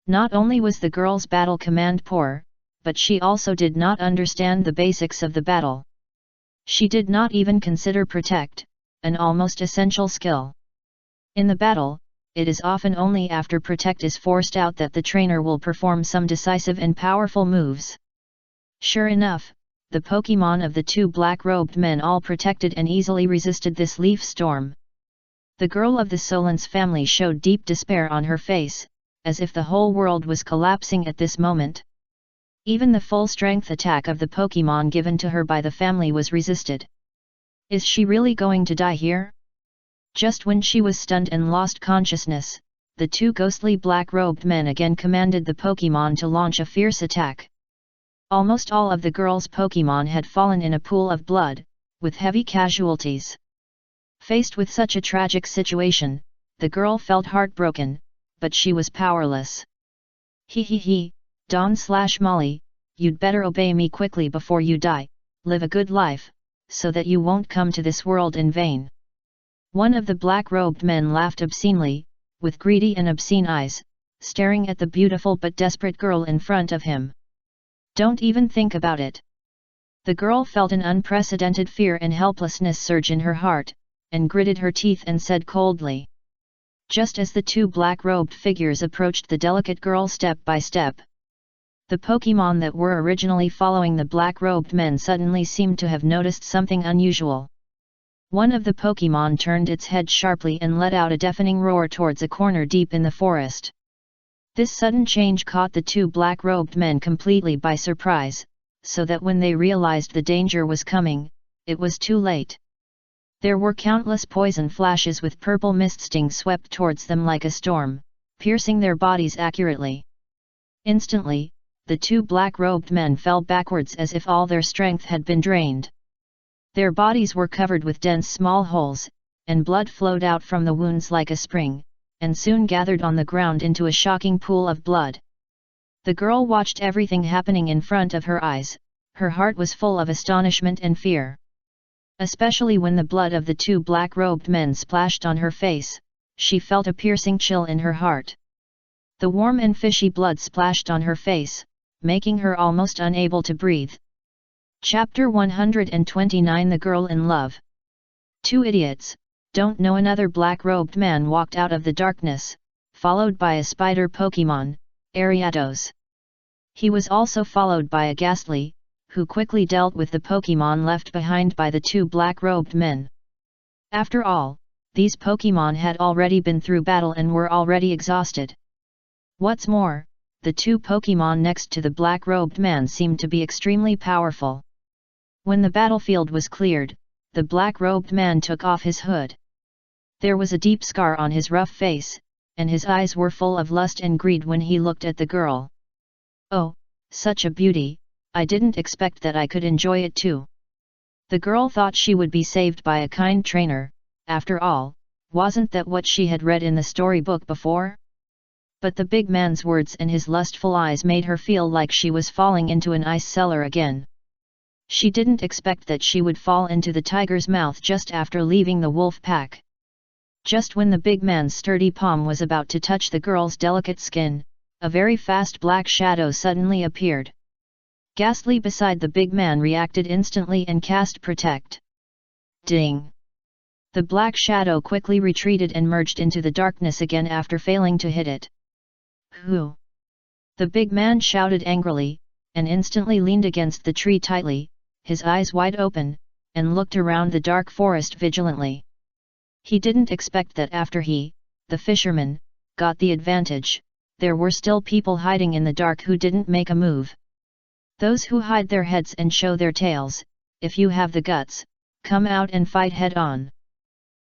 Not only was the girl's battle command poor, but she also did not understand the basics of the battle. She did not even consider Protect an almost essential skill. In the battle, it is often only after Protect is forced out that the trainer will perform some decisive and powerful moves. Sure enough, the Pokemon of the two black-robed men all protected and easily resisted this leaf storm. The girl of the Solans family showed deep despair on her face, as if the whole world was collapsing at this moment. Even the full-strength attack of the Pokemon given to her by the family was resisted. Is she really going to die here? Just when she was stunned and lost consciousness, the two ghostly black-robed men again commanded the Pokemon to launch a fierce attack. Almost all of the girl's Pokemon had fallen in a pool of blood, with heavy casualties. Faced with such a tragic situation, the girl felt heartbroken, but she was powerless. He, Don/Molly, you'd better obey me quickly before you die, live a good life, so that you won't come to this world in vain. One of the black-robed men laughed obscenely, with greedy and obscene eyes, staring at the beautiful but desperate girl in front of him. Don't even think about it. The girl felt an unprecedented fear and helplessness surge in her heart, and gritted her teeth and said coldly. Just as the two black-robed figures approached the delicate girl step by step, the Pokemon that were originally following the black-robed men suddenly seemed to have noticed something unusual. One of the Pokemon turned its head sharply and let out a deafening roar towards a corner deep in the forest. This sudden change caught the two black-robed men completely by surprise, so that when they realized the danger was coming, it was too late. There were countless poison flashes with purple mist sting swept towards them like a storm, piercing their bodies accurately. Instantly, the two black-robed men fell backwards as if all their strength had been drained. Their bodies were covered with dense small holes, and blood flowed out from the wounds like a spring, and soon gathered on the ground into a shocking pool of blood. The girl watched everything happening in front of her eyes. Her heart was full of astonishment and fear. Especially when the blood of the two black-robed men splashed on her face, she felt a piercing chill in her heart. The warm and fishy blood splashed on her face, making her almost unable to breathe. Chapter 129 The Girl in Love. Two idiots, don't know. Another black-robed man walked out of the darkness, followed by a spider Pokemon, Ariados. He was also followed by a Ghastly, who quickly dealt with the Pokemon left behind by the two black-robed men. After all, these Pokemon had already been through battle and were already exhausted. What's more, the two Pokemon next to the black-robed man seemed to be extremely powerful. When the battlefield was cleared, the black-robed man took off his hood. There was a deep scar on his rough face, and his eyes were full of lust and greed when he looked at the girl. Oh, such a beauty, I didn't expect that I could enjoy it too. The girl thought she would be saved by a kind trainer. After all, wasn't that what she had read in the storybook before? But the big man's words and his lustful eyes made her feel like she was falling into an ice cellar again. She didn't expect that she would fall into the tiger's mouth just after leaving the wolf pack. Just when the big man's sturdy palm was about to touch the girl's delicate skin, a very fast black shadow suddenly appeared. Ghastly beside the big man reacted instantly and cast Protect. Ding! The black shadow quickly retreated and merged into the darkness again after failing to hit it. Who? The big man shouted angrily, and instantly leaned against the tree tightly, his eyes wide open, and looked around the dark forest vigilantly. He didn't expect that after he, the fisherman, got the advantage, there were still people hiding in the dark who didn't make a move. Those who hide their heads and show their tails, if you have the guts, come out and fight head-on.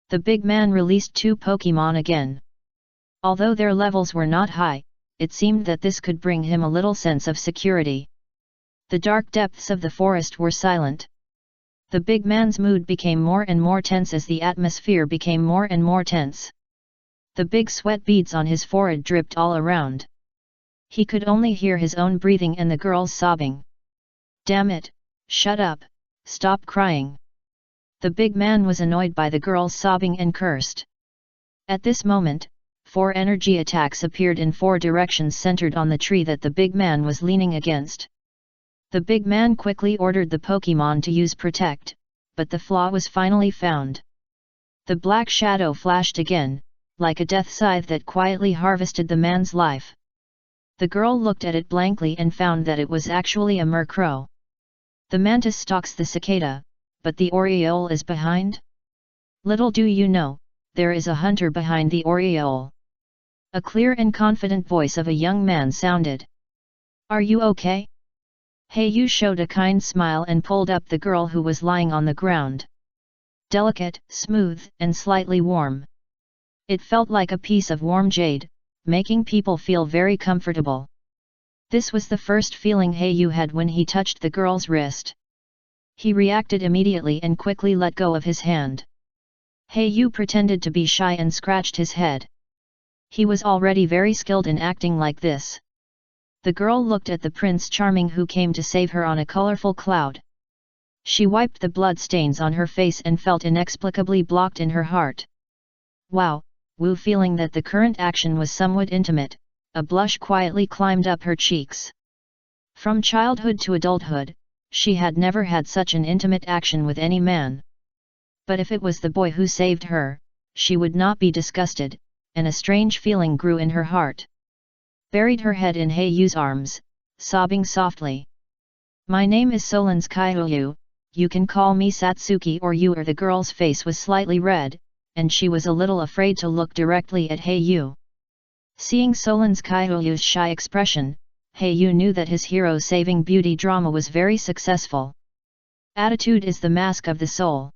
The big man released two Pokemon again. Although their levels were not high, it seemed that this could bring him a little sense of security. The dark depths of the forest were silent. The big man's mood became more and more tense as the atmosphere became more and more tense. The big sweat beads on his forehead dripped all around. He could only hear his own breathing and the girl's sobbing. Damn it, shut up, stop crying. The big man was annoyed by the girl's sobbing and cursed. At this moment, 4 energy attacks appeared in 4 directions centered on the tree that the big man was leaning against. The big man quickly ordered the Pokemon to use Protect, but the flaw was finally found. The black shadow flashed again, like a death scythe that quietly harvested the man's life. The girl looked at it blankly and found that it was actually a Murkrow. The mantis stalks the cicada, but the Oriole is behind? Little do you know, there is a hunter behind the Oriole. A clear and confident voice of a young man sounded. Are you okay? Hey-you showed a kind smile and pulled up the girl who was lying on the ground. Delicate, smooth, and slightly warm. It felt like a piece of warm jade, making people feel very comfortable. This was the first feeling Hey-you had when he touched the girl's wrist. He reacted immediately and quickly let go of his hand. Hey-you pretended to be shy and scratched his head. He was already very skilled in acting like this. The girl looked at the Prince Charming who came to save her on a colorful cloud. She wiped the blood stains on her face and felt inexplicably blocked in her heart. Wow, Wu, feeling that the current action was somewhat intimate, a blush quietly climbed up her cheeks. From childhood to adulthood, she had never had such an intimate action with any man. But if it was the boy who saved her, she would not be disgusted, and a strange feeling grew in her heart. Buried her head in Hey-yu's arms, sobbing softly. My name is Solans Kyoyu, you can call me Satsuki or you. The girl's face was slightly red, and she was a little afraid to look directly at Hey-yu. Seeing Solans Kyoyu's shy expression, Hey-yu knew that his hero-saving beauty drama was very successful. Attitude is the mask of the soul.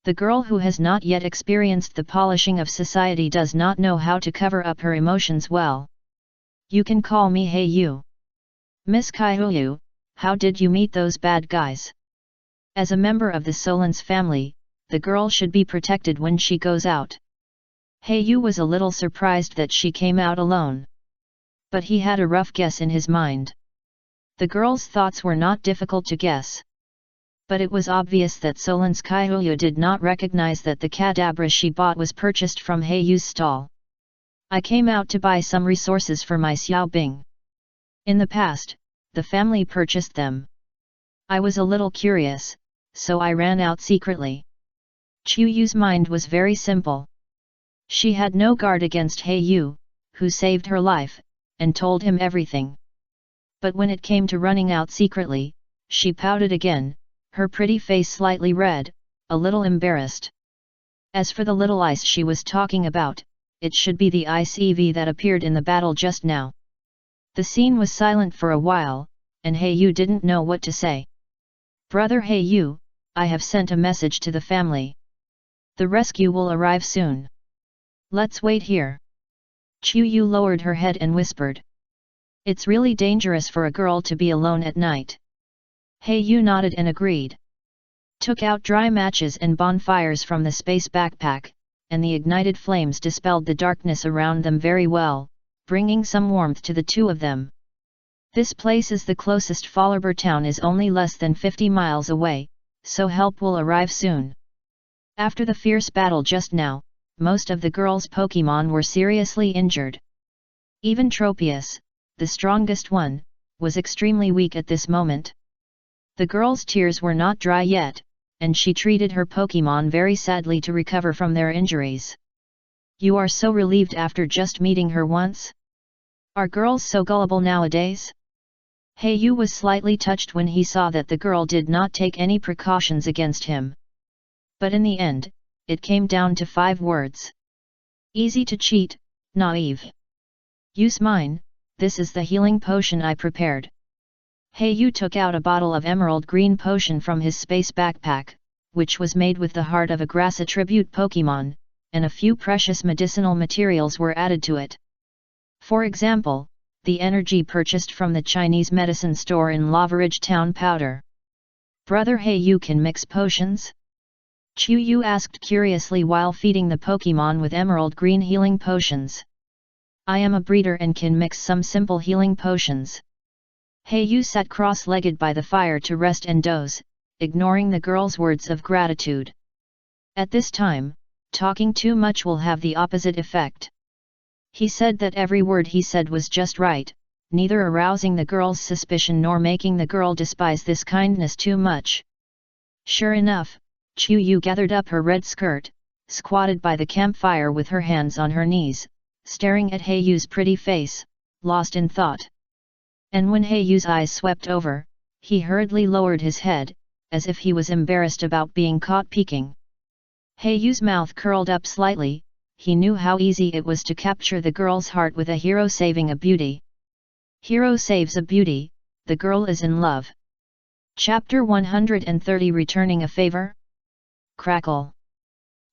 The girl who has not yet experienced the polishing of society does not know how to cover up her emotions well. You can call me Hey-yu. Miss Kyoyu, how did you meet those bad guys? As a member of the Solans family, the girl should be protected when she goes out. Yu was a little surprised that she came out alone. But he had a rough guess in his mind. The girl's thoughts were not difficult to guess. But it was obvious that Solinskaya did not recognize that the cadabra she bought was purchased from Yu's stall. I came out to buy some resources for my Xiaobing. In the past, the family purchased them. I was a little curious, so I ran out secretly. Yu's mind was very simple. She had no guard against Yu, who saved her life, and told him everything. But when it came to running out secretly, she pouted again, her pretty face slightly red, a little embarrassed. As for the little ice she was talking about, it should be the ICV that appeared in the battle just now. The scene was silent for a while, and Yu didn't know what to say. Brother Yu, I have sent a message to the family. The rescue will arrive soon. Let's wait here. Yu lowered her head and whispered. It's really dangerous for a girl to be alone at night. Yu nodded and agreed. Took out dry matches and bonfires from the space backpack, and the ignited flames dispelled the darkness around them very well, bringing some warmth to the two of them. This place is the closest. Fallerber town is only less than 50 miles away, so help will arrive soon. After the fierce battle just now, most of the girls' Pokémon were seriously injured. Even Tropius, the strongest one, was extremely weak at this moment. The girl's tears were not dry yet, and she treated her Pokémon very sadly to recover from their injuries. You are so relieved after just meeting her once? Are girls so gullible nowadays? Yu was slightly touched when he saw that the girl did not take any precautions against him. But in the end, it came down to 5 words. Easy to cheat, naive. Use mine, this is the healing potion I prepared. Yu took out a bottle of emerald green potion from his space backpack, which was made with the heart of a grass attribute Pokémon, and a few precious medicinal materials were added to it. For example, the energy purchased from the Chinese medicine store in Lavaridge Town powder. Brother Yu can mix potions? Yu asked curiously while feeding the Pokémon with emerald green healing potions. I am a breeder and can mix some simple healing potions. Yu sat cross-legged by the fire to rest and doze, ignoring the girl's words of gratitude. At this time, talking too much will have the opposite effect. He said that every word he said was just right, neither arousing the girl's suspicion nor making the girl despise this kindness too much. Sure enough, Yu gathered up her red skirt, squatted by the campfire with her hands on her knees, staring at Yu's pretty face, lost in thought. And when Yu's eyes swept over, he hurriedly lowered his head, as if he was embarrassed about being caught peeking. Yu's mouth curled up slightly. He knew how easy it was to capture the girl's heart with a hero saving a beauty. Hero saves a beauty, the girl is in love. Chapter 130 Returning a Favor? Crackle.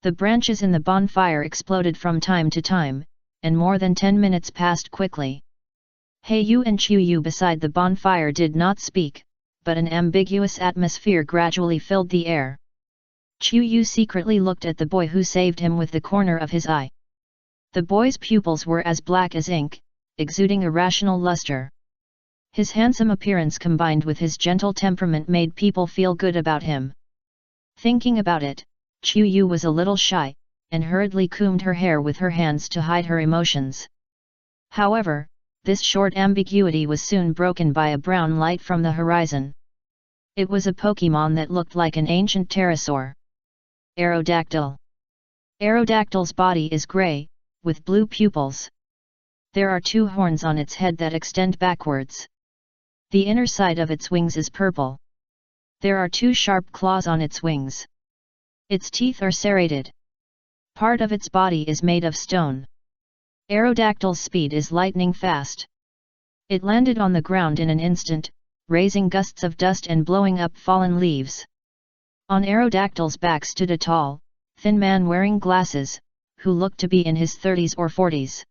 The branches in the bonfire exploded from time to time, and more than 10 minutes passed quickly. Yu and Yu beside the bonfire did not speak, but an ambiguous atmosphere gradually filled the air. Yu secretly looked at the boy who saved him with the corner of his eye. The boy's pupils were as black as ink, exuding irrational luster. His handsome appearance combined with his gentle temperament made people feel good about him. Thinking about it, Yu was a little shy, and hurriedly combed her hair with her hands to hide her emotions. However, this short ambiguity was soon broken by a brown light from the horizon. It was a Pokémon that looked like an ancient pterosaur. Aerodactyl. Aerodactyl's body is grey, with blue pupils. There are 2 horns on its head that extend backwards. The inner side of its wings is purple. There are 2 sharp claws on its wings. Its teeth are serrated. Part of its body is made of stone. Aerodactyl's speed is lightning fast. It landed on the ground in an instant, raising gusts of dust and blowing up fallen leaves. On Aerodactyl's back stood a tall, thin man wearing glasses, who looked to be in his 30s or 40s.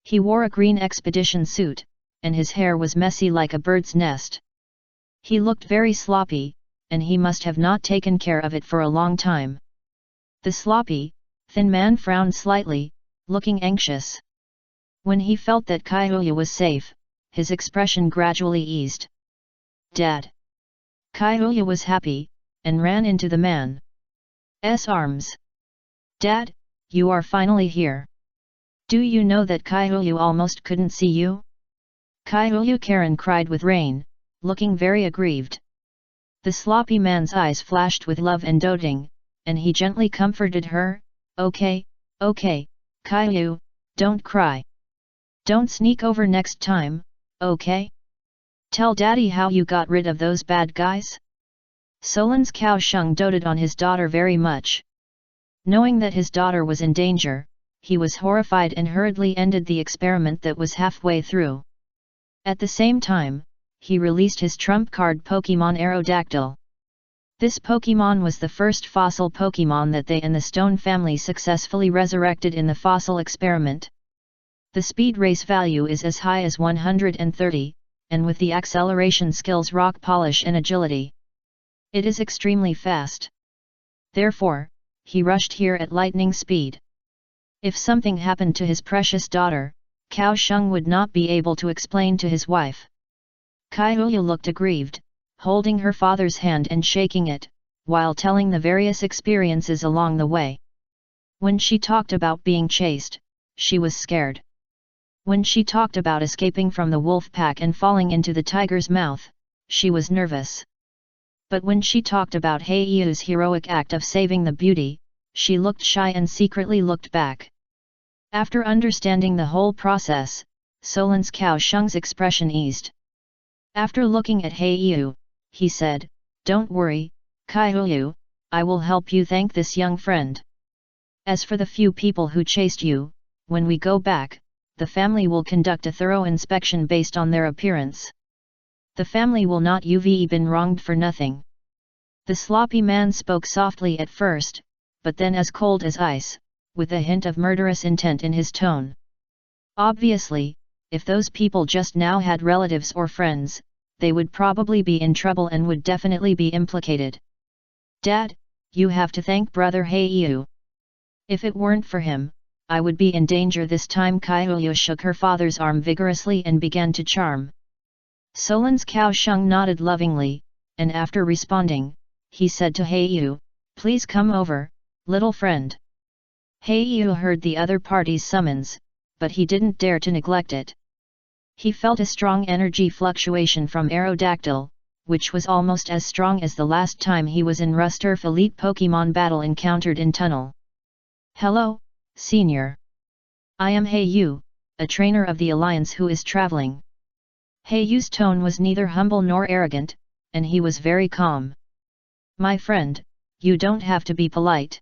He wore a green expedition suit, and his hair was messy like a bird's nest. He looked very sloppy, and he must have not taken care of it for a long time. The sloppy, thin man frowned slightly, looking anxious. When he felt that Kyoya was safe, his expression gradually eased. Dad! Kyoya was happy, and ran into the man's arms. Dad, you are finally here. Do you know that Kyoya almost couldn't see you? Kyoya Karen cried with rain, looking very aggrieved. The sloppy man's eyes flashed with love and doting, and he gently comforted her. Okay, Kyoya, don't cry. Don't sneak over next time, okay? Tell Daddy how you got rid of those bad guys? Solan's Cao Sheng doted on his daughter very much. Knowing that his daughter was in danger, he was horrified and hurriedly ended the experiment that was halfway through. At the same time, he released his trump card Pokemon Aerodactyl. This Pokemon was the first fossil Pokemon that they and the Stone family successfully resurrected in the fossil experiment. The speed race value is as high as 130, and with the acceleration skills Rock Polish and Agility, it is extremely fast. Therefore, he rushed here at lightning speed. If something happened to his precious daughter, Cao Sheng would not be able to explain to his wife. Kyoya looked aggrieved, holding her father's hand and shaking it, while telling the various experiences along the way. When she talked about being chased, she was scared. When she talked about escaping from the wolf pack and falling into the tiger's mouth, she was nervous. But when she talked about Heiyu's heroic act of saving the beauty, she looked shy and secretly looked back. After understanding the whole process, Solan's Cao Sheng's expression eased. After looking at Heiyu, he said, "Don't worry, Kyoya, I will help you thank this young friend. As for the few people who chased you, when we go back, the family will conduct a thorough inspection based on their appearance. The family will not have been wronged for nothing." The sloppy man spoke softly at first, but then as cold as ice, with a hint of murderous intent in his tone. Obviously, if those people just now had relatives or friends, they would probably be in trouble and would definitely be implicated. "Dad, you have to thank brother Heiyu. If it weren't for him, I would be in danger this time." Kyoya shook her father's arm vigorously and began to charm. Solan's Cao Sheng nodded lovingly, and after responding, he said to Heiyu, "Please come over, little friend." Heiyu heard the other party's summons, but he didn't dare to neglect it. He felt a strong energy fluctuation from Aerodactyl, which was almost as strong as the last time he was in Rusturf Elite Pokemon battle encountered in Tunnel. "Hello, Senior. I am Heiyu, a trainer of the Alliance who is traveling." Heiyu's tone was neither humble nor arrogant, and he was very calm. "My friend, you don't have to be polite.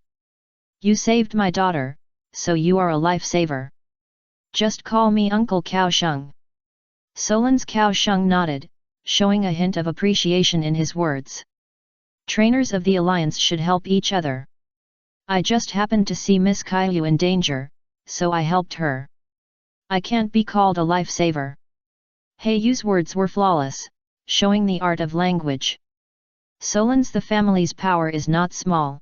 You saved my daughter, so you are a lifesaver. Just call me Uncle Cao Sheng." Solan's Cao Sheng nodded, showing a hint of appreciation in his words. Trainers of the Alliance should help each other. I just happened to see Miss Kyoya in danger, so I helped her. I can't be called a lifesaver. Heiyu's words were flawless, showing the art of language. Solan's the family's power is not small.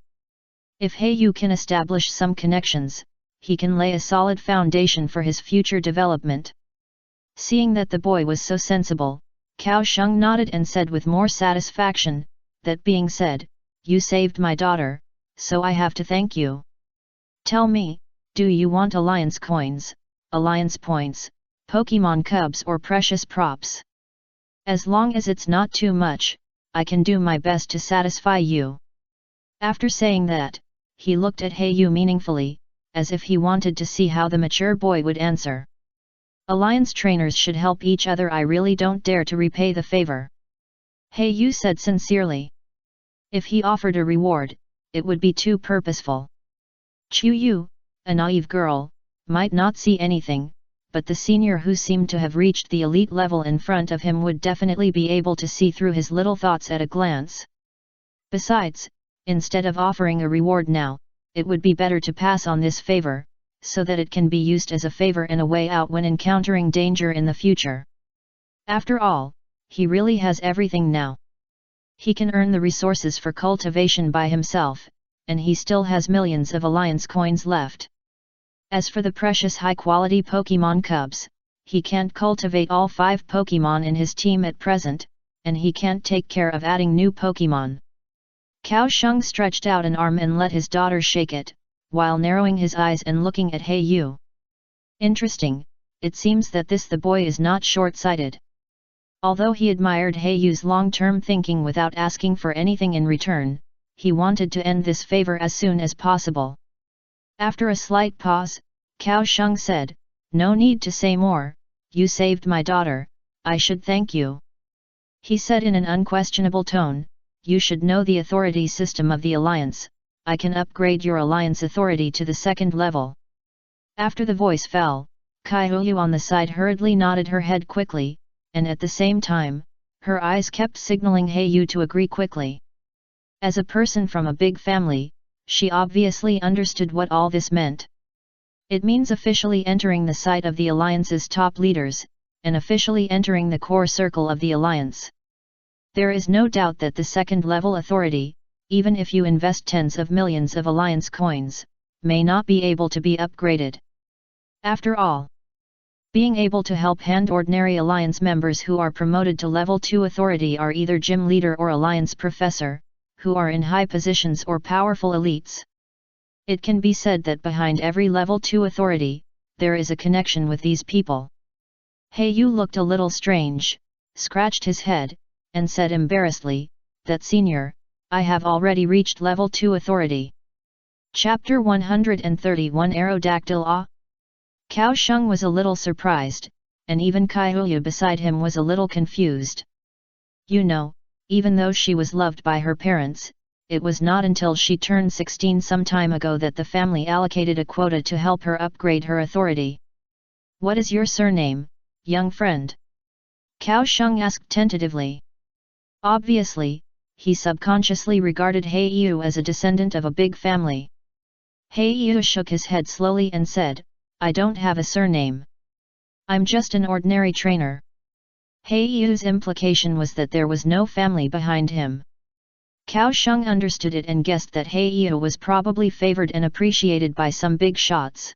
If Heiyu can establish some connections, he can lay a solid foundation for his future development. Seeing that the boy was so sensible, Cao Sheng nodded and said with more satisfaction, "That being said, you saved my daughter, so I have to thank you. Tell me, do you want Alliance coins, Alliance points, Pokemon cubs or precious props? As long as it's not too much, I can do my best to satisfy you." After saying that, he looked at Heiyu meaningfully, as if he wanted to see how the mature boy would answer. "Alliance trainers should help each other. I really don't dare to repay the favor," Heiyu said sincerely. If he offered a reward, it would be too purposeful. Chuyu, a naive girl, might not see anything, but the senior who seemed to have reached the elite level in front of him would definitely be able to see through his little thoughts at a glance. Besides, instead of offering a reward now, it would be better to pass on this favor, so that it can be used as a favor and a way out when encountering danger in the future. After all, he really has everything now. He can earn the resources for cultivation by himself, and he still has millions of alliance coins left. As for the precious high-quality Pokemon cubs, he can't cultivate all 5 Pokemon in his team at present, and he can't take care of adding new Pokemon. Cao Sheng stretched out an arm and let his daughter shake it, while narrowing his eyes and looking at He Yu. Interesting, it seems that the boy is not short-sighted. Although he admired He Yu's long-term thinking without asking for anything in return, he wanted to end this favor as soon as possible. After a slight pause, Cao Sheng said, "No need to say more, you saved my daughter, I should thank you." He said in an unquestionable tone, "You should know the authority system of the alliance, I can upgrade your alliance authority to the 2nd level." After the voice fell, Kaiyu on the side hurriedly nodded her head quickly, and at the same time, her eyes kept signaling He Yu to agree quickly. As a person from a big family, she obviously understood what all this meant. It means officially entering the sight of the alliance's top leaders, and officially entering the core circle of the alliance. There is no doubt that the 2nd level authority, even if you invest tens of millions of alliance coins, may not be able to be upgraded. After all, being able to help hand ordinary alliance members who are promoted to level 2 authority are either gym leader or alliance professor, who are in high positions or powerful elites. It can be said that behind every level 2 authority, there is a connection with these people. He Yu looked a little strange, scratched his head, and said embarrassedly, "That senior, I have already reached level 2 authority." Chapter 131 Aerodactyl Ah! Cao Sheng was a little surprised, and even Kaiyu beside him was a little confused. You know, even though she was loved by her parents, it was not until she turned 16 some time ago that the family allocated a quota to help her upgrade her authority. "What is your surname, young friend?" Cao Sheng asked tentatively. Obviously, he subconsciously regarded He Yu as a descendant of a big family. He Yu shook his head slowly and said, "I don't have a surname. I'm just an ordinary trainer." He Yu's implication was that there was no family behind him. Cao Sheng understood it and guessed that He Yu was probably favored and appreciated by some big shots.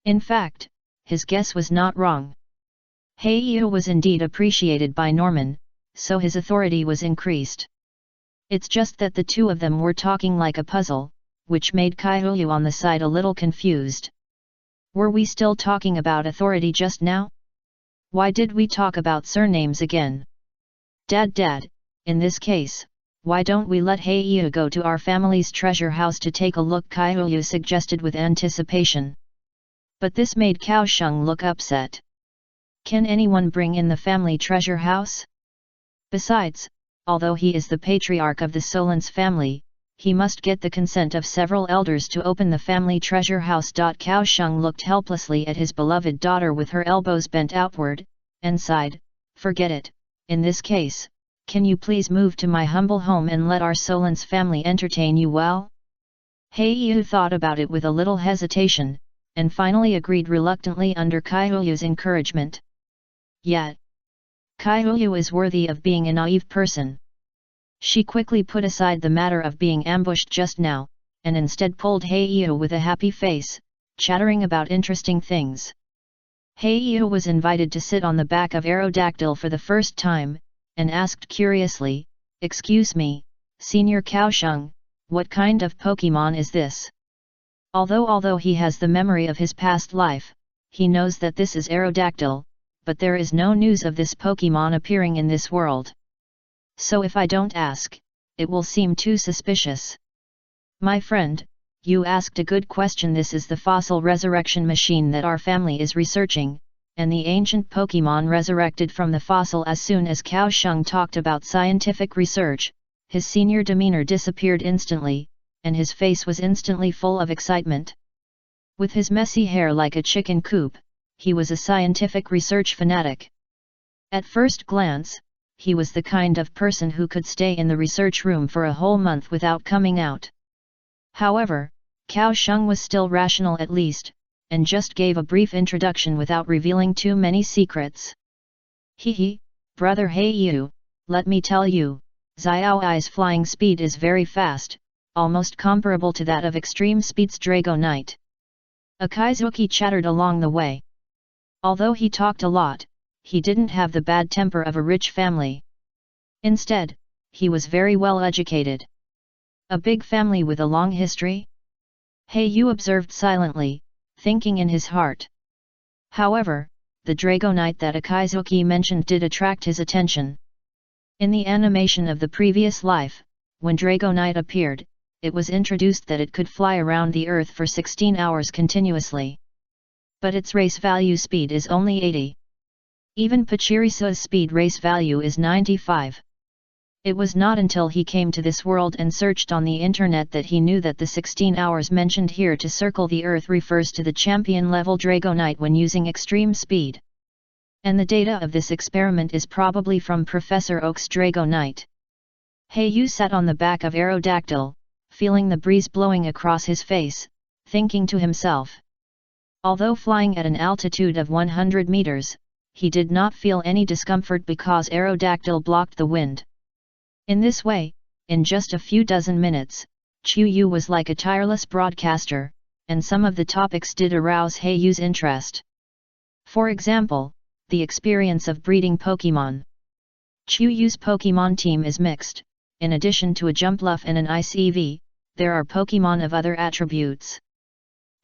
In fact, his guess was not wrong. He Yu was indeed appreciated by Norman, so his authority was increased. It's just that the two of them were talking like a puzzle, which made Kaiyu on the side a little confused. Were we still talking about authority just now? Why did we talk about surnames again? Dad, in this case, why don't we let He Yu go to our family's treasure house to take a look? Kaiyu suggested with anticipation. But this made Cao Sheng look upset. Can anyone bring in the family treasure house? Besides, although he is the patriarch of the Solence family, he must get the consent of several elders to open the family treasure house. Cao Sheng looked helplessly at his beloved daughter with her elbows bent outward, and sighed, "Forget it, in this case, can you please move to my humble home and let our Solence family entertain you well?" He Yu thought about it with a little hesitation, and finally agreed reluctantly under Kaiyu's encouragement. Yet, Kaiyu is worthy of being a naive person. She quickly put aside the matter of being ambushed just now, and instead pulled He Yu with a happy face, chattering about interesting things. He Yu was invited to sit on the back of Aerodactyl for the first time, and asked curiously, "Excuse me, Senior Cao Sheng, what kind of Pokemon is this?" Although he has the memory of his past life, he knows that this is Aerodactyl, but there is no news of this Pokemon appearing in this world. So if I don't ask, it will seem too suspicious. "My friend, you asked a good question. This is the fossil resurrection machine that our family is researching, and the ancient Pokemon resurrected from the fossil." As soon as Cao Sheng talked about scientific research, his senior demeanor disappeared instantly, and his face was instantly full of excitement. With his messy hair like a chicken coop, he was a scientific research fanatic. At first glance, he was the kind of person who could stay in the research room for a whole month without coming out. However, Cao Sheng was still rational at least, and just gave a brief introduction without revealing too many secrets. "Hehe, brother He Yu, let me tell you, Xiaoi's flying speed is very fast, almost comparable to that of Extreme Speed's Drago Knight. Akizuki chattered along the way. Although he talked a lot, he didn't have the bad temper of a rich family. Instead, he was very well educated. A big family with a long history? Heiyu observed silently, thinking in his heart. However, the Drago Knight that Akizuki mentioned did attract his attention. In the animation of the previous life, when Drago Knight appeared, it was introduced that it could fly around the Earth for 16 hours continuously. But its race value speed is only 80. Even Pachirisa's speed race value is 95. It was not until he came to this world and searched on the internet that he knew that the 16 hours mentioned here to circle the Earth refers to the champion-level Drago Knight when using extreme speed. And the data of this experiment is probably from Professor Oak's Drago Knight. Heiyu sat on the back of Aerodactyl, feeling the breeze blowing across his face, thinking to himself. Although flying at an altitude of 100 meters, he did not feel any discomfort because Aerodactyl blocked the wind. In this way, in just a few dozen minutes, Chuyu was like a tireless broadcaster, and some of the topics did arouse Heiyu's interest. For example, the experience of breeding Pokemon. Chuyu's Pokemon team is mixed. In addition to a Jumpluff and an Ice EV, there are Pokemon of other attributes.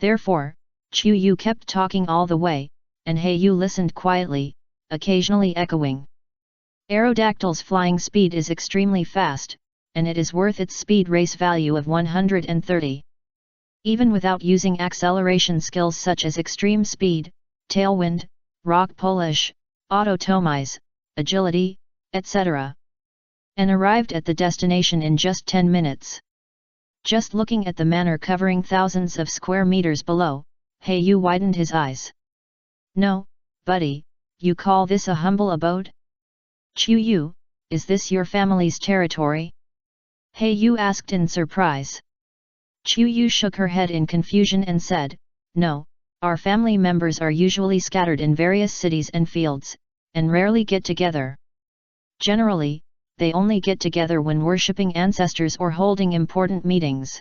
Therefore, Chuyu kept talking all the way, and Heiyu listened quietly, occasionally echoing. Aerodactyl's flying speed is extremely fast, and it is worth its speed race value of 130. Even without using acceleration skills such as extreme speed, tailwind, rock polish, autotomize, agility, etc. And arrived at the destination in just 10 minutes. Just looking at the manor covering thousands of square meters below, Heiyu widened his eyes. No, buddy, you call this a humble abode? Chuyu, is this your family's territory? Heiyu asked in surprise. Chuyu shook her head in confusion and said, No, our family members are usually scattered in various cities and fields, and rarely get together. Generally, they only get together when worshipping ancestors or holding important meetings.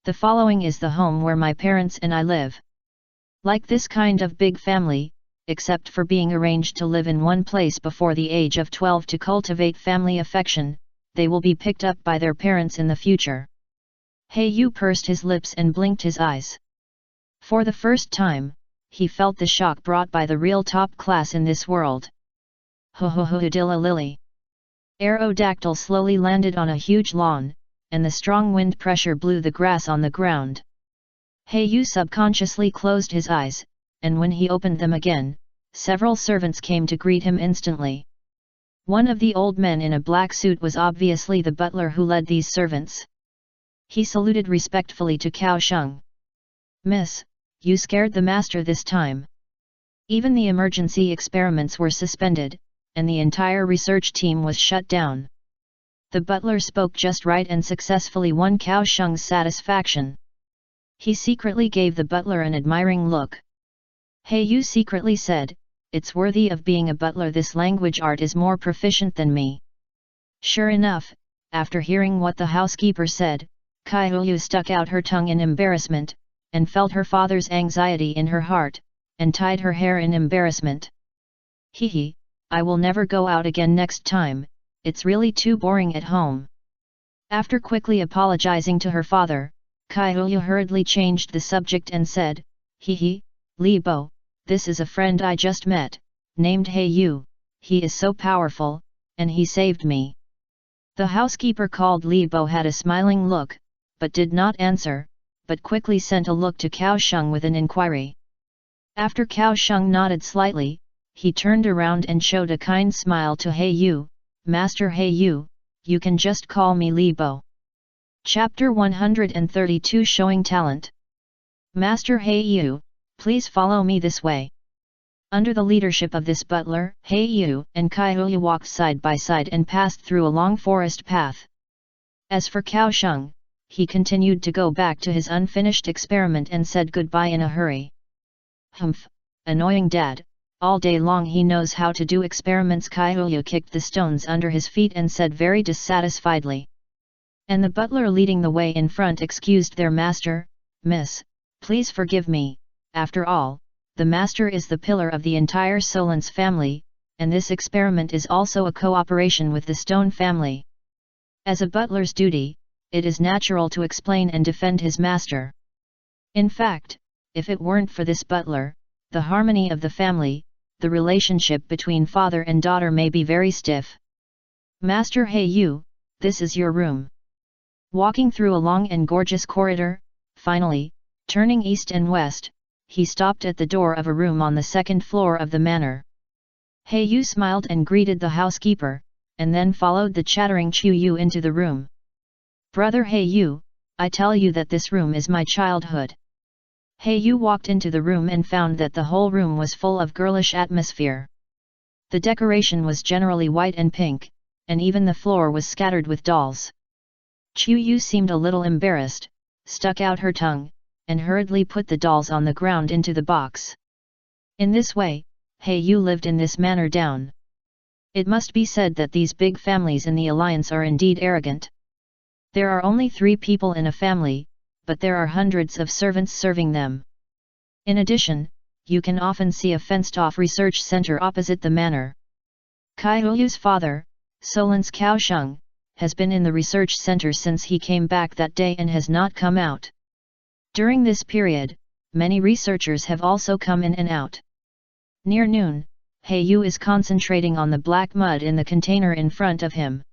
The following is the home where my parents and I live. Like this kind of big family, except for being arranged to live in one place before the age of 12 to cultivate family affection, they will be picked up by their parents in the future. Heiyu pursed his lips and blinked his eyes. For the first time, he felt the shock brought by the real top class in this world. Ho-ho-ho-dilla lily. Aerodactyl slowly landed on a huge lawn, and the strong wind pressure blew the grass on the ground. Heiyu subconsciously closed his eyes, and when he opened them again, several servants came to greet him instantly. One of the old men in a black suit was obviously the butler who led these servants. He saluted respectfully to Cao Sheng. Miss, you scared the master this time. Even the emergency experiments were suspended, and the entire research team was shut down. The butler spoke just right and successfully won Cao Sheng's satisfaction. He secretly gave the butler an admiring look. Heiyu secretly said, It's worthy of being a butler. This language art is more proficient than me. Sure enough, after hearing what the housekeeper said, Kaiyu stuck out her tongue in embarrassment, and felt her father's anxiety in her heart, and tied her hair in embarrassment. Hehe, I will never go out again next time, it's really too boring at home. After quickly apologizing to her father, Kaiyu hurriedly changed the subject and said, Hehe, Li Bo, this is a friend I just met, named Heiyu, he is so powerful, and he saved me. The housekeeper called Li Bo had a smiling look, but did not answer, but quickly sent a look to Cao Sheng with an inquiry. After Cao Sheng nodded slightly, he turned around and showed a kind smile to Heiyu, Master Heiyu, you can just call me Li Bo. Chapter 132 Showing Talent. Master Heiyu, please follow me this way. Under the leadership of this butler, Heiyu and Kaiyu walked side by side and passed through a long forest path. As for Cao Sheng, he continued to go back to his unfinished experiment and said goodbye in a hurry. Humph, annoying dad, all day long he knows how to do experiments. Kaiyu kicked the stones under his feet and said very dissatisfiedly. And the butler leading the way in front excused their master, "Miss, please forgive me, after all, the master is the pillar of the entire Solence family, and this experiment is also a cooperation with the Stone family. As a butler's duty, it is natural to explain and defend his master. In fact, if it weren't for this butler, the harmony of the family, the relationship between father and daughter may be very stiff. Master, hey you, this is your room." Walking through a long and gorgeous corridor, finally, turning east and west, he stopped at the door of a room on the second floor of the manor. Hey Yu smiled and greeted the housekeeper, and then followed the chattering Chu Yu into the room. "Brother Hey Yu, I tell you that this room is my childhood." Hey Yu walked into the room and found that the whole room was full of girlish atmosphere. The decoration was generally white and pink, and even the floor was scattered with dolls. Chu Yu seemed a little embarrassed, stuck out her tongue, and hurriedly put the dolls on the ground into the box. In this way, Hey Yu lived in this manner down. It must be said that these big families in the alliance are indeed arrogant. There are only 3 people in a family, but there are hundreds of servants serving them. In addition, you can often see a fenced-off research center opposite the manor. Kai Huyu's father, Solence Kaosheng, has been in the research center since he came back that day and has not come out. During this period, many researchers have also come in and out. Near noon, Hey Yu is concentrating on the black mud in the container in front of him.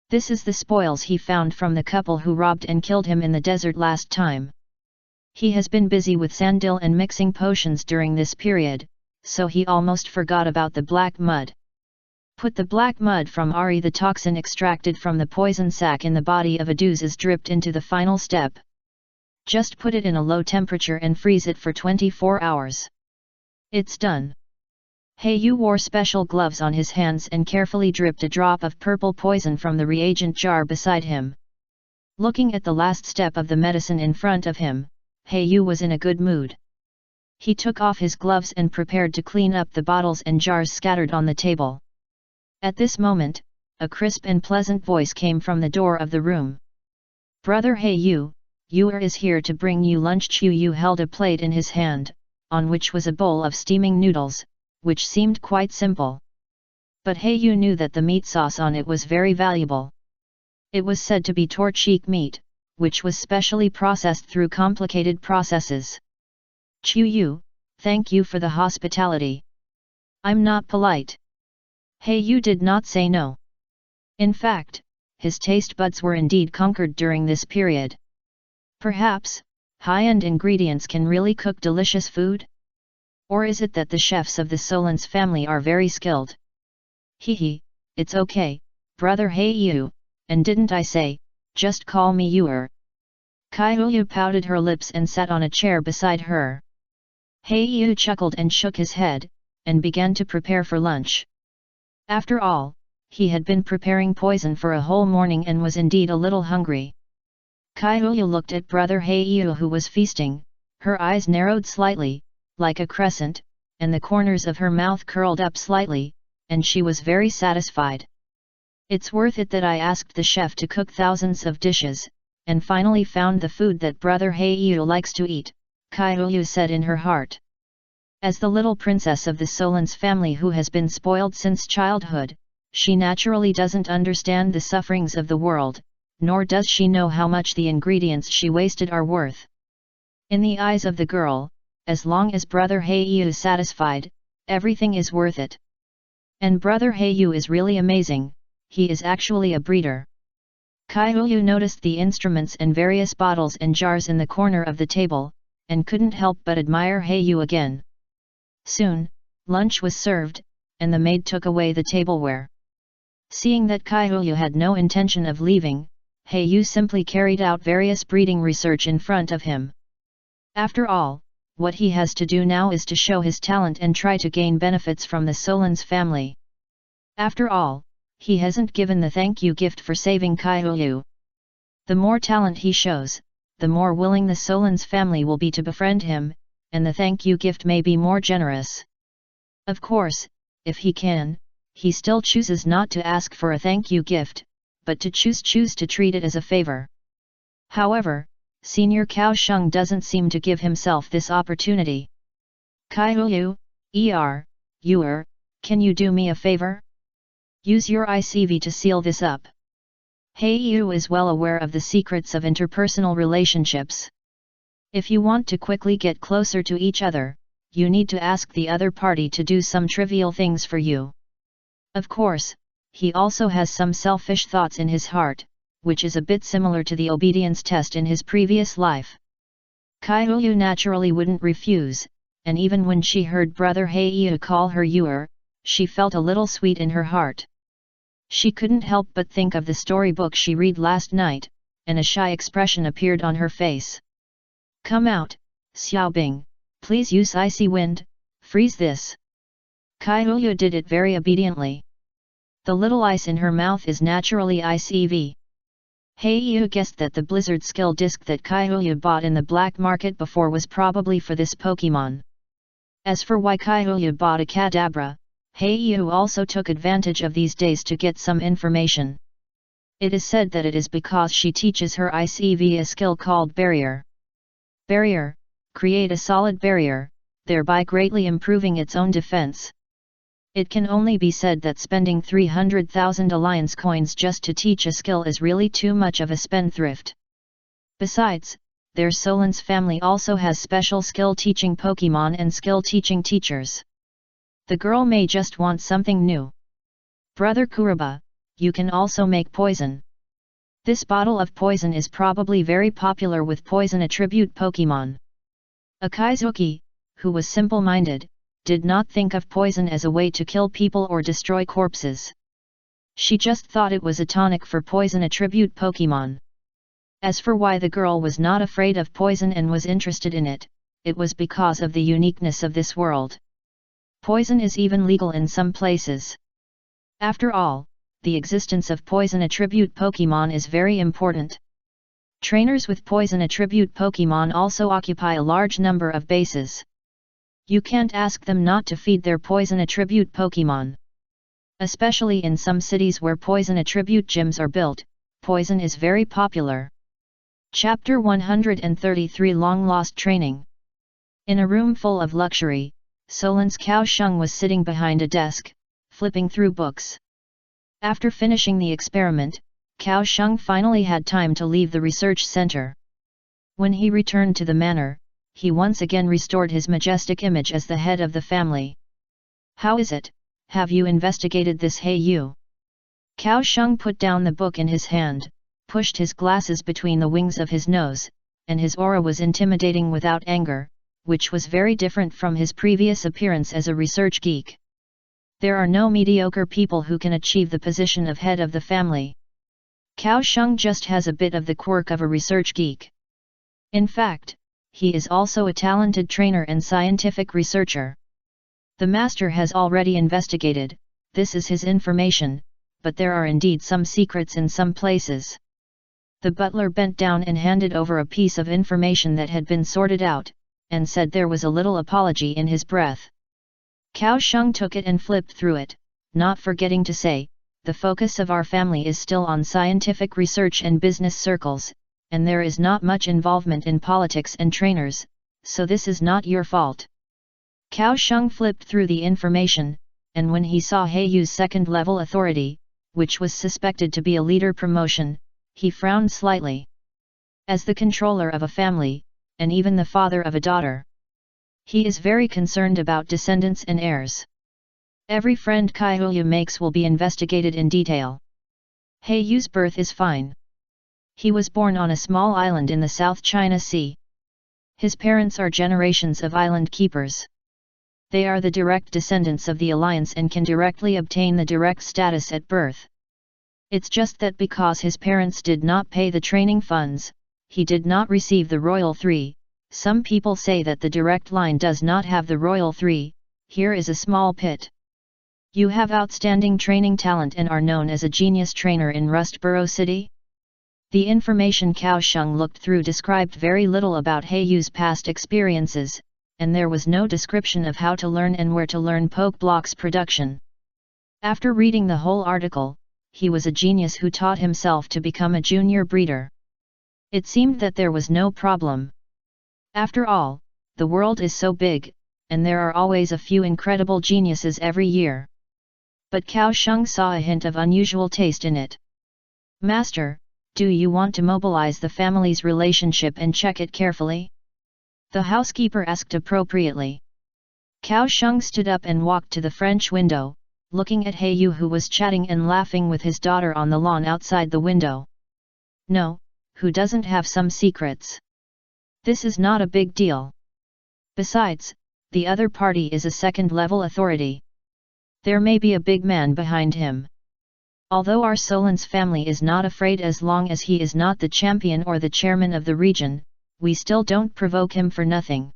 This is the spoils he found from the couple who robbed and killed him in the desert last time. He has been busy with sandil and mixing potions during this period, so he almost forgot about the black mud. Put the black mud from Ari. The toxin extracted from the poison sac in the body of Aduz is dripped into the final step. Just put it in a low temperature and freeze it for 24 hours. It's done. Hey Yu wore special gloves on his hands and carefully dripped a drop of purple poison from the reagent jar beside him. Looking at the last step of the medicine in front of him, Hey Yu was in a good mood. He took off his gloves and prepared to clean up the bottles and jars scattered on the table. At this moment, a crisp and pleasant voice came from the door of the room. "Brother Hey Yu, Yuer is here to bring you lunch." Chu Yu held a plate in his hand, on which was a bowl of steaming noodles, which seemed quite simple. But Hey Yu knew that the meat sauce on it was very valuable. It was said to be torcheek meat, which was specially processed through complicated processes. "Chu Yu, thank you for the hospitality. I'm not polite." Hey Yu did not say no. In fact, his taste buds were indeed conquered during this period. Perhaps, high-end ingredients can really cook delicious food? Or is it that the chefs of the Solence family are very skilled? Hehe, it's okay, brother Hey Yu, and didn't I say, just call me Yuer. Kai Yu pouted her lips and sat on a chair beside her. Hey Yu chuckled and shook his head, and began to prepare for lunch. After all, he had been preparing poison for a whole morning and was indeed a little hungry. Kai Yu looked at brother Hey Yu who was feasting, her eyes narrowed slightly, like a crescent, and the corners of her mouth curled up slightly, and she was very satisfied. "It's worth it that I asked the chef to cook thousands of dishes, and finally found the food that brother Hey Yu likes to eat," Kai Yu said in her heart. As the little princess of the Solence family who has been spoiled since childhood, she naturally doesn't understand the sufferings of the world, nor does she know how much the ingredients she wasted are worth. In the eyes of the girl, as long as brother Hey Yu is satisfied, everything is worth it. And brother Hey Yu is really amazing, he is actually a breeder. Kai Yu noticed the instruments and various bottles and jars in the corner of the table, and couldn't help but admire Hey Yu again. Soon, lunch was served, and the maid took away the tableware. Seeing that Kai Yu had no intention of leaving, Hey Yu simply carried out various breeding research in front of him. After all, what he has to do now is to show his talent and try to gain benefits from the Solence family. After all, he hasn't given the thank you gift for saving Kai Yu. The more talent he shows, the more willing the Solence family will be to befriend him, and the thank you gift may be more generous. Of course, if he can, he still chooses not to ask for a thank you gift, but to choose to treat it as a favor. However, Senior Cao Sheng doesn't seem to give himself this opportunity. Kai Hu, can you do me a favor? Use your ICV to seal this up. He Yu is well aware of the secrets of interpersonal relationships. If you want to quickly get closer to each other, you need to ask the other party to do some trivial things for you. Of course, he also has some selfish thoughts in his heart, which is a bit similar to the obedience test in his previous life. Kai Hu naturally wouldn't refuse, and even when she heard brother He Yu call her Yuer, she felt a little sweet in her heart. She couldn't help but think of the storybook she read last night, and a shy expression appeared on her face. Come out, Xiaobing, please use icy wind, freeze this. Kai Hu did it very obediently. The little ice in her mouth is naturally ICV. He Yu guessed that the blizzard skill disc that Kai Hu bought in the black market before was probably for this Pokemon. As for why Kai Hu bought a Kadabra, He Yu also took advantage of these days to get some information. It is said that it is because she teaches her ICV a skill called Barrier. Barrier, create a solid barrier, thereby greatly improving its own defense. It can only be said that spending 300,000 alliance coins just to teach a skill is really too much of a spendthrift. Besides, their Solon's family also has special skill teaching Pokemon and skill teaching teachers. The girl may just want something new. Brother Kuraba, you can also make poison. This bottle of poison is probably very popular with poison attribute Pokemon. Akaizuki, who was simple-minded, did not think of poison as a way to kill people or destroy corpses. She just thought it was a tonic for poison attribute Pokemon. As for why the girl was not afraid of poison and was interested in it, it was because of the uniqueness of this world. Poison is even legal in some places. After all, the existence of poison attribute Pokemon is very important. Trainers with poison attribute Pokemon also occupy a large number of bases. You can't ask them not to feed their poison attribute Pokemon. Especially in some cities where poison attribute gyms are built, poison is very popular. Chapter 133 Long Lost Training. In a room full of luxury, Solon's Cao Sheng was sitting behind a desk, flipping through books. After finishing the experiment, Cao Sheng finally had time to leave the research center. When he returned to the manor, he once again restored his majestic image as the head of the family. How is it, have you investigated this He Yu? Cao Sheng put down the book in his hand, pushed his glasses between the wings of his nose, and his aura was intimidating without anger, which was very different from his previous appearance as a research geek. There are no mediocre people who can achieve the position of head of the family. Cao Sheng just has a bit of the quirk of a research geek. In fact, he is also a talented trainer and scientific researcher. The master has already investigated, this is his information, but there are indeed some secrets in some places. The butler bent down and handed over a piece of information that had been sorted out, and said there was a little apology in his breath. Cao Sheng took it and flipped through it, not forgetting to say, the focus of our family is still on scientific research and business circles, and there is not much involvement in politics and trainers, so this is not your fault. Cao Sheng flipped through the information, and when he saw He Yu's second-level authority, which was suspected to be a leader promotion, he frowned slightly. As the controller of a family, and even the father of a daughter, he is very concerned about descendants and heirs. Every friend Kai Hu makes will be investigated in detail. He Yu's birth is fine. He was born on a small island in the South China Sea. His parents are generations of island keepers. They are the direct descendants of the alliance and can directly obtain the direct status at birth. It's just that because his parents did not pay the training funds, he did not receive the Royal 3. Some people say that the direct line does not have the Royal 3, here is a small pit. You have outstanding training talent and are known as a genius trainer in Rustboro City? The information Cao Sheng looked through described very little about He Yu's past experiences, and there was no description of how to learn and where to learn Poke Block's production. After reading the whole article, he was a genius who taught himself to become a junior breeder. It seemed that there was no problem. After all, the world is so big, and there are always a few incredible geniuses every year. But Cao Sheng saw a hint of unusual taste in it. "Master, do you want to mobilize the family's relationship and check it carefully?" the housekeeper asked appropriately. Cao Sheng stood up and walked to the French window, looking at He Yu, who was chatting and laughing with his daughter on the lawn outside the window. "No, who doesn't have some secrets? This is not a big deal. Besides, the other party is a second-level authority. There may be a big man behind him. Although our Solon's family is not afraid as long as he is not the champion or the chairman of the region, we still don't provoke him for nothing."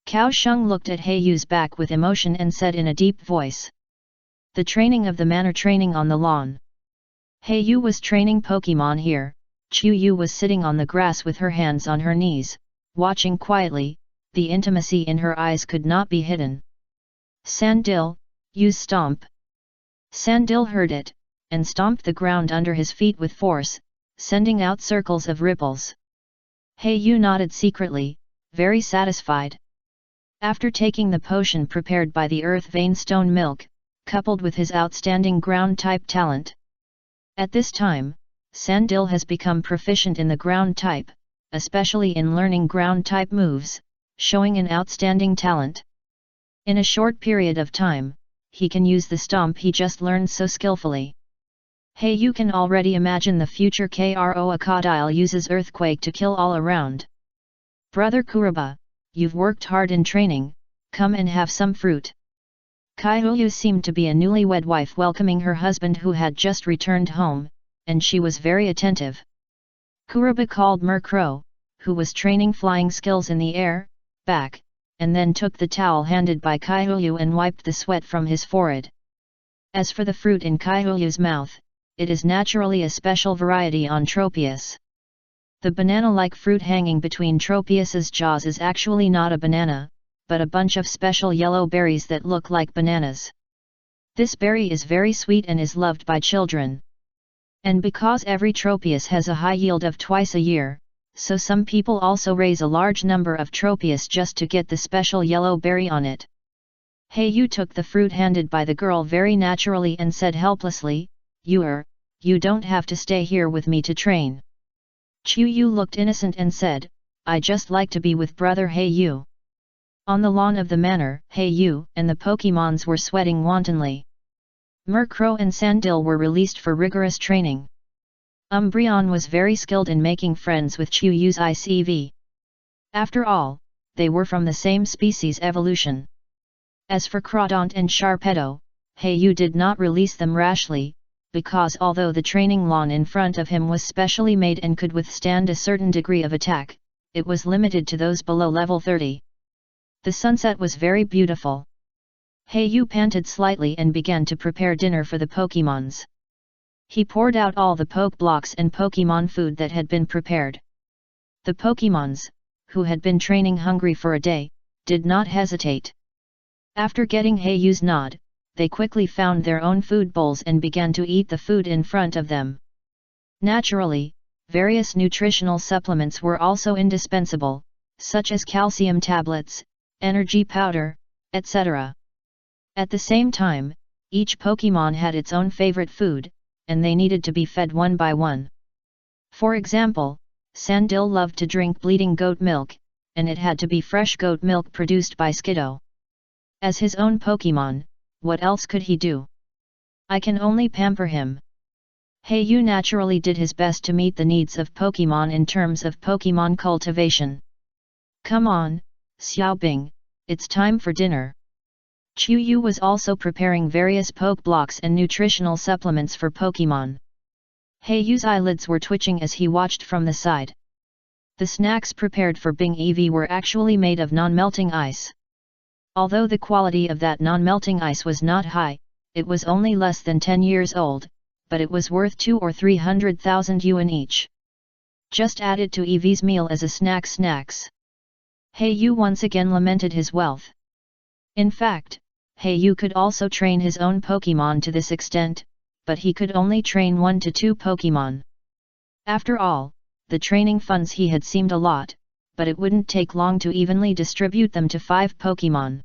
Cao Sheng looked at He Yu's back with emotion and said in a deep voice. "The training of the manor training on the lawn. He Yu was training Pokemon here. Chu Yu was sitting on the grass with her hands on her knees, watching quietly. The intimacy in her eyes could not be hidden. "Sandil, use stomp." Sandil heard it, and stomped the ground under his feet with force, sending out circles of ripples. He Yu nodded secretly, very satisfied. After taking the potion prepared by the earth vein stone milk, coupled with his outstanding ground-type talent. At this time, Sandil has become proficient in the ground type, especially in learning ground-type moves, showing an outstanding talent. In a short period of time, he can use the stomp he just learned so skillfully. He Yu can already imagine the future Crocodile uses earthquake to kill all around. "Brother Kuruba, you've worked hard in training, come and have some fruit." Kaiyu seemed to be a newlywed wife welcoming her husband who had just returned home, and she was very attentive. Kuruba called Murkrow, who was training flying skills in the air, back, and then took the towel handed by Kaiyu and wiped the sweat from his forehead. As for the fruit in Kaiyu's mouth, it is naturally a special variety on Tropius. The banana-like fruit hanging between Tropius's jaws is actually not a banana, but a bunch of special yellow berries that look like bananas. This berry is very sweet and is loved by children. And because every Tropius has a high yield of twice a year, so some people also raise a large number of Tropius just to get the special yellow berry on it. He Yu took the fruit handed by the girl very naturally and said helplessly, You don't have to stay here with me to train." Chu Yu looked innocent and said, "I just like to be with brother He Yu." On the lawn of the manor, He Yu and the Pokemons were sweating wantonly. Murkrow and Sandil were released for rigorous training. Umbreon was very skilled in making friends with Chu Yu's ICV. After all, they were from the same species evolution. As for Crawdaunt and Sharpedo, He Yu did not release them rashly, because although the training lawn in front of him was specially made and could withstand a certain degree of attack, it was limited to those below level 30. The sunset was very beautiful. He Yu panted slightly and began to prepare dinner for the Pokemons. He poured out all the Poke Blocks and Pokemon food that had been prepared. The Pokemons, who had been training hungry for a day, did not hesitate. After getting He Yu's nod, they quickly found their own food bowls and began to eat the food in front of them. Naturally, various nutritional supplements were also indispensable, such as calcium tablets, energy powder, etc. At the same time, each Pokemon had its own favorite food, and they needed to be fed one by one. For example, Sandil loved to drink bleeding goat milk, and it had to be fresh goat milk produced by Skiddo. As his own Pokemon, what else could he do? I can only pamper him. He Yu naturally did his best to meet the needs of Pokemon in terms of Pokemon cultivation. "Come on, Xiaobing, it's time for dinner." Chu Yu was also preparing various Poke Blocks and nutritional supplements for Pokemon. He Yu's eyelids were twitching as he watched from the side. The snacks prepared for Bing Eevee were actually made of non-melting ice. Although the quality of that non-melting ice was not high, it was only less than 10 years old, but it was worth 200,000 or 300,000 yuan each. Just added to Eevee's meal as a snacks. He Yu once again lamented his wealth. In fact, He Yu could also train his own Pokemon to this extent, but he could only train 1 to 2 Pokemon. After all, the training funds he had seemed a lot, but it wouldn't take long to evenly distribute them to 5 Pokemon.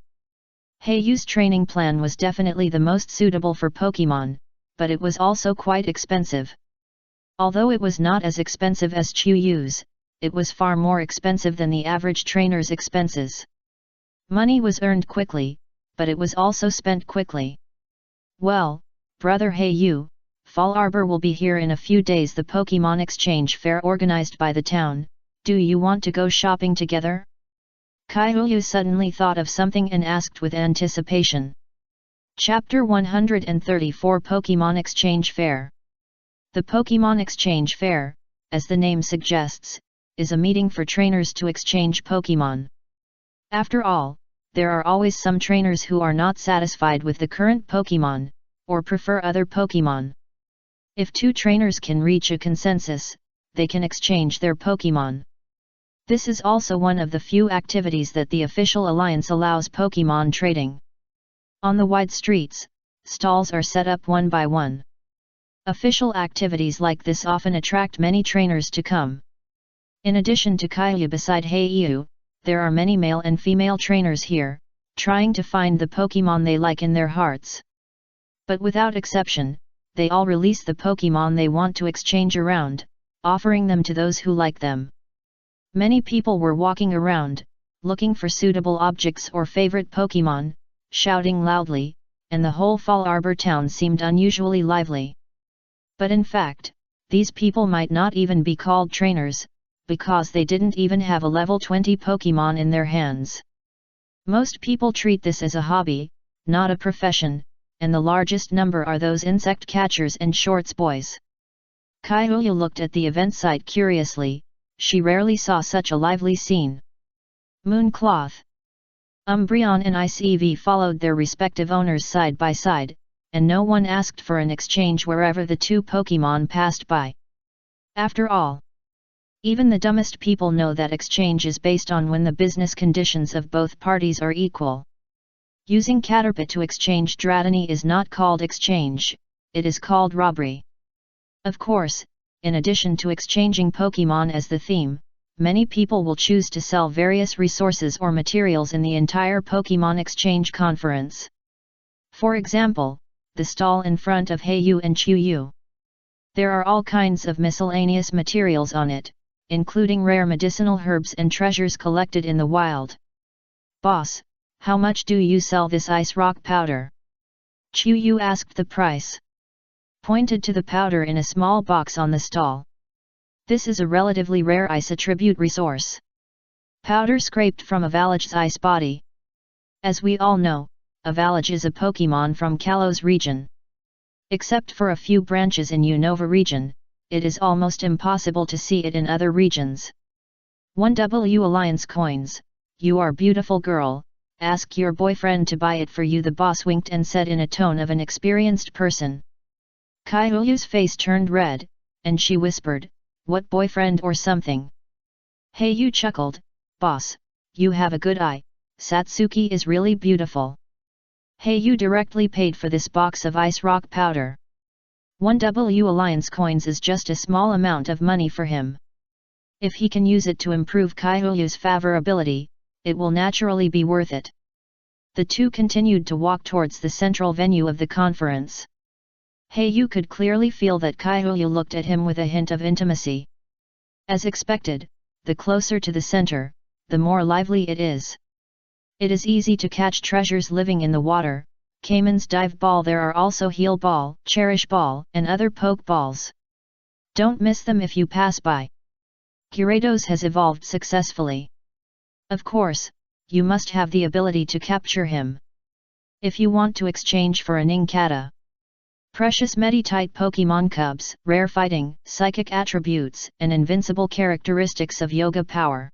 Heiyu's training plan was definitely the most suitable for Pokemon, but it was also quite expensive. Although it was not as expensive as Chuyu's, it was far more expensive than the average trainer's expenses. Money was earned quickly, but it was also spent quickly. Well, brother Heiyu, Fall Arbor will be here in a few days, the Pokemon exchange fair organized by the town. Do you want to go shopping together? Kaiyu suddenly thought of something and asked with anticipation. Chapter 134 Pokemon Exchange Fair. The Pokemon Exchange Fair, as the name suggests, is a meeting for trainers to exchange Pokemon. After all, there are always some trainers who are not satisfied with the current Pokemon, or prefer other Pokemon. If 2 trainers can reach a consensus, they can exchange their Pokemon. This is also one of the few activities that the official alliance allows Pokemon trading. On the wide streets, stalls are set up one by one. Official activities like this often attract many trainers to come. In addition to Kaiyu, beside Heiyu, there are many male and female trainers here, trying to find the Pokemon they like in their hearts. But without exception, they all release the Pokemon they want to exchange around, offering them to those who like them. Many people were walking around, looking for suitable objects or favorite Pokemon, shouting loudly, and the whole Fall Arbor town seemed unusually lively. But in fact, these people might not even be called trainers, because they didn't even have a level 20 Pokemon in their hands. Most people treat this as a hobby, not a profession, and the largest number are those insect catchers and shorts boys. Kaiyu looked at the event site curiously. She rarely saw such a lively scene. Mooncloth. Umbreon and Ice followed their respective owners side by side, and no one asked for an exchange wherever the 2 Pokemon passed by. After all, even the dumbest people know that exchange is based on when the business conditions of both parties are equal. Using Caterpie to exchange Dratini is not called exchange, it is called robbery. Of course, in addition to exchanging Pokemon as the theme, many people will choose to sell various resources or materials in the entire Pokemon exchange conference. For example, the stall in front of Heiyu and Chuyu. There are all kinds of miscellaneous materials on it, including rare medicinal herbs and treasures collected in the wild. Boss, how much do you sell this ice rock powder? Chuyu asked the price. Pointed to the powder in a small box on the stall. This is a relatively rare ice attribute resource. Powder scraped from a Valage's ice body. As we all know, a Valage is a Pokemon from Kalos region. Except for a few branches in Unova region, it is almost impossible to see it in other regions. 1W Alliance coins, you are beautiful girl, ask your boyfriend to buy it for you, the boss winked and said in a tone of an experienced person. Kaiyu's face turned red, and she whispered, what boyfriend or something? Heiyu chuckled, boss, you have a good eye, Satsuki is really beautiful. Heiyu directly paid for this box of ice rock powder. 1W Alliance coins is just a small amount of money for him. If he can use it to improve Kaiyu's favorability, it will naturally be worth it. The two continued to walk towards the central venue of the conference. Heiyu could clearly feel that Kaiyu looked at him with a hint of intimacy. As expected, the closer to the center, the more lively it is. It is easy to catch treasures living in the water. Cayman's dive ball. There are also heel ball, cherish ball, and other poke balls. Don't miss them if you pass by. Gyarados has evolved successfully. Of course, you must have the ability to capture him. If you want to exchange for a Nincada. Precious Meditite Pokemon cubs, rare fighting, psychic attributes, and invincible characteristics of Yoga power.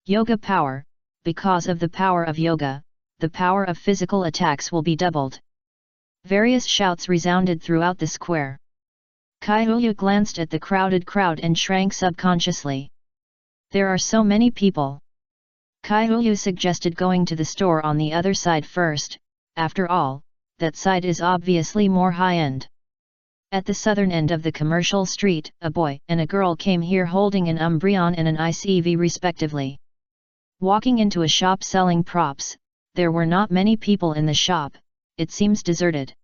Yoga power, because of the power of Yoga, the power of physical attacks will be doubled. Various shouts resounded throughout the square. Kaiyu glanced at the crowded crowd and shrank subconsciously. There are so many people. Kaiyu suggested going to the store on the other side first. After all, that side is obviously more high-end. At the southern end of the commercial street, a boy and a girl came here holding an Umbreon and an Ice EV respectively. Walking into a shop selling props, there were not many people in the shop, it seems deserted.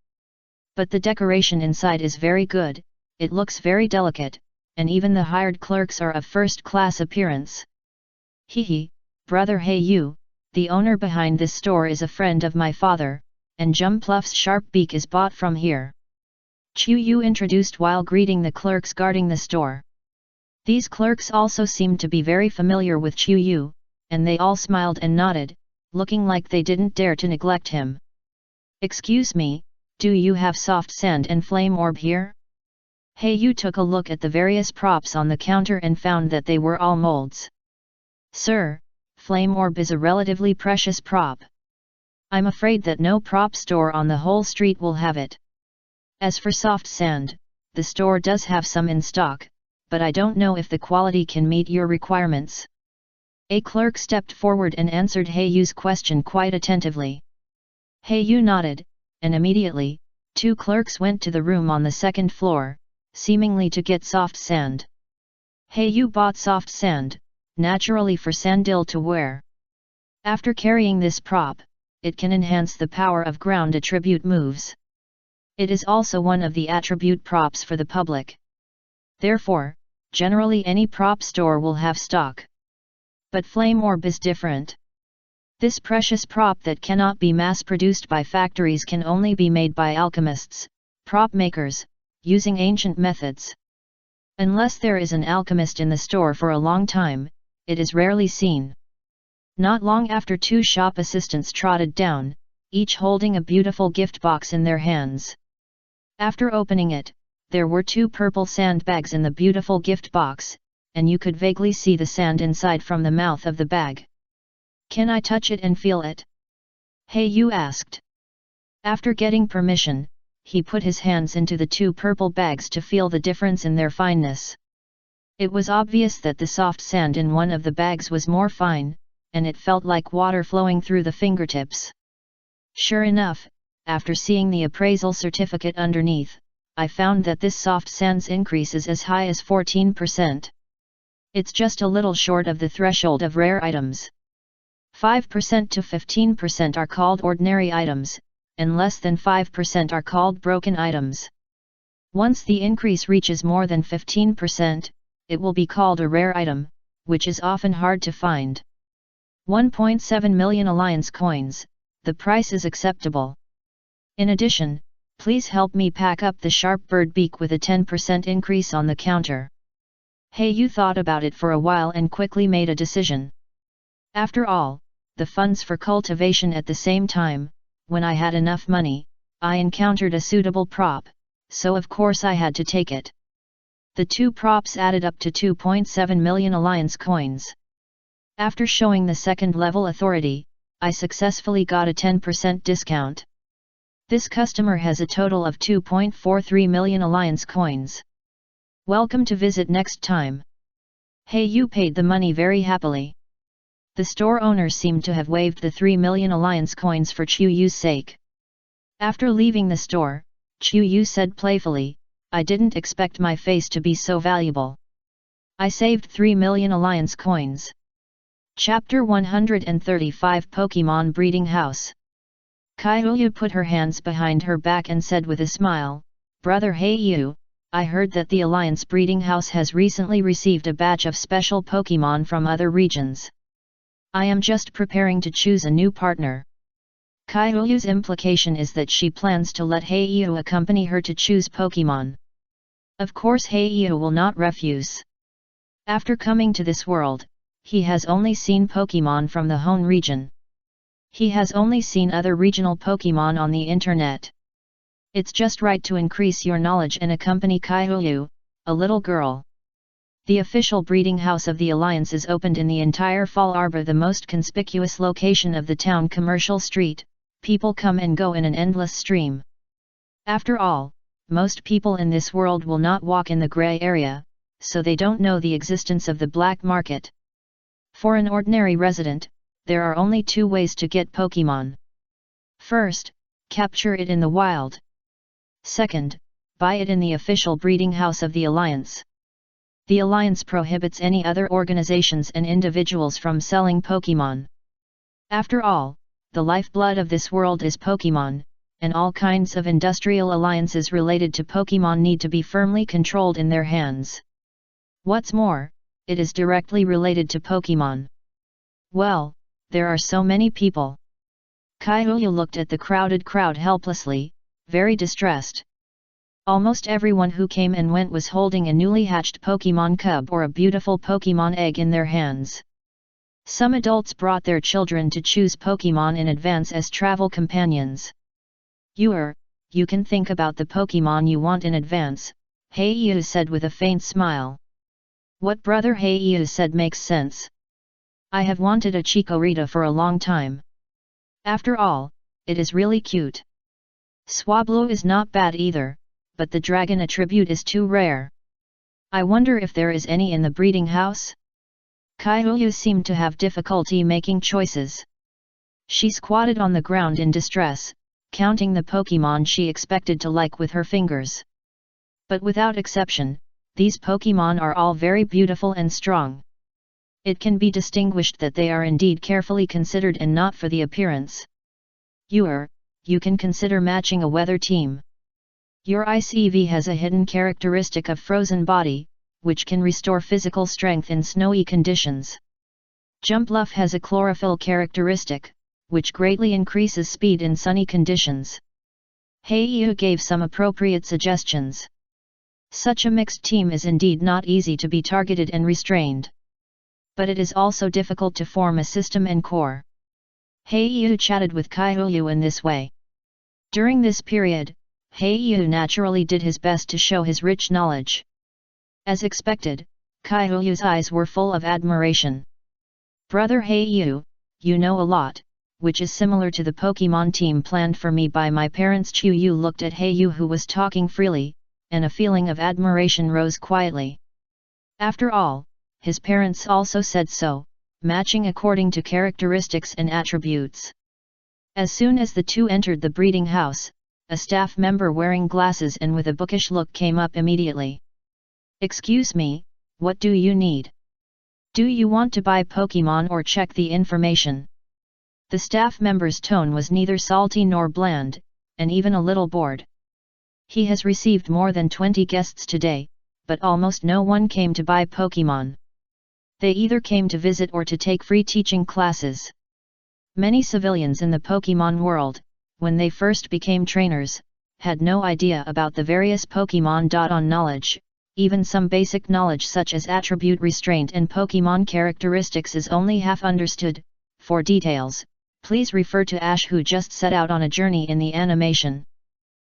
But the decoration inside is very good, it looks very delicate, and even the hired clerks are of first-class appearance. Hehe, brother Hey you, the owner behind this store is a friend of my father, and Jumpluff's sharp beak is bought from here. Chu Yu introduced while greeting the clerks guarding the store. These clerks also seemed to be very familiar with Chu Yu, and they all smiled and nodded, looking like they didn't dare to neglect him. Excuse me, do you have soft sand and flame orb here? Hey Yu took a look at the various props on the counter and found that they were all molds. Sir, flame orb is a relatively precious prop. I'm afraid that no prop store on the whole street will have it. As for soft sand, the store does have some in stock, but I don't know if the quality can meet your requirements. A clerk stepped forward and answered Hey Yu's question quite attentively. Hey Yu nodded, and immediately, two clerks went to the room on the second floor, seemingly to get soft sand. Hey Yu bought soft sand, naturally for Sandil to wear. After carrying this prop, it can enhance the power of ground attribute moves. It is also one of the attribute props for the public. Therefore, generally any prop store will have stock. But flame orb is different. This precious prop that cannot be mass-produced by factories can only be made by alchemists, prop makers, using ancient methods. Unless there is an alchemist in the store for a long time, it is rarely seen. Not long after, two shop assistants trotted down, each holding a beautiful gift box in their hands. After opening it, there were two purple sandbags in the beautiful gift box, and you could vaguely see the sand inside from the mouth of the bag. Can I touch it and feel it? Hey Yu asked. After getting permission, he put his hands into the two purple bags to feel the difference in their fineness. It was obvious that the soft sand in one of the bags was more fine, and it felt like water flowing through the fingertips. Sure enough, after seeing the appraisal certificate underneath, I found that this soft sand's increase is as high as 14%. It's just a little short of the threshold of rare items. 5% to 15% are called ordinary items, and less than 5% are called broken items. Once the increase reaches more than 15%, it will be called a rare item, which is often hard to find. 1.7 million alliance coins, the price is acceptable. In addition, please help me pack up the sharp bird beak with a 10% increase on the counter. Hey Yu thought about it for a while and quickly made a decision. After all, the funds for cultivation at the same time, when I had enough money, I encountered a suitable prop, so of course I had to take it. The two props added up to 2.7 million alliance coins. After showing the second level authority, I successfully got a 10% discount. This customer has a total of 2.43 million alliance coins. Welcome to visit next time. Hey Yu paid the money very happily. The store owner seemed to have waived the 3 million alliance coins for Chu Yu's sake. After leaving the store, Chu Yu said playfully, I didn't expect my face to be so valuable. I saved 3 million alliance coins. Chapter 135 Pokemon Breeding House. Kaiyu put her hands behind her back and said with a smile, Brother Hey Yu, I heard that the Alliance Breeding House has recently received a batch of special Pokemon from other regions. I am just preparing to choose a new partner. Kaiyu's implication is that she plans to let Hey Yu accompany her to choose Pokemon. Of course Hey Yu will not refuse. After coming to this world, he has only seen Pokemon from the Hone region. He has only seen other regional Pokemon on the internet. It's just right to increase your knowledge and accompany Kaiyu, a little girl. The official breeding house of the Alliance is opened in the entire Fall Arbor, the most conspicuous location of the town commercial street. People come and go in an endless stream. After all, most people in this world will not walk in the gray area, so they don't know the existence of the black market. For an ordinary resident, there are only two ways to get Pokemon. First, capture it in the wild. Second, buy it in the official breeding house of the Alliance. The Alliance prohibits any other organizations and individuals from selling Pokemon. After all, the lifeblood of this world is Pokemon, and all kinds of industrial alliances related to Pokemon need to be firmly controlled in their hands. What's more, it is directly related to Pokemon. Well, there are so many people. Kaiouya looked at the crowded crowd helplessly, very distressed. Almost everyone who came and went was holding a newly hatched Pokemon cub or a beautiful Pokemon egg in their hands. Some adults brought their children to choose Pokemon in advance as travel companions. You can think about the Pokemon you want in advance, Heiyu said with a faint smile. What Brother Heiyu said makes sense. I have wanted a Chikorita for a long time. After all, it is really cute. Swablu is not bad either, but the dragon attribute is too rare. I wonder if there is any in the breeding house? Kaiouya seemed to have difficulty making choices. She squatted on the ground in distress, counting the Pokemon she expected to like with her fingers. But without exception, these Pokemon are all very beautiful and strong. It can be distinguished that they are indeed carefully considered and not for the appearance. You can consider matching a weather team. Your ICV has a hidden characteristic of frozen body, which can restore physical strength in snowy conditions. Jumpluff has a chlorophyll characteristic, which greatly increases speed in sunny conditions. Heiyu gave some appropriate suggestions. Such a mixed team is indeed not easy to be targeted and restrained. But it is also difficult to form a system and core. Heiyu chatted with Kaiouya in this way. During this period, Heiyu naturally did his best to show his rich knowledge. As expected, Kaiouya's eyes were full of admiration. Brother Heiyu, you know a lot, which is similar to the Pokemon team planned for me by my parents. Chuyu looked at Heiyu who was talking freely, and a feeling of admiration rose quietly. After all, his parents also said so, matching according to characteristics and attributes. As soon as the two entered the breeding house, a staff member wearing glasses and with a bookish look came up immediately. Excuse me, what do you need? Do you want to buy Pokemon or check the information? The staff member's tone was neither salty nor bland, and even a little bored. He has received more than 20 guests today, but almost no one came to buy Pokemon. They either came to visit or to take free teaching classes. Many civilians in the Pokemon world, when they first became trainers, had no idea about the various Pokemon. On knowledge, even some basic knowledge such as attribute restraint and Pokemon characteristics is only half understood. For details, please refer to Ash who just set out on a journey in the animation.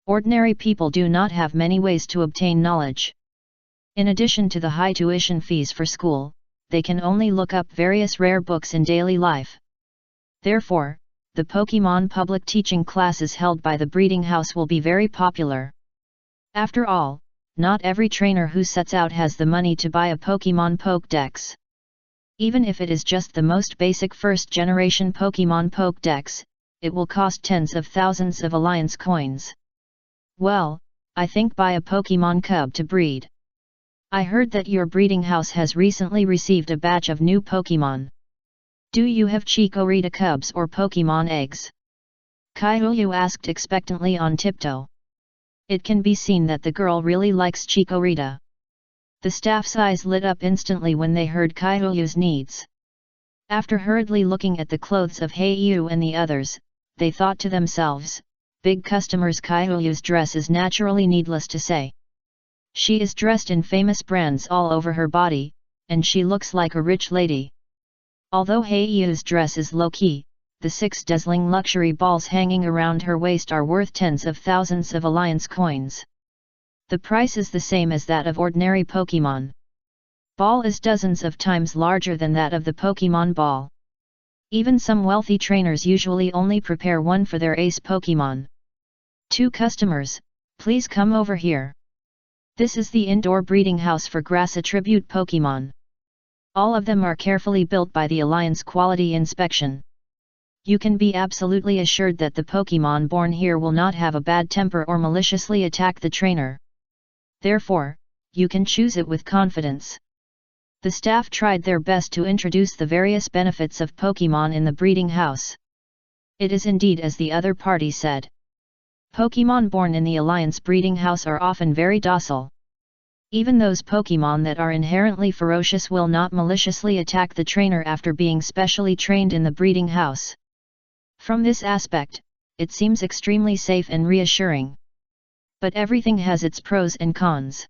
Ordinary people do not have many ways to obtain knowledge. In addition to the high tuition fees for school, they can only look up various rare books in daily life. Therefore, the Pokemon public teaching classes held by the breeding house will be very popular. After all, not every trainer who sets out has the money to buy a Pokemon Pokédex. Even if it is just the most basic first-generation Pokemon Pokédex, it will cost tens of thousands of Alliance coins. Well, I think buy a Pokemon cub to breed. I heard that your breeding house has recently received a batch of new Pokemon. Do you have Chikorita cubs or Pokemon eggs? Kaiouya asked expectantly on tiptoe. It can be seen that the girl really likes Chikorita. The staff's eyes lit up instantly when they heard Kaiouya's needs. After hurriedly looking at the clothes of Heiyu and the others, they thought to themselves, big customers. Kaiouya's dress is naturally needless to say. She is dressed in famous brands all over her body, and she looks like a rich lady. Although Heiyu's dress is low-key, the 6 dazzling luxury balls hanging around her waist are worth tens of thousands of Alliance coins. The price is the same as that of ordinary Pokemon. Ball is dozens of times larger than that of the Pokemon ball. Even some wealthy trainers usually only prepare one for their ace Pokemon. 2 customers, please come over here. This is the indoor breeding house for grass attribute Pokemon. All of them are carefully built by the Alliance Quality Inspection. You can be absolutely assured that the Pokemon born here will not have a bad temper or maliciously attack the trainer. Therefore, you can choose it with confidence. The staff tried their best to introduce the various benefits of Pokemon in the breeding house. It is indeed as the other party said. Pokemon born in the Alliance breeding house are often very docile. Even those Pokemon that are inherently ferocious will not maliciously attack the trainer after being specially trained in the breeding house. From this aspect, it seems extremely safe and reassuring. But everything has its pros and cons.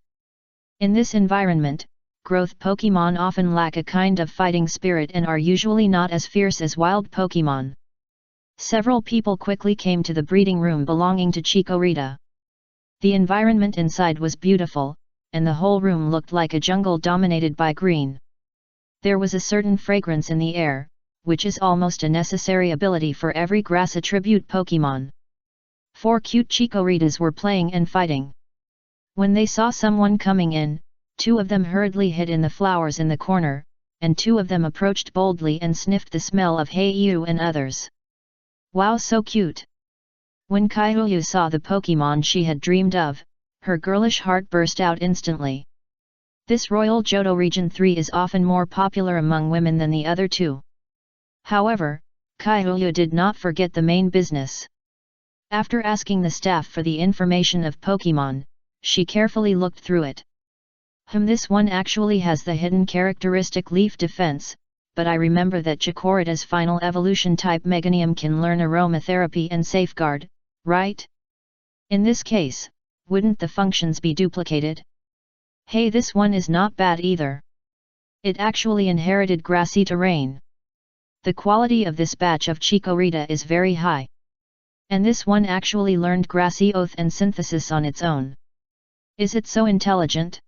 In this environment, growth Pokemon often lack a kind of fighting spirit and are usually not as fierce as wild Pokemon. Several people quickly came to the breeding room belonging to Chikorita. The environment inside was beautiful, and the whole room looked like a jungle dominated by green. There was a certain fragrance in the air, which is almost a necessary ability for every grass attribute Pokemon. 4 cute Chikoritas were playing and fighting. When they saw someone coming in, 2 of them hurriedly hid in the flowers in the corner, and 2 of them approached boldly and sniffed the smell of Heiyu and others. Wow, so cute! When Kaihuyu saw the Pokemon she had dreamed of, her girlish heart burst out instantly. This Royal Johto Region 3 is often more popular among women than the other 2. However, Kaihuyu did not forget the main business. After asking the staff for the information of Pokemon, she carefully looked through it. This one actually has the hidden characteristic Leaf Defense, but I remember that Chikorita's final evolution type Meganium can learn aromatherapy and safeguard, right? In this case, wouldn't the functions be duplicated? Hey, this one is not bad either. It actually inherited grassy terrain. The quality of this batch of Chikorita is very high. And this one actually learned grassy oath and synthesis on its own. Is it so intelligent?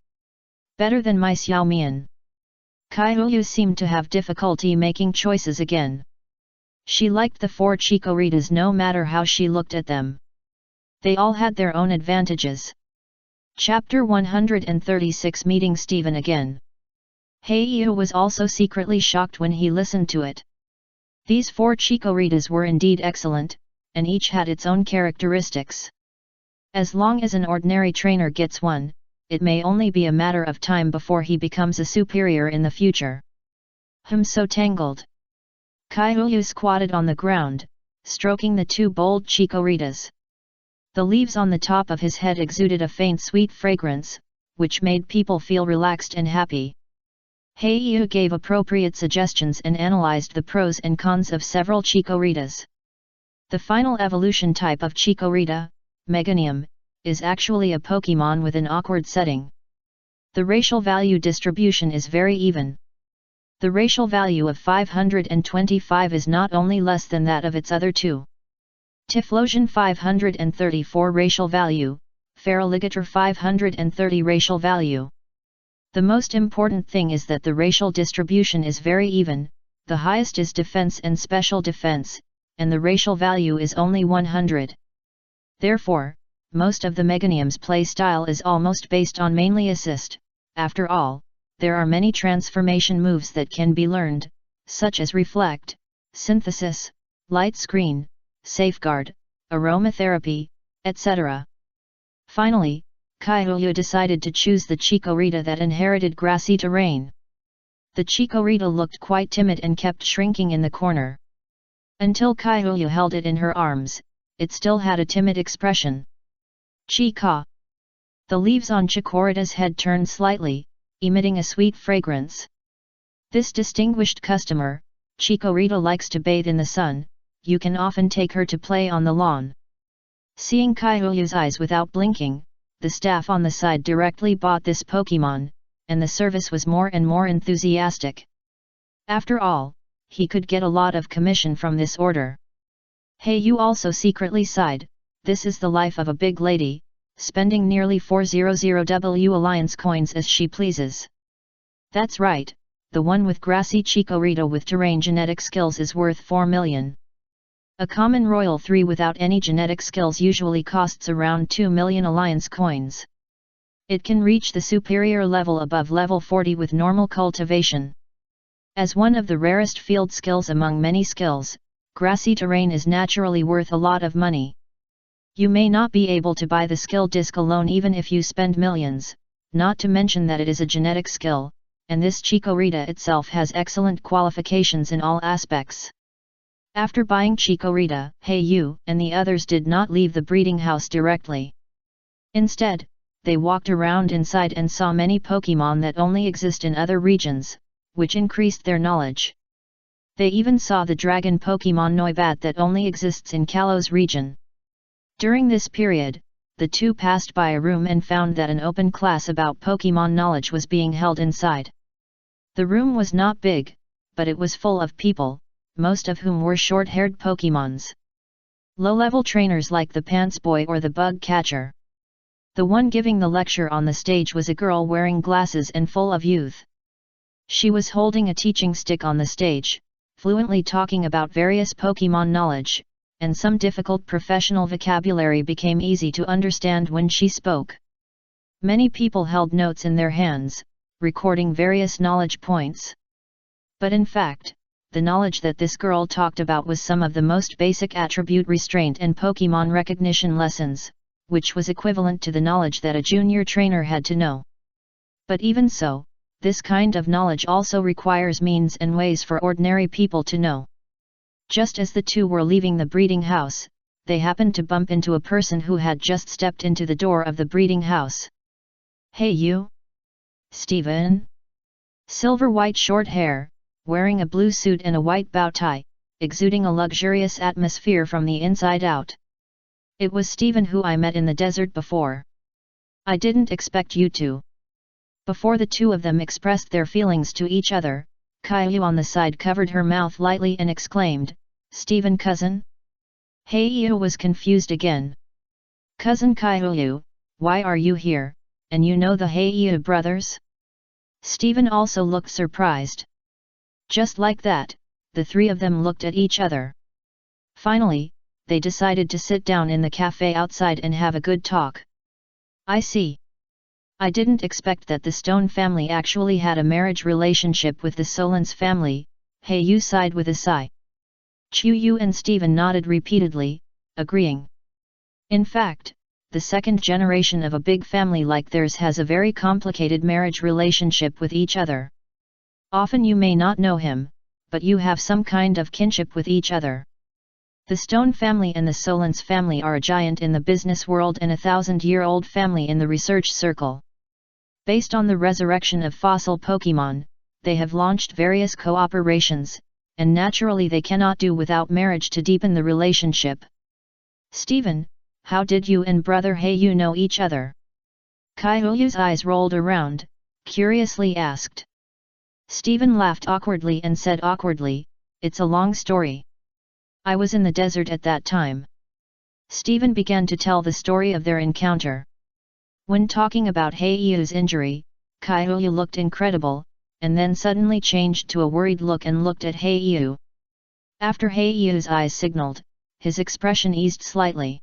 Better than my Xiaomian. Kaihuyu seemed to have difficulty making choices again. She liked the 4 Chikoritas no matter how she looked at them. They all had their own advantages. Chapter 136 Meeting Steven again. Heiyu was also secretly shocked when he listened to it. These 4 Chikoritas were indeed excellent, and each had its own characteristics. As long as an ordinary trainer gets one, it may only be a matter of time before he becomes a superior in the future. So tangled. Kaihuyu squatted on the ground, stroking the 2 bold Chikoritas. The leaves on the top of his head exuded a faint sweet fragrance, which made people feel relaxed and happy. Heiyu gave appropriate suggestions and analyzed the pros and cons of several Chikoritas. The final evolution type of Chikorita, Meganium, is actually a Pokemon with an awkward setting. The racial value distribution is very even. The racial value of 525 is not only less than that of its other 2. Typhlosion 534 racial value, Feraligator 530 racial value. The most important thing is that the racial distribution is very even, the highest is defense and special defense, and the racial value is only 100. Therefore, most of the Meganium's play style is almost based on mainly assist. After all, there are many transformation moves that can be learned, such as Reflect, Synthesis, Light Screen, Safeguard, Aromatherapy, etc. Finally, Kaihuyu decided to choose the Chikorita that inherited grassy terrain. The Chikorita looked quite timid and kept shrinking in the corner. Until Kaihuyu held it in her arms, it still had a timid expression. Chika! The leaves on Chikorita's head turned slightly, emitting a sweet fragrance. This distinguished customer, Chikorita likes to bathe in the sun, you can often take her to play on the lawn. Seeing Kaihuyu's eyes without blinking, the staff on the side directly bought this Pokemon, and the service was more and more enthusiastic. After all, he could get a lot of commission from this order. Heiyu also secretly sighed, this is the life of a big lady, spending nearly 400W Alliance coins as she pleases. That's right, the one with grassy Chikorita with terrain genetic skills is worth 4 million. A common Royal 3 without any genetic skills usually costs around 2 million Alliance coins. It can reach the superior level above level 40 with normal cultivation. As one of the rarest field skills among many skills, grassy terrain is naturally worth a lot of money. You may not be able to buy the skill disc alone even if you spend millions, not to mention that it is a genetic skill, and this Chikorita itself has excellent qualifications in all aspects. After buying Chikorita, Heiyu and the others did not leave the breeding house directly. Instead, they walked around inside and saw many Pokémon that only exist in other regions, which increased their knowledge. They even saw the dragon Pokémon Noibat that only exists in Kalos region. During this period, the two passed by a room and found that an open class about Pokémon knowledge was being held inside. The room was not big, but it was full of people, most of whom were short-haired Pokémons. Low-level trainers like the Pants Boy or the Bug Catcher. The one giving the lecture on the stage was a girl wearing glasses and full of youth. She was holding a teaching stick on the stage, fluently talking about various Pokémon knowledge, and some difficult professional vocabulary became easy to understand when she spoke. Many people held notes in their hands, recording various knowledge points. But in fact, the knowledge that this girl talked about was some of the most basic attribute restraint and Pokémon recognition lessons, which was equivalent to the knowledge that a junior trainer had to know. But even so, this kind of knowledge also requires means and ways for ordinary people to know. Just as the two were leaving the breeding house, they happened to bump into a person who had just stepped into the door of the breeding house. "Hey you! Steven?" Silver-white short hair, wearing a blue suit and a white bow tie, exuding a luxurious atmosphere from the inside out. "It was Steven who I met in the desert before. I didn't expect you to." Before the two of them expressed their feelings to each other, Caillou on the side covered her mouth lightly and exclaimed, "Steven cousin?" Heiyu was confused again. "Cousin Caillou, why are you here, and you know the Heiyu brothers?" Steven also looked surprised. Just like that, the three of them looked at each other. Finally, they decided to sit down in the cafe outside and have a good talk. "I see. I didn't expect that the Stone family actually had a marriage relationship with the Solence family," Heiyu sighed with a sigh. Chuyu and Steven nodded repeatedly, agreeing. In fact, the second generation of a big family like theirs has a very complicated marriage relationship with each other. Often you may not know him, but you have some kind of kinship with each other. The Stone family and the Solence family are a giant in the business world and a 1,000-year-old family in the research circle. Based on the resurrection of fossil Pokémon, they have launched various cooperations, and naturally they cannot do without marriage to deepen the relationship. "Steven, how did you and brother Heiyu know each other?" Caillou's eyes rolled around, curiously asked. Steven laughed awkwardly and said awkwardly, "It's a long story. I was in the desert at that time." Steven began to tell the story of their encounter. When talking about Heiyu's injury, Caillou looked incredible, and then suddenly changed to a worried look and looked at Heiyu. After Heiyu's eyes signaled, his expression eased slightly.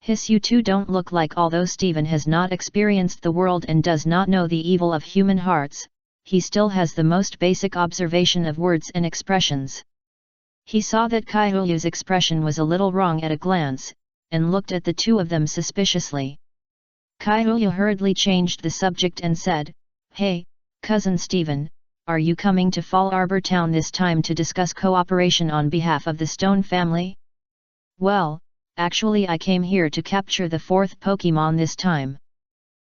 "You two don't look like, although Steven has not experienced the world and does not know the evil of human hearts, he still has the most basic observation of words and expressions." He saw that Caillou's expression was a little wrong at a glance, and looked at the two of them suspiciously. Caillou hurriedly changed the subject and said, "Hey, cousin Steven, are you coming to Fall Arbor Town this time to discuss cooperation on behalf of the Stone family?" "Well, actually I came here to capture the fourth Pokémon this time.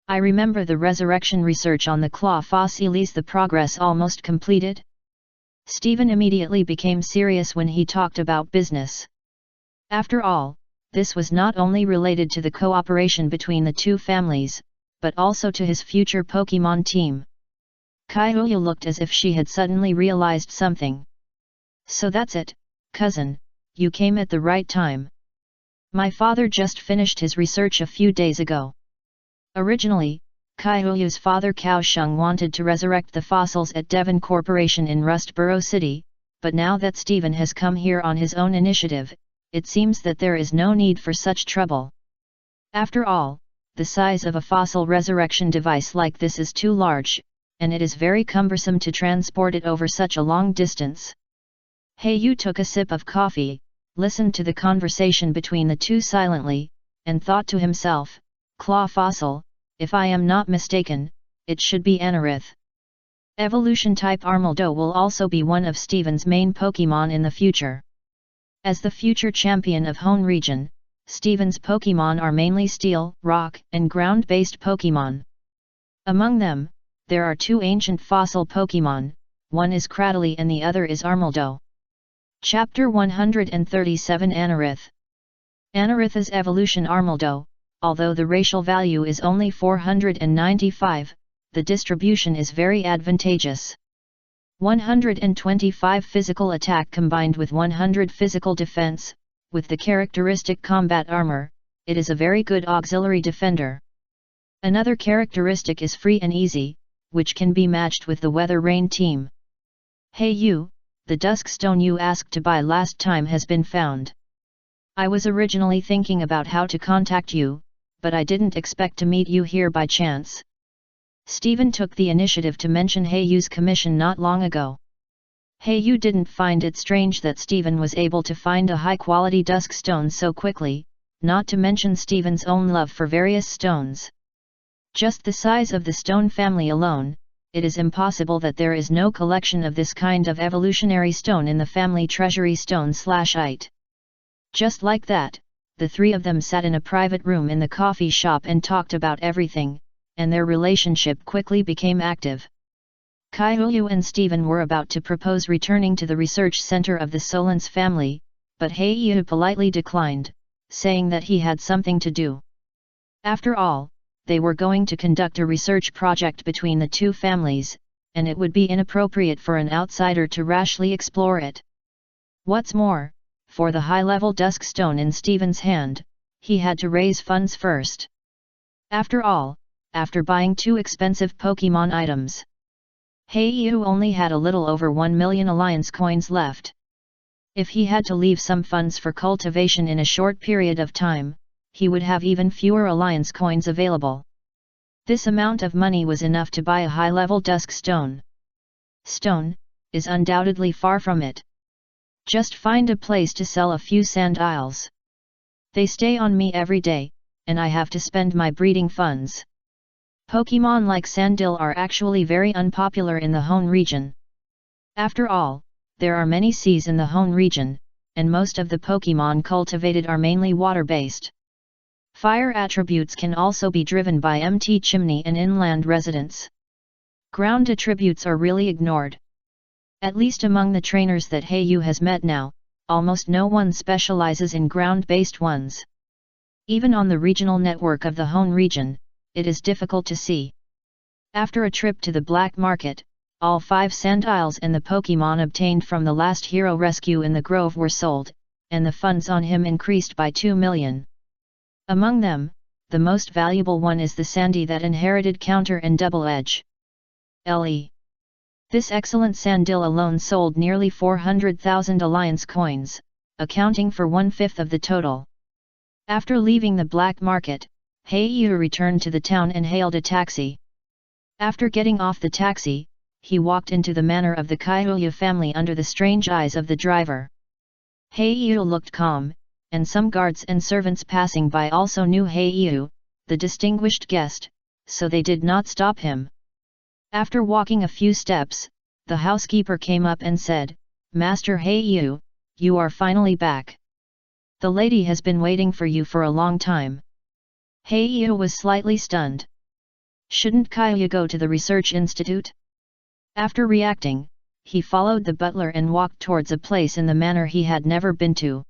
I remember the resurrection research on the claw fossilis, the progress almost completed." Steven immediately became serious when he talked about business. After all, this was not only related to the cooperation between the two families, but also to his future Pokémon team. Caillou looked as if she had suddenly realized something. "So that's it, cousin, you came at the right time. My father just finished his research a few days ago." Originally, Caillou's father Kaosheng wanted to resurrect the fossils at Devon Corporation in Rustboro City, but now that Steven has come here on his own initiative, it seems that there is no need for such trouble. After all, the size of a fossil resurrection device like this is too large, and it is very cumbersome to transport it over such a long distance. Heiyu took a sip of coffee, listened to the conversation between the two silently, and thought to himself, claw fossil, if I am not mistaken, it should be Anorith. Evolution type Armaldo will also be one of Steven's main Pokémon in the future. As the future champion of Hone region, Steven's Pokémon are mainly steel, rock, and ground-based Pokémon. Among them, there are two ancient fossil Pokémon, one is Cradily and the other is Armaldo. Chapter 137 Anorith. Anorith's evolution Armaldo, although the racial value is only 495, the distribution is very advantageous. 125 physical attack combined with 100 physical defense, with the characteristic combat armor, it is a very good auxiliary defender. Another characteristic is free and easy, which can be matched with the Weather Rain team. Hey you, the dusk stone you asked to buy last time has been found. I was originally thinking about how to contact you, but I didn't expect to meet you here by chance. Steven took the initiative to mention Heiyu's commission not long ago. Heiyu didn't find it strange that Steven was able to find a high-quality dusk stone so quickly, not to mention Steven's own love for various stones. Just the size of the stone family alone, it is impossible that there is no collection of this kind of evolutionary stone in the family treasury stone/ite. Just like that, the three of them sat in a private room in the coffee shop and talked about everything, and their relationship quickly became active. Kaiyu and Steven were about to propose returning to the research center of the Solence family, but Heiyu politely declined, saying that he had something to do. After all, they were going to conduct a research project between the two families, and it would be inappropriate for an outsider to rashly explore it. What's more, for the high-level dusk stone in Steven's hand, he had to raise funds first. After all, after buying two expensive Pokémon items, Heiyu only had a little over 1 million alliance coins left. If he had to leave some funds for cultivation in a short period of time, he would have even fewer alliance coins available. This amount of money was enough to buy a high-level dusk stone. Stone is undoubtedly far from it. Just find a place to sell a few sand isles. They stay on me every day, and I have to spend my breeding funds. Pokémon like Sandil are actually very unpopular in the Hone region. After all, there are many seas in the Hone region, and most of the Pokémon cultivated are mainly water-based. Fire attributes can also be driven by MT Chimney and inland residents. Ground attributes are really ignored. At least among the trainers that Heiyu has met now, almost no one specializes in ground-based ones. Even on the regional network of the Hone region, it is difficult to see. After a trip to the black market, all 5 sand isles and the Pokémon obtained from the last hero rescue in the grove were sold, and the funds on him increased by 2 million. Among them, the most valuable one is the Sandy that inherited Counter and Double Edge. LE. This excellent Sandil alone sold nearly 400,000 alliance coins, accounting for 1/5 of the total. After leaving the black market, Heiyu returned to the town and hailed a taxi. After getting off the taxi, he walked into the manor of the Kaiyu family under the strange eyes of the driver. Heiyu looked calm, and some guards and servants passing by also knew Heiyu, the distinguished guest, so they did not stop him. After walking a few steps, the housekeeper came up and said, "Master Heiyu, you are finally back. The lady has been waiting for you for a long time." Heiyu was slightly stunned. Shouldn't Kaiyu go to the research institute? After reacting, he followed the butler and walked towards a place in the manor he had never been to.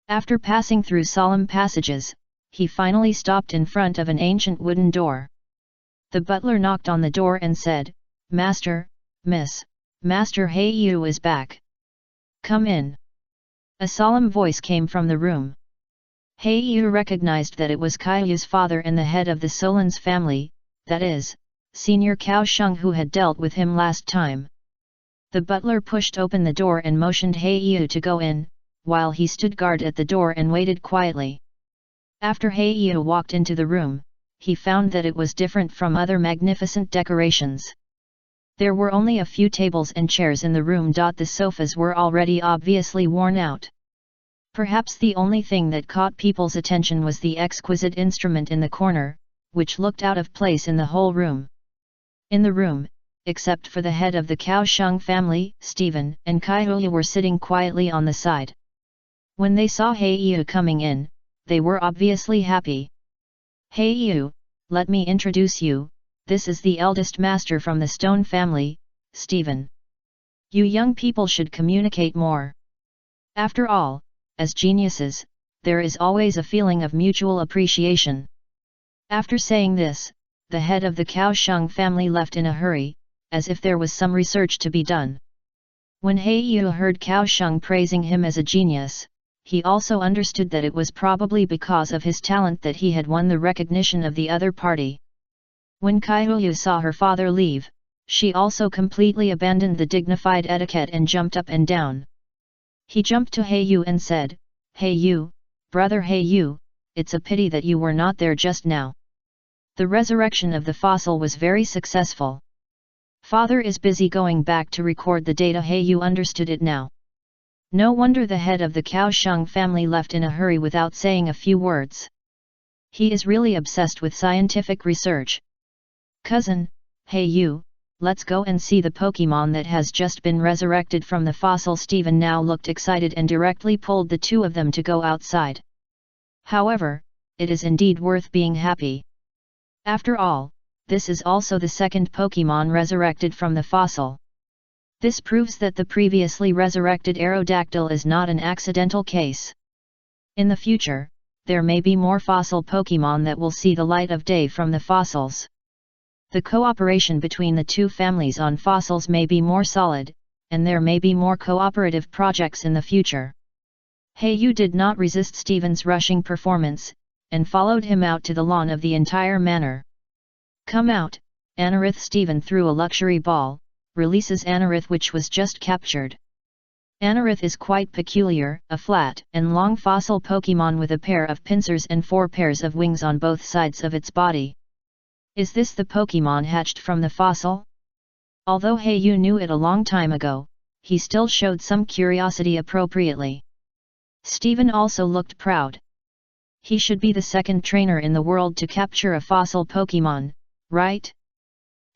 After passing through solemn passages, he finally stopped in front of an ancient wooden door. The butler knocked on the door and said, "Master, Miss, Master Heiyu is back. Come in." A solemn voice came from the room. Heiyu recognized that it was Kaiyu's father and the head of the Solence family, that is, Senior Cao Sheng who had dealt with him last time. The butler pushed open the door and motioned Heiyu to go in, while he stood guard at the door and waited quietly. After Heiyu walked into the room, he found that it was different from other magnificent decorations. There were only a few tables and chairs in the room. The sofas were already obviously worn out. Perhaps the only thing that caught people's attention was the exquisite instrument in the corner, which looked out of place in the whole room. In the room, except for the head of the Kaohsiung family, Stephen and Kaihuyu were sitting quietly on the side. When they saw Heiyu coming in, they were obviously happy. "Heiyu, let me introduce you, this is the eldest master from the Stone family, Stephen. You young people should communicate more. After all, as geniuses, there is always a feeling of mutual appreciation." After saying this, the head of the Kaohsiung family left in a hurry, as if there was some research to be done. When Heiyu heard Kaohsiung praising him as a genius, he also understood that it was probably because of his talent that he had won the recognition of the other party. When Kaihuyu saw her father leave, she also completely abandoned the dignified etiquette and jumped up and down. He jumped to Heiyu and said, "Heiyu, brother Heiyu, it's a pity that you were not there just now. The resurrection of the fossil was very successful. Father is busy going back to record the data." Heiyu understood it now. No wonder the head of the Kaohsiung family left in a hurry without saying a few words. He is really obsessed with scientific research. "Cousin, Heiyu, let's go and see the Pokemon that has just been resurrected from the fossil." Stephen now looked excited and directly pulled the two of them to go outside. However, it is indeed worth being happy. After all, this is also the second Pokemon resurrected from the fossil. This proves that the previously resurrected Aerodactyl is not an accidental case. In the future, there may be more fossil Pokemon that will see the light of day from the fossils. The cooperation between the two families on fossils may be more solid, and there may be more cooperative projects in the future. Heiyu did not resist Stephen's rushing performance, and followed him out to the lawn of the entire manor. "Come out, Anorith." Stephen threw a luxury ball, releases Anorith, which was just captured. Anorith is quite peculiar, a flat and long fossil Pokemon with a pair of pincers and 4 pairs of wings on both sides of its body. Is this the Pokemon hatched from the fossil? Although Heiyu knew it a long time ago, he still showed some curiosity appropriately. Stephen also looked proud. He should be the second trainer in the world to capture a fossil Pokemon, right?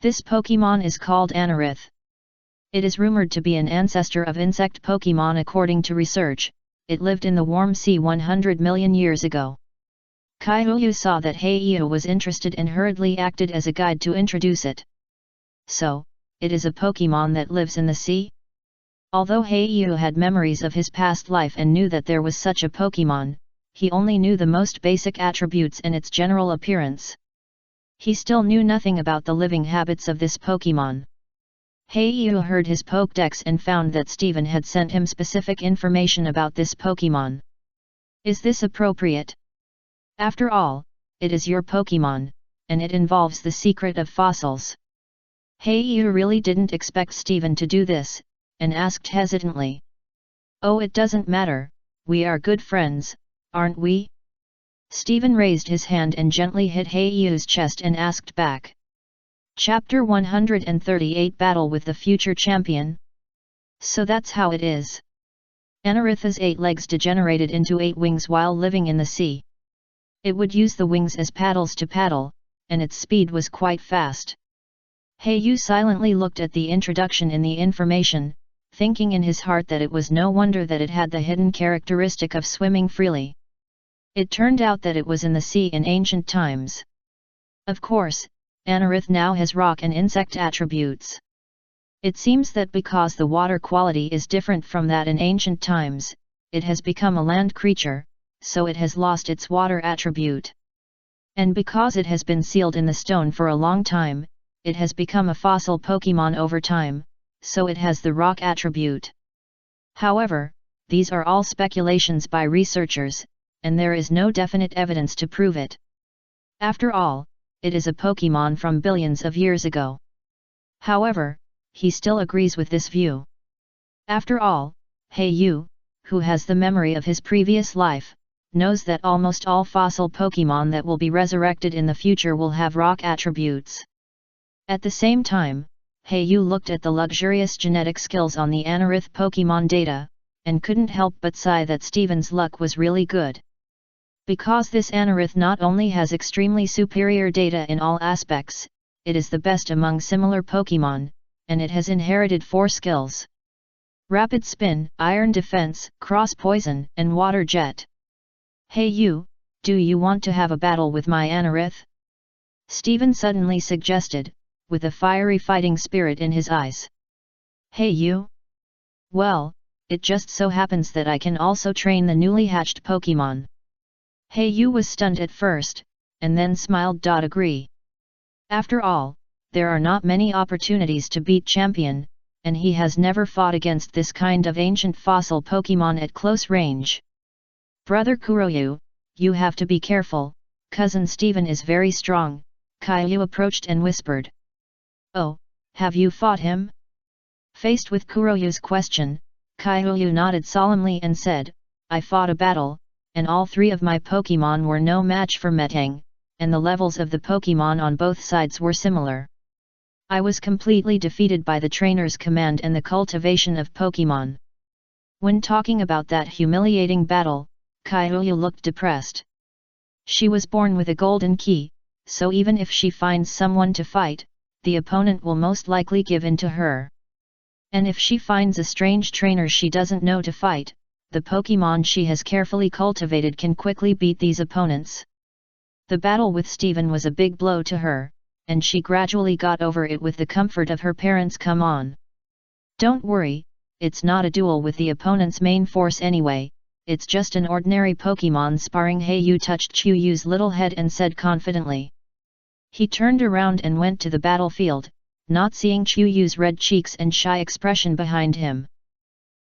This Pokemon is called Anorith. It is rumored to be an ancestor of insect Pokemon. According to research, it lived in the warm sea 100 million years ago. Kaihuyu saw that Heiyu was interested and hurriedly acted as a guide to introduce it. "So, it is a Pokemon that lives in the sea?" Although Heiyu had memories of his past life and knew that there was such a Pokemon, he only knew the most basic attributes and its general appearance. He still knew nothing about the living habits of this Pokemon. Heiyu heard his Pokédex and found that Stephen had sent him specific information about this Pokemon. "Is this appropriate? After all, it is your Pokemon, and it involves the secret of fossils." Heiyu really didn't expect Stephen to do this, and asked hesitantly. "Oh, it doesn't matter, we are good friends, aren't we?" Stephen raised his hand and gently hit Heiyu's chest and asked back. Chapter 138 Battle with the Future Champion. So that's how it is. Anorith's 8 legs degenerated into 8 wings while living in the sea. It would use the wings as paddles to paddle, and its speed was quite fast. Heiyu silently looked at the introduction in the information, thinking in his heart that it was no wonder that it had the hidden characteristic of swimming freely. It turned out that it was in the sea in ancient times. Of course, Anorith now has rock and insect attributes. It seems that because the water quality is different from that in ancient times, it has become a land creature, so it has lost its water attribute. And because it has been sealed in the stone for a long time, it has become a fossil Pokemon over time, so it has the rock attribute. However, these are all speculations by researchers, and there is no definite evidence to prove it. After all, it is a Pokemon from billions of years ago. However, he still agrees with this view. After all, Heiyu, who has the memory of his previous life, knows that almost all fossil Pokemon that will be resurrected in the future will have rock attributes. At the same time, Heiyu looked at the luxurious genetic skills on the Anorith Pokemon data, and couldn't help but sigh that Steven's luck was really good. Because this Anorith not only has extremely superior data in all aspects, it is the best among similar Pokemon, and it has inherited 4 skills: Rapid Spin, Iron Defense, Cross Poison, and Water Jet. Hey you, do you want to have a battle with my Anorith? Steven suddenly suggested, with a fiery fighting spirit in his eyes. Hey you? Well, it just so happens that I can also train the newly hatched Pokemon. Hey you was stunned at first, and then smiled. Agree. After all, there are not many opportunities to beat champion, and he has never fought against this kind of ancient fossil Pokemon at close range. Brother Kuroyu, you have to be careful, cousin Steven is very strong, Caillou approached and whispered. Oh, have you fought him? Faced with Kuroyu's question, Caillou nodded solemnly and said, I fought a battle, and all 3 of my Pokemon were no match for Metang, and the levels of the Pokemon on both sides were similar. I was completely defeated by the trainer's command and the cultivation of Pokemon. When talking about that humiliating battle, Caillou looked depressed. She was born with a golden key, so even if she finds someone to fight, the opponent will most likely give in to her. And if she finds a strange trainer she doesn't know to fight, the Pokemon she has carefully cultivated can quickly beat these opponents. The battle with Steven was a big blow to her, and she gradually got over it with the comfort of her parents. Come on. Don't worry, it's not a duel with the opponent's main force anyway, it's just an ordinary Pokemon sparring. Hayu touched Chuyu's little head and said confidently. He turned around and went to the battlefield, not seeing Chuyu's red cheeks and shy expression behind him.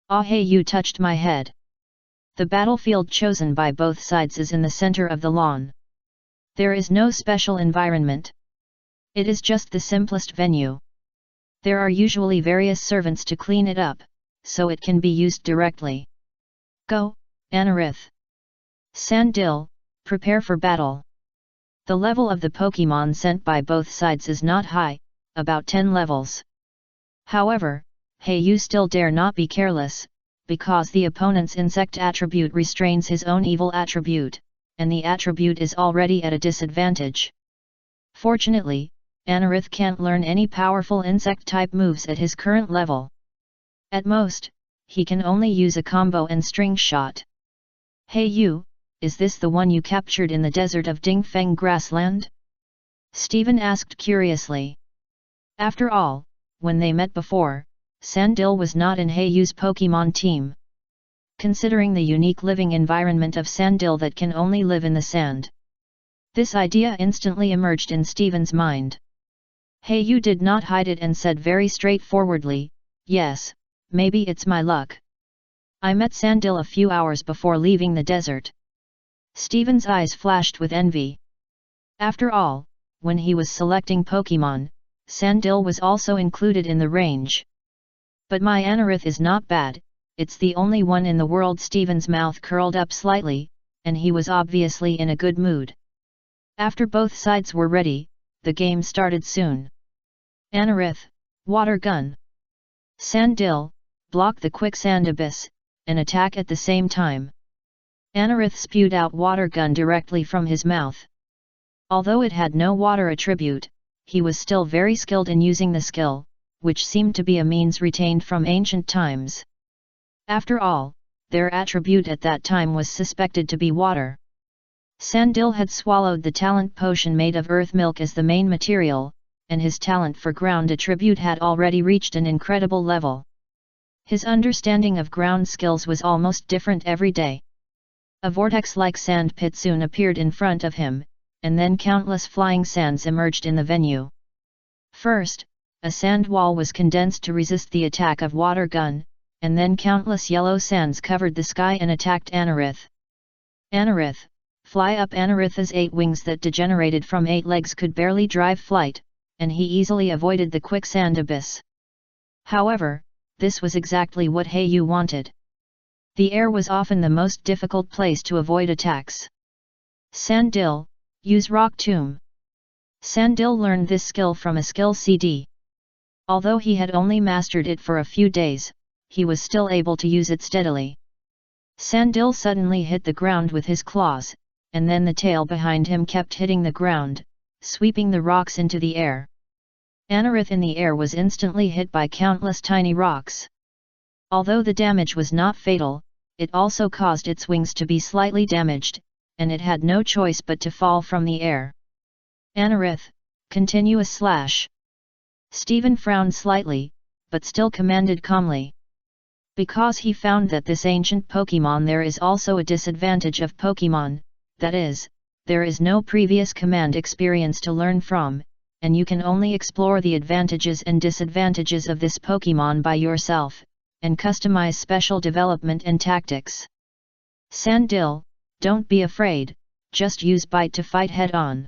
Ah, Hayu touched my head. The battlefield chosen by both sides is in the center of the lawn. There is no special environment. It is just the simplest venue. There are usually various servants to clean it up, so it can be used directly. Go, Anorith. Sandil, prepare for battle. The level of the Pokemon sent by both sides is not high, about 10 levels. However, Hayu still dare not be careless, because the opponent's insect attribute restrains his own evil attribute, and the attribute is already at a disadvantage. Fortunately, Anorith can't learn any powerful insect-type moves at his current level. At most, he can only use a combo and string shot. Hayu, is this the one you captured in the desert of Dingfeng grassland? Steven asked curiously. After all, when they met before, Sandil was not in Hayu's Pokemon team. Considering the unique living environment of Sandil that can only live in the sand, this idea instantly emerged in Steven's mind. Hayu did not hide it and said very straightforwardly, yes, maybe it's my luck. I met Sandil a few hours before leaving the desert. Steven's eyes flashed with envy. After all, when he was selecting Pokemon, Sandil was also included in the range. But my Anorith is not bad, it's the only one in the world. Steven's mouth curled up slightly, and he was obviously in a good mood. After both sides were ready, the game started soon. Anorith, Water Gun. Sandil, block the Quicksand Abyss, and attack at the same time. Anorith spewed out Water Gun directly from his mouth. Although it had no water attribute, he was still very skilled in using the skill, which seemed to be a means retained from ancient times. After all, their attribute at that time was suspected to be water. Sandil had swallowed the talent potion made of earth milk as the main material, and his talent for ground attribute had already reached an incredible level. His understanding of ground skills was almost different every day. A vortex-like sand pit soon appeared in front of him, and then countless flying sands emerged in the venue. First, a sand wall was condensed to resist the attack of Water Gun, and then countless yellow sands covered the sky and attacked Anorith. Anorith, fly up! Anorith's 8 wings that degenerated from 8 legs could barely drive flight, and he easily avoided the Quicksand Abyss. However, this was exactly what Hayu wanted. The air was often the most difficult place to avoid attacks. Sandil, use Rock Tomb. Sandil learned this skill from a skill CD. Although he had only mastered it for a few days, he was still able to use it steadily. Sandil suddenly hit the ground with his claws, and then the tail behind him kept hitting the ground, sweeping the rocks into the air. Anarith in the air was instantly hit by countless tiny rocks. Although the damage was not fatal, it also caused its wings to be slightly damaged, and it had no choice but to fall from the air. Anarith, continuous slash. Stephen frowned slightly, but still commanded calmly. Because he found that this ancient Pokémon there is also a disadvantage of Pokémon, that is, there is no previous command experience to learn from, and you can only explore the advantages and disadvantages of this Pokémon by yourself, and customize special development and tactics. Sandil, don't be afraid, just use bite to fight head-on.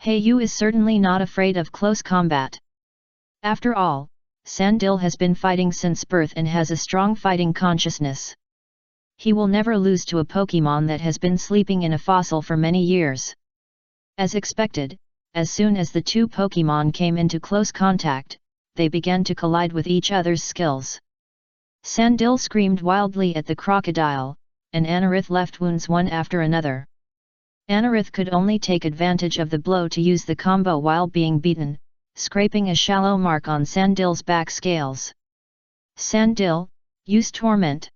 Heiyu is certainly not afraid of close combat. After all, Sandil has been fighting since birth and has a strong fighting consciousness. He will never lose to a Pokémon that has been sleeping in a fossil for many years. As expected, as soon as the two Pokémon came into close contact, they began to collide with each other's skills. Sandil screamed wildly at the crocodile, and Anarith left wounds one after another. Anarith could only take advantage of the blow to use the combo while being beaten, scraping a shallow mark on Sandil's back scales. Sandil, use Torment.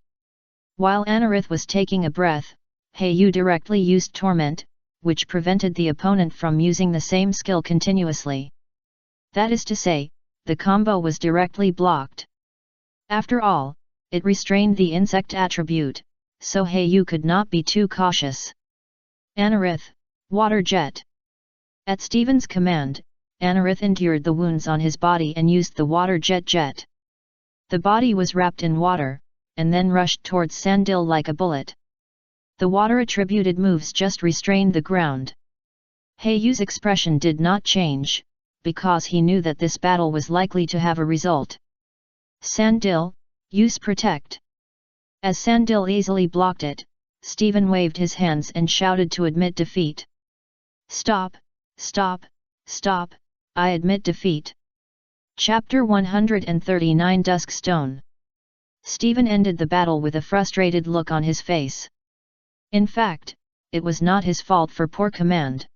While Anarith was taking a breath, Heiyu directly used Torment, which prevented the opponent from using the same skill continuously. That is to say, the combo was directly blocked. After all, it restrained the insect attribute, so Heiyu could not be too cautious. Anarith, Water Jet. At Stephen's command, Anarith endured the wounds on his body and used the Water Jet. The body was wrapped in water, and then rushed towards Sandil like a bullet. The water-attributed moves just restrained the ground. Heiyu's expression did not change, because he knew that this battle was likely to have a result. Sandil, use Protect. As Sandil easily blocked it, Stephen waved his hands and shouted to admit defeat. Stop, stop, stop, I admit defeat. Chapter 139 Dusk Stone. Stephen ended the battle with a frustrated look on his face. In fact, it was not his fault for poor command.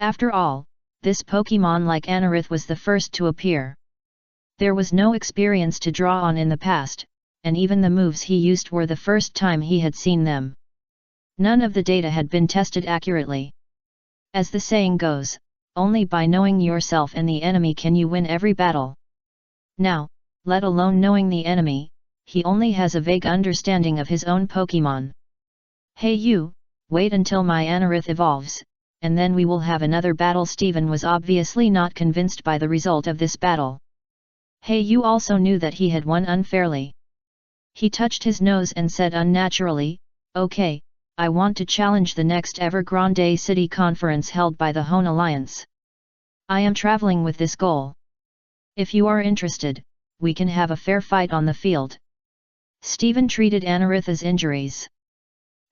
After all, this Pokémon like Anarith was the first to appear. There was no experience to draw on in the past, and even the moves he used were the first time he had seen them. None of the data had been tested accurately. As the saying goes, only by knowing yourself and the enemy can you win every battle. Now, let alone knowing the enemy, he only has a vague understanding of his own Pokémon. Hey you, wait until my Anarith evolves, and then we will have another battle. Stephen was obviously not convinced by the result of this battle. Hey you also knew that he had won unfairly. He touched his nose and said unnaturally, okay, I want to challenge the next Evergrande City conference held by the Hone Alliance. I am traveling with this goal. If you are interested, we can have a fair fight on the field. Stephen treated Anarith's injuries.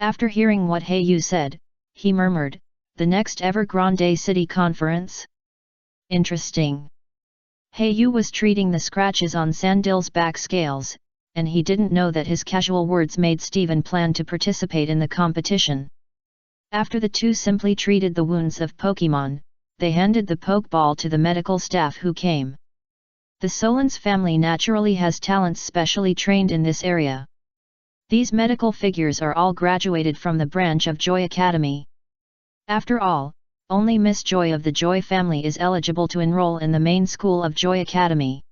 After hearing what Heiyu said, he murmured, the next Evergrande City conference? Interesting. Heiyu was treating the scratches on Sandil's back scales, and he didn't know that his casual words made Stephen plan to participate in the competition. After the two simply treated the wounds of Pokémon, they handed the Pokeball to the medical staff who came. The Solans family naturally has talents specially trained in this area. These medical figures are all graduated from the branch of Joy Academy. After all, only Miss Joy of the Joy family is eligible to enroll in the main school of Joy Academy.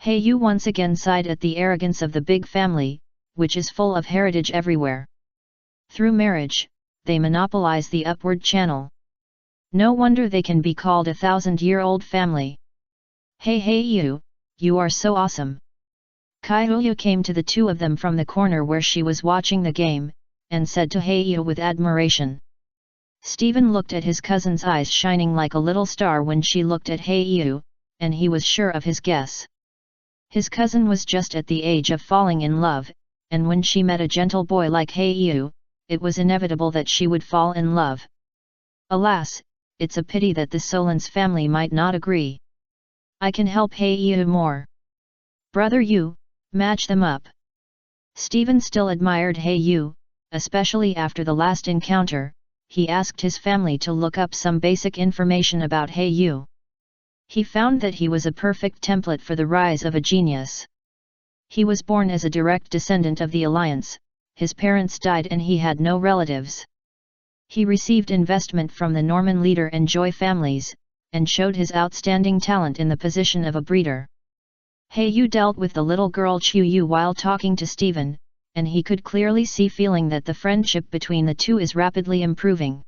Heiyu once again sighed at the arrogance of the big family, which is full of heritage everywhere. Through marriage, they monopolize the upward channel. No wonder they can be called a 1,000-year-old family. Hey Heiyu, you are so awesome. Kaiuya came to the two of them from the corner where she was watching the game, and said to Heiyu with admiration. Stephen looked at his cousin's eyes shining like a little star when she looked at Heiyu, and he was sure of his guess. His cousin was just at the age of falling in love, and when she met a gentle boy like Heiyu, it was inevitable that she would fall in love. Alas, it's a pity that the Solans family might not agree. I can help Heiyu more. Brother Yu, Match them up. Stephen still admired Yu, especially after the last encounter. He asked his family to look up some basic information about Yu. He found that he was a perfect template for the rise of a genius. He was born as a direct descendant of the Alliance, his parents died and he had no relatives. He received investment from the Norman leader and Joy families, and showed his outstanding talent in the position of a breeder. Yu dealt with the little girl Yu while talking to Stephen, and he could clearly see feeling that the friendship between the two is rapidly improving.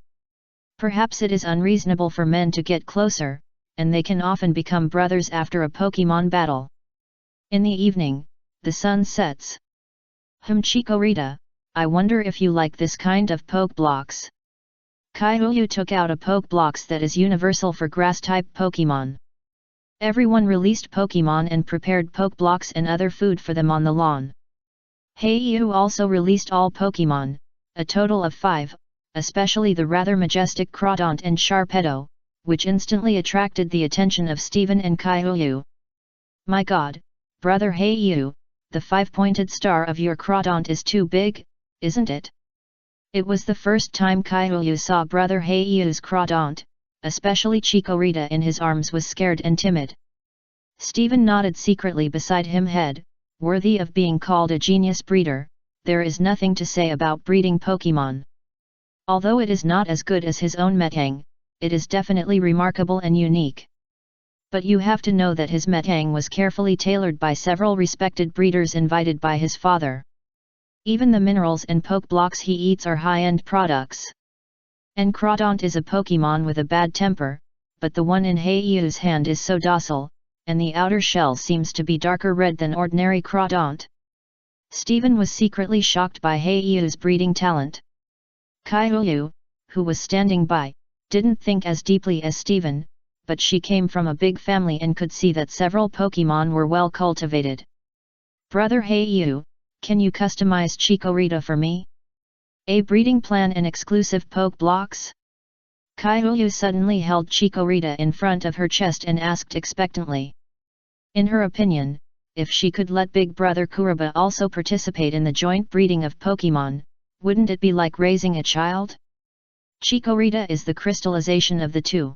Perhaps it is unreasonable for men to get closer, and they can often become brothers after a Pokemon battle. In the evening, the sun sets. Chikorita, I wonder if you like this kind of poke blocks. Kaiyu took out a poke blocks that is universal for grass-type Pokemon. Everyone released Pokemon and prepared poke blocks and other food for them on the lawn. Yu also released all Pokemon, a total of 5, especially the rather majestic Crawdaunt and Sharpedo, which instantly attracted the attention of Stephen and Kaiyu. My god, brother Yu, the 5-pointed star of your Crawdaunt is too big, isn't it? It was the first time Kaiyu saw brother Yu's Crawdaunt, especially Chikorita in his arms was scared and timid. Stephen nodded secretly beside him head, worthy of being called a genius breeder. There is nothing to say about breeding Pokemon. Although it is not as good as his own Metang, it is definitely remarkable and unique. But you have to know that his Metang was carefully tailored by several respected breeders invited by his father. Even the minerals and poke blocks he eats are high-end products. And Crawdaunt is a Pokemon with a bad temper, but the one in Yu's hand is so docile, and the outer shell seems to be darker red than ordinary Crawdaunt. Stephen was secretly shocked by Yu's breeding talent. Kaiyu, who was standing by, didn't think as deeply as Stephen, but she came from a big family and could see that several Pokemon were well cultivated. Brother Yu, can you customize Chikorita for me? A breeding plan and exclusive poke blocks? Kaiyu suddenly held Chikorita in front of her chest and asked expectantly. In her opinion, if she could let big brother Kuraba also participate in the joint breeding of Pokemon, wouldn't it be like raising a child? Chikorita is the crystallization of the two.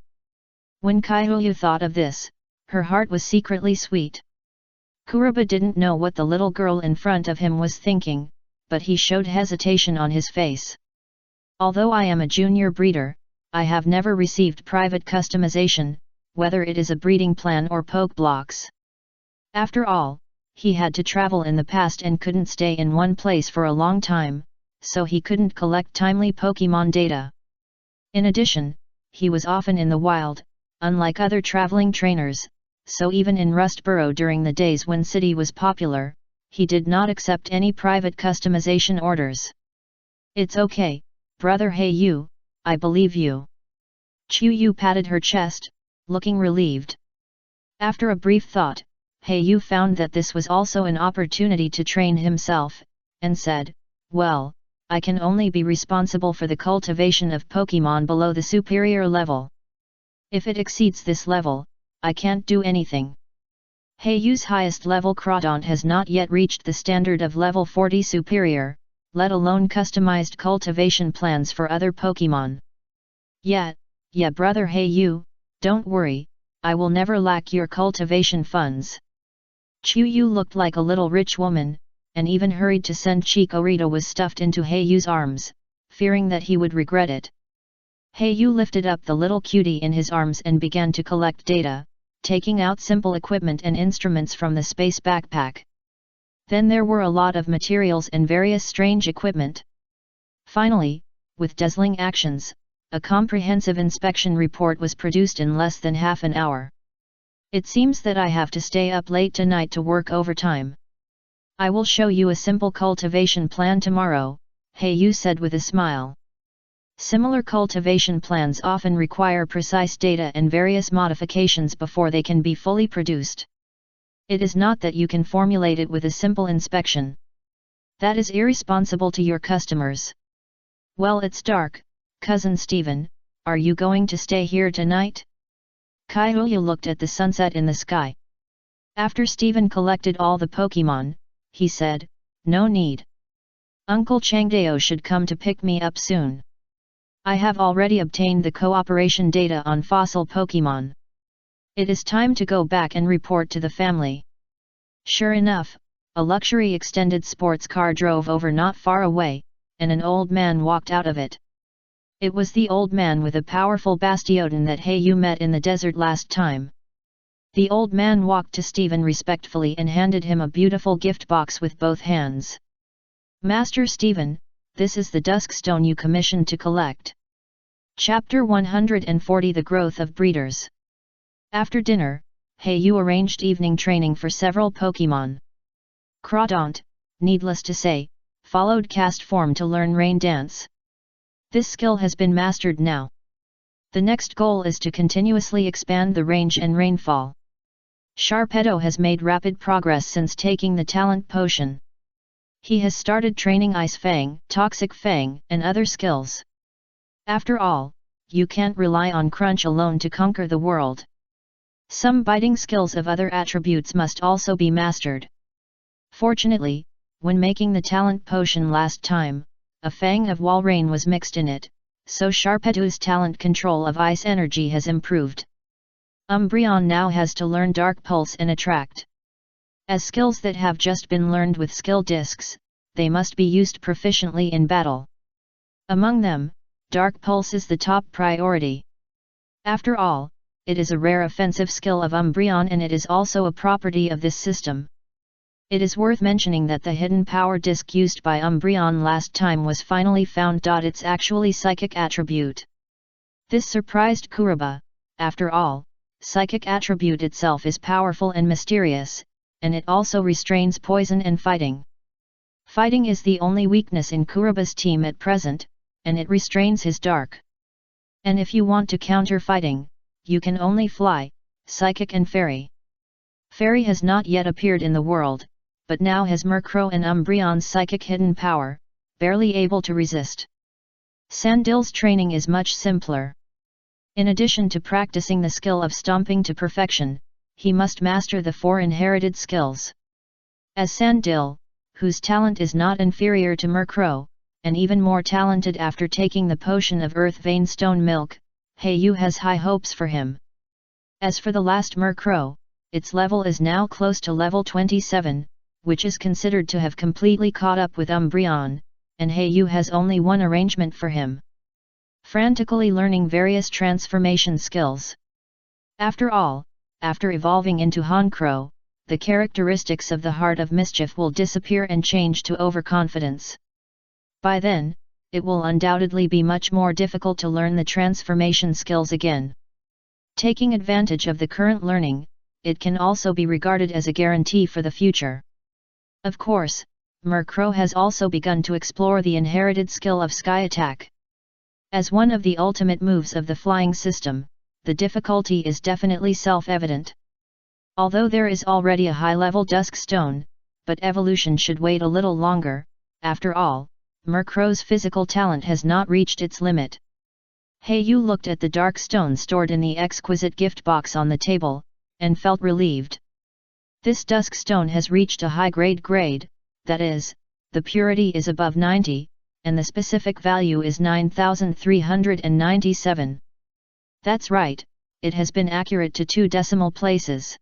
When Kaiyu thought of this, her heart was secretly sweet. Kuraba didn't know what the little girl in front of him was thinking, but he showed hesitation on his face. Although I am a junior breeder, I have never received private customization, whether it is a breeding plan or poke blocks. After all, he had to travel in the past and couldn't stay in one place for a long time, so he couldn't collect timely Pokemon data. In addition, he was often in the wild, unlike other traveling trainers, so even in Rustboro during the days when City was popular, he did not accept any private customization orders. It's okay, brother Yu, I believe you. Yu patted her chest, looking relieved. After a brief thought, Yu found that this was also an opportunity to train himself, and said, well, I can only be responsible for the cultivation of Pokemon below the superior level. If it exceeds this level, I can't do anything. Yu's highest level Crawdaunt has not yet reached the standard of level 40 superior, let alone customized cultivation plans for other Pokemon. Yeah, brother Yu, don't worry, I will never lack your cultivation funds. Yu looked like a little rich woman, and even hurried to send Chikorita was stuffed into Yu's arms, fearing that he would regret it. Yu lifted up the little cutie in his arms and began to collect data, taking out simple equipment and instruments from the space backpack. Then there were a lot of materials and various strange equipment. Finally, with dazzling actions, a comprehensive inspection report was produced in less than half an hour. It seems that I have to stay up late tonight to work overtime. I will show you a simple cultivation plan tomorrow, Yu said with a smile. Similar cultivation plans often require precise data and various modifications before they can be fully produced. It is not that you can formulate it with a simple inspection. That is irresponsible to your customers. Well, it's dark, cousin Stephen, are you going to stay here tonight? Kaiyu looked at the sunset in the sky. After Stephen collected all the Pokemon, he said, "No need. Uncle Changdao should come to pick me up soon. I have already obtained the cooperation data on fossil Pokemon. It is time to go back and report to the family." Sure enough, a luxury extended sports car drove over not far away, and an old man walked out of it. It was the old man with a powerful Bastiodon that Hayu met in the desert last time. The old man walked to Stephen respectfully and handed him a beautiful gift box with both hands. "Master Stephen, this is the dusk stone you commissioned to collect." Chapter 140 The Growth of Breeders. After dinner, Hayu arranged evening training for several Pokemon. Crawdaunt, needless to say, followed caste form to learn rain dance. This skill has been mastered now. The next goal is to continuously expand the range and rainfall. Sharpedo has made rapid progress since taking the talent potion. He has started training Ice Fang, Toxic Fang, and other skills. After all, you can't rely on Crunch alone to conquer the world. Some biting skills of other attributes must also be mastered. Fortunately, when making the talent potion last time, a Fang of Walrein was mixed in it, so Sharpedo's talent control of ice energy has improved. Umbreon now has to learn Dark Pulse and Attract. As skills that have just been learned with skill discs, they must be used proficiently in battle. Among them, Dark Pulse is the top priority. After all, it is a rare offensive skill of Umbreon and it is also a property of this system. It is worth mentioning that the hidden power disc used by Umbreon last time was finally found. It's actually psychic attribute. This surprised Kuraba. After all, psychic attribute itself is powerful and mysterious, and it also restrains poison and fighting. Fighting is the only weakness in Kuraba's team at present, and it restrains his dark. And if you want to counter fighting, you can only fly, psychic and fairy. Fairy has not yet appeared in the world, but now has Murkrow and Umbreon's psychic hidden power, barely able to resist. Sandil's training is much simpler. In addition to practicing the skill of stomping to perfection, he must master the 4 inherited skills. As Sandil, whose talent is not inferior to Murkrow, and even more talented after taking the potion of Earth Vein Stone Milk, Hayu has high hopes for him. As for the last Murkrow, its level is now close to level 27, which is considered to have completely caught up with Umbreon, and Hayu has only one arrangement for him. Frantically learning various transformation skills. After all, after evolving into Honchkrow, the characteristics of the Heart of Mischief will disappear and change to overconfidence. By then, it will undoubtedly be much more difficult to learn the transformation skills again. Taking advantage of the current learning, it can also be regarded as a guarantee for the future. Of course, Murkrow has also begun to explore the inherited skill of Sky Attack. As one of the ultimate moves of the flying system, the difficulty is definitely self-evident. Although there is already a high-level Dusk Stone, but evolution should wait a little longer. After all, Murkrow's physical talent has not reached its limit. Hayu looked at the dark stone stored in the exquisite gift box on the table, and felt relieved. This dusk stone has reached a high grade, that is, the purity is above 90, and the specific value is 9397. That's right, it has been accurate to 2 decimal places.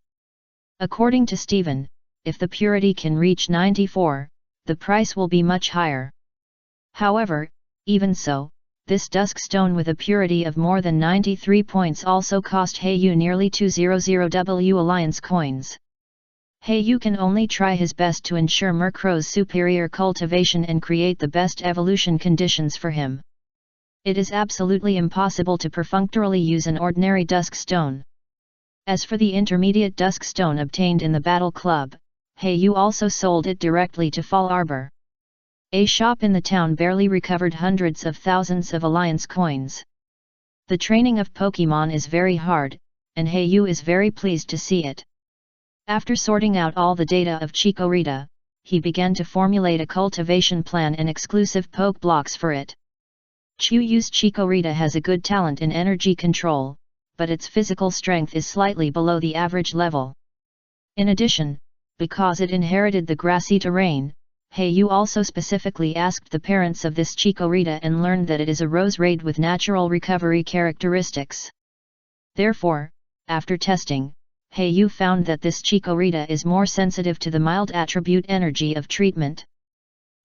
According to Stephen, if the purity can reach 94, the price will be much higher. However, even so, this dusk stone with a purity of more than 93 points also cost Hayu nearly 200W Alliance coins. Hayu can only try his best to ensure Murkrow's superior cultivation and create the best evolution conditions for him. It is absolutely impossible to perfunctorily use an ordinary dusk stone. As for the intermediate dusk stone obtained in the Battle Club, Hayu also sold it directly to Fall Arbor. A shop in the town barely recovered hundreds of thousands of Alliance coins. The training of Pokemon is very hard, and Hayu is very pleased to see it. After sorting out all the data of Chikorita, he began to formulate a cultivation plan and exclusive poke blocks for it. Chuyu's Chikorita has a good talent in energy control, but its physical strength is slightly below the average level. In addition, because it inherited the grassy terrain. Heiyu also specifically asked the parents of this Chikorita and learned that it is a rose raid with natural recovery characteristics. Therefore, after testing, Heiyu found that this Chikorita is more sensitive to the mild attribute energy of treatment.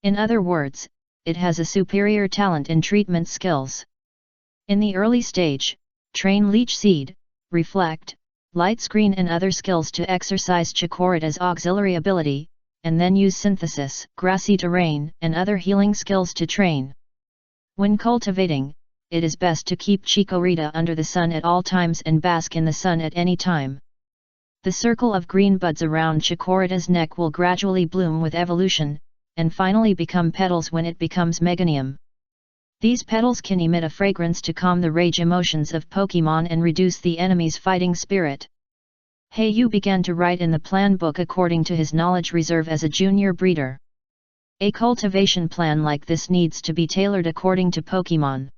In other words, it has a superior talent in treatment skills. In the early stage, train Leech Seed, Reflect, Light Screen and other skills to exercise Chikorita's auxiliary ability, and then use Synthesis, Grassy Terrain and other healing skills to train. When cultivating, it is best to keep Chikorita under the sun at all times and bask in the sun at any time. The circle of green buds around Chikorita's neck will gradually bloom with evolution, and finally become petals when it becomes Meganium. These petals can emit a fragrance to calm the rage emotions of Pokémon and reduce the enemy's fighting spirit. Heiyu began to write in the plan book according to his knowledge reserve as a junior breeder. A cultivation plan like this needs to be tailored according to Pokémon.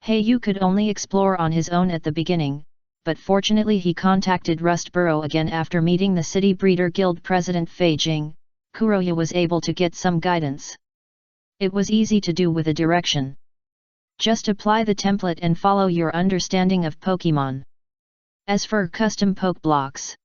Heiyu could only explore on his own at the beginning, but fortunately he contacted Rustboro again after meeting the City Breeder Guild President Fei Jing. Kuroya was able to get some guidance. It was easy to do with a direction. Just apply the template and follow your understanding of Pokémon. As for custom poke blocks,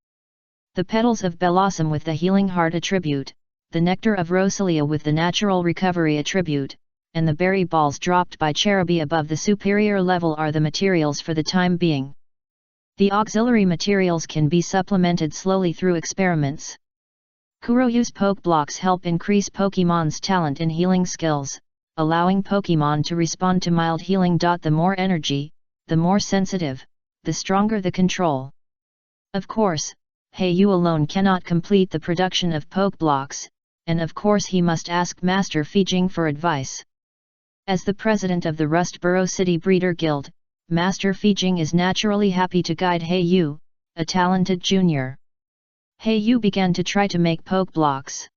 the petals of Bellossom with the healing heart attribute, the nectar of Rosalia with the natural recovery attribute, and the berry balls dropped by Cherubi above the superior level are the materials for the time being. The auxiliary materials can be supplemented slowly through experiments. Kuroya's poke blocks help increase Pokémon's talent in healing skills, allowing Pokémon to respond to mild healing. The more energy, the more sensitive, the stronger the control. Of course, Heiyu alone cannot complete the production of poke blocks, and of course he must ask Master Feijing for advice. As the president of the Rustboro City Breeder Guild, Master Feijing is naturally happy to guide Heiyu, a talented junior. Heiyu began to try to make poke blocks.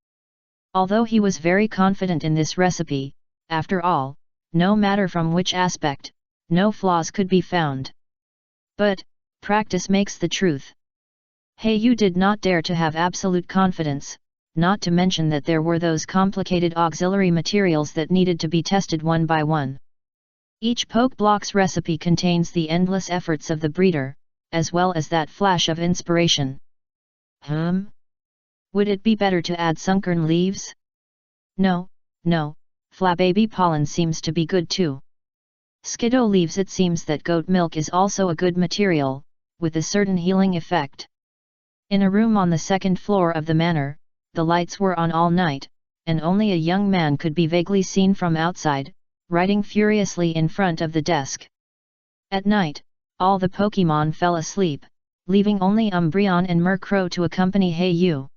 Although he was very confident in this recipe, after all, no matter from which aspect, no flaws could be found. But, practice makes the truth. Heiyu did not dare to have absolute confidence, not to mention that there were those complicated auxiliary materials that needed to be tested one by one. Each poke block's recipe contains the endless efforts of the breeder, as well as that flash of inspiration. Would it be better to add sunken leaves? No, Flababy pollen seems to be good too. Skiddo leaves. It seems that goat milk is also a good material, with a certain healing effect. In a room on the second floor of the manor, the lights were on all night, and only a young man could be vaguely seen from outside, writing furiously in front of the desk. At night, all the Pokémon fell asleep, leaving only Umbreon and Murkrow to accompany Heiyu.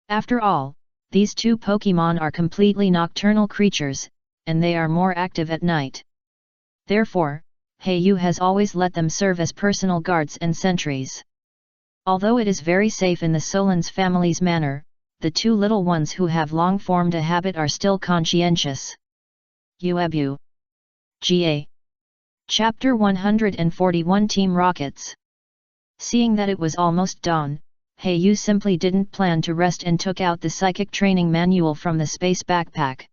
After all, these two Pokémon are completely nocturnal creatures, and they are more active at night. Therefore, Heiyu has always let them serve as personal guards and sentries. Although it is very safe in the Solans family's manor, the two little ones who have long formed a habit are still conscientious. Uebu. Ga. Chapter 141 Team Rockets. Seeing that it was almost dawn, Heiyu simply didn't plan to rest and took out the psychic training manual from the space backpack.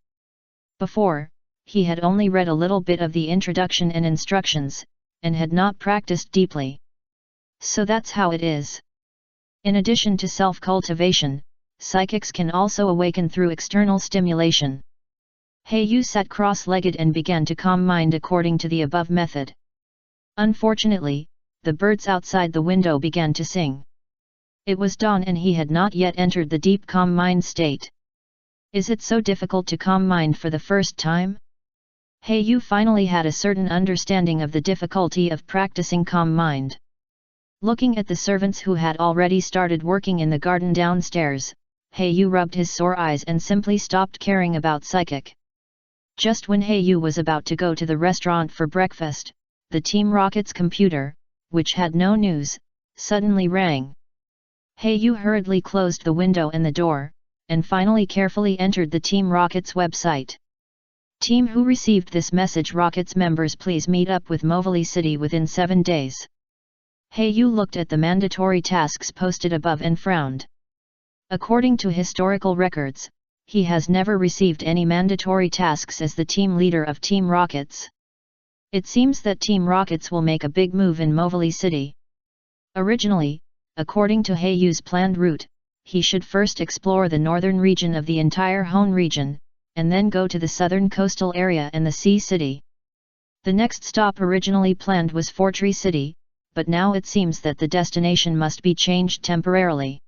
Before, he had only read a little bit of the introduction and instructions, and had not practiced deeply. So that's how it is. In addition to self-cultivation, psychics can also awaken through external stimulation. Heiyu sat cross-legged and began to calm mind according to the above method. Unfortunately, the birds outside the window began to sing. It was dawn and he had not yet entered the deep calm mind state. Is it so difficult to calm mind for the first time? Heiyu finally had a certain understanding of the difficulty of practicing calm mind. Looking at the servants who had already started working in the garden downstairs, Heiyu rubbed his sore eyes and simply stopped caring about psychic. Just when Heiyu was about to go to the restaurant for breakfast, the Team Rocket's computer, which had no news, suddenly rang. Heiyu hurriedly closed the window and the door, and finally carefully entered the Team Rocket's website. Team who received this message: Rockets members please meet up with Movili City within 7 days. Heiyu looked at the mandatory tasks posted above and frowned. According to historical records, he has never received any mandatory tasks as the team leader of Team Rockets. It seems that Team Rockets will make a big move in Moverly City. Originally, according to Haeyu's planned route, he should first explore the northern region of the entire Hone region, and then go to the southern coastal area and the Sea City. The next stop originally planned was Fortree City, but now it seems that the destination must be changed temporarily.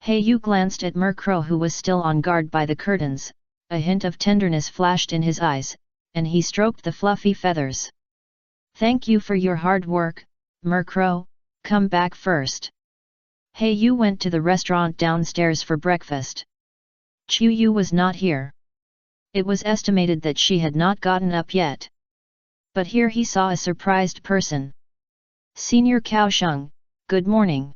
Haeyu glanced at Murkrow, who was still on guard by the curtains. A hint of tenderness flashed in his eyes, and he stroked the fluffy feathers. "Thank you for your hard work, Murkrow, come back first." Haeyu went to the restaurant downstairs for breakfast. Chuyu was not here. It was estimated that she had not gotten up yet. But here he saw a surprised person. "Senior Kaosheng, good morning."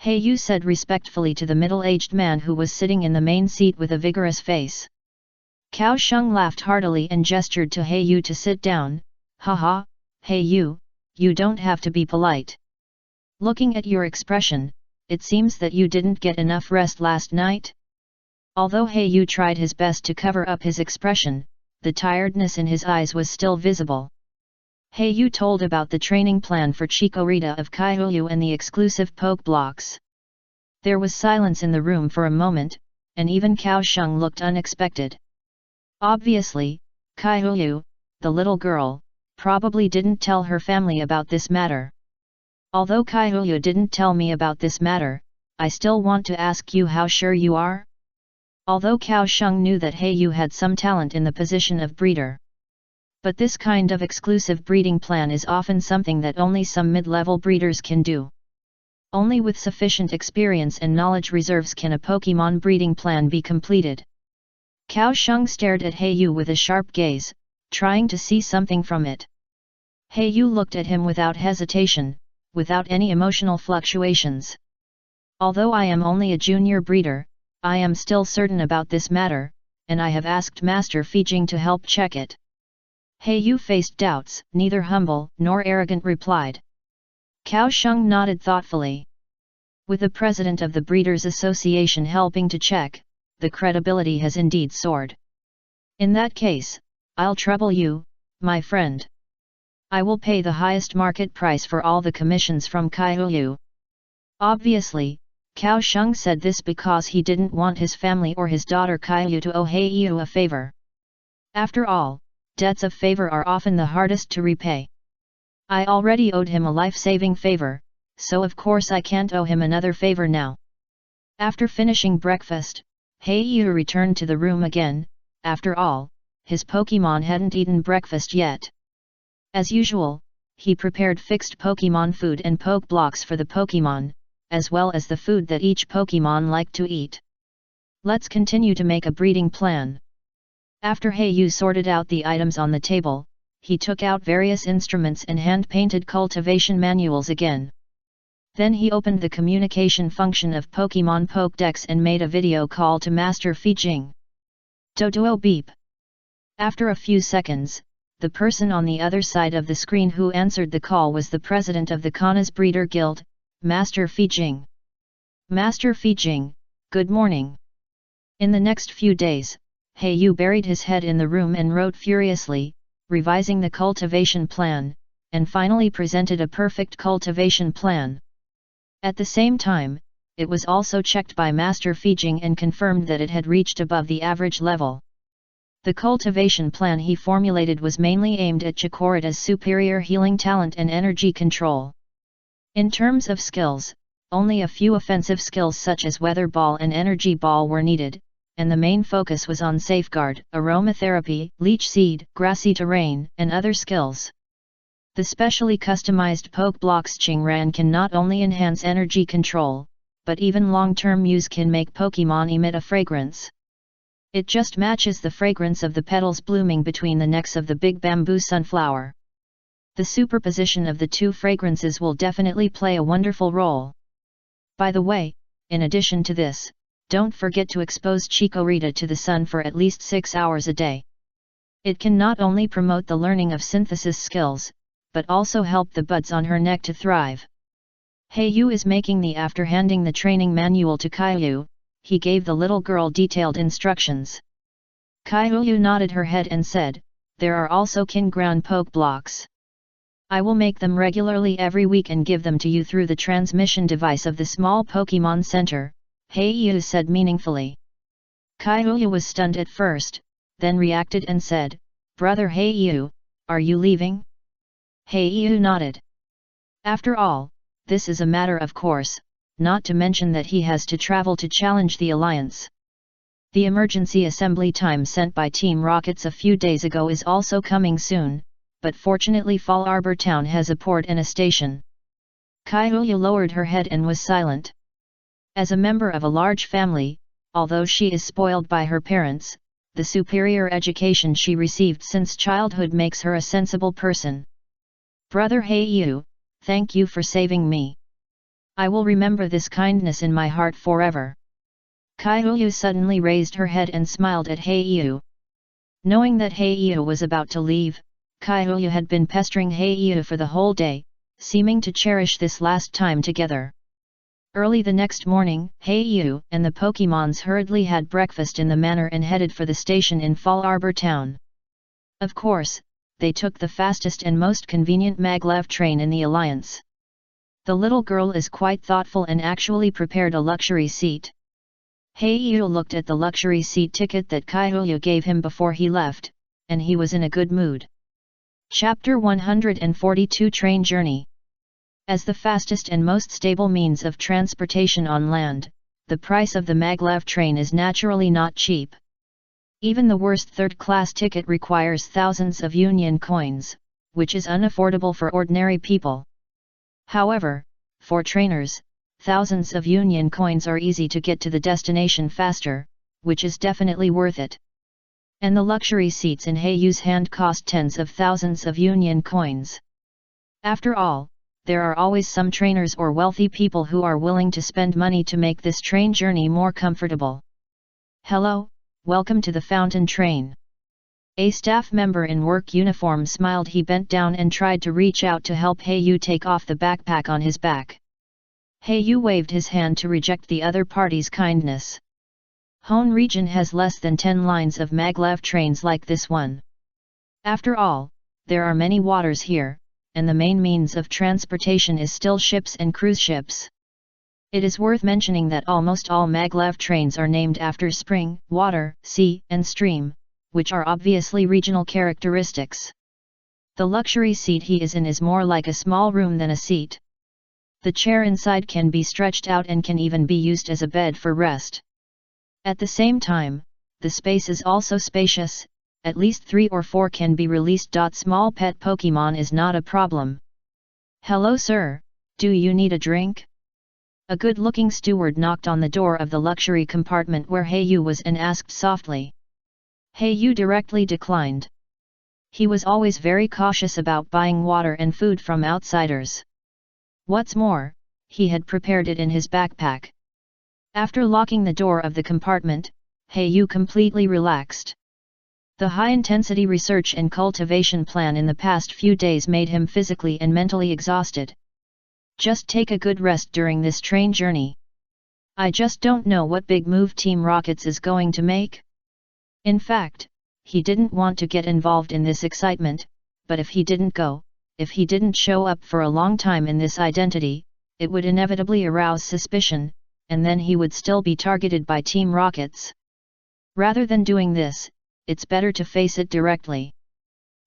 Haeyu said respectfully to the middle-aged man who was sitting in the main seat with a vigorous face. Kaosheng laughed heartily and gestured to Haeyu to sit down. "Haha, Haeyu, you don't have to be polite. Looking at your expression, it seems that you didn't get enough rest last night?" Although Haeyu tried his best to cover up his expression, the tiredness in his eyes was still visible. Haeyu told about the training plan for Chikorita of Kaihuyu and the exclusive poke blocks. There was silence in the room for a moment, and even Kaosheng looked unexpected. Obviously, Kaihuyu, the little girl, probably didn't tell her family about this matter. "Although Kaihuyu didn't tell me about this matter, I still want to ask you how sure you are?" Although Kaosheng knew that Haeyu had some talent in the position of breeder. But this kind of exclusive breeding plan is often something that only some mid-level breeders can do. Only with sufficient experience and knowledge reserves can a Pokémon breeding plan be completed. Kaosheng stared at Haeyu with a sharp gaze, trying to see something from it. Haeyu looked at him without hesitation, without any emotional fluctuations. "Although I am only a junior breeder, I am still certain about this matter, and I have asked Master Feijing to help check it." Haeyu faced doubts, neither humble nor arrogant replied. Kaosheng nodded thoughtfully. With the president of the Breeders' Association helping to check, the credibility has indeed soared. "In that case, I'll trouble you, my friend. I will pay the highest market price for all the commissions from Kaihuyu." Obviously, Kaosheng said this because he didn't want his family or his daughter Kaihuyu to owe Haeyu a favor. After all, debts of favor are often the hardest to repay. "I already owed him a life-saving favor, so of course I can't owe him another favor now." After finishing breakfast, Haeyu returned to the room again. After all, his Pokémon hadn't eaten breakfast yet. As usual, he prepared fixed Pokémon food and poke blocks for the Pokémon, as well as the food that each Pokémon liked to eat. "Let's continue to make a breeding plan." After Haeyu sorted out the items on the table, he took out various instruments and hand-painted cultivation manuals again. Then he opened the communication function of Pokémon Pokédex and made a video call to Master Feijing. Doduo beep. After a few seconds, the person on the other side of the screen who answered the call was the president of the Kana's Breeder Guild, Master Feijing. "Master Feijing, good morning." In the next few days, Haeyu buried his head in the room and wrote furiously, revising the cultivation plan, and finally presented a perfect cultivation plan. At the same time, it was also checked by Master Feijing and confirmed that it had reached above the average level. The cultivation plan he formulated was mainly aimed at Chikorita's superior healing talent and energy control. In terms of skills, only a few offensive skills such as Weather Ball and Energy Ball were needed, and the main focus was on Safeguard, Aromatherapy, Leech Seed, Grassy Terrain, and other skills. The specially customized Poke Blocks Chingran can not only enhance energy control, but even long-term use can make Pokémon emit a fragrance. It just matches the fragrance of the petals blooming between the necks of the big bamboo sunflower. The superposition of the two fragrances will definitely play a wonderful role. By the way, in addition to this, don't forget to expose Chikorita to the sun for at least 6 hours a day. It can not only promote the learning of synthesis skills, but also help the buds on her neck to thrive. Haeyu is making the after handing the training manual to Kaihuyu, he gave the little girl detailed instructions. Kaiyu nodded her head and said, "There are also kin ground poke blocks. I will make them regularly every week and give them to you through the transmission device of the small Pokemon Center," Heiyu said meaningfully. Kaiyu was stunned at first, then reacted and said, "Brother Heiyu, are you leaving?" Heiyu nodded. After all, this is a matter of course, not to mention that he has to travel to challenge the Alliance. The emergency assembly time sent by Team Rockets a few days ago is also coming soon, but fortunately Fall Arbor Town has a port and a station. Kaiyu lowered her head and was silent. As a member of a large family, although she is spoiled by her parents, the superior education she received since childhood makes her a sensible person. "Brother Heiyu, thank you for saving me. I will remember this kindness in my heart forever." Kaiyu suddenly raised her head and smiled at Heiyu. Knowing that Heiyu was about to leave, Kaiyu had been pestering Heiyu for the whole day, seeming to cherish this last time together. Early the next morning, Heiyu and the Pokemons hurriedly had breakfast in the manor and headed for the station in Fall Arbor Town. Of course, they took the fastest and most convenient maglev train in the Alliance. The little girl is quite thoughtful and actually prepared a luxury seat. Heiyu looked at the luxury seat ticket that Kaiyu gave him before he left, and he was in a good mood. Chapter 142 Train Journey. As the fastest and most stable means of transportation on land, the price of the maglev train is naturally not cheap. Even the worst third-class ticket requires thousands of union coins, which is unaffordable for ordinary people. However, for trainers, thousands of union coins are easy to get to the destination faster, which is definitely worth it. And the luxury seats in Heiyu's hand cost tens of thousands of union coins. After all, there are always some trainers or wealthy people who are willing to spend money to make this train journey more comfortable. "Hello, welcome to the Fountain Train." A staff member in work uniform smiled. He bent down and tried to reach out to help Heiyu take off the backpack on his back. Heiyu waved his hand to reject the other party's kindness. Hone region has less than 10 lines of maglev trains like this one. After all, there are many waters here, and the main means of transportation is still ships and cruise ships. It is worth mentioning that almost all maglev trains are named after spring, water, sea, and stream, which are obviously regional characteristics. The luxury seat he is in is more like a small room than a seat. The chair inside can be stretched out and can even be used as a bed for rest. At the same time, the space is also spacious, at least 3 or 4 can be released. Small pet Pokemon is not a problem. "Hello sir, do you need a drink?" A good-looking steward knocked on the door of the luxury compartment where Heiyu was and asked softly. Heiyu directly declined. He was always very cautious about buying water and food from outsiders. What's more, he had prepared it in his backpack. After locking the door of the compartment, Heiyu completely relaxed. The high-intensity research and cultivation plan in the past few days made him physically and mentally exhausted. Just take a good rest during this train journey. I just don't know what big move Team Rockets is going to make. In fact, he didn't want to get involved in this excitement, but if he didn't show up for a long time in this identity, it would inevitably arouse suspicion, and then he would still be targeted by Team Rockets. Rather than doing this, it's better to face it directly.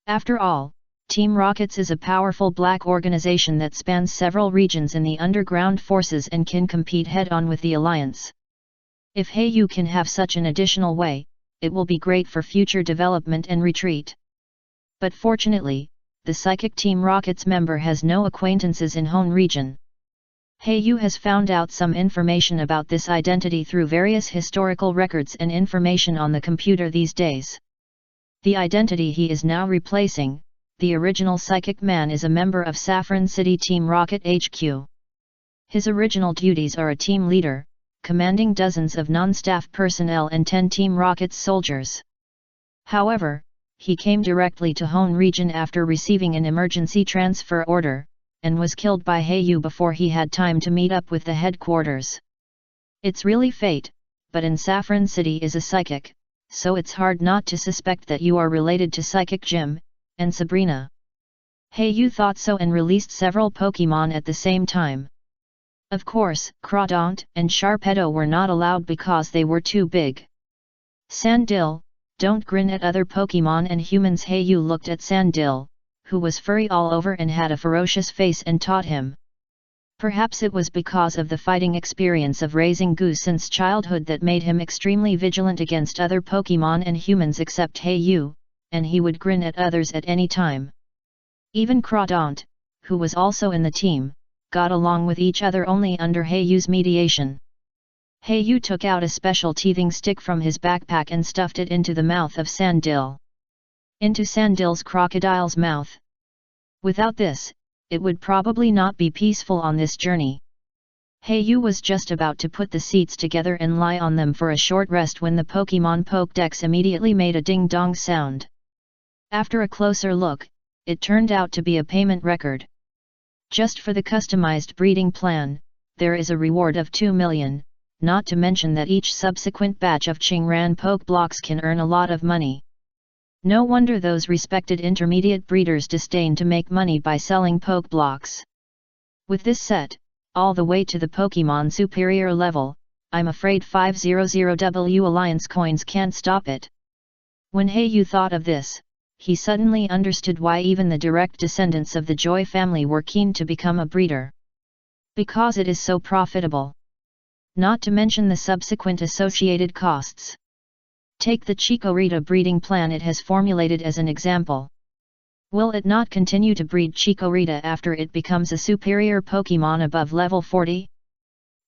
After all, Team Rockets is a powerful black organization that spans several regions in the underground forces and can compete head-on with the Alliance. If Heiyu can have such an additional way, it will be great for future development and retreat. But fortunately, the Psychic Team Rockets member has no acquaintances in Hone region. Heiyu has found out some information about this identity through various historical records and information on the computer these days. The identity he is now replacing, the original Psychic Man, is a member of Saffron City Team Rocket HQ. His original duties are a team leader, commanding dozens of non-staff personnel and 10 Team Rockets soldiers. However, he came directly to Hone region after receiving an emergency transfer order, and was killed by Heiyu before he had time to meet up with the headquarters. It's really fate, but in Saffron City is a psychic, so it's hard not to suspect that you are related to Psychic Jim and Sabrina. Hayu thought so and released several Pokemon at the same time. Of course, Crawdaunt and Sharpedo were not allowed because they were too big. Sandil, don't grin at other Pokemon and humans. Hayu looked at Sandil, who was furry all over and had a ferocious face, and taught him. Perhaps it was because of the fighting experience of raising Goose since childhood that made him extremely vigilant against other Pokemon and humans except Hayu, and he would grin at others at any time. Even Crawdaunt, who was also in the team, got along with each other only under Hayu's mediation. Hayu took out a special teething stick from his backpack and stuffed it into the mouth of Sandil. Into Sandil's crocodile's mouth. Without this, it would probably not be peaceful on this journey. Hayu was just about to put the seats together and lie on them for a short rest when the Pokemon Pokédex immediately made a ding-dong sound. After a closer look, it turned out to be a payment record. Just for the customized breeding plan, there is a reward of 2 million, not to mention that each subsequent batch of Qingran Poke Blocks can earn a lot of money. No wonder those respected intermediate breeders disdain to make money by selling Poke Blocks. With this set, all the way to the Pokemon superior level, I'm afraid 500W Alliance coins can't stop it. When Hayu thought of this, he suddenly understood why even the direct descendants of the Joy family were keen to become a breeder. Because it is so profitable. Not to mention the subsequent associated costs. Take the Chikorita breeding plan it has formulated as an example. Will it not continue to breed Chikorita after it becomes a superior Pokemon above level 40?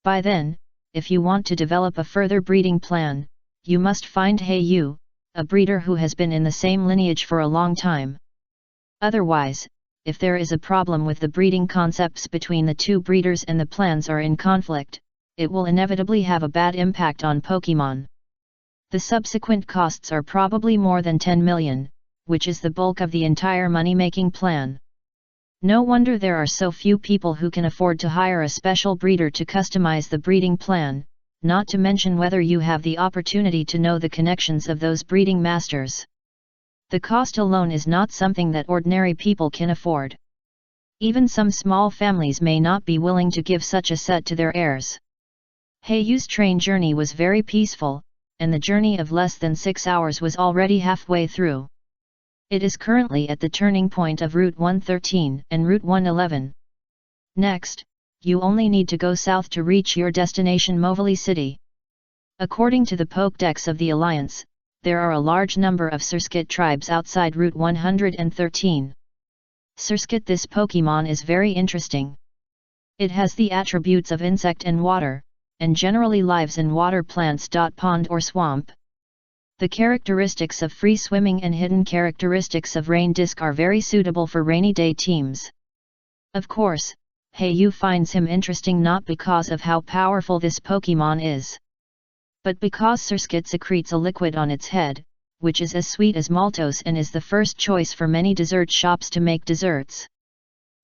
By then, if you want to develop a further breeding plan, you must find Hayu, a breeder who has been in the same lineage for a long time. Otherwise, if there is a problem with the breeding concepts between the two breeders and the plans are in conflict, it will inevitably have a bad impact on Pokemon. The subsequent costs are probably more than 10 million, which is the bulk of the entire money-making plan. No wonder there are so few people who can afford to hire a special breeder to customize the breeding plan, not to mention whether you have the opportunity to know the connections of those breeding masters. The cost alone is not something that ordinary people can afford. Even some small families may not be willing to give such a set to their heirs. Hayu's train journey was very peaceful, and the journey of less than 6 hours was already halfway through. It is currently at the turning point of Route 113 and Route 111. Next, you only need to go south to reach your destination Movili City. According to the Pokédex of the Alliance, there are a large number of Surskit tribes outside Route 113. Surskit, this Pokemon is very interesting. It has the attributes of insect and water, and generally lives in water plants. Pond or swamp. The characteristics of free swimming and hidden characteristics of rain disc are very suitable for rainy day teams. Of course, Hayu finds him interesting not because of how powerful this Pokemon is, but because Surskit secretes a liquid on its head, which is as sweet as maltose and is the first choice for many dessert shops to make desserts.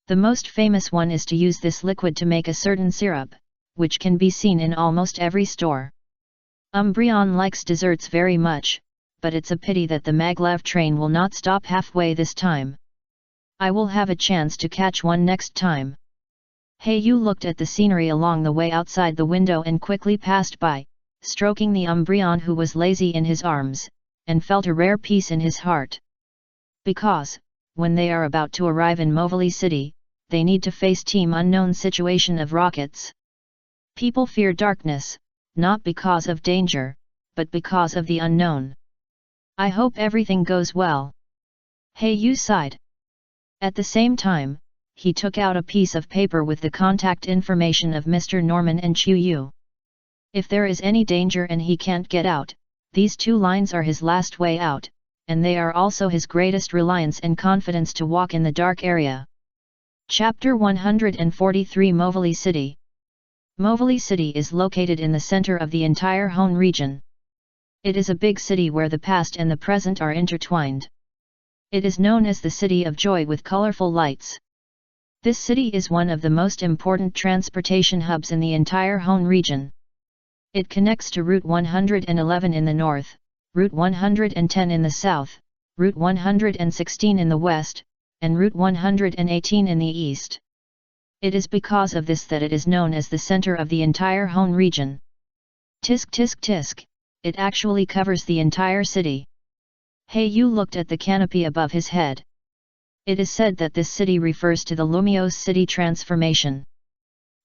The most famous one is to use this liquid to make a certain syrup, which can be seen in almost every store. Umbreon likes desserts very much, but it's a pity that the maglev train will not stop halfway this time. I will have a chance to catch one next time. Hayu looked at the scenery along the way outside the window and quickly passed by, stroking the Umbreon who was lazy in his arms, and felt a rare peace in his heart. Because, when they are about to arrive in Movili City, they need to face Team Unknown's situation of rockets. People fear darkness, not because of danger, but because of the unknown. I hope everything goes well. Hayu sighed. At the same time, he took out a piece of paper with the contact information of Mr. Norman and Chuyu. If there is any danger and he can't get out, these 2 lines are his last way out, and they are also his greatest reliance and confidence to walk in the dark area. Chapter 143 Movili City. Movili City is located in the center of the entire Hone region. It is a big city where the past and the present are intertwined. It is known as the City of Joy with colorful lights. This city is one of the most important transportation hubs in the entire Hone region. It connects to Route 111 in the north, Route 110 in the south, Route 116 in the west, and Route 118 in the east. It is because of this that it is known as the center of the entire Hone region. Tisk tisk tisk, it actually covers the entire city. Yu looked at the canopy above his head. It is said that this city refers to the Lumiose city transformation.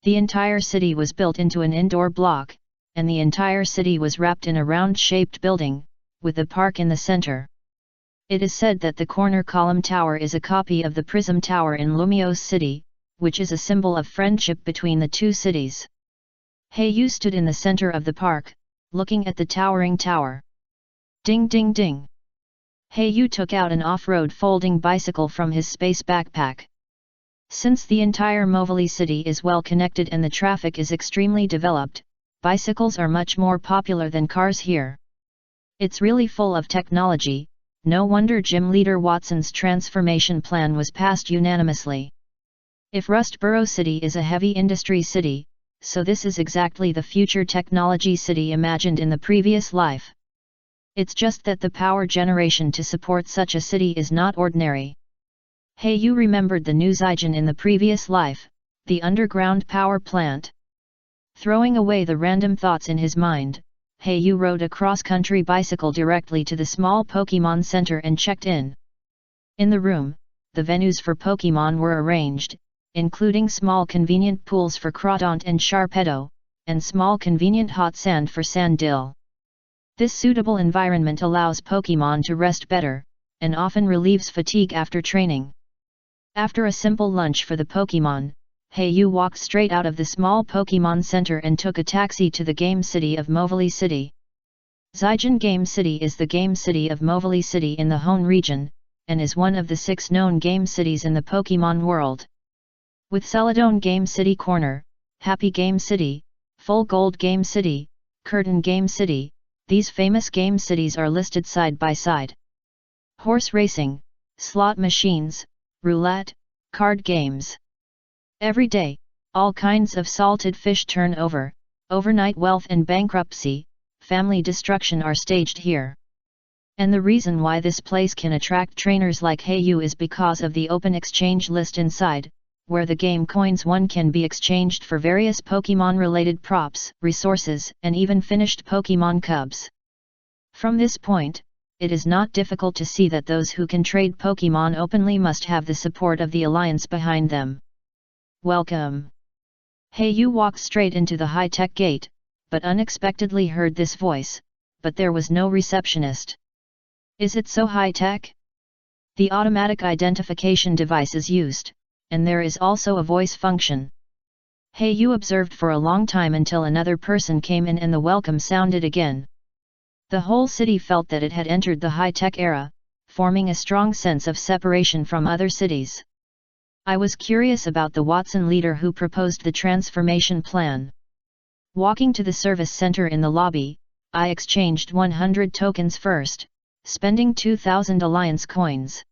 The entire city was built into an indoor block, and the entire city was wrapped in a round-shaped building, with the park in the center. It is said that the corner column tower is a copy of the Prism Tower in Lumiose City, which is a symbol of friendship between the two cities. Yu stood in the center of the park, looking at the towering tower. Ding ding ding. Yu took out an off-road folding bicycle from his space backpack. Since the entire Movili city is well connected and the traffic is extremely developed, bicycles are much more popular than cars here. It's really full of technology, no wonder Gym Leader Watson's transformation plan was passed unanimously. If Rustboro City is a heavy industry city, so this is exactly the future technology city imagined in the previous life. It's just that the power generation to support such a city is not ordinary. Yu remembered the Newsigen in the previous life, the underground power plant. Throwing away the random thoughts in his mind, Yu rode a cross-country bicycle directly to the small Pokémon Center and checked in. In the room, the venues for Pokémon were arranged, including small convenient pools for Crawdaunt and Sharpedo, and small convenient hot sand for Sandil. This suitable environment allows Pokémon to rest better, and often relieves fatigue after training. After a simple lunch for the Pokémon, Yu walked straight out of the small Pokémon Center and took a taxi to the game city of Movili City. Zygen Game City is the game city of Movili City in the Hone region, and is one of the 6 known game cities in the Pokémon world. With Celadon Game City Corner, Happy Game City, Full Gold Game City, Curtain Game City, these famous game cities are listed side by side. Horse racing, slot machines, roulette, card games. Every day, all kinds of salted fish turnover, overnight wealth and bankruptcy, family destruction are staged here. And the reason why this place can attract trainers like Yu is because of the open exchange list inside, where the game coins won can be exchanged for various Pokémon-related props, resources, and even finished Pokémon cubs. From this point, it is not difficult to see that those who can trade Pokémon openly must have the support of the Alliance behind them. Welcome. Yu walked straight into the high-tech gate, but unexpectedly heard this voice, but there was no receptionist. Is it so high-tech? The automatic identification device is used, and there is also a voice function. Yu observed for a long time until another person came in and the welcome sounded again. The whole city felt that it had entered the high-tech era, forming a strong sense of separation from other cities. I was curious about the Watson leader who proposed the transformation plan. Walking to the service center in the lobby, I exchanged 100 tokens first, spending 2,000 Alliance coins.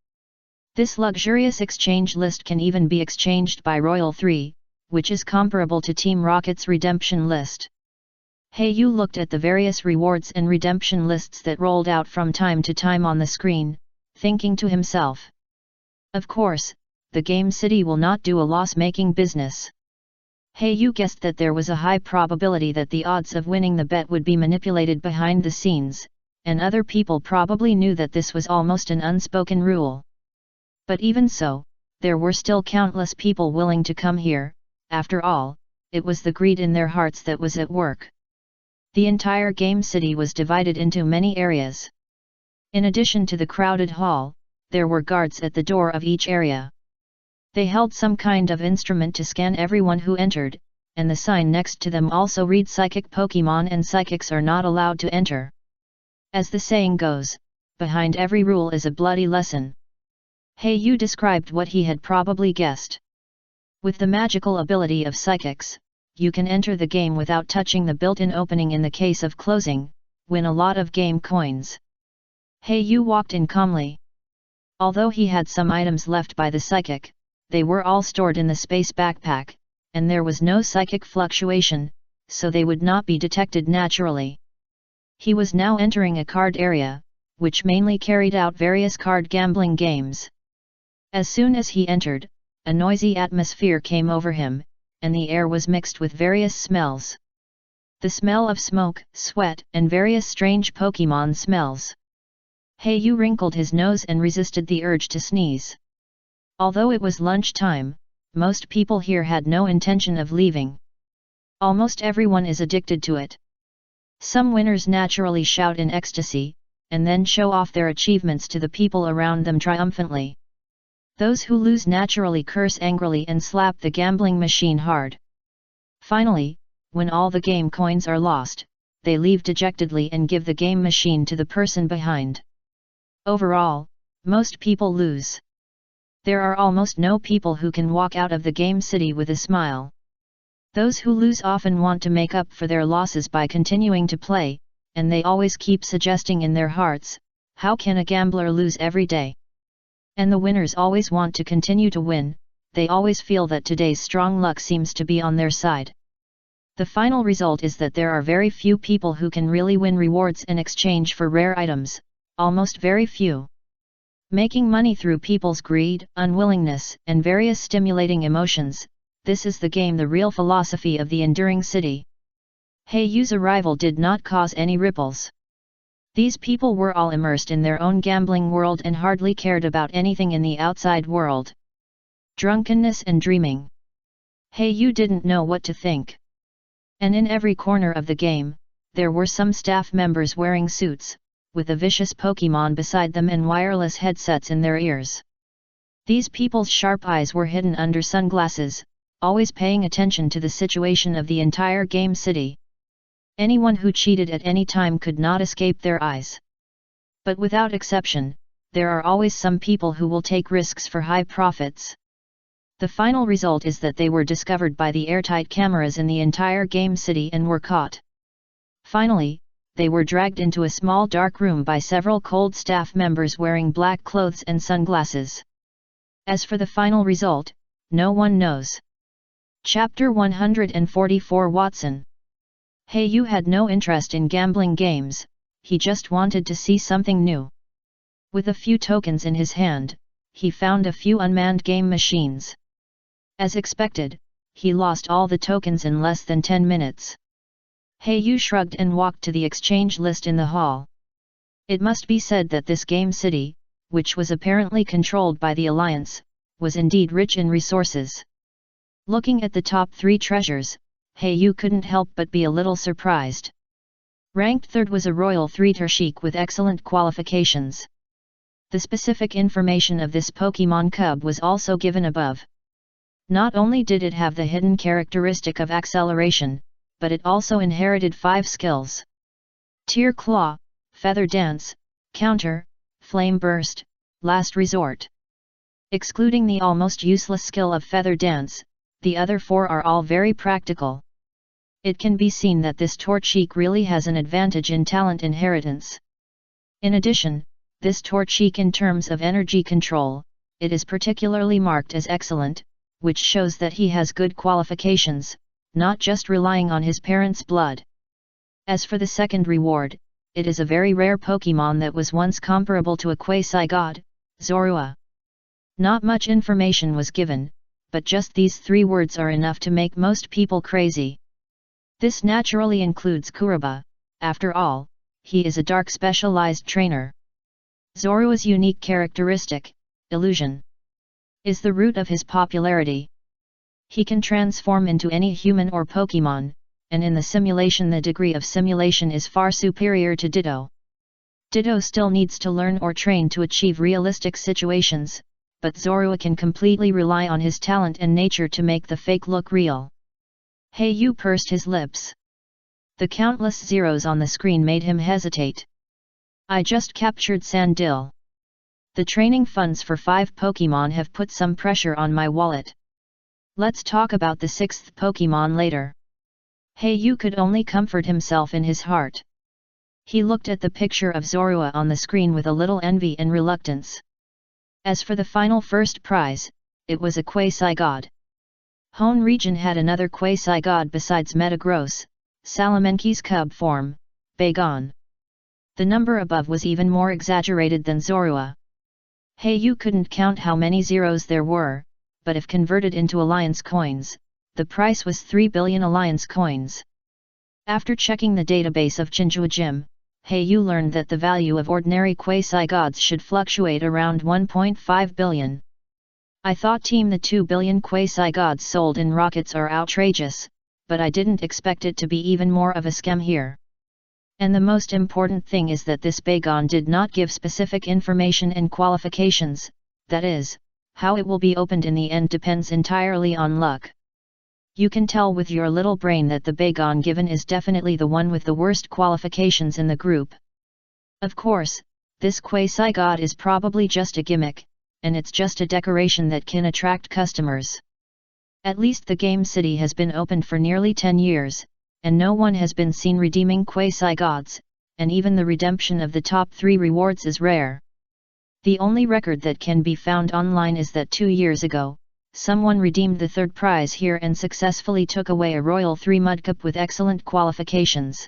This luxurious exchange list can even be exchanged by Royal 3, which is comparable to Team Rocket's redemption list. Yu looked at the various rewards and redemption lists that rolled out from time to time on the screen, thinking to himself. Of course, the game city will not do a loss-making business. Yu guessed that there was a high probability that the odds of winning the bet would be manipulated behind the scenes, and other people probably knew that this was almost an unspoken rule. But even so, there were still countless people willing to come here. After all, it was the greed in their hearts that was at work. The entire game city was divided into many areas. In addition to the crowded hall, there were guards at the door of each area. They held some kind of instrument to scan everyone who entered, and the sign next to them also read Psychic Pokémon and Psychics are not allowed to enter. As the saying goes, behind every rule is a bloody lesson. Yu described what he had probably guessed. With the magical ability of Psychics, you can enter the game without touching the built-in opening in the case of closing, win a lot of game coins. Yu walked in calmly. Although he had some items left by the Psychic, they were all stored in the space backpack, and there was no psychic fluctuation, so they would not be detected naturally. He was now entering a card area, which mainly carried out various card gambling games. As soon as he entered, a noisy atmosphere came over him, and the air was mixed with various smells. The smell of smoke, sweat, and various strange Pokemon smells. Yu wrinkled his nose and resisted the urge to sneeze. Although it was lunchtime, most people here had no intention of leaving. Almost everyone is addicted to it. Some winners naturally shout in ecstasy, and then show off their achievements to the people around them triumphantly. Those who lose naturally curse angrily and slap the gambling machine hard. Finally, when all the game coins are lost, they leave dejectedly and give the game machine to the person behind. Overall, most people lose. There are almost no people who can walk out of the game city with a smile. Those who lose often want to make up for their losses by continuing to play, and they always keep suggesting in their hearts, how can a gambler lose every day? And the winners always want to continue to win, they always feel that today's strong luck seems to be on their side. The final result is that there are very few people who can really win rewards in exchange for rare items, almost very few. Making money through people's greed, unwillingness, and various stimulating emotions, this is the game, the real philosophy of the enduring city. Yu's arrival did not cause any ripples. These people were all immersed in their own gambling world and hardly cared about anything in the outside world. Drunkenness and dreaming. Yu didn't know what to think. And in every corner of the game, there were some staff members wearing suits, with a vicious Pokemon beside them and wireless headsets in their ears. These people's sharp eyes were hidden under sunglasses, always paying attention to the situation of the entire game city. Anyone who cheated at any time could not escape their eyes. But without exception, there are always some people who will take risks for high profits. The final result is that they were discovered by the airtight cameras in the entire game city and were caught. Finally, they were dragged into a small dark room by several cold staff members wearing black clothes and sunglasses. As for the final result, no one knows. Chapter 144 Watson. Yu had no interest in gambling games, he just wanted to see something new. With a few tokens in his hand, he found a few unmanned game machines. As expected, he lost all the tokens in less than 10 minutes. Yu shrugged and walked to the exchange list in the hall. It must be said that this game city, which was apparently controlled by the Alliance, was indeed rich in resources. Looking at the top 3 treasures, Yu couldn't help but be a little surprised. Ranked 3rd was a Royal 3 Tershik with excellent qualifications. The specific information of this Pokemon cub was also given above. Not only did it have the hidden characteristic of acceleration, but it also inherited 5 skills. Tear Claw, Feather Dance, Counter, Flame Burst, Last Resort. Excluding the almost useless skill of Feather Dance, the other 4 are all very practical. It can be seen that this Torchic really has an advantage in talent inheritance. In addition, this Torchic in terms of energy control, it is particularly marked as excellent, which shows that he has good qualifications, not just relying on his parents' blood. As for the second reward, it is a very rare Pokemon that was once comparable to a quasi-god, Zorua. Not much information was given, but just these 3 words are enough to make most people crazy. This naturally includes Kuraba, after all, he is a dark specialized trainer. Zorua's unique characteristic, illusion, is the root of his popularity. He can transform into any human or Pokemon, and in the simulation the degree of simulation is far superior to Ditto. Ditto still needs to learn or train to achieve realistic situations, but Zorua can completely rely on his talent and nature to make the fake look real. Yu pursed his lips. The countless zeros on the screen made him hesitate. I just captured Sandil. The training funds for 5 Pokemon have put some pressure on my wallet. Let's talk about the 6th Pokemon later. Yu could only comfort himself in his heart. He looked at the picture of Zorua on the screen with a little envy and reluctance. As for the final first prize, it was a quasi-god. Hone region had another quasi-god besides Metagross, Salamanquis cub form, Bagon. The number above was even more exaggerated than Zorua. You couldn't count how many zeros there were, but if converted into alliance coins, the price was 3 billion alliance coins. After checking the database of Jinjuajim, you learned that the value of ordinary quasi-gods should fluctuate around 1.5 billion. I thought the 2 billion quasi-gods sold in rockets are outrageous, but I didn't expect it to be even more of a scam here. And the most important thing is that this Bagon did not give specific information and qualifications, that is, how it will be opened in the end depends entirely on luck. You can tell with your little brain that the Bagon given is definitely the one with the worst qualifications in the group. Of course, this quasi-god is probably just a gimmick, and it's just a decoration that can attract customers. At least the game city has been opened for nearly 10 years, and no one has been seen redeeming quasi-gods, and even the redemption of the top 3 rewards is rare. The only record that can be found online is that 2 years ago, someone redeemed the 3rd prize here and successfully took away a Royal 3 mudcup with excellent qualifications.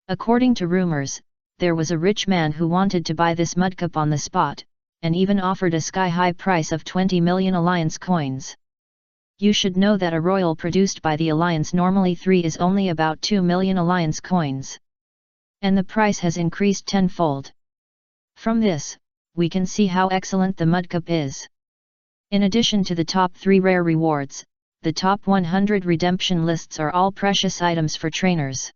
According to rumors, there was a rich man who wanted to buy this mudcup on the spot, and even offered a sky-high price of 20 million alliance coins. You should know that a Royal produced by the Alliance normally 3 is only about 2 million alliance coins. And the price has increased tenfold. From this, we can see how excellent the mudcup is. In addition to the top 3 rare rewards, the top 100 redemption lists are all precious items for trainers.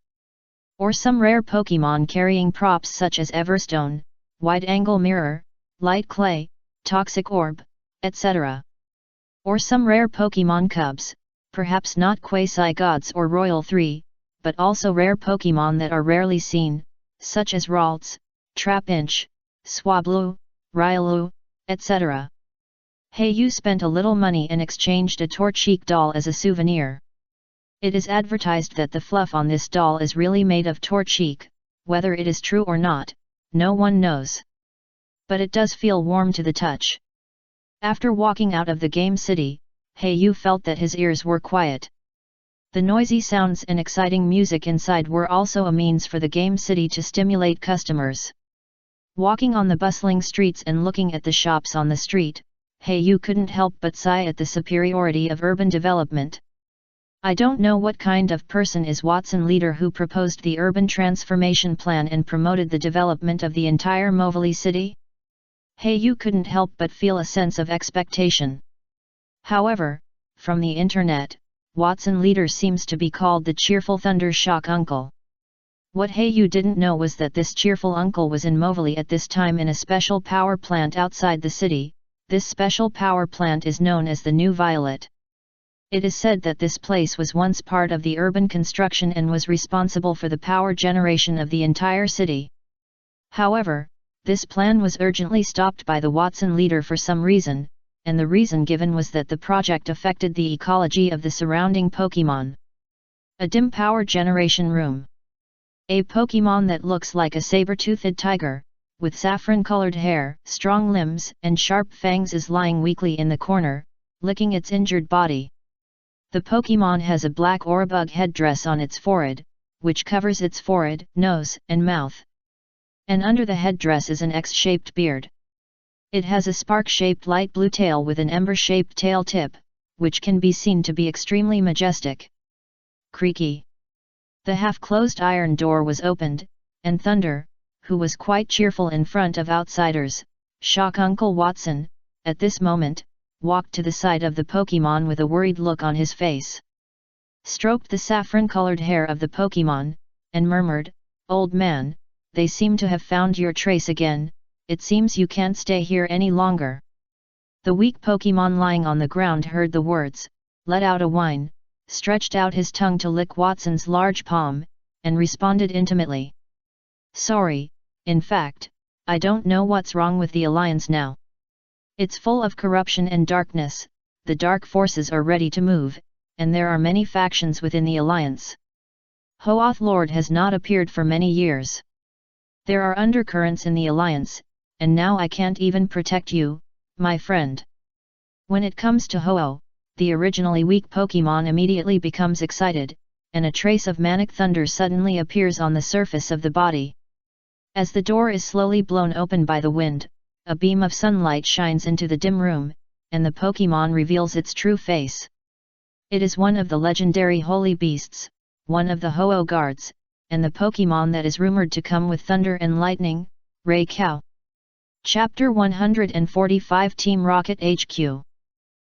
Or some rare Pokémon carrying props such as Everstone, Wide-Angle Mirror, Light Clay, Toxic Orb, etc. Or some rare Pokémon cubs, perhaps not quasi-gods or Royal 3, but also rare Pokémon that are rarely seen, such as Ralts, Trapinch, Swablu, Riolu, etc. You spent a little money and exchanged a Torchic doll as a souvenir. It is advertised that the fluff on this doll is really made of Torchic, whether it is true or not, no one knows. But it does feel warm to the touch. After walking out of the game city, you felt that his ears were quiet. The noisy sounds and exciting music inside were also a means for the game city to stimulate customers. Walking on the bustling streets and looking at the shops on the street, you couldn't help but sigh at the superiority of urban development. I don't know what kind of person is Watson Leader who proposed the urban transformation plan and promoted the development of the entire Movili city? You couldn't help but feel a sense of expectation. However, from the internet, Watson Leader seems to be called the cheerful Thunder Shock Uncle. What you didn't know was that this cheerful uncle was in Movili at this time in a special power plant outside the city. This special power plant is known as the New Violet. It is said that this place was once part of the urban construction and was responsible for the power generation of the entire city. However, this plan was urgently stopped by the Watson Leader for some reason, and the reason given was that the project affected the ecology of the surrounding Pokémon. A dim power generation room. A Pokémon that looks like a saber-toothed tiger, with saffron-colored hair, strong limbs, and sharp fangs is lying weakly in the corner, licking its injured body. The Pokémon has a black Oribug headdress on its forehead, which covers its forehead, nose, and mouth. And under the headdress is an X-shaped beard. It has a spark-shaped light blue tail with an ember-shaped tail tip, which can be seen to be extremely majestic. Creaky. The half-closed iron door was opened, and Thunder, who was quite cheerful in front of outsiders, Shock Uncle Watson, at this moment, walked to the side of the Pokémon with a worried look on his face. Stroked the saffron-colored hair of the Pokémon, and murmured, "Old man, they seem to have found your trace again, it seems you can't stay here any longer." The weak Pokémon lying on the ground heard the words, let out a whine, stretched out his tongue to lick Watson's large palm, and responded intimately. "Sorry, in fact, I don't know what's wrong with the Alliance now. It's full of corruption and darkness, the dark forces are ready to move, and there are many factions within the Alliance. Hoath Lord has not appeared for many years. There are undercurrents in the Alliance, and now I can't even protect you, my friend." When it comes to Ho-Oh, the originally weak Pokémon immediately becomes excited, and a trace of manic thunder suddenly appears on the surface of the body. As the door is slowly blown open by the wind, a beam of sunlight shines into the dim room, and the Pokémon reveals its true face. It is one of the legendary holy beasts, one of the Ho-Oh guards, and the Pokémon that is rumored to come with thunder and lightning, Ray Cow. Chapter 145 Team Rocket HQ.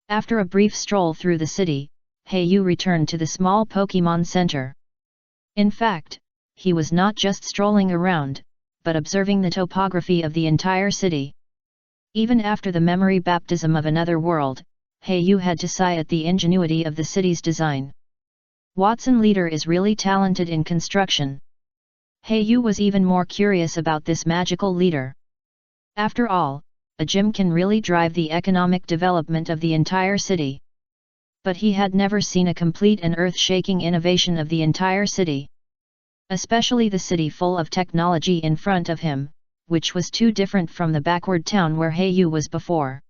After a brief stroll through the city, Hayu returned to the small Pokémon Center. In fact, he was not just strolling around, but observing the topography of the entire city. Even after the memory baptism of another world, Hayu had to sigh at the ingenuity of the city's design. Watson Leader is really talented in construction. Hayu was even more curious about this magical leader. After all, a gym can really drive the economic development of the entire city. But he had never seen a complete and earth-shaking innovation of the entire city. Especially the city full of technology in front of him, which was too different from the backward town where Hayu was before.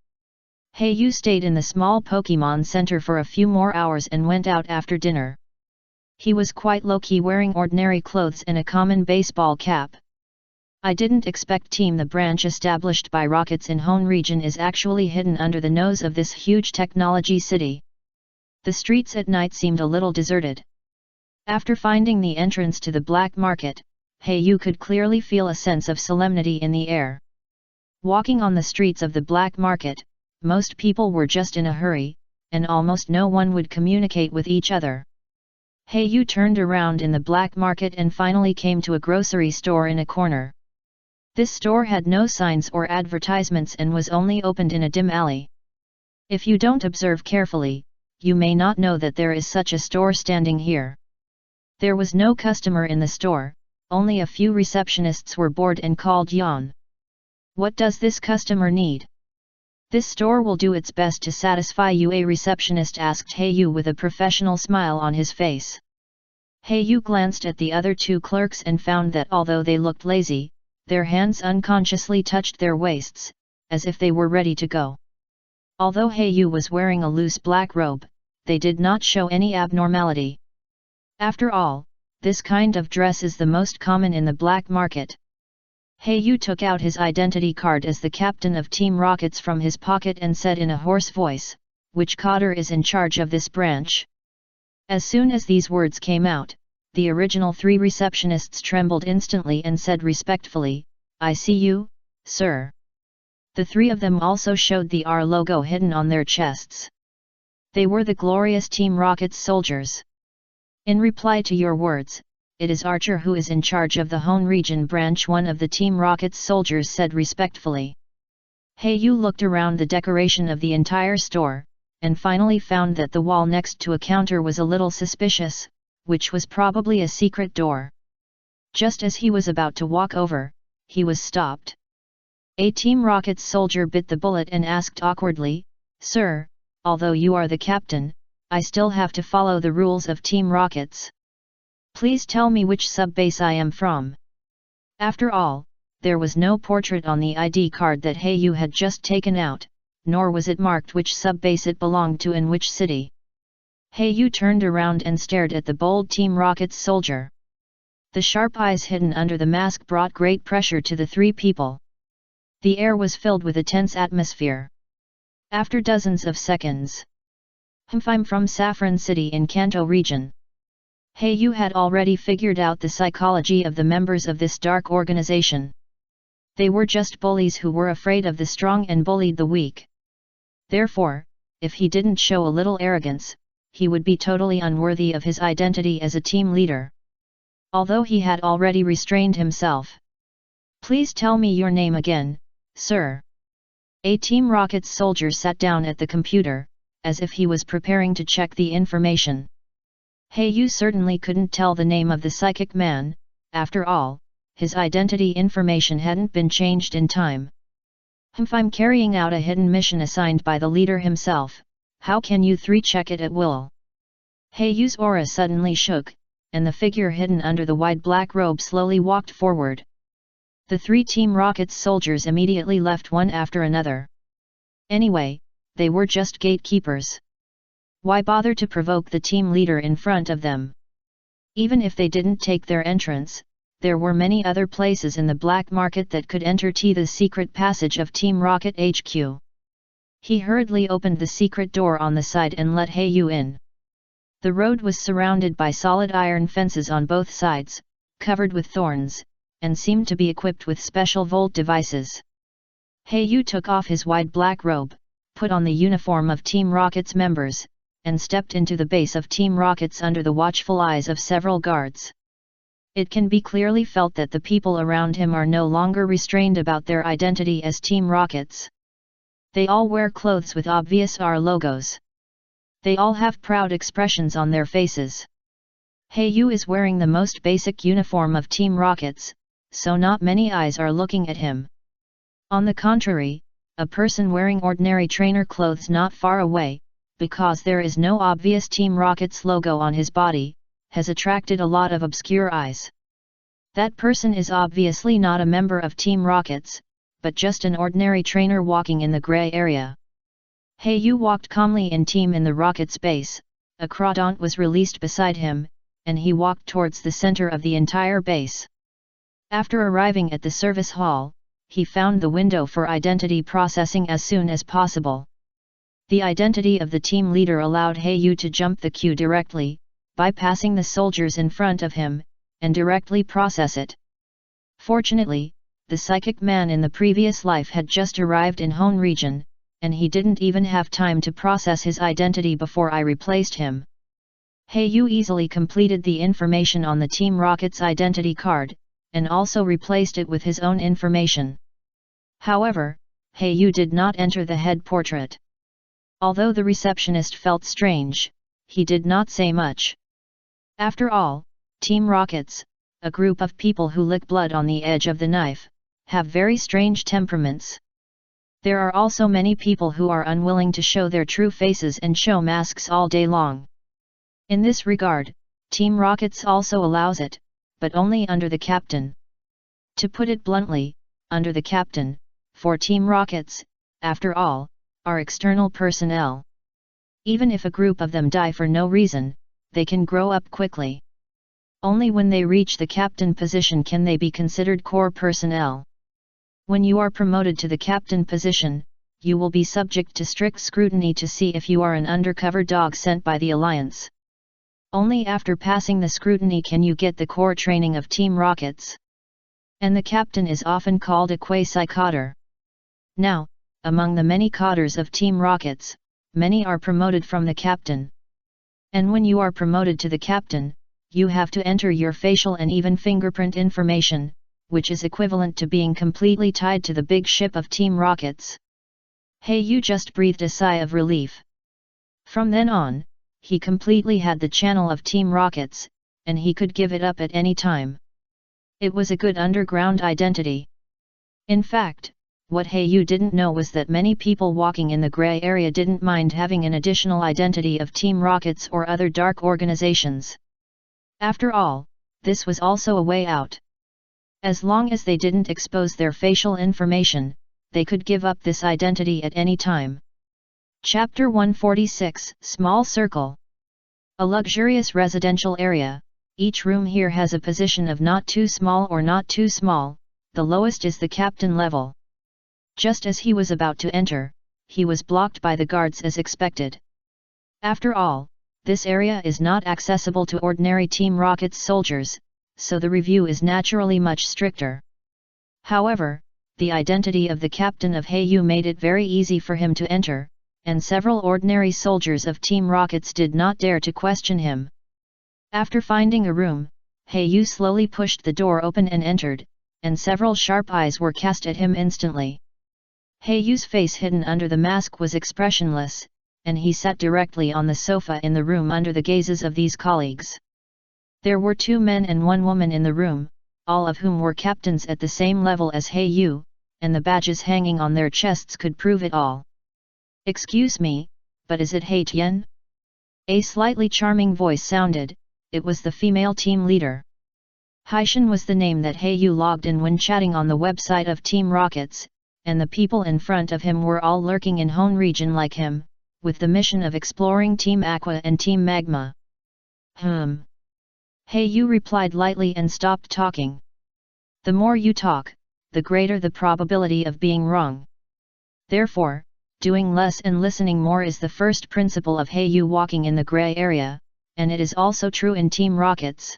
Hayu stayed in the small Pokémon Center for a few more hours and went out after dinner. He was quite low-key, wearing ordinary clothes and a common baseball cap. I didn't expect the branch established by Rockets in Hone region is actually hidden under the nose of this huge technology city. The streets at night seemed a little deserted. After finding the entrance to the black market, Hayu could clearly feel a sense of solemnity in the air. Walking on the streets of the black market, most people were just in a hurry, and almost no one would communicate with each other. Hayu turned around in the black market and finally came to a grocery store in a corner. This store had no signs or advertisements and was only opened in a dim alley. If you don't observe carefully, you may not know that there is such a store standing here. There was no customer in the store, only a few receptionists were bored and called yawn. What does this customer need? This store will do its best to satisfy you, a receptionist asked Hayu with a professional smile on his face. Hayu glanced at the other two clerks and found that although they looked lazy, their hands unconsciously touched their waists, as if they were ready to go. Although Hayu was wearing a loose black robe, they did not show any abnormality. After all, this kind of dress is the most common in the black market. Hayu took out his identity card as the captain of Team Rockets from his pocket and said in a hoarse voice, "Which cadre is in charge of this branch?" As soon as these words came out, the original three receptionists trembled instantly and said respectfully, "I see you, sir." The three of them also showed the R logo hidden on their chests. They were the glorious Team Rockets soldiers. "In reply to your words, it is Archer who is in charge of the Hone region branch," one of the Team Rockets soldiers said respectfully. Hayu looked around the decoration of the entire store, and finally found that the wall next to a counter was a little suspicious, which was probably a secret door. Just as he was about to walk over, he was stopped. A Team Rockets soldier bit the bullet and asked awkwardly, "Sir, although you are the captain, I still have to follow the rules of Team Rockets. Please tell me which sub-base I am from." After all, there was no portrait on the ID card that Hayu had just taken out, nor was it marked which sub-base it belonged to in which city. Hayu turned around and stared at the bold Team Rockets soldier. The sharp eyes hidden under the mask brought great pressure to the three people. The air was filled with a tense atmosphere. After dozens of seconds, "I'm from Saffron City in Kanto region." Hayu had already figured out the psychology of the members of this dark organization. They were just bullies who were afraid of the strong and bullied the weak. Therefore, if he didn't show a little arrogance, he would be totally unworthy of his identity as a team leader. Although he had already restrained himself. "Please tell me your name again, sir." A Team Rockets soldier sat down at the computer, as if he was preparing to check the information. Hayu certainly couldn't tell the name of the psychic man, after all, his identity information hadn't been changed in time. "I'm carrying out a hidden mission assigned by the leader himself, how can you three check it at will?" Hayu's aura suddenly shook, and the figure hidden under the wide black robe slowly walked forward. The three Team Rockets soldiers immediately left one after another. Anyway, they were just gatekeepers. Why bother to provoke the team leader in front of them? Even if they didn't take their entrance, there were many other places in the black market that could enter the secret passage of Team Rocket HQ. He hurriedly opened the secret door on the side and let Hayu in. The road was surrounded by solid iron fences on both sides, covered with thorns, and seemed to be equipped with special volt devices. Hayu took off his wide black robe, put on the uniform of Team Rocket's members, and stepped into the base of Team Rocket's under the watchful eyes of several guards. It can be clearly felt that the people around him are no longer restrained about their identity as Team Rockets. They all wear clothes with obvious R logos. They all have proud expressions on their faces. Hayu is wearing the most basic uniform of Team Rockets, so not many eyes are looking at him. On the contrary, a person wearing ordinary trainer clothes not far away, because there is no obvious Team Rockets logo on his body, has attracted a lot of obscure eyes. That person is obviously not a member of Team Rockets, but just an ordinary trainer walking in the gray area. Hayu walked calmly in the rocket's base, a crawdaunt was released beside him, and he walked towards the center of the entire base. After arriving at the service hall, he found the window for identity processing as soon as possible. The identity of the team leader allowed Hayu to jump the queue directly, bypassing the soldiers in front of him, and directly process it. Fortunately, the psychic man in the previous life had just arrived in Hone region, and he didn't even have time to process his identity before I replaced him. Hayu easily completed the information on the Team Rocket's identity card, and also replaced it with his own information. However, Hayu did not enter the head portrait. Although the receptionist felt strange, he did not say much. After all, Team Rockets, a group of people who lick blood on the edge of the knife, have very strange temperaments. There are also many people who are unwilling to show their true faces and show masks all day long. In this regard, Team Rockets also allows it, but only under the captain. To put it bluntly, under the captain, for Team Rockets, after all, are external personnel. Even if a group of them die for no reason, they can grow up quickly. Only when they reach the captain position can they be considered core personnel. When you are promoted to the captain position, you will be subject to strict scrutiny to see if you are an undercover dog sent by the Alliance. Only after passing the scrutiny can you get the core training of Team Rockets. And the captain is often called a quasi-coder. Now, among the many coders of Team Rockets, many are promoted from the captain. And when you are promoted to the captain, you have to enter your facial and even fingerprint information, which is equivalent to being completely tied to the big ship of Team Rockets. Hayu just breathed a sigh of relief. From then on, he completely had the channel of Team Rockets, and he could give it up at any time. It was a good underground identity. In fact, what Hayu didn't know was that many people walking in the gray area didn't mind having an additional identity of Team Rockets or other dark organizations. After all, this was also a way out. As long as they didn't expose their facial information, they could give up this identity at any time. Chapter 146, Small Circle. A luxurious residential area, each room here has a position of not too small or not too small, the lowest is the captain level. Just as he was about to enter, he was blocked by the guards as expected. After all, this area is not accessible to ordinary Team Rockets soldiers, so the review is naturally much stricter. However, the identity of the captain of Hayu made it very easy for him to enter, and several ordinary soldiers of Team Rockets did not dare to question him. After finding a room, Hayu slowly pushed the door open and entered, and several sharp eyes were cast at him instantly. Hayu's face hidden under the mask was expressionless, and he sat directly on the sofa in the room under the gazes of these colleagues. There were 2 men and 1 woman in the room, all of whom were captains at the same level as Hayu, and the badges hanging on their chests could prove it all. "Excuse me, but is it Hei Tian?" A slightly charming voice sounded. It was the female team leader. Haishan was the name that Hayu logged in when chatting on the website of Team Rockets, and the people in front of him were all lurking in Hone region like him, with the mission of exploring Team Aqua and Team Magma. Yu replied lightly and stopped talking. The more you talk, the greater the probability of being wrong. Therefore, doing less and listening more is the first principle of Yu walking in the gray area, and it is also true in Team Rocket's.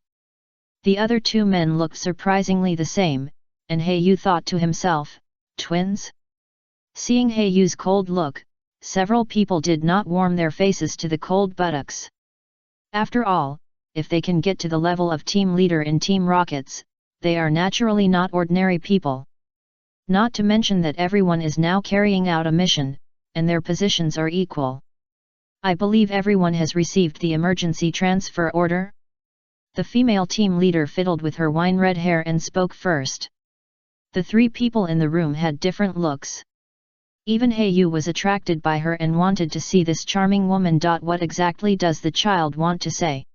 The other two men looked surprisingly the same, and Yu thought to himself, twins? Seeing Yu's cold look, several people did not warm their faces to the cold buttocks. After all, if they can get to the level of team leader in Team Rockets, they are naturally not ordinary people. Not to mention that everyone is now carrying out a mission, and their positions are equal. I believe everyone has received the emergency transfer order? The female team leader fiddled with her wine-red hair and spoke first. The three people in the room had different looks. Even Yu was attracted by her and wanted to see this charming woman. What exactly does the child want to say?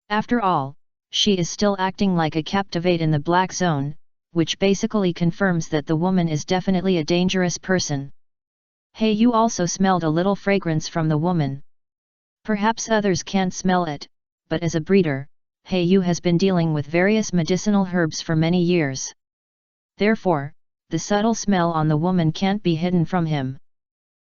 After all, she is still acting like a captivate in the black zone, which basically confirms that the woman is definitely a dangerous person. Yu also smelled a little fragrance from the woman. Perhaps others can't smell it, but as a breeder, Yu has been dealing with various medicinal herbs for many years. Therefore, the subtle smell on the woman can't be hidden from him.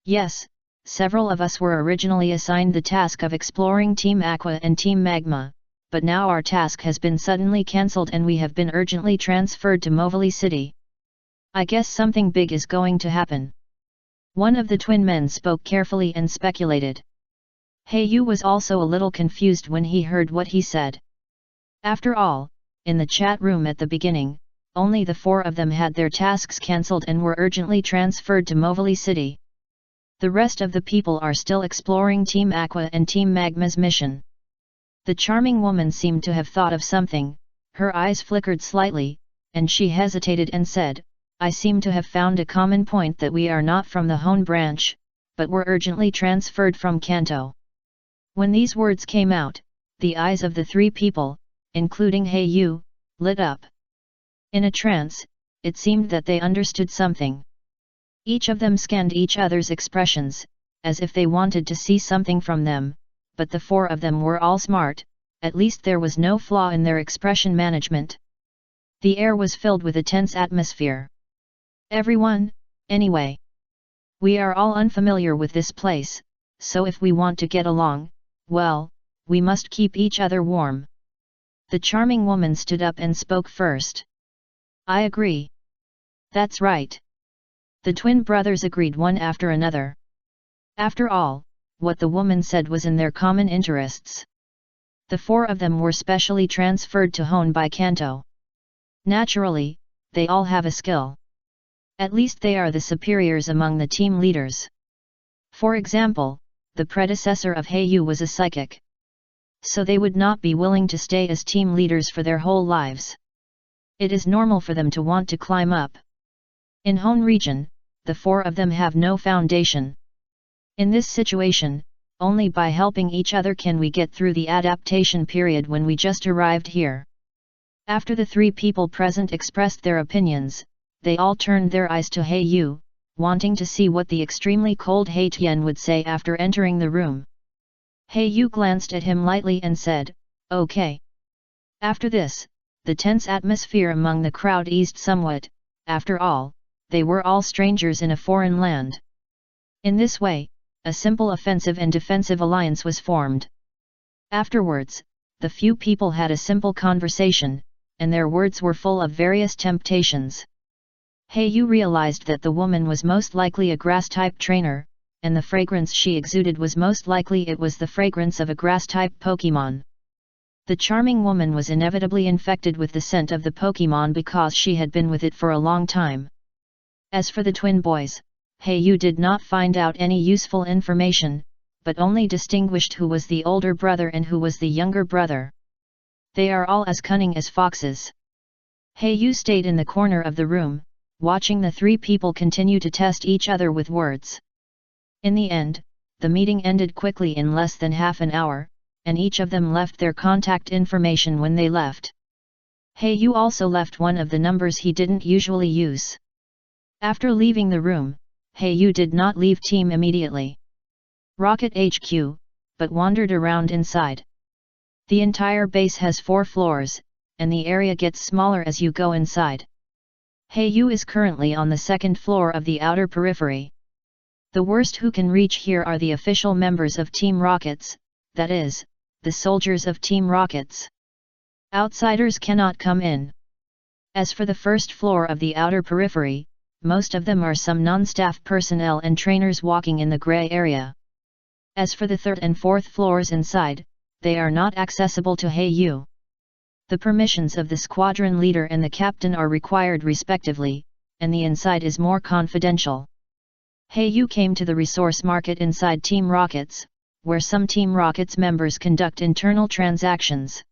Yes, several of us were originally assigned the task of exploring Team Aqua and Team Magma, but now our task has been suddenly cancelled and we have been urgently transferred to Movili City. I guess something big is going to happen. One of the twin men spoke carefully and speculated. Yu was also a little confused when he heard what he said. After all, in the chat room at the beginning, only the four of them had their tasks cancelled and were urgently transferred to Movili City. The rest of the people are still exploring Team Aqua and Team Magma's mission. The charming woman seemed to have thought of something, her eyes flickered slightly, and she hesitated and said, I seem to have found a common point that we are not from the Hone branch, but were urgently transferred from Kanto. When these words came out, the eyes of the three people, including Yu, lit up. In a trance, it seemed that they understood something. Each of them scanned each other's expressions, as if they wanted to see something from them, but the four of them were all smart, at least there was no flaw in their expression management. The air was filled with a tense atmosphere. Everyone, anyway. We are all unfamiliar with this place, so if we want to get along, well, we must keep each other warm. The charming woman stood up and spoke first. I agree. That's right. The twin brothers agreed one after another. After all, what the woman said was in their common interests. The four of them were specially transferred to Hone by Kanto. Naturally, they all have a skill. At least they are the superiors among the team leaders. For example, the predecessor of Yu was a psychic. So they would not be willing to stay as team leaders for their whole lives. It is normal for them to want to climb up. In Hone region, the four of them have no foundation. In this situation, only by helping each other can we get through the adaptation period when we just arrived here. After the three people present expressed their opinions, they all turned their eyes to Yu, wanting to see what the extremely cold Tian would say after entering the room. Yu glanced at him lightly and said, okay. After this, the tense atmosphere among the crowd eased somewhat. After all, they were all strangers in a foreign land. In this way, a simple offensive and defensive alliance was formed. Afterwards, the few people had a simple conversation, and their words were full of various temptations. Yu realized that the woman was most likely a grass-type trainer, and the fragrance she exuded was most likely it was the fragrance of a grass-type Pokémon. The charming woman was inevitably infected with the scent of the Pokémon because she had been with it for a long time. As for the twin boys, Yu did not find out any useful information, but only distinguished who was the older brother and who was the younger brother. They are all as cunning as foxes. Yu stayed in the corner of the room, watching the three people continue to test each other with words. In the end, the meeting ended quickly in less than half an hour, and each of them left their contact information when they left. Yu also left one of the numbers he didn't usually use. After leaving the room, Yu did not leave team immediately. Rocket HQ, but wandered around inside. The entire base has 4 floors, and the area gets smaller as you go inside. Heiyu is currently on the 2nd floor of the outer periphery. The worst who can reach here are the official members of Team Rockets, that is, the soldiers of Team Rockets. Outsiders cannot come in. As for the 1st floor of the outer periphery, most of them are some non-staff personnel and trainers walking in the gray area. As for the 3rd and 4th floors inside, they are not accessible to Heiyu. The permissions of the squadron leader and the captain are required respectively, and the inside is more confidential. Heiyu came to the resource market inside Team Rockets, where some Team Rockets members conduct internal transactions.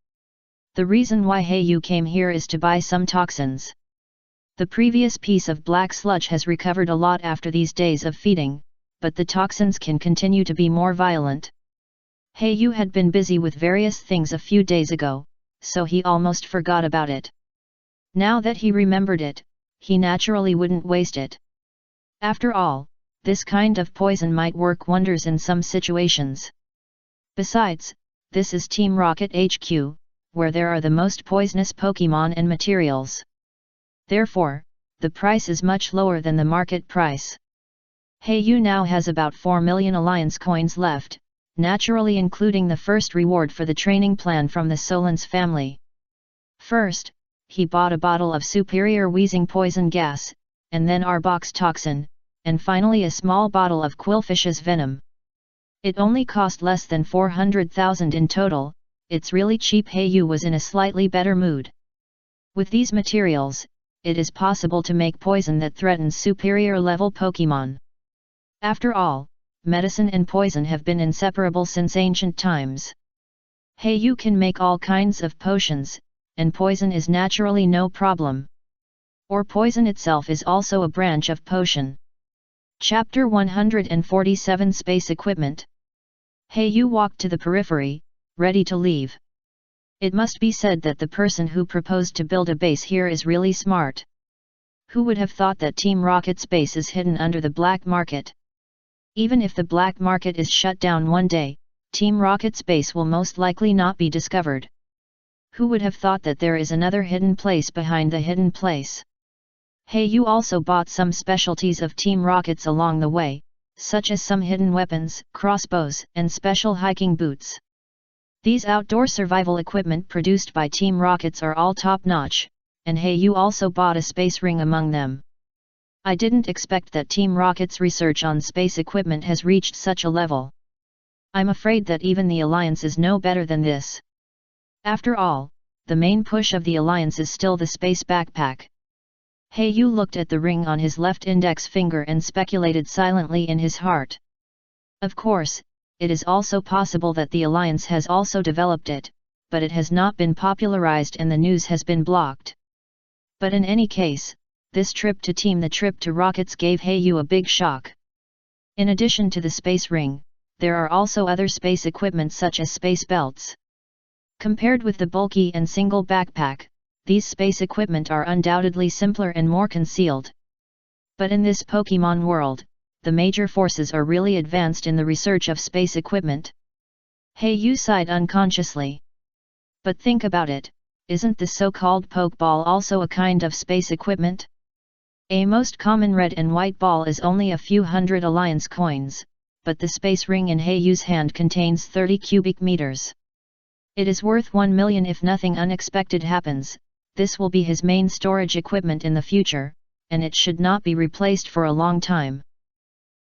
The reason why Heiyu came here is to buy some toxins. The previous piece of black sludge has recovered a lot after these days of feeding, but the toxins can continue to be more violent. Heiyu had been busy with various things a few days ago, so he almost forgot about it. Now that he remembered it, he naturally wouldn't waste it. After all, this kind of poison might work wonders in some situations. Besides, this is Team Rocket HQ, where there are the most poisonous Pokémon and materials. Therefore, the price is much lower than the market price. Heiyu now has about 4 million Alliance coins left, naturally including the first reward for the training plan from the Solence family. First, he bought a bottle of superior wheezing poison gas, and then Arbox toxin, and finally a small bottle of Quillfish's venom. It only cost less than 400,000 in total. It's really cheap. Heiyu was in a slightly better mood. With these materials, it is possible to make poison that threatens superior level Pokémon. After all, medicine and poison have been inseparable since ancient times. Heiyu can make all kinds of potions, and poison is naturally no problem. Or poison itself is also a branch of potion. Chapter 147 Space Equipment. Heiyu walked to the periphery, ready to leave. It must be said that the person who proposed to build a base here is really smart. Who would have thought that Team Rocket's base is hidden under the black market? Even if the black market is shut down one day, Team Rocket's base will most likely not be discovered. Who would have thought that there is another hidden place behind the hidden place? Heiyu also bought some specialties of Team Rockets along the way, such as some hidden weapons, crossbows, and special hiking boots. These outdoor survival equipment produced by Team Rockets are all top-notch, and Heiyu also bought a space ring among them. I didn't expect that Team Rocket's research on space equipment has reached such a level. I'm afraid that even the Alliance is no better than this. After all, the main push of the Alliance is still the space backpack. Heiyu looked at the ring on his left index finger and speculated silently in his heart. Of course, it is also possible that the Alliance has also developed it, but it has not been popularized and the news has been blocked. But in any case, this trip to Rockets gave Heiyu a big shock. In addition to the space ring, there are also other space equipment such as space belts. Compared with the bulky and single backpack, these space equipment are undoubtedly simpler and more concealed. But in this Pokémon world, the major forces are really advanced in the research of space equipment. Heiyu sighed unconsciously. But think about it, isn't the so-called Pokeball also a kind of space equipment? A most common red and white ball is only a few hundred Alliance coins, but the space ring in Heiyu's hand contains 30 cubic meters. It is worth 1 million if nothing unexpected happens. This will be his main storage equipment in the future, and it should not be replaced for a long time.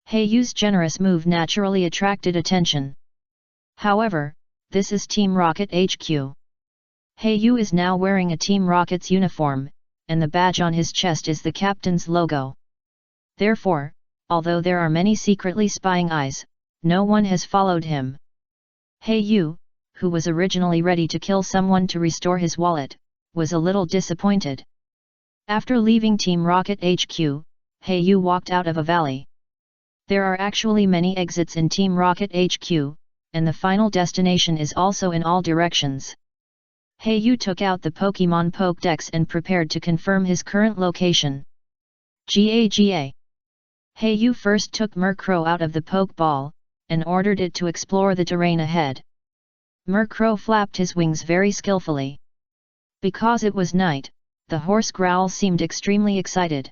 Heiyu's generous move naturally attracted attention. However, this is Team Rocket HQ. Heiyu is now wearing a Team Rocket's uniform, and the badge on his chest is the captain's logo. Therefore, although there are many secretly spying eyes, no one has followed him. Heiyu, who was originally ready to kill someone to restore his wallet, was a little disappointed. After leaving Team Rocket HQ, Heiyu walked out of a valley. There are actually many exits in Team Rocket HQ, and the final destination is also in all directions. Heiyu took out the Pokemon Pokédex and prepared to confirm his current location. GAGA. Heiyu first took Murkrow out of the Pokeball, and ordered it to explore the terrain ahead. Murkrow flapped his wings very skillfully. Because it was night, the hoarse growl seemed extremely excited.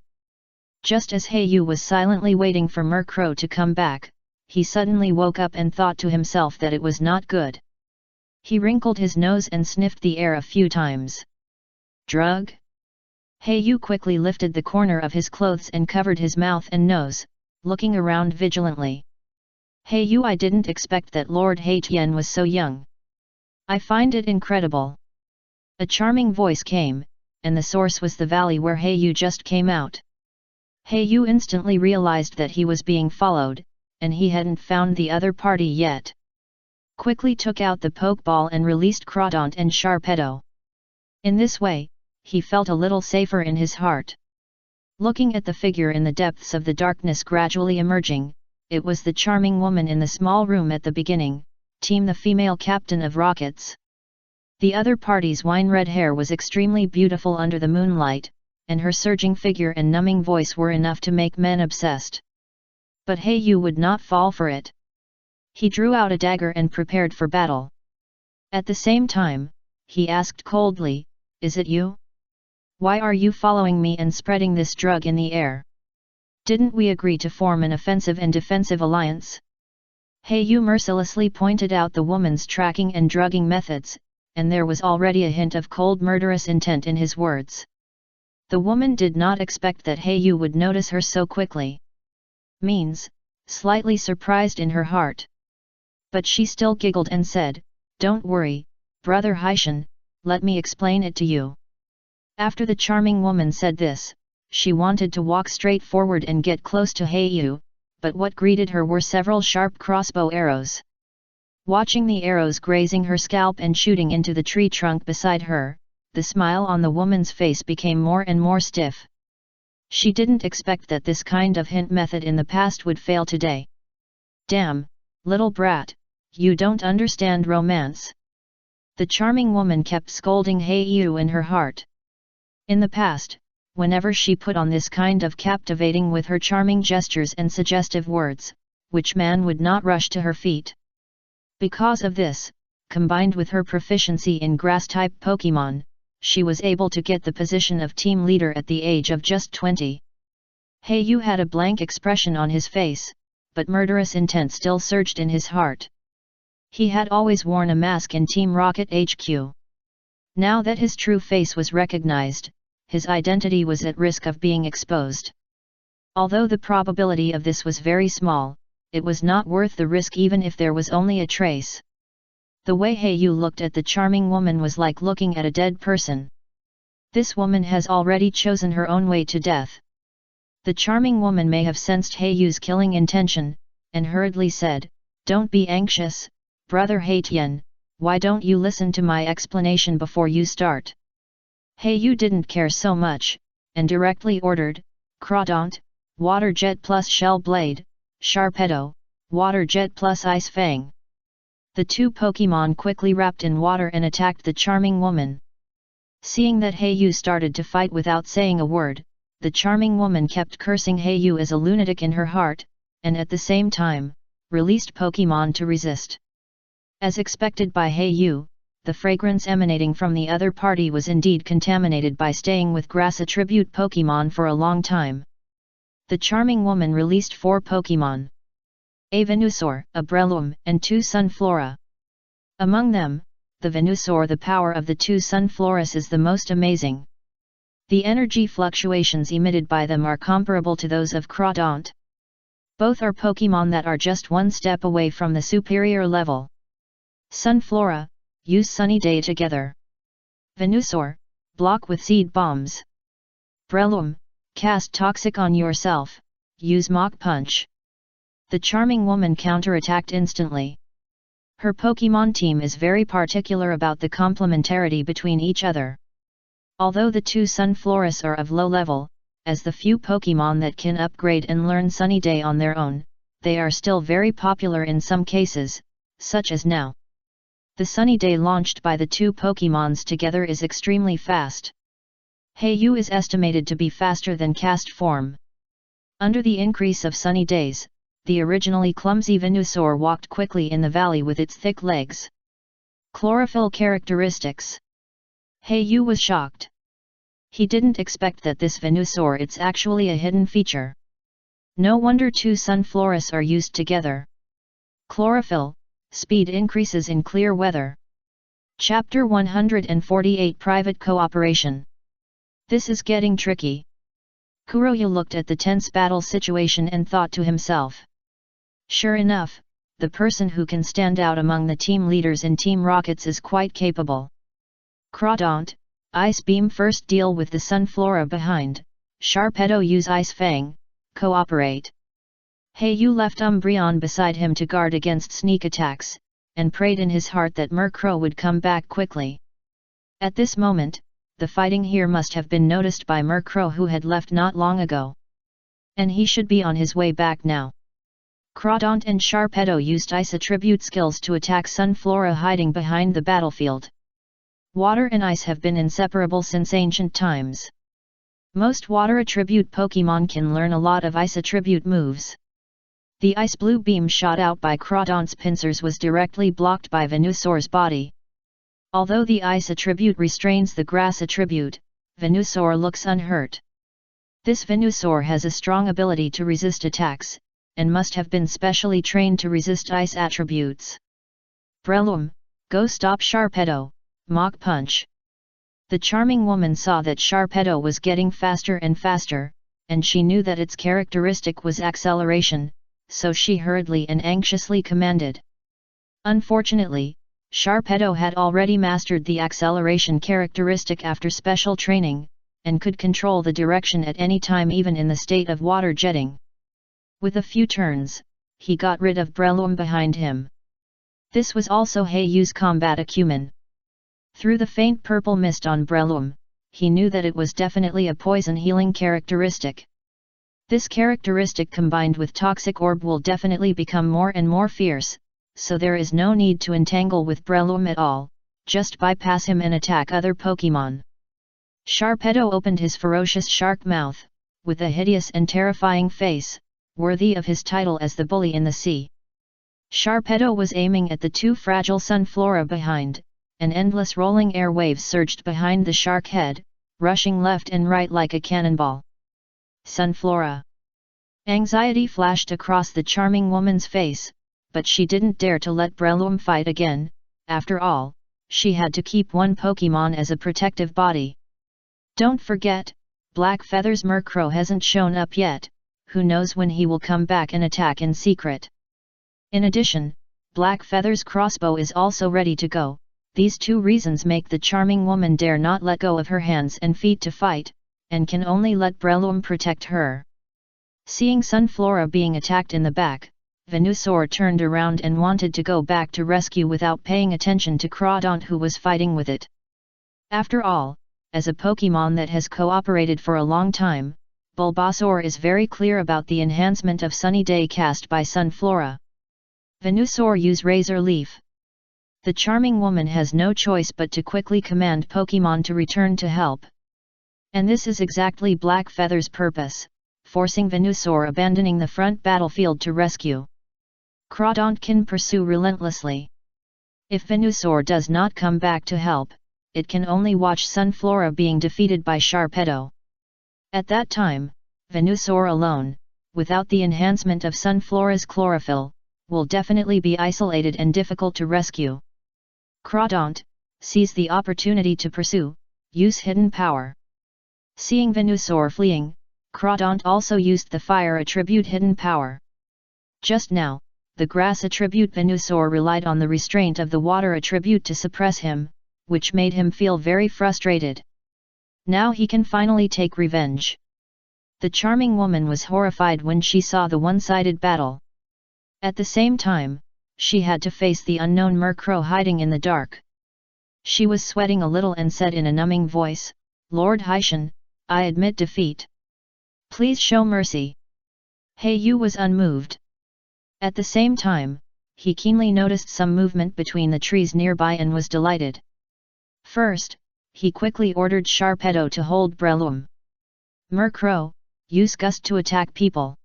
Just as Heyu was silently waiting for Murkrow to come back, he suddenly woke up and thought to himself that it was not good. He wrinkled his nose and sniffed the air a few times. Drug? Heyu quickly lifted the corner of his clothes and covered his mouth and nose, looking around vigilantly. Heyu, I didn't expect that Lord Haitian was so young. I find it incredible. A charming voice came, and the source was the valley where Heyu just came out. Heyu instantly realized that he was being followed, and he hadn't found the other party yet. Quickly took out the Pokeball and released Crawdaunt and Sharpedo. In this way, he felt a little safer in his heart. Looking at the figure in the depths of the darkness gradually emerging, it was the charming woman in the small room at the beginning, the female captain of rockets. The other party's wine-red hair was extremely beautiful under the moonlight, and her surging figure and numbing voice were enough to make men obsessed. But Heyu would not fall for it. He drew out a dagger and prepared for battle. At the same time, he asked coldly, "Is it you? Why are you following me and spreading this drug in the air? Didn't we agree to form an offensive and defensive alliance?" Heyu mercilessly pointed out the woman's tracking and drugging methods, and there was already a hint of cold murderous intent in his words. The woman did not expect that Heyu would notice her so quickly. Means, slightly surprised in her heart. But she still giggled and said, "Don't worry, Brother Haitian, let me explain it to you." After the charming woman said this, she wanted to walk straight forward and get close to Heyu, but what greeted her were several sharp crossbow arrows. Watching the arrows grazing her scalp and shooting into the tree trunk beside her, the smile on the woman's face became more and more stiff. She didn't expect that this kind of hint method in the past would fail today. "Damn, little brat, you don't understand romance." The charming woman kept scolding Heyu in her heart. In the past, whenever she put on this kind of captivating with her charming gestures and suggestive words, which man would not rush to her feet? Because of this, combined with her proficiency in grass-type Pokémon, she was able to get the position of team leader at the age of just 20. Heyu had a blank expression on his face, but murderous intent still surged in his heart. He had always worn a mask in Team Rocket HQ. Now that his true face was recognized, his identity was at risk of being exposed. Although the probability of this was very small, it was not worth the risk even if there was only a trace. The way Heyu looked at the charming woman was like looking at a dead person. This woman has already chosen her own way to death. The charming woman may have sensed Heyu's killing intention, and hurriedly said, "Don't be anxious, Brother Haitian, why don't you listen to my explanation before you start?" Heyu didn't care so much, and directly ordered, "Crawdaunt, Water Jet plus Shell Blade, Sharpedo, Water Jet plus Ice Fang." The two Pokémon quickly wrapped in water and attacked the charming woman. Seeing that Heyu started to fight without saying a word, the charming woman kept cursing Heyu as a lunatic in her heart, and at the same time, released Pokémon to resist. As expected by Heyu, the fragrance emanating from the other party was indeed contaminated by staying with grass attribute Pokémon for a long time. The charming woman released 4 Pokémon. A Venusaur, a Breloom, and 2 Sunflora. Among them, the Venusaur, the power of the 2 Sunfloras is the most amazing. The energy fluctuations emitted by them are comparable to those of Crawdaunt. Both are Pokémon that are just one step away from the superior level. Sunflora, use Sunny Day together. Venusaur, block with seed bombs. Breloom, cast toxic on yourself, use Mach Punch. The charming woman counterattacked instantly. Her Pokémon team is very particular about the complementarity between each other. Although the 2 Sunfloras are of low level, as the few Pokémon that can upgrade and learn Sunny Day on their own, they are still very popular in some cases, such as now. The Sunny Day launched by the 2 Pokémons together is extremely fast. Heyu is estimated to be faster than cast form. Under the increase of Sunny Days, the originally clumsy Venusaur walked quickly in the valley with its thick legs. Chlorophyll characteristics. Yu was shocked. He didn't expect that this Venusaur it's actually a hidden feature. No wonder two sunfloras are used together. Chlorophyll, speed increases in clear weather. Chapter 148 Private Cooperation. This is getting tricky. Kuroya looked at the tense battle situation and thought to himself. Sure enough, the person who can stand out among the team leaders in Team Rockets is quite capable. Crawdaunt, Ice Beam first deal with the Sunflora behind, Sharpedo use Ice Fang, cooperate. Yu left Umbreon beside him to guard against sneak attacks, and prayed in his heart that Murkrow would come back quickly. At this moment, the fighting here must have been noticed by Murkrow who had left not long ago. And he should be on his way back now. Crawdaunt and Sharpedo used Ice attribute skills to attack Sunflora hiding behind the battlefield. Water and ice have been inseparable since ancient times. Most water attribute Pokémon can learn a lot of ice attribute moves. The ice blue beam shot out by Crawdaunt's pincers was directly blocked by Venusaur's body. Although the ice attribute restrains the grass attribute, Venusaur looks unhurt. This Venusaur has a strong ability to resist attacks, and must have been specially trained to resist ice attributes. Breloom, go stop Sharpedo, Mach Punch. The charming woman saw that Sharpedo was getting faster and faster, and she knew that its characteristic was acceleration, so she hurriedly and anxiously commanded. Unfortunately, Sharpedo had already mastered the acceleration characteristic after special training, and could control the direction at any time even in the state of water jetting. With a few turns, he got rid of Breloom behind him. This was also Yu's combat acumen. Through the faint purple mist on Breloom, he knew that it was definitely a poison healing characteristic. This characteristic combined with Toxic Orb will definitely become more and more fierce, so there is no need to entangle with Breloom at all, just bypass him and attack other Pokémon. Sharpedo opened his ferocious shark mouth, with a hideous and terrifying face, worthy of his title as the bully in the sea. Sharpedo was aiming at the two fragile Sunflora behind, and endless rolling air waves surged behind the shark head, rushing left and right like a cannonball. Sunflora. Anxiety flashed across the charming woman's face, but she didn't dare to let Breloom fight again. After all, she had to keep one Pokémon as a protective body. Don't forget, Black Feather's Murkrow hasn't shown up yet, who knows when he will come back and attack in secret. In addition, Black Feather's crossbow is also ready to go. These two reasons make the charming woman dare not let go of her hands and feet to fight, and can only let Breloom protect her. Seeing Sunflora being attacked in the back, Venusaur turned around and wanted to go back to rescue without paying attention to Crawdaunt who was fighting with it. After all, as a Pokémon that has cooperated for a long time, Bulbasaur is very clear about the enhancement of Sunny Day cast by Sunflora. Venusaur use Razor Leaf. The charming woman has no choice but to quickly command Pokémon to return to help. And this is exactly Black Feather's purpose, forcing Venusaur abandoning the front battlefield to rescue. Crawdaunt can pursue relentlessly. If Venusaur does not come back to help, it can only watch Sunflora being defeated by Sharpedo. At that time, Venusaur alone, without the enhancement of Sunflora's chlorophyll, will definitely be isolated and difficult to rescue. Crawdaunt, seize the opportunity to pursue, use hidden power. Seeing Venusaur fleeing, Crawdaunt also used the fire attribute hidden power. Just now, the grass attribute Venusaur relied on the restraint of the water attribute to suppress him, which made him feel very frustrated. Now he can finally take revenge. The charming woman was horrified when she saw the one-sided battle. At the same time, she had to face the unknown Murkrow hiding in the dark. She was sweating a little and said in a numbing voice, "Lord Hyshin, I admit defeat. Please show mercy." Yu was unmoved. At the same time, he keenly noticed some movement between the trees nearby and was delighted. First, he quickly ordered Sharpedo to hold Breloom. "Murkrow, use Gust to attack people."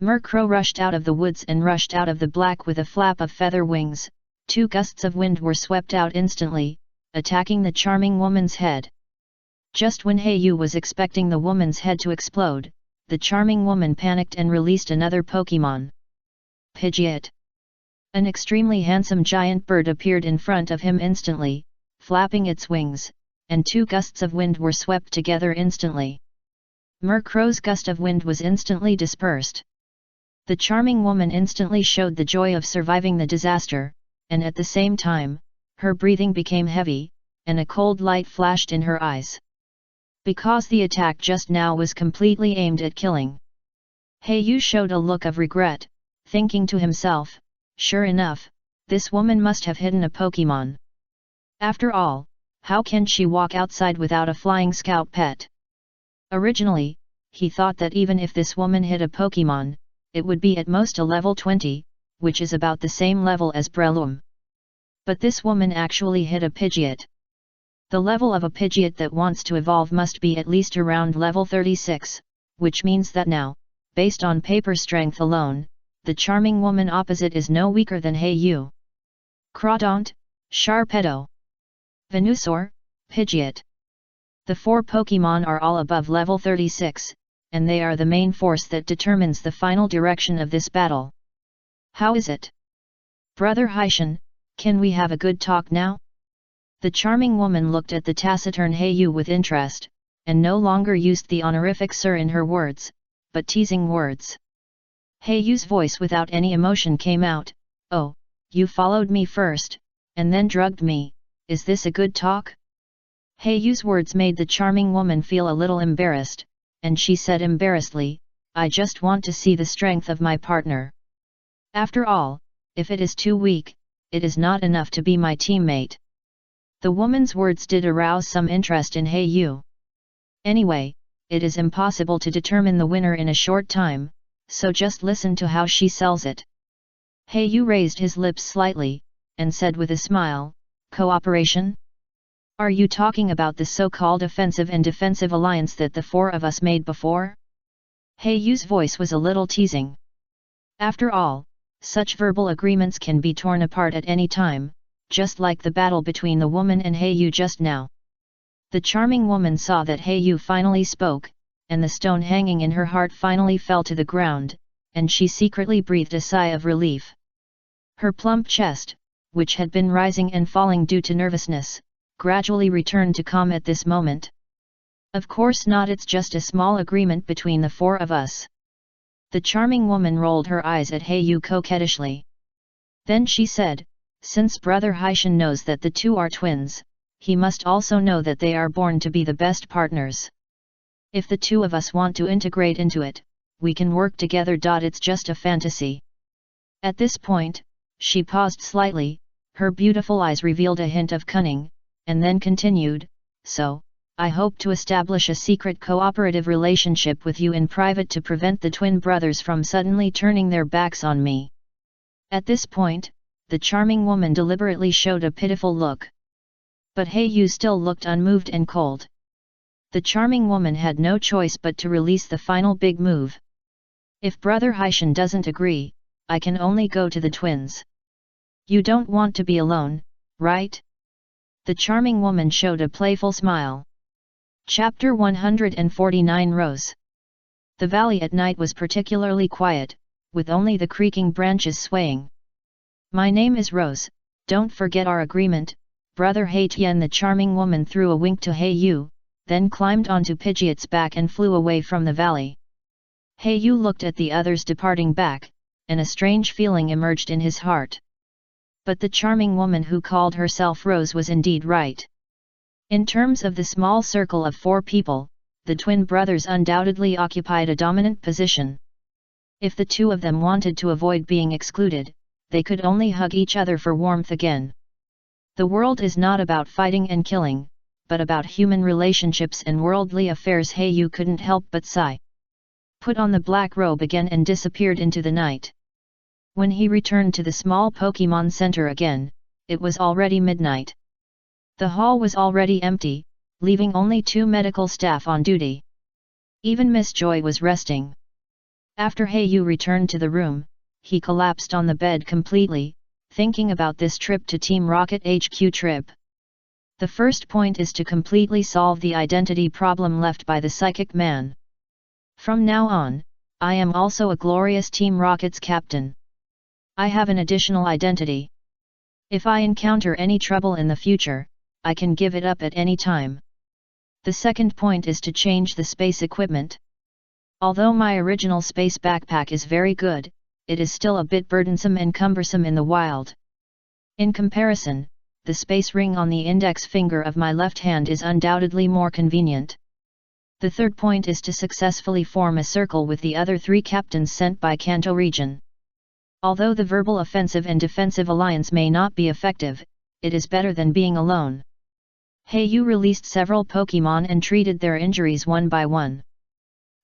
Murkrow rushed out of the woods and rushed out of the black with a flap of feather wings, 2 gusts of wind were swept out instantly, attacking the charming woman's head. Just when Yu was expecting the woman's head to explode, the charming woman panicked and released another Pokemon. Pidgeot. An extremely handsome giant bird appeared in front of him instantly, flapping its wings, and 2 gusts of wind were swept together instantly. Murkrow's gust of wind was instantly dispersed. The charming woman instantly showed the joy of surviving the disaster, and at the same time, her breathing became heavy, and a cold light flashed in her eyes. Because the attack just now was completely aimed at killing. Yu showed a look of regret, thinking to himself, sure enough, this woman must have hidden a Pokemon. After all, how can she walk outside without a flying scout pet? Originally, he thought that even if this woman hid a Pokemon, it would be at most a level 20, which is about the same level as Breloom. But this woman actually hid a Pidgeot. The level of a Pidgeot that wants to evolve must be at least around level 36, which means that now, based on paper strength alone, the charming woman opposite is no weaker than Yu. Crawdont, Sharpedo, Venusaur, Pidgeot. The 4 Pokemon are all above level 36, and they are the main force that determines the final direction of this battle. How is it? Brother Haishan, can we have a good talk now? The charming woman looked at the taciturn Yu with interest, and no longer used the honorific sir in her words, but teasing words. Yu's voice without any emotion came out, oh, you followed me first, and then drugged me, is this a good talk? Yu's words made the charming woman feel a little embarrassed, and she said embarrassedly, I just want to see the strength of my partner. After all, if it is too weak, it is not enough to be my teammate. The woman's words did arouse some interest in Yu. Anyway, it is impossible to determine the winner in a short time, so just listen to how she sells it. Yu raised his lips slightly, and said with a smile, cooperation? Are you talking about the so-called offensive and defensive alliance that the 4 of us made before? Yu's voice was a little teasing. After all, such verbal agreements can be torn apart at any time, just like the battle between the woman and Yu just now. The charming woman saw that Yu finally spoke, and the stone hanging in her heart finally fell to the ground, and she secretly breathed a sigh of relief. Her plump chest, which had been rising and falling due to nervousness, gradually returned to calm at this moment. Of course not, it's just a small agreement between the 4 of us. The charming woman rolled her eyes at Yu coquettishly. Then she said, since Brother Haishan knows that the 2 are twins, he must also know that they are born to be the best partners. If the 2 of us want to integrate into it, we can work together. It's just a fantasy. At this point, she paused slightly, her beautiful eyes revealed a hint of cunning, and then continued, so, I hope to establish a secret cooperative relationship with you in private to prevent the twin brothers from suddenly turning their backs on me. At this point, the charming woman deliberately showed a pitiful look. But Yu still looked unmoved and cold. The charming woman had no choice but to release the final big move. If Brother Haishan doesn't agree, I can only go to the twins. You don't want to be alone, right? The charming woman showed a playful smile. Chapter 149 Rose. The valley at night was particularly quiet, with only the creaking branches swaying. My name is Rose, don't forget our agreement, Brother Haitian. The charming woman threw a wink to Yu, then climbed onto Pidgeot's back and flew away from the valley. Yu looked at the others departing back, and a strange feeling emerged in his heart. But the charming woman who called herself Rose was indeed right. In terms of the small circle of 4 people, the twin brothers undoubtedly occupied a dominant position. If the 2 of them wanted to avoid being excluded, they could only hug each other for warmth again. The world is not about fighting and killing, but about human relationships and worldly affairs. Yu couldn't help but sigh. Put on the black robe again and disappeared into the night. When he returned to the small Pokemon Center again, it was already midnight. The hall was already empty, leaving only 2 medical staff on duty. Even Miss Joy was resting. After Yu returned to the room, he collapsed on the bed completely, thinking about this trip to Team Rocket HQ trip. The first point is to completely solve the identity problem left by the psychic man. From now on, I am also a glorious Team Rocket's captain. I have an additional identity. If I encounter any trouble in the future, I can give it up at any time. The second point is to change the space equipment. Although my original space backpack is very good, it is still a bit burdensome and cumbersome in the wild. In comparison, the space ring on the index finger of my left hand is undoubtedly more convenient. The third point is to successfully form a circle with the other 3 captains sent by Kanto region. Although the verbal offensive and defensive alliance may not be effective, it is better than being alone. Heiyu released several Pokemon and treated their injuries one by one.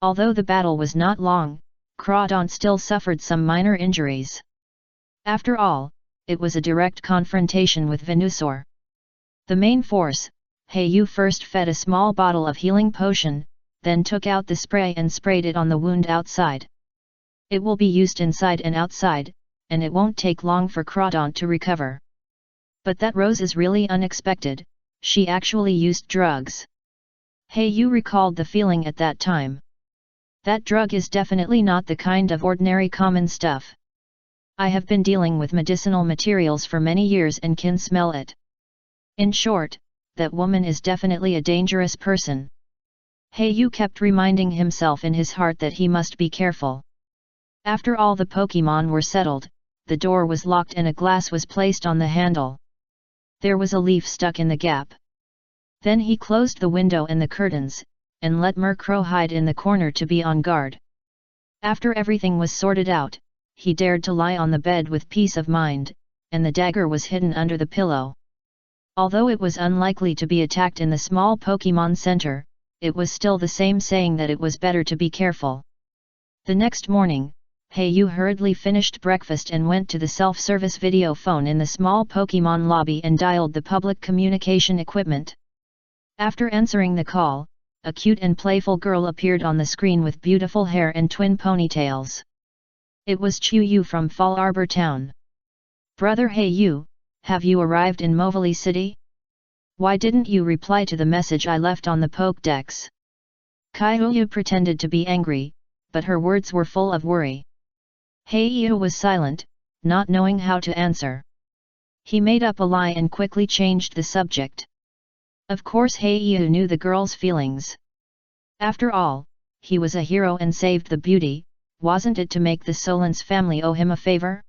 Although the battle was not long, Crawdaunt still suffered some minor injuries. After all, it was a direct confrontation with Venusaur. The main force, Heiyu first fed a small bottle of healing potion, then took out the spray and sprayed it on the wound outside. It will be used inside and outside, and it won't take long for Crawdaunt to recover. But that Rose is really unexpected, she actually used drugs. Heiyu recalled the feeling at that time. That drug is definitely not the kind of ordinary common stuff. I have been dealing with medicinal materials for many years and can smell it. In short, that woman is definitely a dangerous person. Heiyu kept reminding himself in his heart that he must be careful. After all the Pokemon were settled, the door was locked and a glass was placed on the handle. There was a leaf stuck in the gap. Then he closed the window and the curtains, and let Murkrow hide in the corner to be on guard. After everything was sorted out, he dared to lie on the bed with peace of mind, and the dagger was hidden under the pillow. Although it was unlikely to be attacked in the small Pokemon Center, it was still the same saying that it was better to be careful. The next morning, Heiyu hurriedly finished breakfast and went to the self-service video phone in the small Pokemon lobby and dialed the public communication equipment. After answering the call, a cute and playful girl appeared on the screen with beautiful hair and twin ponytails. It was Chuyu from Fall Arbor Town. "Brother Heiyu, have you arrived in Movili City? Why didn't you reply to the message I left on the Pokédex?" Kaiuya pretended to be angry, but her words were full of worry. Heiyu was silent, not knowing how to answer. He made up a lie and quickly changed the subject. Of course Heiyu knew the girl's feelings. After all, he was a hero and saved the beauty, wasn't it to make the Solence family owe him a favor?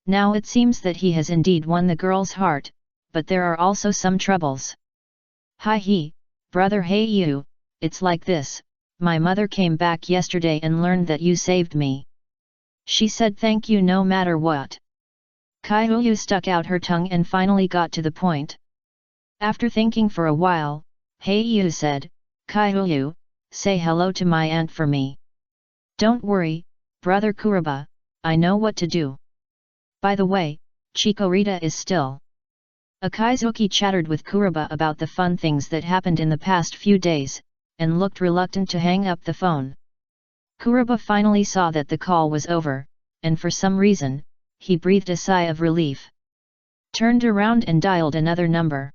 Now it seems that he has indeed won the girl's heart, but there are also some troubles. "Hi, brother Heiyu, it's like this, my mother came back yesterday and learned that you saved me. She said thank you no matter what." Kaiuya stuck out her tongue and finally got to the point. After thinking for a while, Heiyu said, "Kaiuya, say hello to my aunt for me." "Don't worry, brother Kuraba, I know what to do. By the way, Chikorita is still." Akaizuki chattered with Kuraba about the fun things that happened in the past few days, and looked reluctant to hang up the phone. Kuraba finally saw that the call was over, and for some reason, he breathed a sigh of relief. Turned around and dialed another number.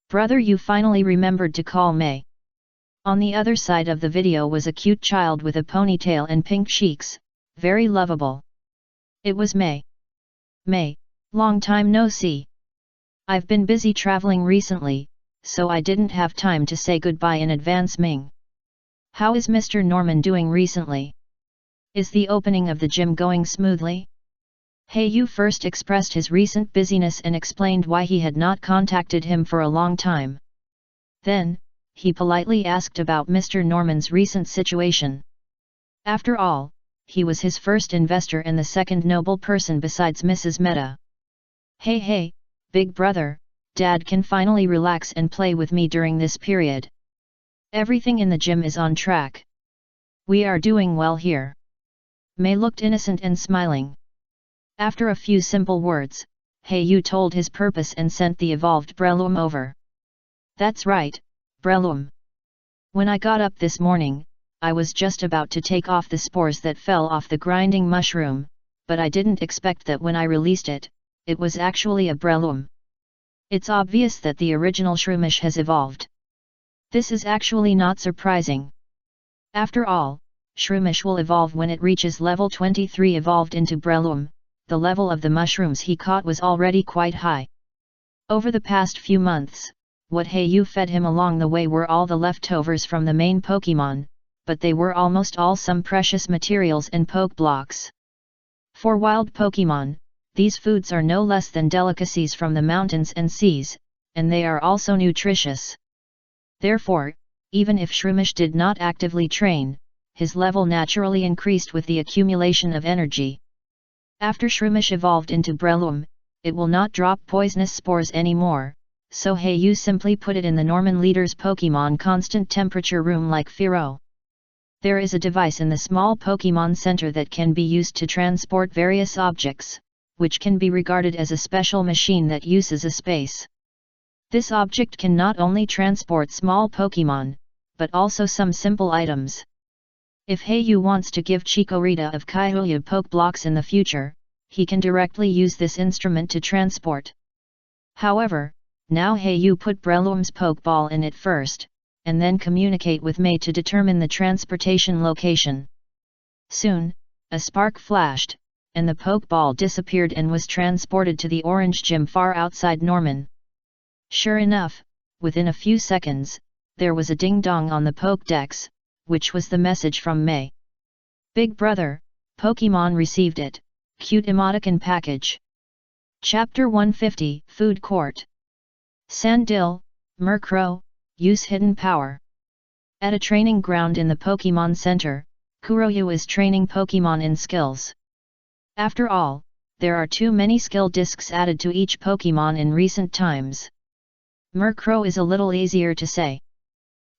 "Brother, you finally remembered to call May." On the other side of the video was a cute child with a ponytail and pink cheeks, very lovable. It was May. "May, long time no see. I've been busy traveling recently, so I didn't have time to say goodbye in advance. Ming. How is Mr. Norman doing recently? Is the opening of the gym going smoothly?" Heiyu first expressed his recent busyness and explained why he had not contacted him for a long time. Then, he politely asked about Mr. Norman's recent situation. After all, he was his first investor and the second noble person besides Mrs. Mehta. Hey, big brother, Dad can finally relax and play with me during this period. Everything in the gym is on track. We are doing well here." May looked innocent and smiling. After a few simple words, Heiyu told his purpose and sent the evolved Breloom over. "That's right, Breloom. When I got up this morning, I was just about to take off the spores that fell off the grinding mushroom, but I didn't expect that when I released it, it was actually a Breloom. It's obvious that the original Shroomish has evolved. This is actually not surprising. After all, Shroomish will evolve when it reaches level 23 evolved into Breloom. The level of the mushrooms he caught was already quite high. Over the past few months, what Heiyu fed him along the way were all the leftovers from the main Pokemon, but they were almost all some precious materials and poke blocks. For wild Pokemon, these foods are no less than delicacies from the mountains and seas, and they are also nutritious. Therefore, even if Shroomish did not actively train, his level naturally increased with the accumulation of energy. After Shroomish evolved into Breloom, it will not drop poisonous spores anymore, so Heiyu simply put it in the Norman leader's Pokemon constant temperature room like Firo. There is a device in the small Pokemon Center that can be used to transport various objects, which can be regarded as a special machine that uses a space. This object can not only transport small Pokemon, but also some simple items. If Heiyu wants to give Chikorita of Kaihuya poke blocks in the future, he can directly use this instrument to transport. However, now Heiyu put Breloom's Pokeball in it first, and then communicate with May to determine the transportation location. Soon, a spark flashed, and the Pokeball disappeared and was transported to the Orange Gym far outside Norman. Sure enough, within a few seconds, there was a ding-dong on the Pokédex, which was the message from May. Big Brother, Pokemon received it. Cute emoticon package. Chapter 150 Food Court. Sandil, Murkrow, use hidden power. At a training ground in the Pokemon Center, Kuroyu is training Pokemon in skills. After all, there are too many skill discs added to each Pokemon in recent times. Murkrow is a little easier to say.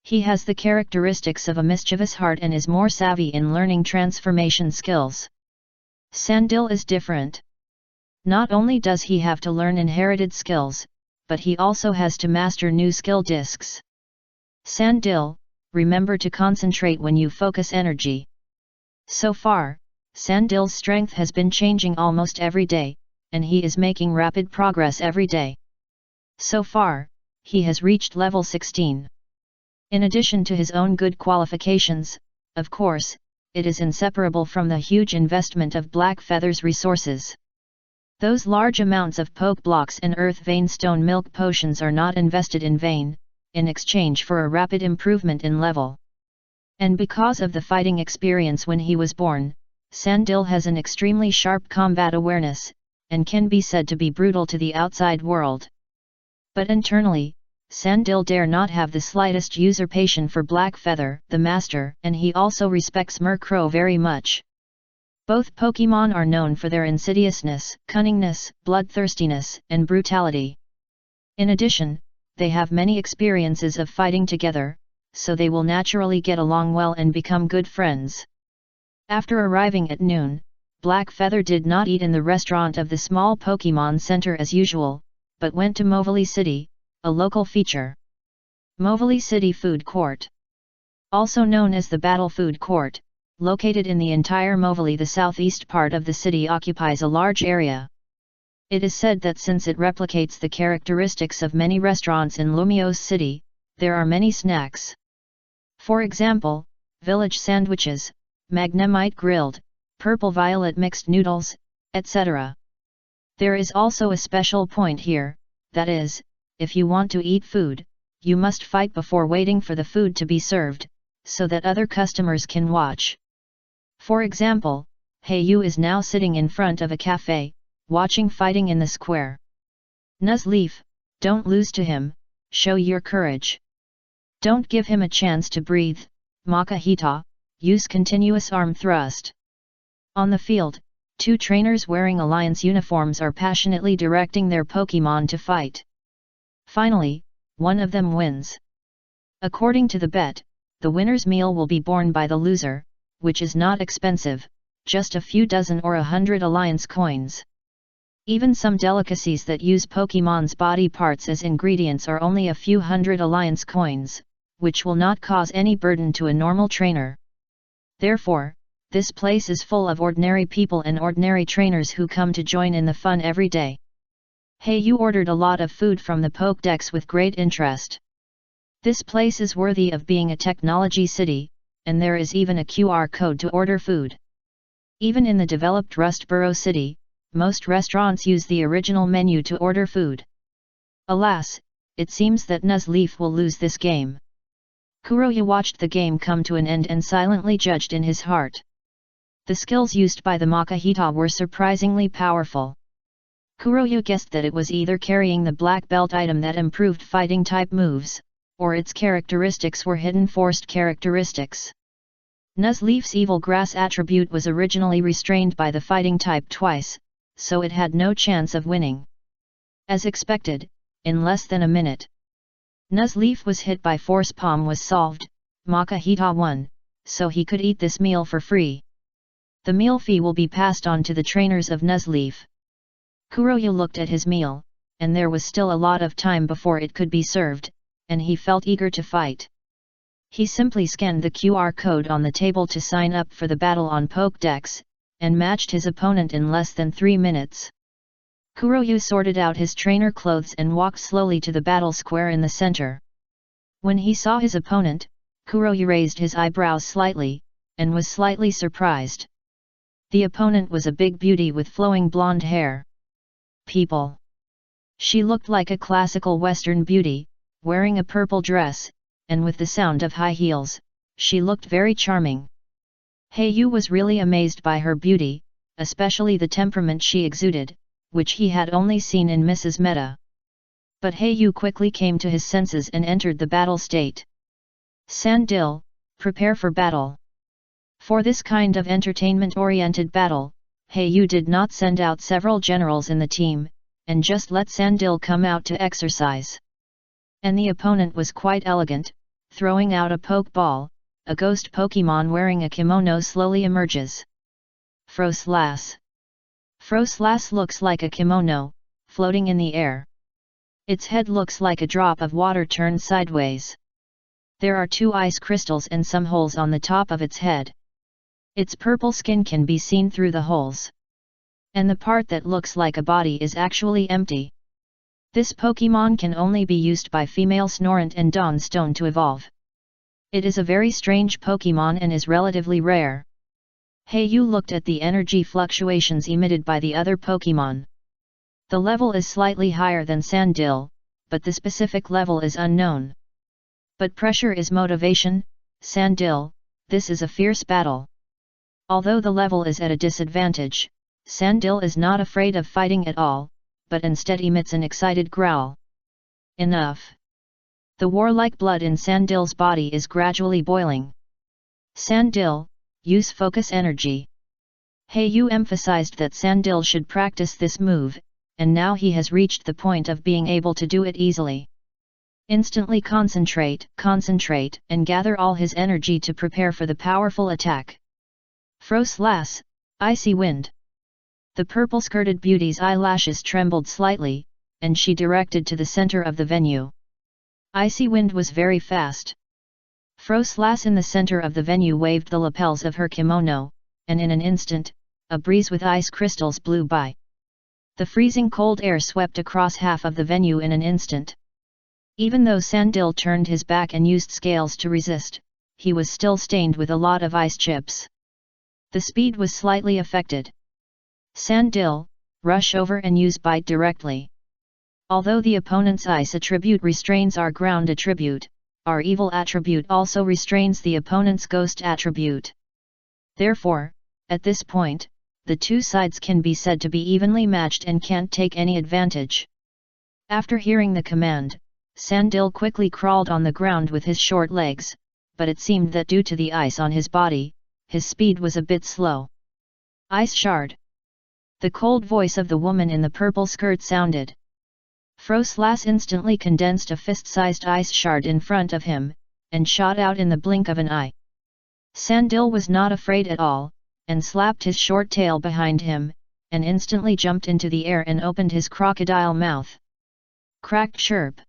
He has the characteristics of a mischievous heart and is more savvy in learning transformation skills. Sandil is different. Not only does he have to learn inherited skills, but he also has to master new skill discs. Sandil, remember to concentrate when you focus energy. So far, Sandil's strength has been changing almost every day, and he is making rapid progress every day. So far, he has reached level 16. In addition to his own good qualifications, of course, it is inseparable from the huge investment of Black Feather's resources. Those large amounts of poke blocks and earth vein stone milk potions are not invested in vain, in exchange for a rapid improvement in level. And because of the fighting experience when he was born, Sandil has an extremely sharp combat awareness, and can be said to be brutal to the outside world. But internally, Sandil dare not have the slightest usurpation for Black Feather, the master, and he also respects Murkrow very much. Both Pokemon are known for their insidiousness, cunningness, bloodthirstiness, and brutality. In addition, they have many experiences of fighting together, so they will naturally get along well and become good friends. After arriving at noon, Black Feather did not eat in the restaurant of the small Pokemon Center as usual, but went to Movili City, a local feature. Movili City Food Court. Also known as the Battle Food Court, located in the entire Movili, the southeast part of the city occupies a large area. It is said that since it replicates the characteristics of many restaurants in Lumiose City, there are many snacks. For example, village sandwiches, magnemite grilled, purple violet mixed noodles, etc. There is also a special point here, that is, if you want to eat food, you must fight before waiting for the food to be served, so that other customers can watch. For example, Heiyu is now sitting in front of a cafe, watching fighting in the square. Nuzleaf, don't lose to him, show your courage. Don't give him a chance to breathe, Makahita, use continuous arm thrust. On the field, two trainers wearing Alliance uniforms are passionately directing their Pokemon to fight. Finally, one of them wins. According to the bet, the winner's meal will be borne by the loser, which is not expensive, just a few dozen or 100 Alliance coins. Even some delicacies that use Pokemon's body parts as ingredients are only a few hundred Alliance coins, which will not cause any burden to a normal trainer. Therefore, this place is full of ordinary people and ordinary trainers who come to join in the fun every day. Yu ordered a lot of food from the Pokédex with great interest. This place is worthy of being a technology city, and there is even a QR code to order food. Even in the developed Rustboro city, most restaurants use the original menu to order food. Alas, it seems that Nuzleaf will lose this game. Kuroya watched the game come to an end and silently judged in his heart. The skills used by the Makahita were surprisingly powerful. Kuroya guessed that it was either carrying the black belt item that improved fighting type moves, or its characteristics were hidden forced characteristics. Nuzleaf's evil grass attribute was originally restrained by the fighting type twice, so it had no chance of winning. As expected, in less than a minute, Nuzleaf was hit by force palm was solved, Makahita won, so he could eat this meal for free. The meal fee will be passed on to the trainers of Nuzleaf. Kuroya looked at his meal, and there was still a lot of time before it could be served, and he felt eager to fight. He simply scanned the QR code on the table to sign up for the battle on Pokédex, and matched his opponent in less than 3 minutes. Kuroya sorted out his trainer clothes and walked slowly to the battle square in the center. When he saw his opponent, Kuroya raised his eyebrows slightly, and was slightly surprised. The opponent was a big beauty with flowing blonde hair. People. She looked like a classical Western beauty, wearing a purple dress, and with the sound of high heels, she looked very charming. Yu was really amazed by her beauty, especially the temperament she exuded, which he had only seen in Mrs. Meta. But Yu quickly came to his senses and entered the battle state. Sandil, prepare for battle. For this kind of entertainment-oriented battle, Yu did not send out several generals in the team, and just let Sandil come out to exercise. And the opponent was quite elegant, throwing out a Pokeball. A ghost Pokemon wearing a kimono slowly emerges. Froslass. Froslass looks like a kimono, floating in the air. Its head looks like a drop of water turned sideways. There are 2 ice crystals and some holes on the top of its head. Its purple skin can be seen through the holes. And the part that looks like a body is actually empty. This Pokemon can only be used by female Snorant and Dawnstone to evolve. It is a very strange Pokemon and is relatively rare. Yu looked at the energy fluctuations emitted by the other Pokemon. The level is slightly higher than Sandil, but the specific level is unknown. But pressure is motivation, Sandil, this is a fierce battle. Although the level is at a disadvantage, Sandil is not afraid of fighting at all, but instead emits an excited growl. Enough! The warlike blood in Sandil's body is gradually boiling. Sandil, use focus energy. Yu emphasized that Sandil should practice this move, and now he has reached the point of being able to do it easily. Instantly concentrate, and gather all his energy to prepare for the powerful attack. Froslass, Icy Wind. The purple-skirted beauty's eyelashes trembled slightly, and she directed to the center of the venue. Icy Wind was very fast. Froslass in the center of the venue waved the lapels of her kimono, and in an instant, a breeze with ice crystals blew by. The freezing cold air swept across half of the venue in an instant. Even though Sandil turned his back and used scales to resist, he was still stained with a lot of ice chips. The speed was slightly affected. Sandil, rush over and use bite directly. Although the opponent's ice attribute restrains our ground attribute, our evil attribute also restrains the opponent's ghost attribute. Therefore, at this point, the 2 sides can be said to be evenly matched and can't take any advantage. After hearing the command, Sandil quickly crawled on the ground with his short legs, but it seemed that due to the ice on his body, his speed was a bit slow. Ice Shard. The cold voice of the woman in the purple skirt sounded. Froslass instantly condensed a fist-sized ice shard in front of him, and shot out in the blink of an eye. Sandil was not afraid at all, and slapped his short tail behind him, and instantly jumped into the air and opened his crocodile mouth. Cracked chirp.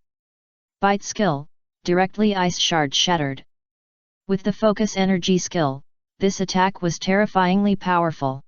Bite skill, directly ice shard shattered. With the focus energy skill, this attack was terrifyingly powerful.